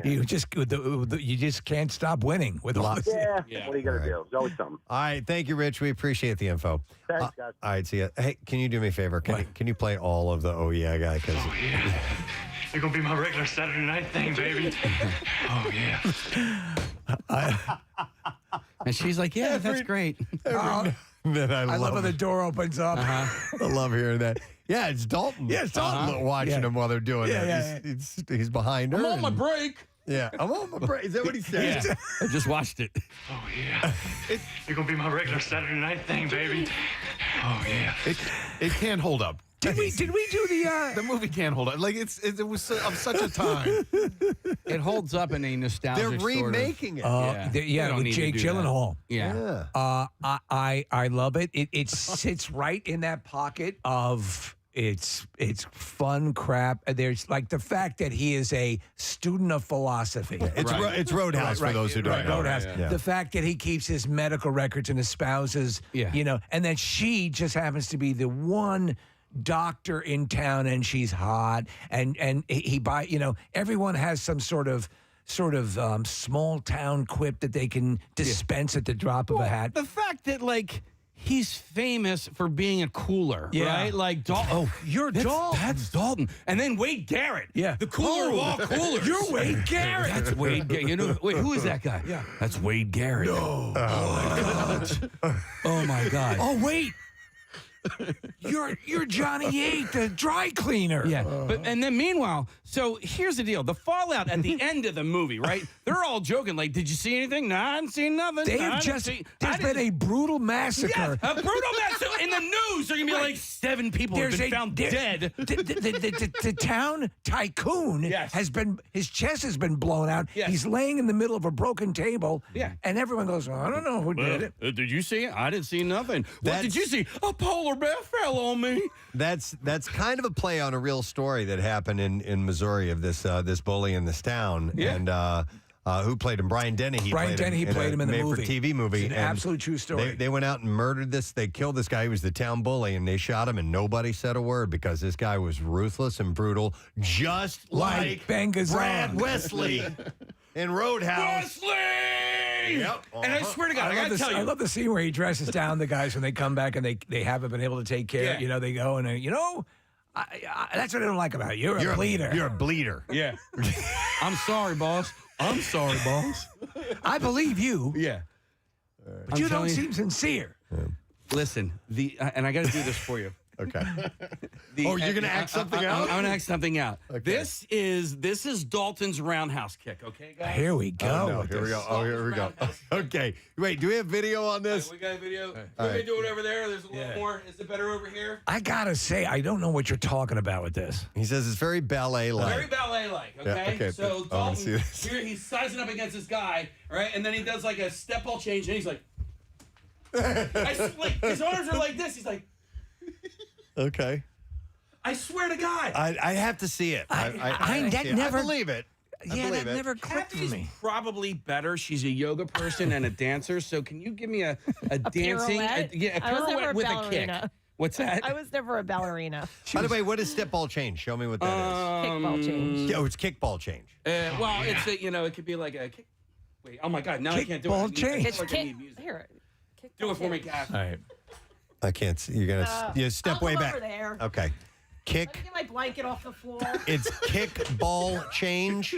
You just can't stop winning with all this. Yeah. What are you gonna do? There's always something. All right, thank you, Rich. We appreciate the info. Thanks, guys. All right, see ya. Hey, can you do me a favor? Can you play all of the Oh Yeah guy? Cause You're gonna be my regular Saturday night thing, baby. Oh yeah. And she's like, yeah, that's great. Then I love when the door opens up. I love hearing that. Yeah, it's Dalton. Yeah, it's Dalton. Watching Yeah. him while they're doing Yeah, that. He's behind her. I'm on my and- break. Yeah, I'm on my break. Is that what he said? Yeah. I just watched it. Oh yeah. You're gonna be my regular Saturday night thing, baby. Oh yeah. It can't hold up. Did we do the The movie can't hold up. Like it was of such a time. It holds up in a nostalgic. They're remaking it. They don't with need to Jake do that. Gyllenhaal. Yeah. I love it. It sits right in that pocket of it's fun crap. There's like the fact that he is a student of philosophy. It's Roadhouse for those who don't know. Roadhouse. Yeah. The fact that he keeps his medical records and espouses, and that she just happens to be the one doctor in town and she's hot and he everyone has some sort of small town quip that they can dispense at the drop of a hat. The fact that he's famous for being a cooler, right? Like Dalton. You're Dalton. That's Dalton. And then Wade Garrett. Yeah. The cooler of all coolers. You're Wade Garrett. That's Wade Garrett. Wait, who is that guy? Yeah. That's Wade Garrett. No. Oh my God. Oh wait. You're Johnny 8, the dry cleaner. Yeah, and then meanwhile, so here's the deal: the fallout at the end of the movie, right? They're all joking, like, "Did you see anything? No, I didn't see nothing." There's been a brutal massacre. Yes, a brutal massacre in the news. They're gonna be like 7 people have been found dead. The town tycoon his chest has been blown out. Yes. He's laying in the middle of a broken table. Yeah. And everyone goes, I don't know who did it. Did you see it? I didn't see nothing. What did you see? A polar bear fell on me. That's kind of a play on a real story that happened in Missouri of this bully in this town. Yeah. And who played him? Brian Denny. He played him in the made movie. for TV movie. It's an And absolute true story. They went out and murdered this. They killed this guy who was the town bully, and they shot him, and nobody said a word because this guy was ruthless and brutal, just like Bengazon. Brad Wesley in Roadhouse. Wesley! Yep. And I swear to God, I gotta tell you. I love the scene where he dresses down the guys when they come back and they haven't been able to take care. Yeah. They go and that's what I don't like about you. You're a bleeder. You're a bleeder. Yeah. I'm sorry, boss. I'm sorry, boss. I believe you. Yeah. But you don't seem sincere. Listen, and I got to do this for you. Okay. You're going to act something out? I'm going to act something out. Okay. This is Dalton's roundhouse kick, okay, guys? Here we go. Oh, no. Here we go. Oh, here we go. Okay. Wait, do we have video on this? We got a video. All We right. can do it over there. There's a little more. Is it better over here? I gotta say, I don't know what you're talking about with this. He says it's very ballet-like. Very ballet-like, okay? Yeah, okay. So I wanna see Dalton, this. here he's sizing up against this guy, right? And then he does like a step ball change, and he's like, his arms are like this. He's like, Okay. I swear to God. I have to see it. I believe it. That never clicked for Kathy's me. probably better. She's a yoga person and a dancer. So can you give me a dancing, pirouette? a I was never pirouette a with a ballerina. kick? What's that? I was never a ballerina. By the way, what is step ball change? Show me what that is. Kickball change. Oh, it's kickball change. Well, it's it could be like a kick. Wait, oh my God, now I can't do it. Kickball change. It's kick. Here. Do it for me, Kath. All right. I can't see. You're gonna step I'll way come back. over there. Okay. Kick. Get my blanket off the floor. It's kickball change.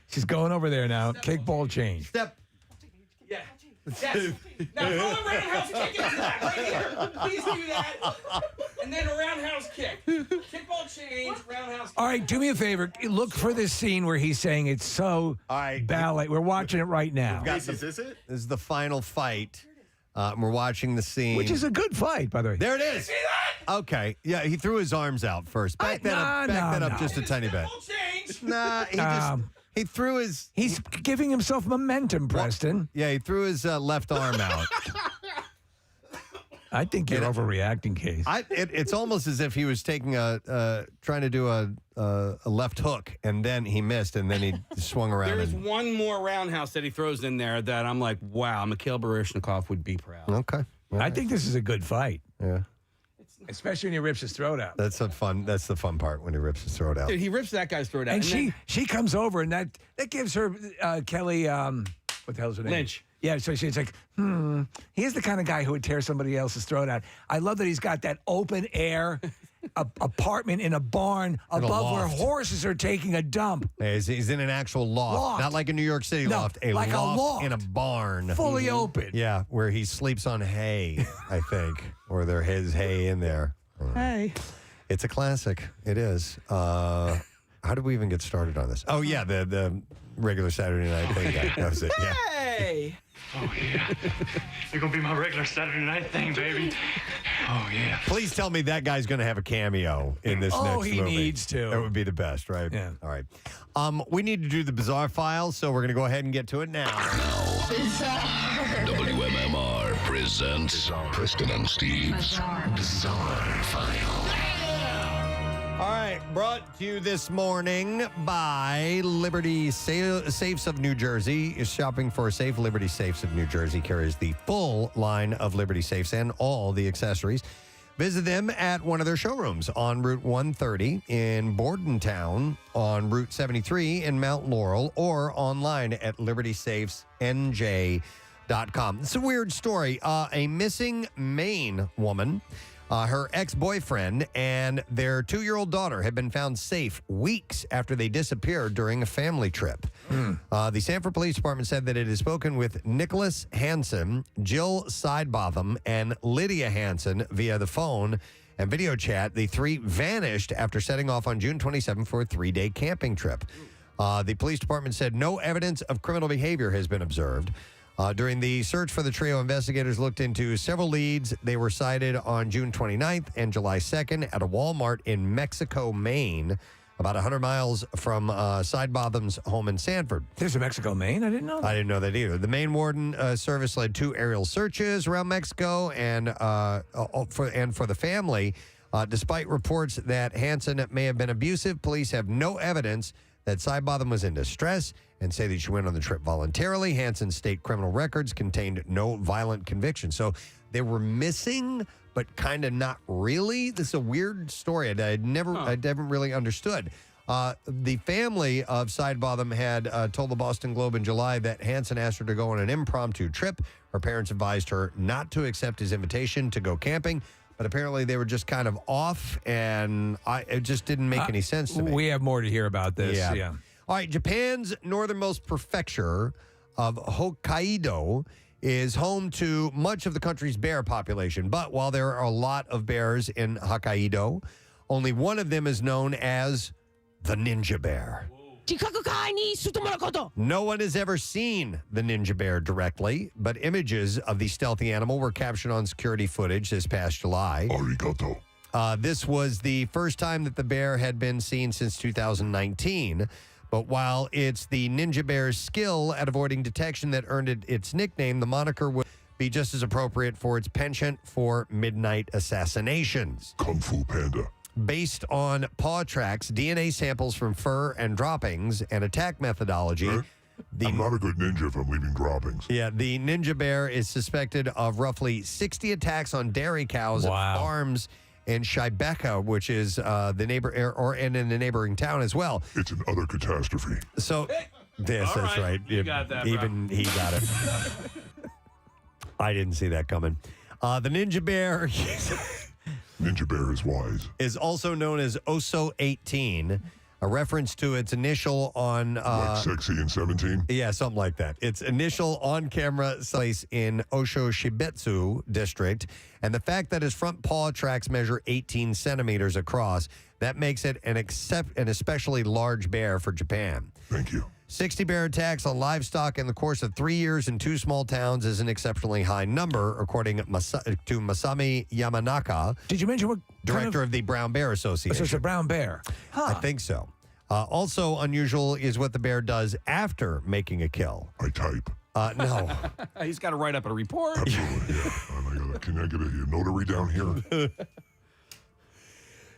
She's going over there now. Kickball change. Step. Yeah. Yes. Now throw a roundhouse kick into that right here. Please do that. And then a roundhouse kick. Kickball change, roundhouse kick. All right, do me a favor. Look for this scene where he's saying it's so ballet. We're watching it right now. Is this it? This is the final fight. We're watching the scene. Which is a good fight, by the way. There it is. See that? Okay. Yeah, he threw his arms out first. Back that up just a tiny bit. Nah, he threw his... He's giving himself momentum, Preston. Yeah, he threw his left arm out. I think you're overreacting, Case. It's almost as if he was taking trying to do a left hook, and then he missed, and then he swung around. There is one more roundhouse that he throws in there that I'm like, wow, Mikhail Baryshnikov would be proud. Okay. I think this is a good fight. Yeah. Especially when he rips his throat out. That's the fun part, when he rips his throat out. Dude, he rips that guy's throat out. And she comes over, and that gives her Kelly, what the hell's her name? Lynch. Yeah, so she's like, he's the kind of guy who would tear somebody else's throat out. I love that he's got that open air apartment in a barn above where horses are taking a dump. Yeah, he's in an actual loft. Not like a New York City loft. Like a loft in a barn. Fully open. Yeah, where he sleeps on hay, I think. Or there is hay in there. Hey. It's a classic. It is. How did we even get started on this? Oh, yeah, the regular Saturday night thing. That was it. Yeah. Hey! Oh, yeah. You're going to be my regular Saturday night thing, baby. Oh, yeah. Please tell me that guy's going to have a cameo in this next movie. Oh, he needs to. That would be the best, right? Yeah. All right. We need to do the Bizarre File, so we're going to go ahead and get to it now. WMMR presents Preston and Steve's Bizarre File. All right, brought to you this morning by Liberty Safes of New Jersey. Is shopping for a safe. Liberty Safes of New Jersey carries the full line of Liberty Safes and all the accessories. Visit them at one of their showrooms on Route 130 in Bordentown, on Route 73 in Mount Laurel, or online at libertysafesnj.com. It's a weird story. A missing Maine woman, her ex-boyfriend, and their 2-year-old daughter had been found safe weeks after they disappeared during a family trip. The Sanford Police Department said that it has spoken with Nicholas Hansen, Jill Sidebotham, and Lydia Hansen via the phone and video chat. The three vanished after setting off on June 27 for a 3-day camping trip. The police department said no evidence of criminal behavior has been observed. During the search for the trio, investigators looked into several leads. They were sighted on June 29th and July 2nd at a Walmart in Mexico, Maine, about 100 miles from Sidebotham's home in Sanford. There's a Mexico, Maine? I didn't know that. I didn't know that either. The Maine Warden Service led 2 aerial searches around Mexico and for the family. Despite reports that Hansen may have been abusive, police have no evidence that Sidebotham was in distress and say that she went on the trip voluntarily. Hansen's state criminal records contained no violent convictions. So they were missing, but kind of not really. This is a weird story I never really understood. The family of Sidebotham had told the Boston Globe in July that Hansen asked her to go on an impromptu trip. Her parents advised her not to accept his invitation to go camping, but apparently they were just kind of off, and it just didn't make any sense to me. We have more to hear about this. Yeah. All right, Japan's northernmost prefecture of Hokkaido is home to much of the country's bear population. But while there are a lot of bears in Hokkaido, only one of them is known as the ninja bear. No one has ever seen the ninja bear directly, but images of the stealthy animal were captured on security footage this past July. Arigato. This was the first time that the bear had been seen since 2019. But while it's the ninja bear's skill at avoiding detection that earned it its nickname, the moniker would be just as appropriate for its penchant for midnight assassinations. Kung Fu Panda. Based on paw tracks, DNA samples from fur and droppings, and attack methodology. I'm not a good ninja if I'm leaving droppings. Yeah, the ninja bear is suspected of roughly 60 attacks on dairy cows at farms in Shibeka, which is the neighbor, and in the neighboring town as well. It's an utter catastrophe. So, that's right. You got that, Even he got it. I didn't see that coming. The ninja bear... Ninja bear is wise. Is also known as Oso 18. a reference to its initial on... Like Sexy and 17? Yeah, something like that. Its initial on-camera place in Osho-Shibetsu district, and the fact that his front paw tracks measure 18 centimeters across, that makes it an especially large bear for Japan. Thank you. 60 bear attacks on livestock in the course of 3 years in 2 small towns is an exceptionally high number, according to Masami Yamanaka. Did you mention what director of the Brown Bear Association? So it's a brown bear. I think so. Also unusual is what the bear does after making a kill. I type. No. He's got to write up a report. Absolutely, yeah. Can I get a notary down here?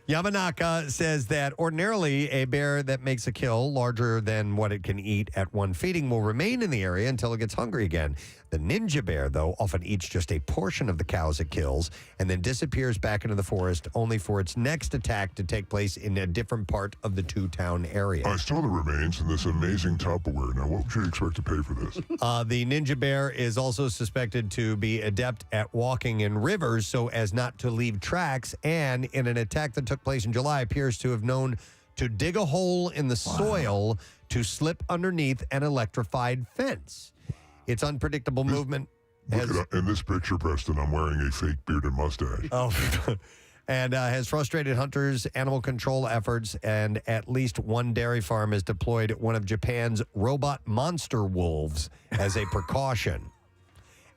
Yamanaka says that ordinarily a bear that makes a kill larger than what it can eat at one feeding will remain in the area until it gets hungry again. The ninja bear, though, often eats just a portion of the cows it kills and then disappears back into the forest only for its next attack to take place in a different part of the 2-town area. I saw the remains in this amazing Tupperware. Now, what would you expect to pay for this? The ninja bear is also suspected to be adept at walking in rivers so as not to leave tracks, and in an attack that took place in July, appears to have known to dig a hole in the soil to slip underneath an electrified fence. Its unpredictable movement in this picture, Preston, I'm wearing a fake beard and mustache. Oh, and has frustrated hunters' animal control efforts, and at least one dairy farm has deployed one of Japan's robot monster wolves as a precaution.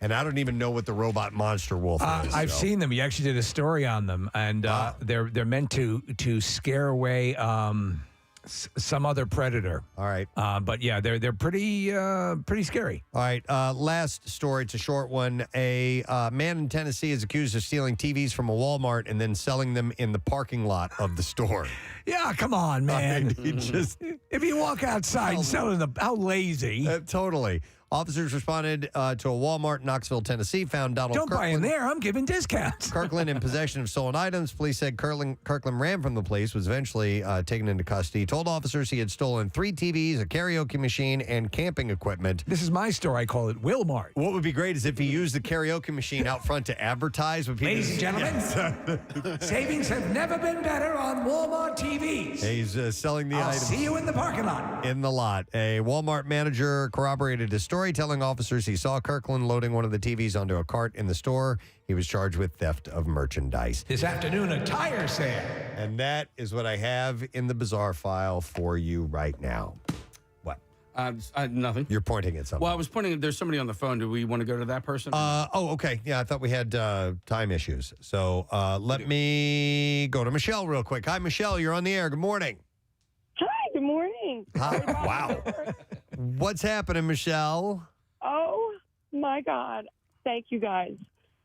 And I don't even know what the robot monster wolf is. I've seen them. You actually did a story on them, and they're meant to scare away some other predator. All right, but yeah, they're pretty scary. All right, last story. It's a short one. A man in Tennessee is accused of stealing TVs from a Walmart and then selling them in the parking lot of the store. Yeah, come on, man. If you walk outside selling them, how lazy. Totally. Officers responded to a Walmart in Knoxville, Tennessee, found Donald Don't buy in there. I'm giving discounts. Kirkland in possession of stolen items. Police said Kirkland ran from the police, was eventually taken into custody. He told officers he had stolen 3 TVs, a karaoke machine, and camping equipment. This is my store. I call it Wilmart. What would be great is if he used the karaoke machine out front to advertise. With people. Ladies and gentlemen, savings have never been better on Walmart TVs. He's selling the items. See you in the parking lot. In the lot. A Walmart manager corroborated his story, telling officers he saw Kirkland loading one of the TVs onto a cart in the store. He was charged with theft of merchandise. This afternoon, a tire sale. And that is what I have in the bizarre file for you right now. What? Nothing. You're pointing at something. Well, I was pointing. There's somebody on the phone. Do we want to go to that person? Okay. Yeah, I thought we had time issues. So let me go to Michelle real quick. Hi, Michelle. You're on the air. Good morning. Hi, good morning. Wow. What's happening, Michelle? Oh, my God. Thank you, guys.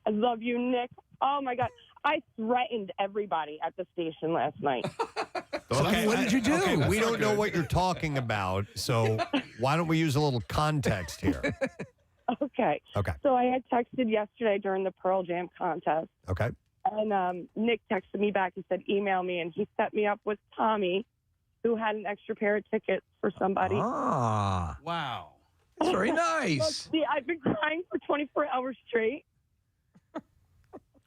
I love you, Nick. Oh, my God. I threatened everybody at the station last night. Okay, what did you do? Okay, we don't know what you're talking about, so why don't we use a little context here? Okay. Okay. So I had texted yesterday during the Pearl Jam contest. Okay. And Nick texted me back. He said, email me. And he set me up with Tommy, who had an extra pair of tickets for somebody. Ah. Wow. That's very Look, nice. see, I've been crying for 24 hours straight.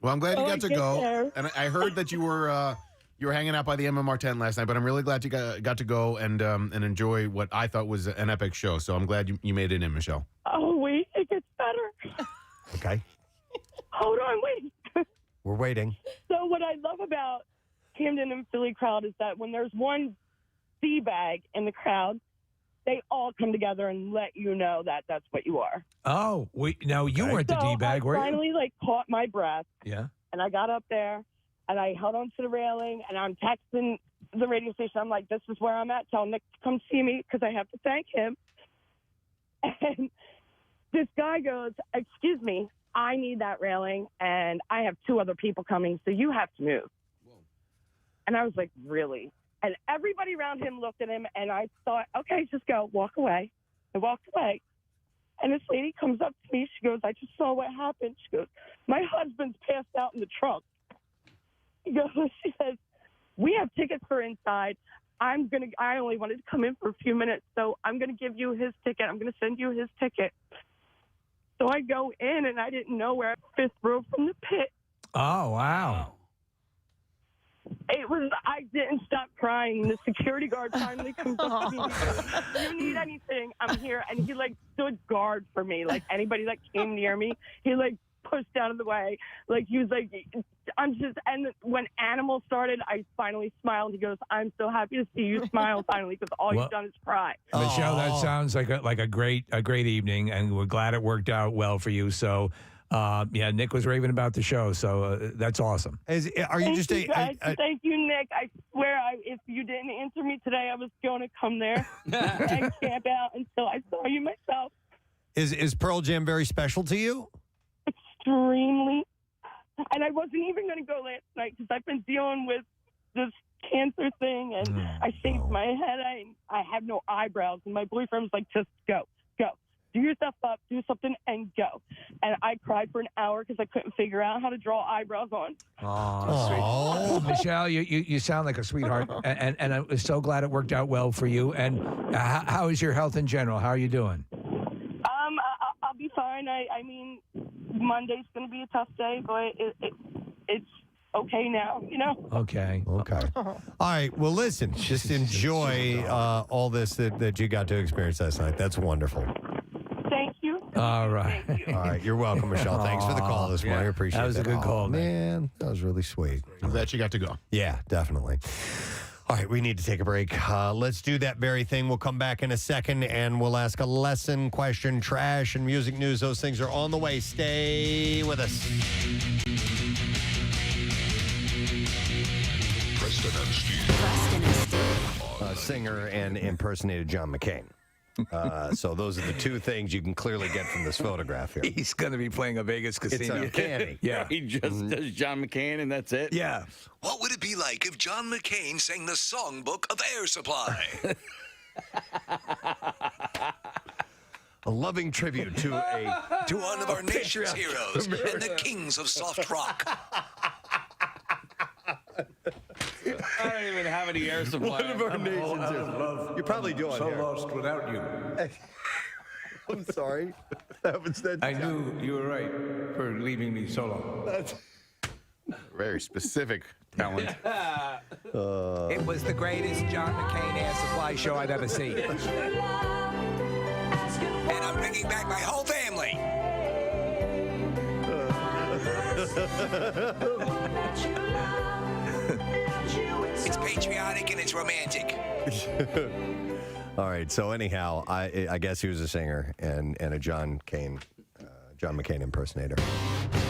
Well, I'm glad you Oh, got to I get go. there. And I heard that you were hanging out by the MMR tent last night, but I'm really glad you got to go and enjoy what I thought was an epic show. So I'm glad you made it in, Michelle. Oh, wait, it gets better. Okay. Hold on, wait. We're waiting. So what I love about Camden and Philly crowd is that when there's one D-bag in the crowd, they all come together and let you know that that's what you are. Oh, now you weren't the D-bag, were I you? finally caught my breath. Yeah. And I got up there and I held onto the railing and I'm texting the radio station. I'm like, this is where I'm at. Tell Nick to come see me because I have to thank him. And this guy goes, excuse me, I need that railing and I have 2 other people coming, so you have to move. Whoa. And I was like, really? And everybody around him looked at him, and I thought, okay, just go, walk away. I walked away. And this lady comes up to me. She goes, I just saw what happened. She goes, my husband's passed out in the trunk. She says, we have tickets for inside. I only wanted to come in for a few minutes, so I'm going to give you his ticket. I'm going to send you his ticket. So I go in, and I didn't know where 5th row from the pit. Oh, wow. It was, I didn't stop crying. The security guard finally comes up to me. He goes, "Do you need anything? I'm here." And he like stood guard for me. Like anybody that came near me, he like pushed out of the way. Like he was like, I'm just. And when Animal started, I finally smiled. He goes, "I'm so happy to see you smile finally, because all you've done is cry." Michelle, that sounds like a great evening, and we're glad it worked out well for you. So, yeah, Nick was raving about the show, so that's awesome. Are you Thank just you, guys. Thank you, Nick. I swear, if you didn't answer me today, I was going to come there and camp out until I saw you myself. Is Pearl Jam very special to you? Extremely. And I wasn't even going to go last night because I've been dealing with this cancer thing, and I shaved my head. I have no eyebrows, and my boyfriend was like, "Just go. Do yourself up, do something, and go." And I cried for an hour because I couldn't figure out how to draw eyebrows on. Oh, sweet. Michelle, you sound like a sweetheart, and I'm so glad it worked out well for you. And how is your health in general? How are you doing? I'll be fine. I mean, Monday's going to be a tough day, but it's okay now, you know? Okay. All right. Well, listen, just enjoy all this that you got to experience last night. That's wonderful. Thank you. All right. All right. You're welcome, Michelle. Thanks for the call this morning. I appreciate that was a good call, man. That was really sweet. I'm glad you got to go. Yeah, definitely. All right, we need to take a break. Let's do that very thing. We'll come back in a second, and we'll ask a lesson, question, trash, and music news. Those things are on the way. Stay with us. Preston and Steve. Singer and impersonated John McCain. So those are the two things you can clearly get from this photograph here. He's going to be playing a Vegas casino. It's uncanny. Yeah. He just does John McCain, and that's it. Yeah. What would it be like if John McCain sang the songbook of Air Supply? A loving tribute to one of our nation's heroes and the kings of soft rock. I don't even have any air supply. One of our nation's heroes. You're probably doing so here. lost without you. I'm sorry. I knew you were right for leaving me so long. That's very specific talent. It was the greatest John McCain Air Supply show I've ever seen. And I'm bringing back my whole family. It's patriotic and it's romantic. All right. So anyhow, I guess he was a singer and a John McCain impersonator.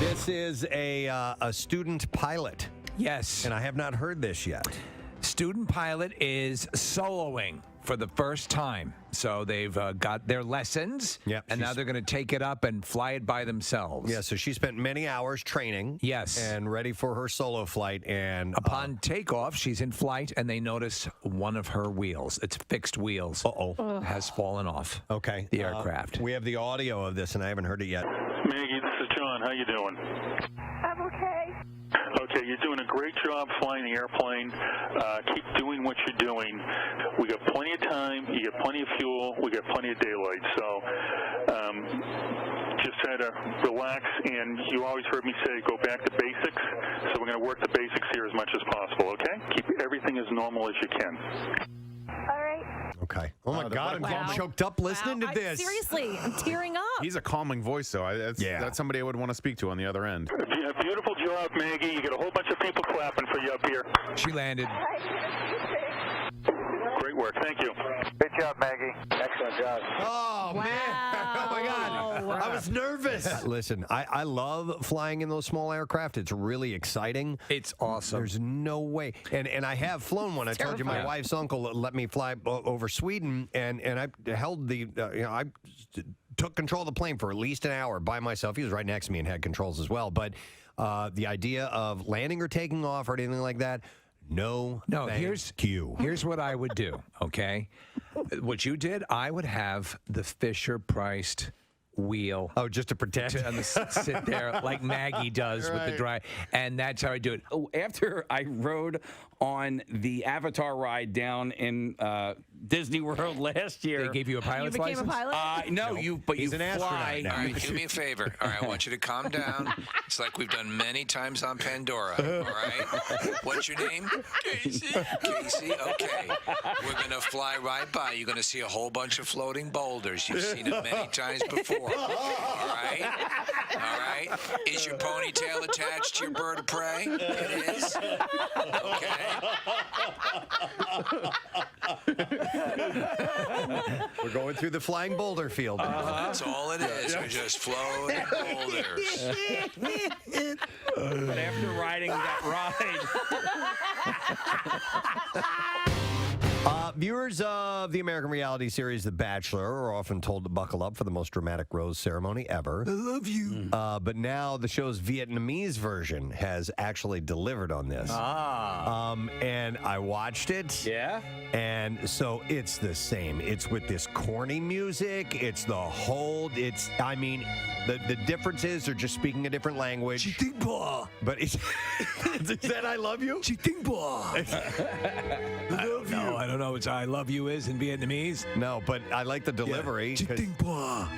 This is a student pilot. Yes. And I have not heard this yet. Student pilot is soloing for the first time. So they've got their lessons, and now they're going to take it up and fly it by themselves. Yeah, so she spent many hours training. Yes. And ready for her solo flight. And upon takeoff, she's in flight, and they notice one of her wheels, its fixed wheels, has fallen off. Okay. The aircraft. We have the audio of this, and I haven't heard it yet. Maggie, this is John. How you doing? I'm okay. Okay, you're doing a great job flying the airplane. Keep doing what you're doing. We got plenty of time. You got plenty of fuel. We got plenty of daylight. So just try to relax. And you always heard me say go back to basics. So we're going to work the basics here as much as possible, okay? Keep everything as normal as you can. All right. Okay. Oh, my God. I'm choked up listening to this. Seriously, I'm tearing up. He's a calming voice, though. That's somebody I would want to speak to on the other end. Beautiful job, Maggie. You got a whole bunch of people clapping for you up here. She landed. Great work. Thank you. Good job, Maggie. Excellent job. Oh, man. Oh, my God. I was nervous. Listen, I love flying in those small aircraft. It's really exciting. It's awesome. There's no way. And I have flown one. I told you my wife's uncle let me fly over Sweden, and I held the, I took control of the plane for at least an hour by myself. He was right next to me and had controls as well. But the idea of landing or taking off or anything like that, no, here's what I would do, okay? What you did, I would have the Fisher-priced wheel. Oh, just to protect? Sit there like Maggie does with the dry. And that's how I do it. Oh, after I rode on the Avatar ride down in Disney World last year. They gave you a pilot's license? You became a pilot? No, but He's you an astronaut fly. now. All right, do me a favor. All right, I want you to calm down. It's like we've done many times on Pandora. All right? What's your name? Casey. Casey, okay. We're going to fly right by. You're going to see a whole bunch of floating boulders. You've seen it many times before. All right? All right? Is your ponytail attached to your bird of prey? It is? Okay. We're going through the flying boulder field. That's all it is. We're just floating boulders. But after riding that ride. Viewers of the American reality series The Bachelor are often told to buckle up for the most dramatic rose ceremony ever. I love you. But now the show's Vietnamese version has actually delivered on this. And I watched it. Yeah? And so it's the same. It's with this corny music. It's the whole, I mean, the difference is they're just speaking a different language. Chitingpa. But is that I love you? Chitingpa. I love you. No, I don't know what I love you is in Vietnamese. No, but I like the delivery. Chitingpa.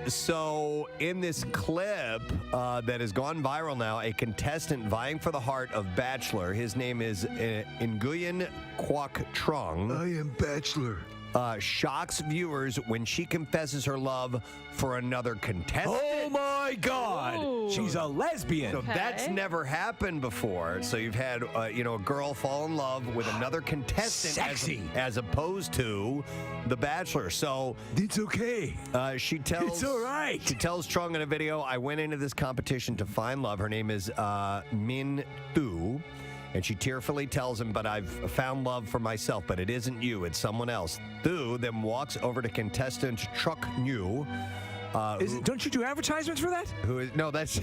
So in this clip that has gone viral now, a contestant vying for the heart of Bachelor, his name is Nguyen Quoc Trung. I am Bachelor. Shocks viewers when she confesses her love for another contestant. Oh my God! Ooh. She's a lesbian. So that's never happened before. So you've had, a girl fall in love with another contestant, Sexy. as opposed to the Bachelor. So it's okay. She tells. It's all right. She tells Trung in a video, "I went into this competition to find love." Her name is Minh Thu. And she tearfully tells him, "But I've found love for myself, but it isn't you, it's someone else." Thu then walks over to contestant Truc Nhu. Don't you do advertisements for that? That's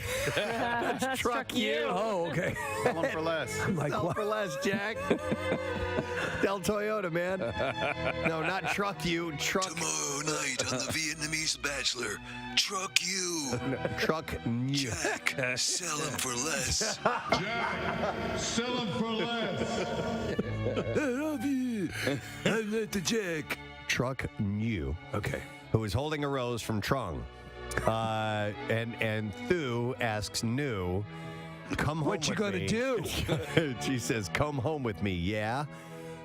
that's Truc Nhu. Oh, okay. Sell 'em for less. I'm like, Sell what? for less, Jack. Del Toyota, man. No, not Truc Nhu. Truc. Tomorrow night on the Vietnamese Bachelor, Truck you. Truc Nhu. Jack, sell him for less. Jack, sell him for less. I love you. I'm not the Jack. Truc Nhu. Okay. Who is holding a rose from Trung. And Thu asks Nhu, "Come home What you with gonna me." do? She says, "Come home with me, yeah?"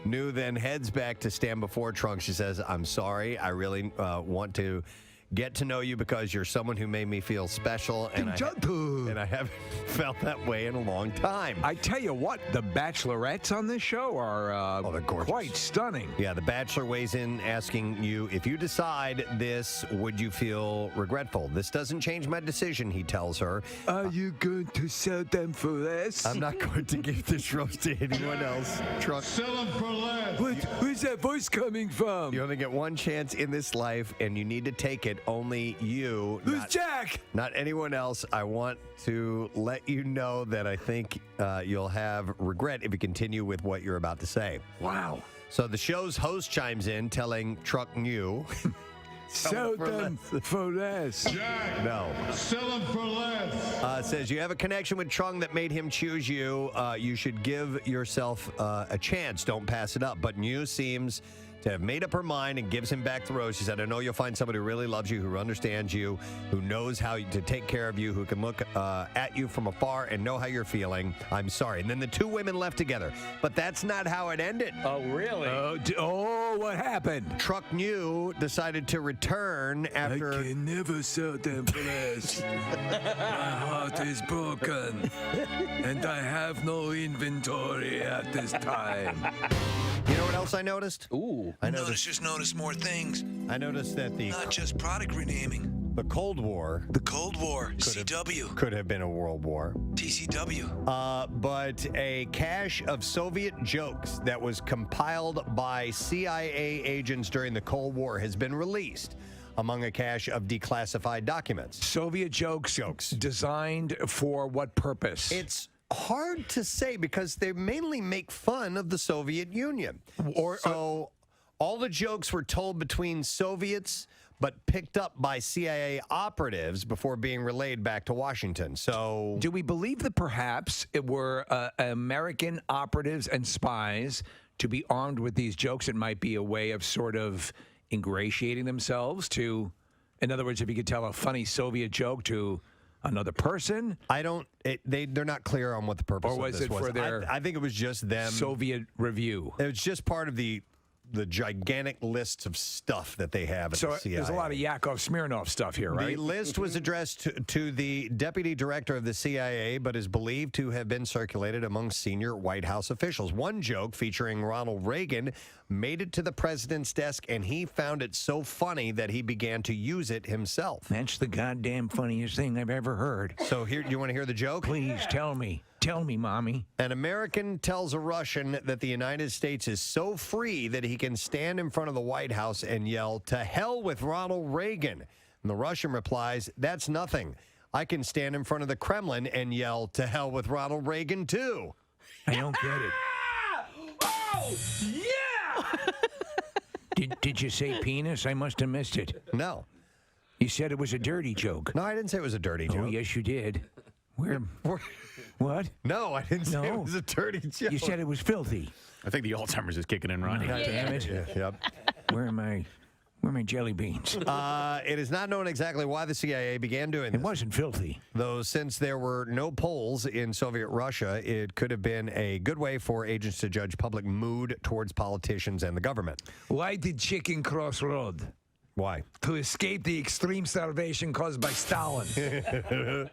Nhu then heads back to stand before Trung. She says, "I'm sorry. I really want to get to know you because you're someone who made me feel special, and I haven't felt that way in a long time." I tell you what, the bachelorettes on this show are they're gorgeous. quite stunning. Yeah, the Bachelor weighs in asking you, "If you decide this, would you feel regretful?" "This doesn't change my decision," he tells her. Are you going to sell them for less? "I'm not going to give this rose to anyone else." Truck. Sell him for less. Where's that voice coming from? You only get one chance in this life, and you need to take it. Only you. Who's Jack? Not anyone else. I want to let you know that I think you'll have regret if you continue with what you're about to say. Wow. So the show's host chimes in, telling Truc Nhu, Sell them for less. Jack, no. sell him for less. Says you have a connection with Trung that made him choose you. You should give yourself a chance. Don't pass it up. But Nhu seems to have made up her mind and gives him back the rose. She said, "I know you'll find somebody who really loves you, who understands you, who knows how to take care of you, who can look at you from afar and know how you're feeling. I'm sorry." And then the two women left together. But that's not how it ended. Oh, really? What happened? Truc Nhu decided to return after... I can never sell them for less. My heart is broken, and I have no inventory at this time. You know what else I noticed? Ooh. I noticed. Just notice more things. I noticed that Not just product renaming. the Cold War CW. could have been a world war. TCW. But a cache of Soviet jokes that was compiled by CIA agents during the Cold War has been released among a cache of declassified documents. Soviet jokes designed for what purpose? It's hard to say because they mainly make fun of the Soviet Union. So all the jokes were told between Soviets, but picked up by CIA operatives before being relayed back to Washington. So do we believe that perhaps it were American operatives and spies to be armed with these jokes, it might be a way of sort of ingratiating themselves to, in other words, if you could tell a funny Soviet joke to another person. They're not clear on what the purpose or was of this it for their I think it was just them. Soviet review. It was just part of the gigantic lists of stuff that they have at So the CIA. there's a lot of Yakov Smirnoff stuff here, right? The list was addressed to the deputy director of the CIA, but is believed to have been circulated among senior White House officials. One joke featuring Ronald Reagan made it to the president's desk, and he found it so funny that he began to use it himself. That's the goddamn funniest thing I've ever heard. So here, you want to hear the joke? Please tell me. Tell me, Mommy. An American tells a Russian that the United States is so free that he can stand in front of the White House and yell, "To hell with Ronald Reagan." And the Russian replies, "That's nothing. I can stand in front of the Kremlin and yell, 'To hell with Ronald Reagan,' too." I don't get it. Oh, yeah! Did you say penis? I must have missed it. No. You said it was a dirty joke. No, I didn't say it was a dirty joke. Oh, yes, you did. What? No, I didn't say it was a dirty joke. You said it was filthy. I think the Alzheimer's is kicking in, Ronnie. God damn it. Yep. Where are my jelly beans? It is not known exactly why the CIA began doing this. It wasn't filthy. Though since there were no polls in Soviet Russia, it could have been a good way for agents to judge public mood towards politicians and the government. Why did chicken cross road? Why? To escape the extreme starvation caused by Stalin.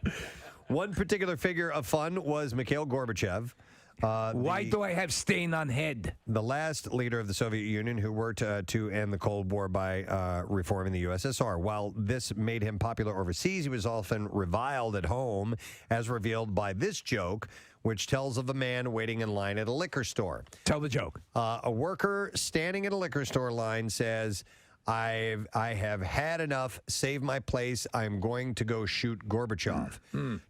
One particular figure of fun was Mikhail Gorbachev. Why do I have stain on head? The last leader of the Soviet Union who worked to end the Cold War by reforming the USSR. While this made him popular overseas, he was often reviled at home, as revealed by this joke, which tells of a man waiting in line at a liquor store. Tell the joke. A worker standing at a liquor store line says, I have had enough. Save my place. I'm going to go shoot Gorbachev.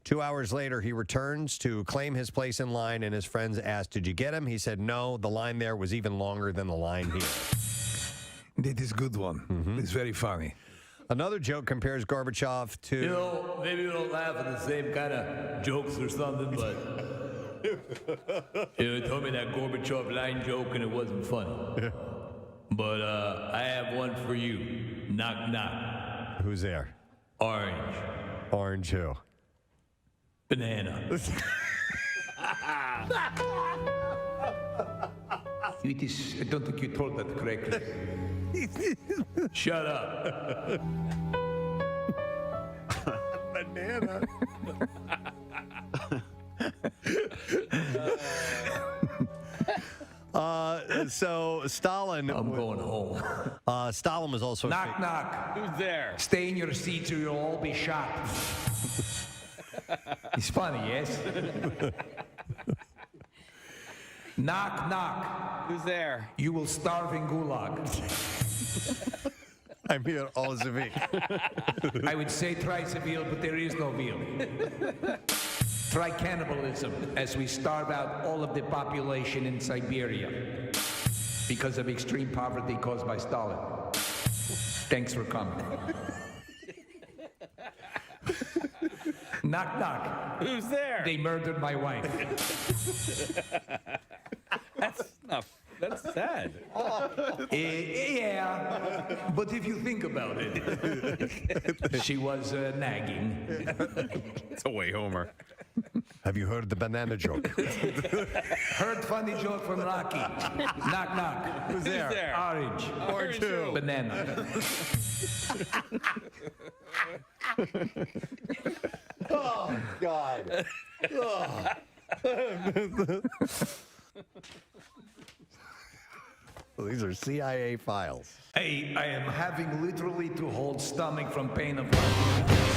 2 hours later, he returns to claim his place in line, and his friends asked, "Did you get him?" He said, "No, the line there was even longer than the line here." That is a good one. It's very funny. Another joke compares Gorbachev to... You know, maybe we don't laugh at the same kind of jokes or something, but... You told me that Gorbachev line joke and it wasn't funny. But I have one for you. Knock, knock. Who's there? Orange. Orange who? Banana. I don't think you told that correctly. Shut up. Banana. So Stalin. I'm going home. Stalin was also. Knock, knock. Who's there? Stay in your seats or you'll all be shot. It's funny, yes? Knock, knock. Who's there? You will starve in Gulag. I'm here all the week. I would say try veal, but there is no veal. Try cannibalism as we starve out all of the population in Siberia because of extreme poverty caused by Stalin. Thanks for coming. Knock, knock. Who's there? They murdered my wife. That's sad. Yeah, but if you think about it, she was nagging. It's a way Homer. Have you heard the banana joke? Heard funny joke from Rocky. Knock, knock. Who's there? Orange. Orange who? Banana. Oh, God. Oh. These are CIA files. Hey, I am having literally to hold stomach from pain of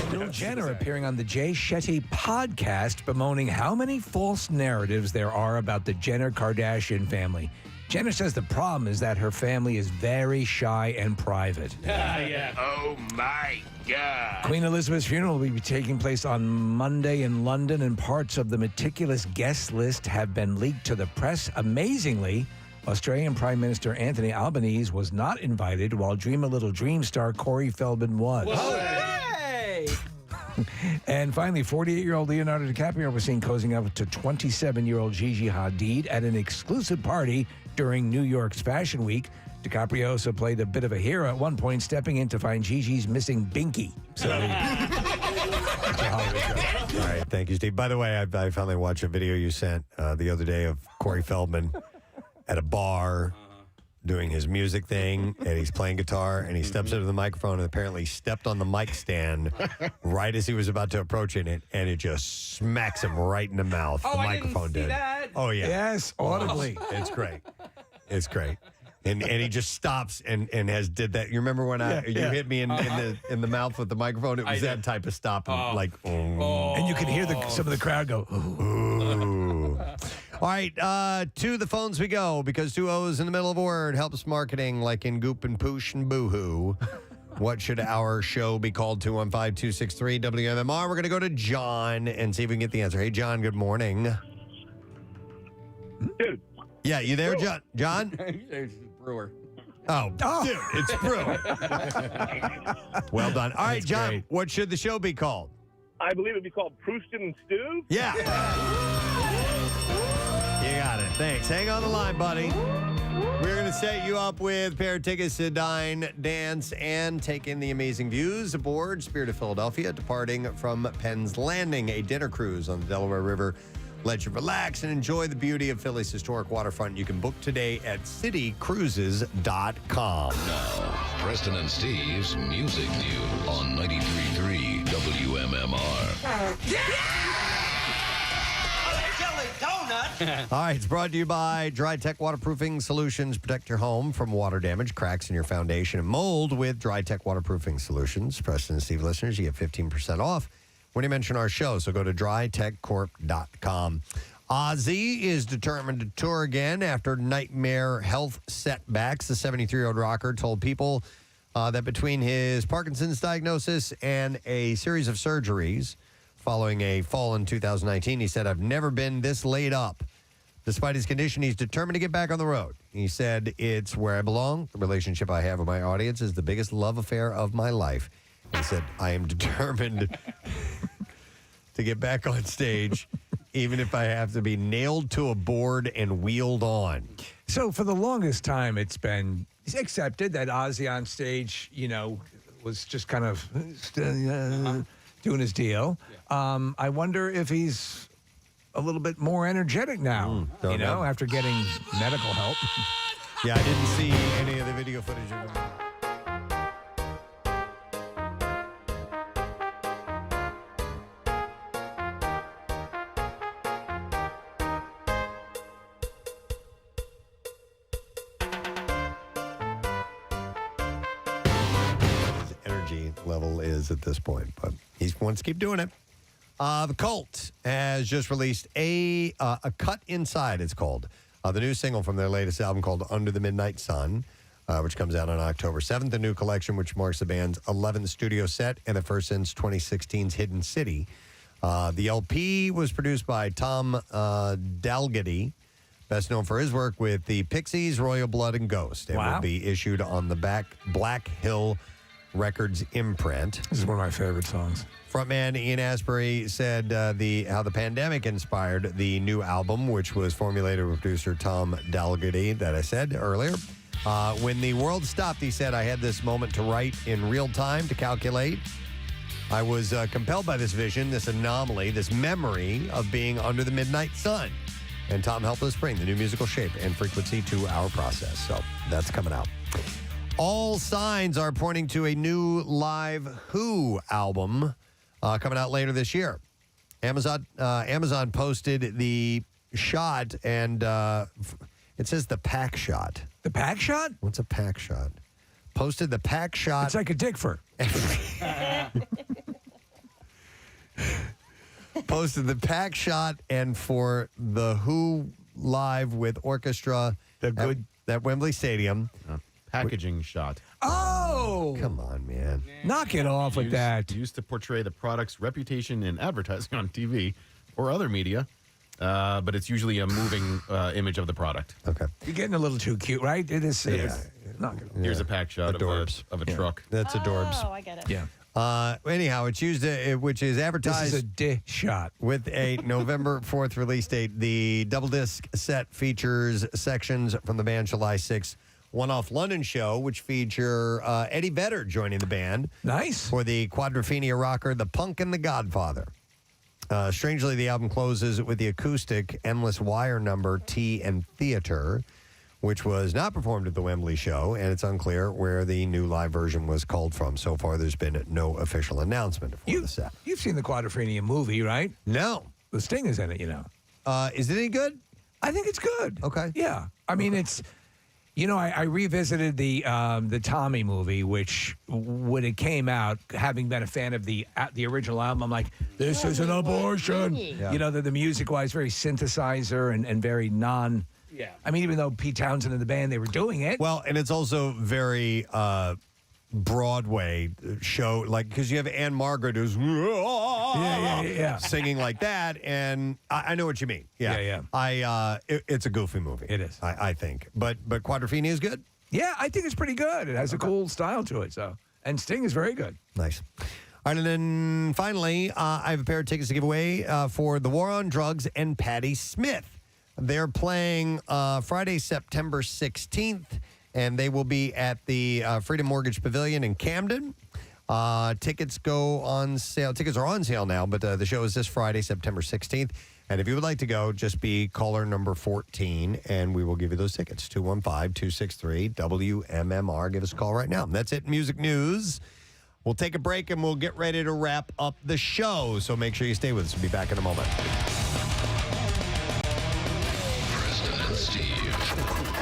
Bill Jenner appearing on the Jay Shetty podcast bemoaning how many false narratives there are about the Jenner Kardashian family. Jenner says the problem is that her family is very shy and private. Yeah. Oh, my God. Queen Elizabeth's funeral will be taking place on Monday in London, and parts of the meticulous guest list have been leaked to the press. Amazingly, Australian Prime Minister Anthony Albanese was not invited, while Dream a Little Dream star Corey Feldman was. Hey! And finally, 48-year-old Leonardo DiCaprio was seen cozying up to 27-year-old Gigi Hadid at an exclusive party during New York's Fashion Week. DiCaprio also played a bit of a hero at one point, stepping in to find Gigi's missing binky. So, All right, thank you, Steve. By the way, I finally watched a video you sent the other day of Corey Feldman at a bar doing his music thing, and he's playing guitar, and he steps into the microphone and apparently stepped on the mic stand right as he was about to approach it, and it just smacks him right in the mouth. Oh, the I microphone didn't see did. that. Oh, yeah. Yes, audibly. It's great. It's great. And he just stops and did that. You remember when you hit me in the mouth with the microphone? It was that type of stop. And And you could hear some of the crowd go, ooh. All right, to the phones we go, because 2 O's in the middle of a word helps marketing like in Goop and Poosh and Boohoo. What should our show be called? 215-263-WMMR. We're going to go to John and see if we can get the answer. Hey, John, good morning. Dude. Yeah, you there, John? John? It's Brewer. Oh, dude, it's Brewer. Well done. All right, John, great. what should the show be called? I believe it'd be called Preston and Stew. Yeah. You got it. Thanks. Hang on the line, buddy. We're going to set you up with a pair of tickets to dine, dance, and take in the amazing views aboard Spirit of Philadelphia, departing from Penn's Landing, a dinner cruise on the Delaware River. Let you relax and enjoy the beauty of Philly's historic waterfront. You can book today at citycruises.com. Now, Preston and Steve's Music News on 93.3 WMMR. All right, it's brought to you by Dry Tech Waterproofing Solutions. Protect your home from water damage, cracks in your foundation, and mold with Dry Tech Waterproofing Solutions. Preston and Steve listeners, you get 15% off when you mention our show, so go to drytechcorp.com. Ozzy is determined to tour again after nightmare health setbacks. The 73-year-old rocker told People that between his Parkinson's diagnosis and a series of surgeries following a fall in 2019, he said, "I've never been this laid up." Despite his condition, he's determined to get back on the road. He said, "It's where I belong. The relationship I have with my audience is the biggest love affair of my life." He said, "I am determined to get back on stage, even if I have to be nailed to a board and wheeled on." So for the longest time, it's been accepted that Ozzy on stage, was just kind of doing his deal. I wonder if he's a little bit more energetic now, after getting medical help. Yeah, I didn't see any of the video footage of him. Level is at this point, but he wants to keep doing it. The Cult has just released a Cut Inside, it's called. The new single from their latest album called Under the Midnight Sun, which comes out on October 7th. The new collection, which marks the band's 11th studio set and the first since 2016's Hidden City. The LP was produced by Tom Dalgety, best known for his work with the Pixies, Royal Blood, and Ghost. It will be issued on the Black Hill Records imprint. This is one of my favorite songs. Frontman Ian Asbury said how the pandemic inspired the new album, which was formulated with producer Tom Dalgety that I said earlier. When the world stopped, he said, "I had this moment to write in real time, to calculate. I was compelled by this vision, this anomaly, this memory of being under the midnight sun. And Tom helped us bring the new musical shape and frequency to our process." So that's coming out. All signs are pointing to a new live Who album coming out later this year. Amazon posted the shot, and it says the pack shot. The pack shot? What's a pack shot? Posted the pack shot. It's like a dick fur. Posted the pack shot, and for the Who live with orchestra at Wembley Stadium. Packaging shot. Oh! Come on, man. Knock it off with that. Used to portray the product's reputation in advertising on TV or other media, but it's usually a moving image of the product. Okay. You're getting a little too cute, right? It is. Knock it off. Here's a pack shot of a truck. That's adorbs. Oh, I get it. Yeah. Anyhow, it's used, which is advertised. This is a dick shot. With a November 4th release date. The double disc set features sections from the band's July 6th one-off London show, which feature Eddie Vedder joining the band. Nice. For the Quadrophenia rocker, The Punk and the Godfather. Strangely, the album closes with the acoustic Endless Wire number Tea and Theater, which was not performed at the Wembley show, and it's unclear where the new live version was culled from. So far, there's been no official announcement for the set. You've seen the Quadrophenia movie, right? No. The Sting is in it, you know. Is it any good? I think it's good. Okay. Yeah. I mean, it's... You know, I revisited the Tommy movie, which when it came out, having been a fan of the original album, I'm like, this is an abortion. Yeah. You know, the music-wise, very synthesizer and very non. Yeah. I mean, even though Pete Townsend and the band, they were doing it. Well, and it's also very Broadway show, like, because you have Anne Margaret who's singing like that, and I know what you mean. Yeah. It's a goofy movie. It is. I think. But Quadrophenia is good? Yeah, I think it's pretty good. It has a cool style to it. So, and Sting is very good. Nice. All right, and then finally, I have a pair of tickets to give away for The War on Drugs and Patti Smith. They're playing Friday, September 16th, and they will be at the Freedom Mortgage Pavilion in Camden. Tickets go on sale. Tickets are on sale now, but the show is this Friday, September 16th. And if you would like to go, just be caller number 14, and we will give you those tickets. 215-263-WMMR. Give us a call right now. And that's it, music news. We'll take a break, and we'll get ready to wrap up the show. So make sure you stay with us. We'll be back in a moment. Preston and Steve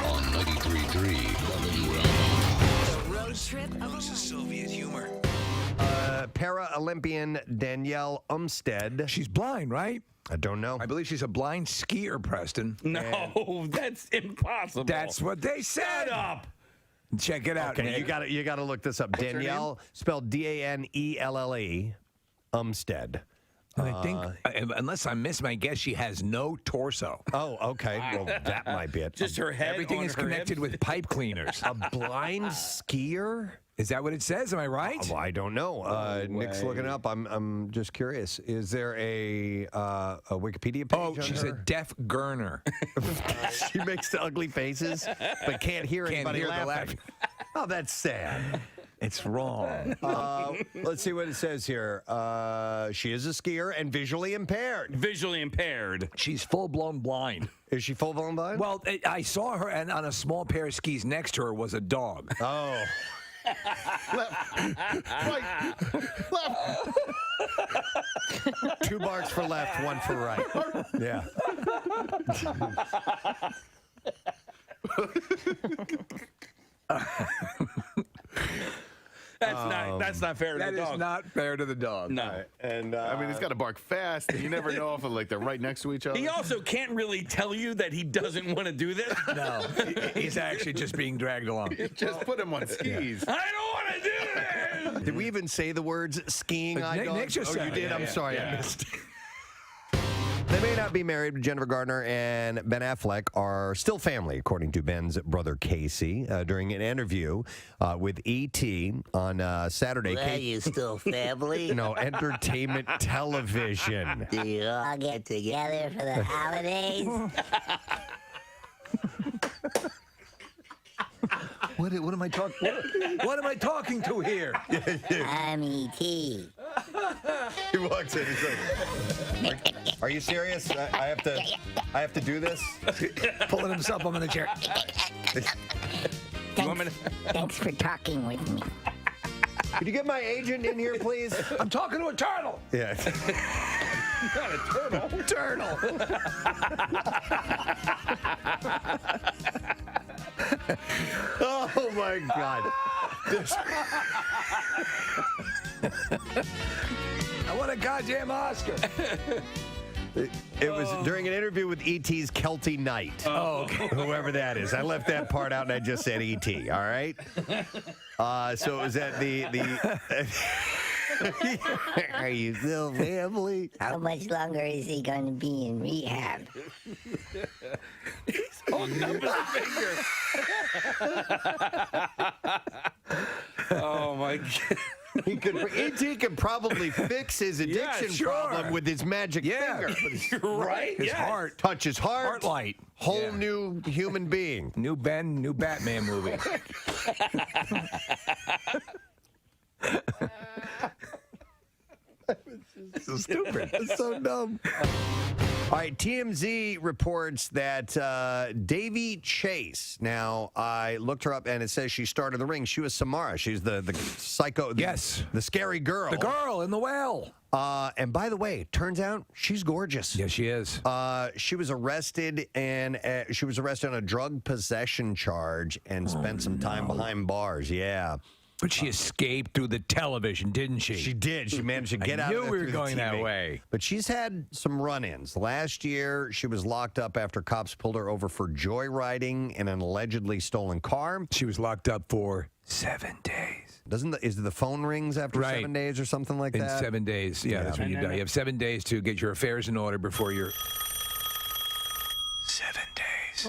on 93.3 WMMR. The road trip. Oh, this is Soviet humor. Para-Olympian Danielle Umstead. She's blind, right? I don't know. I believe she's a blind skier, Preston. No, that's impossible. That's what they said. Shut up. Check it out. Okay, Nick. you got to look this up. What's her Danielle, spelled Danelle, Umstead. And I think, unless I miss my guess, she has no torso. Oh, okay. Well, that might be it. Just her head. Everything on is her connected hips? with pipe cleaners. A blind skier? Is that what it says? Am I right? Well, I don't know. Nick's looking it up. I'm just curious. Is there a Wikipedia page? Oh, she's a deaf gurner. She makes the ugly faces, but can't hear anybody laughing. Oh, that's sad. It's wrong. Let's see what it says here. She is a skier and visually impaired. Visually impaired. She's full-blown blind. Is she full-blown blind? Well, I saw her, and on a small pair of skis next to her was a dog. Oh. Left, right, left. 2 marks for left, 1 for right. Yeah. That's not fair to That the dog. is not fair to the dog. No. And I mean, he's got to bark fast. And you never know if they're right next to each other. He also can't really tell you that he doesn't want to do this. No. He's actually just being dragged along. Just put him on skis. I don't want to do this. did we even say the words skiing? Nick just said you it. did? I'm Yeah, sorry, yeah. I missed. They may not be married, but Jennifer Gardner and Ben Affleck are still family, according to Ben's brother Casey. During an interview with E.T. on Saturday. Are you still family? No, entertainment television. Do you all get together for the holidays? What am I talking? What am I talking to here? I'm E.T. He walks in. He's like, "Are you serious? I have to do this." Pulling himself up in the chair. Thanks for talking with me. Could you get my agent in here, please? I'm talking to a turtle. Yeah. Not a turtle. Oh my God. I want a goddamn Oscar. It was during an interview with E.T.'s Kelty Knight. Oh, okay. Whoever that is. I left that part out and I just said E.T., all right? So it was at the Are you still family? How much longer is he going to be in rehab? He's holding up his finger. Oh my God. E.T. could probably fix his addiction problem with his magic finger. You're right. His heart. Touch his heart. Heart light. Whole new human being. New Batman movie. So stupid. It's so dumb. All right, TMZ reports that Davy Chase. Now, I looked her up, and it says she starred in The Ring. She was Samara. She's the psycho. Yes. The scary girl. The girl in the well. And by the way, turns out she's gorgeous. Yes, she is. She was arrested on a drug possession charge and spent some time behind bars. Yeah. But she escaped through the television, didn't she? She did. She managed to get out I of knew there we through were the going that TV. way. But she's had some run-ins. Last year, she was locked up after cops pulled her over for joyriding in an allegedly stolen car. She was locked up for 7 days. Is the phone rings after 7 days or something like In that? 7 days. Yeah, that's when you die. You have 7 days to get your affairs in order before you're... 7 days.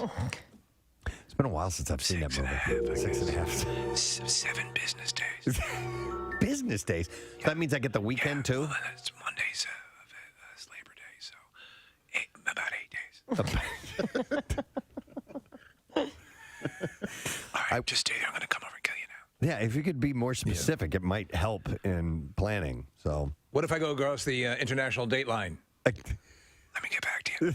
It's been a while since I've seen that movie. 6.5. 7 business days. Business days? So that means I get the weekend, too? Well, it's Monday's Labor Day, so about 8 days. All right, just stay there. I'm going to come over and kill you now. Yeah, if you could be more specific, it might help in planning. So, what if I go across the international date line? Let me get back to you.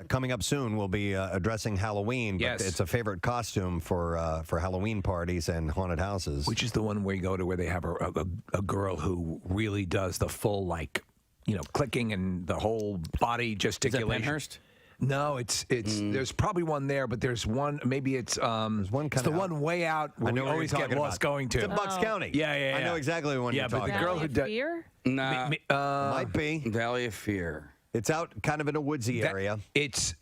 Coming up soon, we'll be addressing Halloween. But Yes. it's a favorite costume for Halloween parties and haunted houses. Which is the one where you go to where they have a girl who really does the full, clicking and the whole body gesticulation. Penhurst? No, it's there's probably one there, but there's one, maybe it's there's one it's the one way out where we always get lost going to. It's in Bucks County. Yeah. I know exactly the one you're talking but the about. girl who does Fear? Nah, Might be. Valley of Fear. It's out kind of in a woodsy area. It's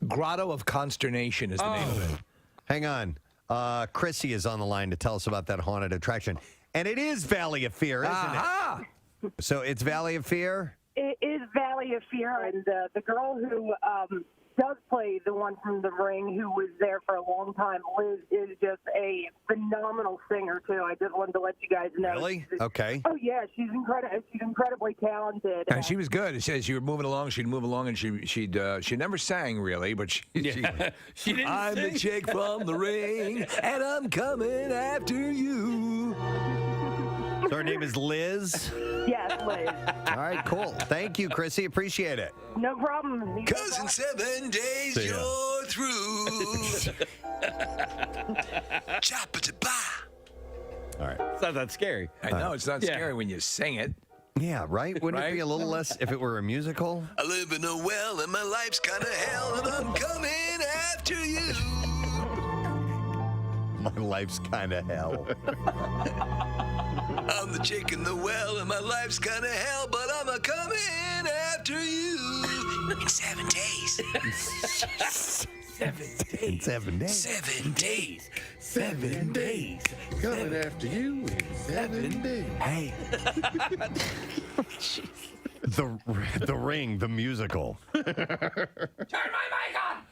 Grotto of Consternation is the name of it. Hang on. Chrissy is on the line to tell us about that haunted attraction. And it is Valley of Fear, isn't it? So it's Valley of Fear? It is Valley of Fear, and the girl who does play the one from The Ring, who was there for a long time, Liz, is just a phenomenal singer, too. I just wanted to let you guys know. Really? Okay. Oh, yeah, she's incredibly talented. And she was good. It says you were moving along, she'd move along, and she never sang really, but she She didn't I'm sing. the chick from The Ring, and I'm coming after you. So her name is Liz? Yes, Liz. All right, cool. Thank you, Chrissy. Appreciate it. No problem. Cause in 7 days See ya. you're through. All right. It's not that scary. I know, it's not scary when you sing it. Yeah, right? Wouldn't it be a little less if it were a musical? I live in a well and my life's kind of hell and I'm coming after you. My life's kind of hell. I'm the chick in the well and my life's kind of hell, but I'm a coming after you in 7 days. 7 days. In 7 days. 7 days. 7 days. Coming after you in 7 days. Hey. The Ring, the musical. Turn my mic on.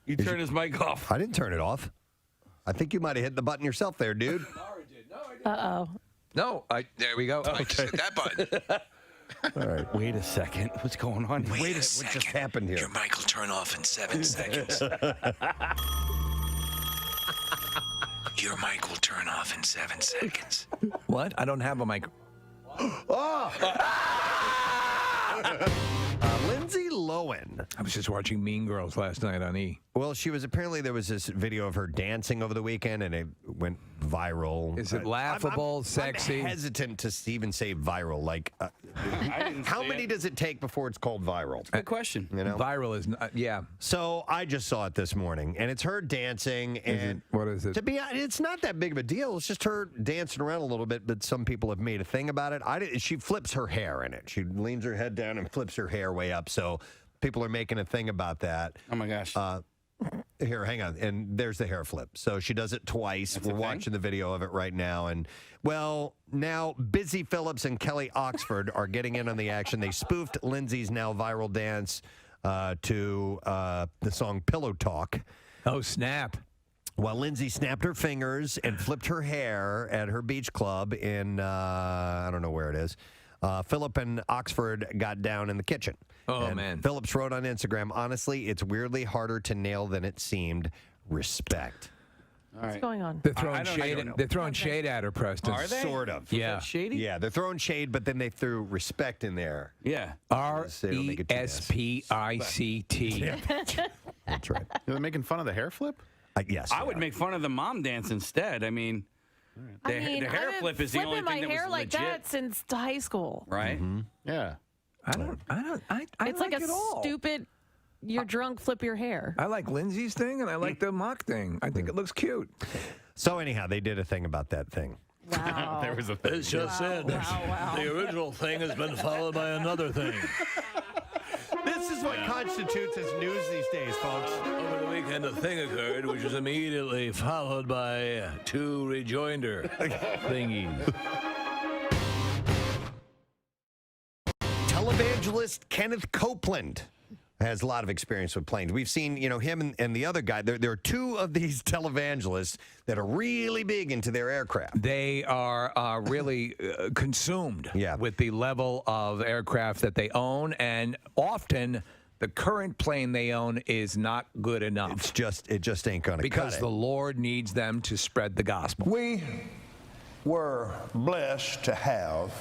You turned his mic off. I didn't turn it off. I think you might have hit the button yourself there, dude. Uh-oh. No, there we go. I just hit that button. All right. Wait a second. What's going on? Wait a What second. just happened here? Your mic will turn off in 7 seconds. Your mic will turn off in 7 seconds. What? I don't have a mic. Lindsay Lohan. I was just watching Mean Girls last night on E. Well, there was this video of her dancing over the weekend, and it went viral. Is it laughable, sexy? I'm hesitant to even say viral. Like, how many does it take before it's called viral? Good question. You know, Viral is, yeah. So I just saw it this morning, and it's her dancing. And what is it? To be honest, it's not that big of a deal. It's just her dancing around a little bit, but some people have made a thing about it. She flips her hair in it. She leans her head down and flips her hair way up. So people are making a thing about that. Oh my gosh. Here, hang on. And there's the hair flip. So she does it twice. We're watching the video of it right now. And, well, now Busy Phillips and Kelly Oxford are getting in on the action. They spoofed Lindsay's now viral dance to the song Pillow Talk. Oh, snap. Well, Lindsay snapped her fingers and flipped her hair at her beach club in, I don't know where it is. Philip and Oxford got down in the kitchen. Oh, man. Phillips wrote on Instagram, honestly, it's weirdly harder to nail than it seemed. Respect. What's going on? They're throwing shade. They're throwing shade at her, Preston. Are they? Sort of. Yeah. Shady? Yeah, they're throwing shade, but then they threw respect in there. Yeah. RESPICT. That's right. They're making fun of the hair flip? Yes. I would make fun of the mom dance instead. I mean, the hair I've flip is the only flipping thing that my hair was like legit. that since high school. Right? Yeah. I It's like a it all. stupid. You're drunk. Flip your hair. I like Lindsay's thing, and I like the mock thing. I think it looks cute. So anyhow, they did a thing about that thing. Wow. There was a thing. It's just said. Wow. The original thing has been followed by another thing. This is what constitutes as news these days, folks. Over the weekend, a thing occurred, which was immediately followed by two rejoinder thingies. Televangelist Kenneth Copeland has a lot of experience with planes. We've seen, him and the other guy. There are two of these televangelists that are really big into their aircraft. They are really consumed with the level of aircraft that they own, and often the current plane they own is not good enough. It just ain't going to cut it. Because the Lord needs them to spread the gospel. We were blessed to have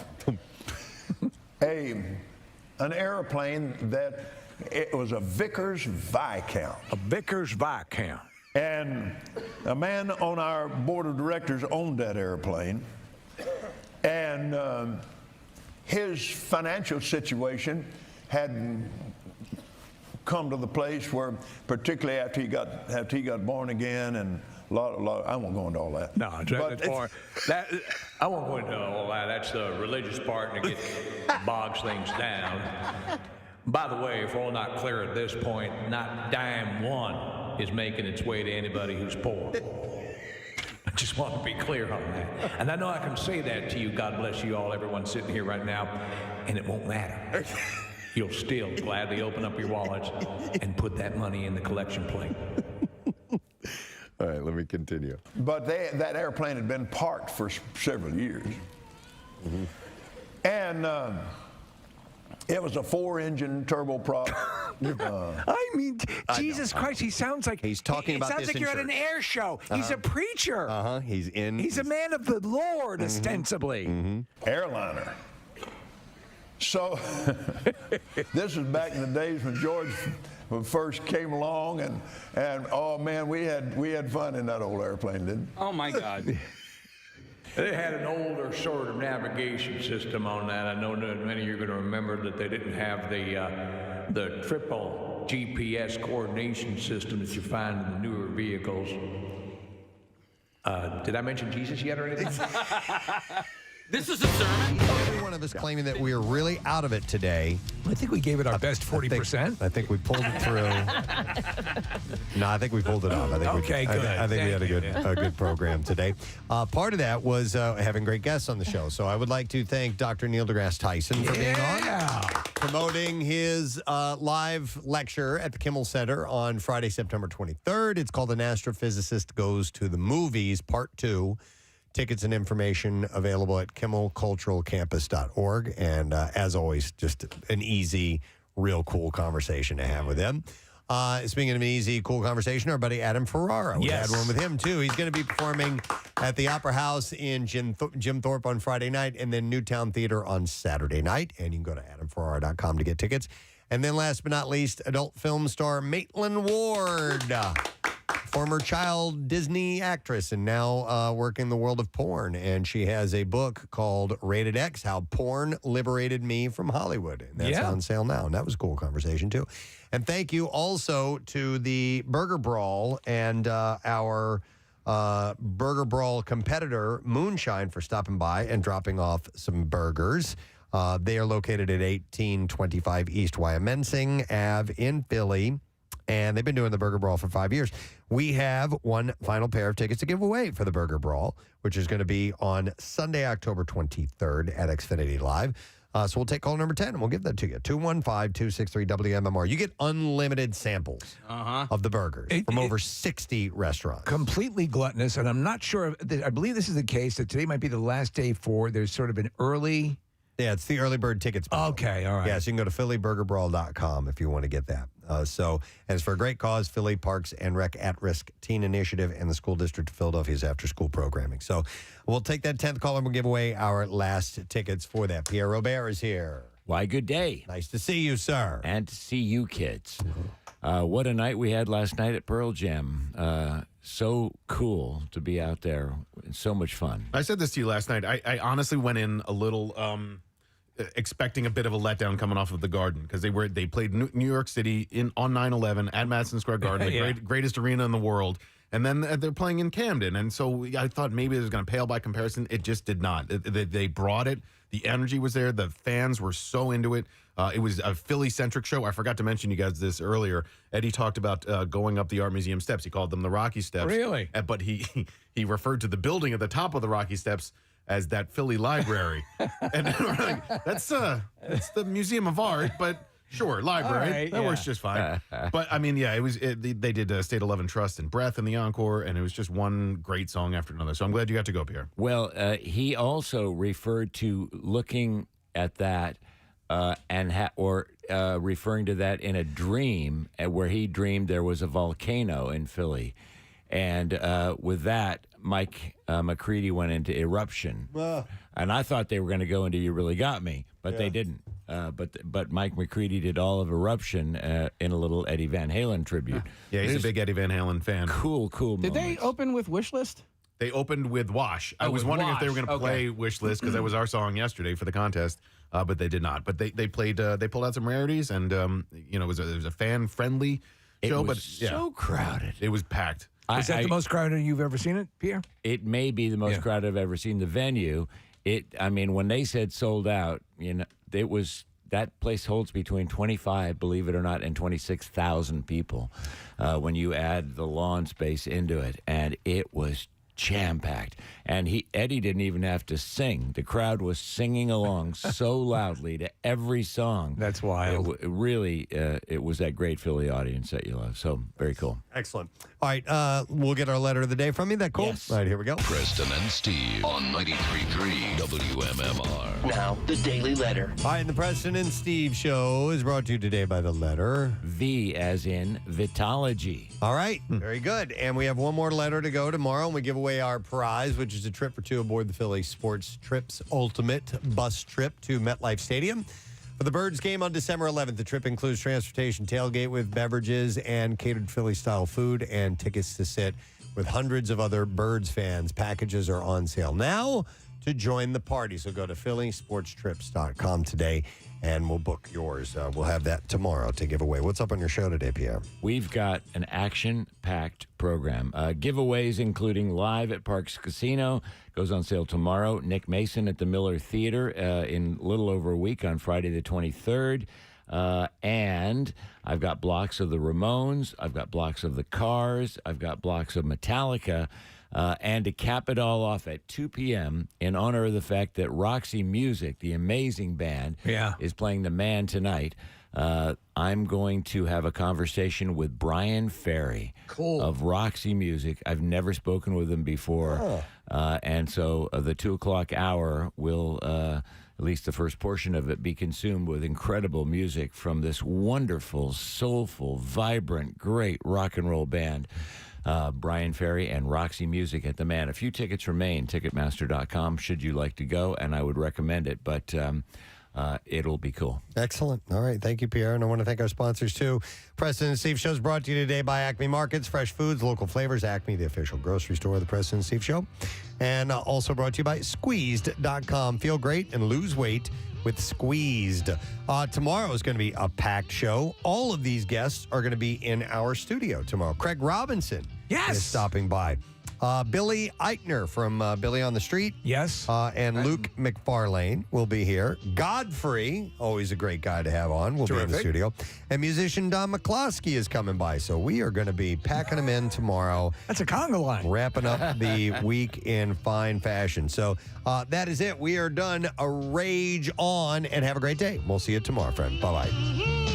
an airplane that it was a Vickers Viscount. A Vickers Viscount. And a man on our board of directors owned that airplane. And his financial situation had come to the place where, particularly after he got born again, and a lot, I won't go into all that. No, I won't go into all that. That's the religious part and it bogs things down. By the way, if we're all not clear at this point, not dime one is making its way to anybody who's poor. I just want to be clear on that. And I know I can say that to you, God bless you all, everyone sitting here right now, and it won't matter. You'll still gladly open up your wallets and put that money in the collection plate. All right, let me continue. But that airplane had been parked for several years. Mm-hmm. And it was a 4-engine turboprop. I mean, Jesus Christ, he sounds like he's talking about sounds this like in you're at church. an air show. He's a preacher. He's a man of the Lord, ostensibly. Airliner. So this was back in the days when George first came along, and oh man, we had fun in that old airplane, didn't we? Oh my God. They had an older sort of navigation system on that. I know that many of you are going to remember that they didn't have the triple GPS coordination system that you find in the newer vehicles. Did I mention Jesus yet or anything? This is a sermon. Every one of us claiming that we are really out of it today. I think we gave it our best 40%. I think we pulled it through. No, I think we pulled it off. I think Okay, good. I think we had Thank a good program today. Part of that was having great guests on the show. So I would like to thank Dr. Neil deGrasse Tyson for being on, promoting his live lecture at the Kimmel Center on Friday, September 23rd. It's called An Astrophysicist Goes to the Movies, Part 2. Tickets and information available at kimmelculturalcampus.org. And as always, just an easy, real cool conversation to have with him. Speaking of an easy, cool conversation, our buddy Adam Ferrara. We had one with him, too. He's going to be performing at the Opera House in Jim Thorpe on Friday night and then Newtown Theater on Saturday night. And you can go to adamferrara.com to get tickets. And then last but not least, adult film star Maitland Ward. Former child Disney actress and now working in the world of porn. And she has a book called Rated X, How Porn Liberated Me from Hollywood. And that's on sale now. And that was a cool conversation, too. And thank you also to the Burger Brawl and our Burger Brawl competitor, Moonshine, for stopping by and dropping off some burgers. They are located at 1825 East Wyomensing Ave in Philly. And they've been doing the Burger Brawl for 5 years. We have one final pair of tickets to give away for the Burger Brawl, which is going to be on Sunday, October 23rd at Xfinity Live. So we'll take call number 10 and we'll give that to you. 215-263-WMMR. You get unlimited samples of the burgers from over 60 restaurants. Completely gluttonous, and I'm not sure. I believe this is the case that today might be the last day for there's sort of an early. Yeah, it's the early bird tickets. Special. Okay, all right. Yeah, so you can go to phillyburgerbrawl.com if you want to get that. And it's for a great cause, Philly Parks and Rec At-Risk Teen Initiative and the School District of Philadelphia's after-school programming. So we'll take that 10th call and we'll give away our last tickets for that. Pierre Robert is here. Why, good day. Nice to see you, sir. And to see you kids. What a night we had last night at Pearl Jam. So cool to be out there. So much fun. I said this to you last night. I honestly went in a little expecting a bit of a letdown coming off of the Garden because they played New York City on 9/11 at Madison Square Garden, the greatest arena in the world. And then they're playing in Camden. And so I thought maybe it was going to pale by comparison. It just did not. They brought it. The energy was there. The fans were so into it. It was a Philly-centric show. I forgot to mention you guys this earlier. Eddie talked about going up the Art Museum steps. He called them the Rocky Steps. Really? But he referred to the building at the top of the Rocky Steps as that Philly library. And we're like, that's the Museum of Art, but sure, library. Right, that works just fine. But I mean, yeah, they did State of Love and Trust and Breath in the encore, and it was just one great song after another. So I'm glad you got to go, Pierre. Well, he also referred to looking at that referring to that in a dream where he dreamed there was a volcano in Philly. And with that, Mike McCready went into eruption. And I thought they were going to go into You Really Got Me, but they didn't. But Mike McCready did all of Eruption in a little Eddie Van Halen tribute. Yeah, he's a big Eddie Van Halen fan. Cool Did they open with Wishlist? They opened with Wash. I was wondering if they were going to play Wishlist because that was our song yesterday for the contest, but they did not. But they played. They pulled out some rarities, and it was a fan friendly show. It was but so crowded. It was packed. Is that the most crowded you've ever seen it, Pierre? It may be the most crowded I've ever seen the venue. I mean, when they said sold out, it was. That place holds between 25, believe it or not, and 26,000 people when you add the lawn space into it. And it was jam-packed. And Eddie didn't even have to sing. The crowd was singing along so loudly to every song. That's wild. It was that great Philly audience that you love. So, very cool. Excellent. All right, we'll get our letter of the day from you. That cool? Yes. All right, here we go. Preston and Steve on 93.3 WMMR. Now, the Daily Letter. All right, and the Preston and Steve show is brought to you today by the letter V as in Vitology. All right, very good. And we have one more letter to go tomorrow, and we give away our prize, which is a trip for two aboard the Philly Sports Trips Ultimate Bus Trip to MetLife Stadium. For the Birds game on December 11th, the trip includes transportation, tailgate with beverages, and catered Philly-style food, and tickets to sit with hundreds of other Birds fans. Packages are on sale now to join the party. So go to phillysportstrips.com today, and we'll book yours. We'll have that tomorrow to give away. What's up on your show today, Pierre? We've got an action-packed program. Giveaways including Live at Parks Casino. Goes on sale tomorrow. Nick Mason at the Miller Theater in a little over a week on Friday the 23rd. And I've got blocks of the Ramones. I've got blocks of the Cars. I've got blocks of Metallica. And to cap it all off at 2 p.m., in honor of the fact that Roxy Music, the amazing band, is playing The Man tonight, I'm going to have a conversation with Brian Ferry of Roxy Music. I've never spoken with him before. And so the 2 o'clock hour will, at least the first portion of it, be consumed with incredible music from this wonderful, soulful, vibrant, great rock and roll band. Brian Ferry and Roxy Music at the Man. A few tickets remain, Ticketmaster.com, should you like to go, and I would recommend it, but it'll be cool. Excellent. All right. Thank you, Pierre. And I want to thank our sponsors, too. Preston and Steve Show is brought to you today by Acme Markets, fresh foods, local flavors. Acme, the official grocery store of the Preston and Steve Show. And also brought to you by Squeezed.com. Feel great and lose weight with Squeezed. Tomorrow is going to be a packed show. All of these guests are going to be in our studio tomorrow. Craig Robinson Yes. is stopping by. Billy Eichner from Billy on the Street. Yes. And Luke McFarlane will be here. Godfrey, always a great guy to have on, will be in the Terrific. studio. And musician Don McCloskey is coming by. So we are going to be packing him in tomorrow. That's a conga line. Wrapping up the week in fine fashion. So that is it. We are done. A rage on and have a great day. We'll see you tomorrow, friend. Bye-bye.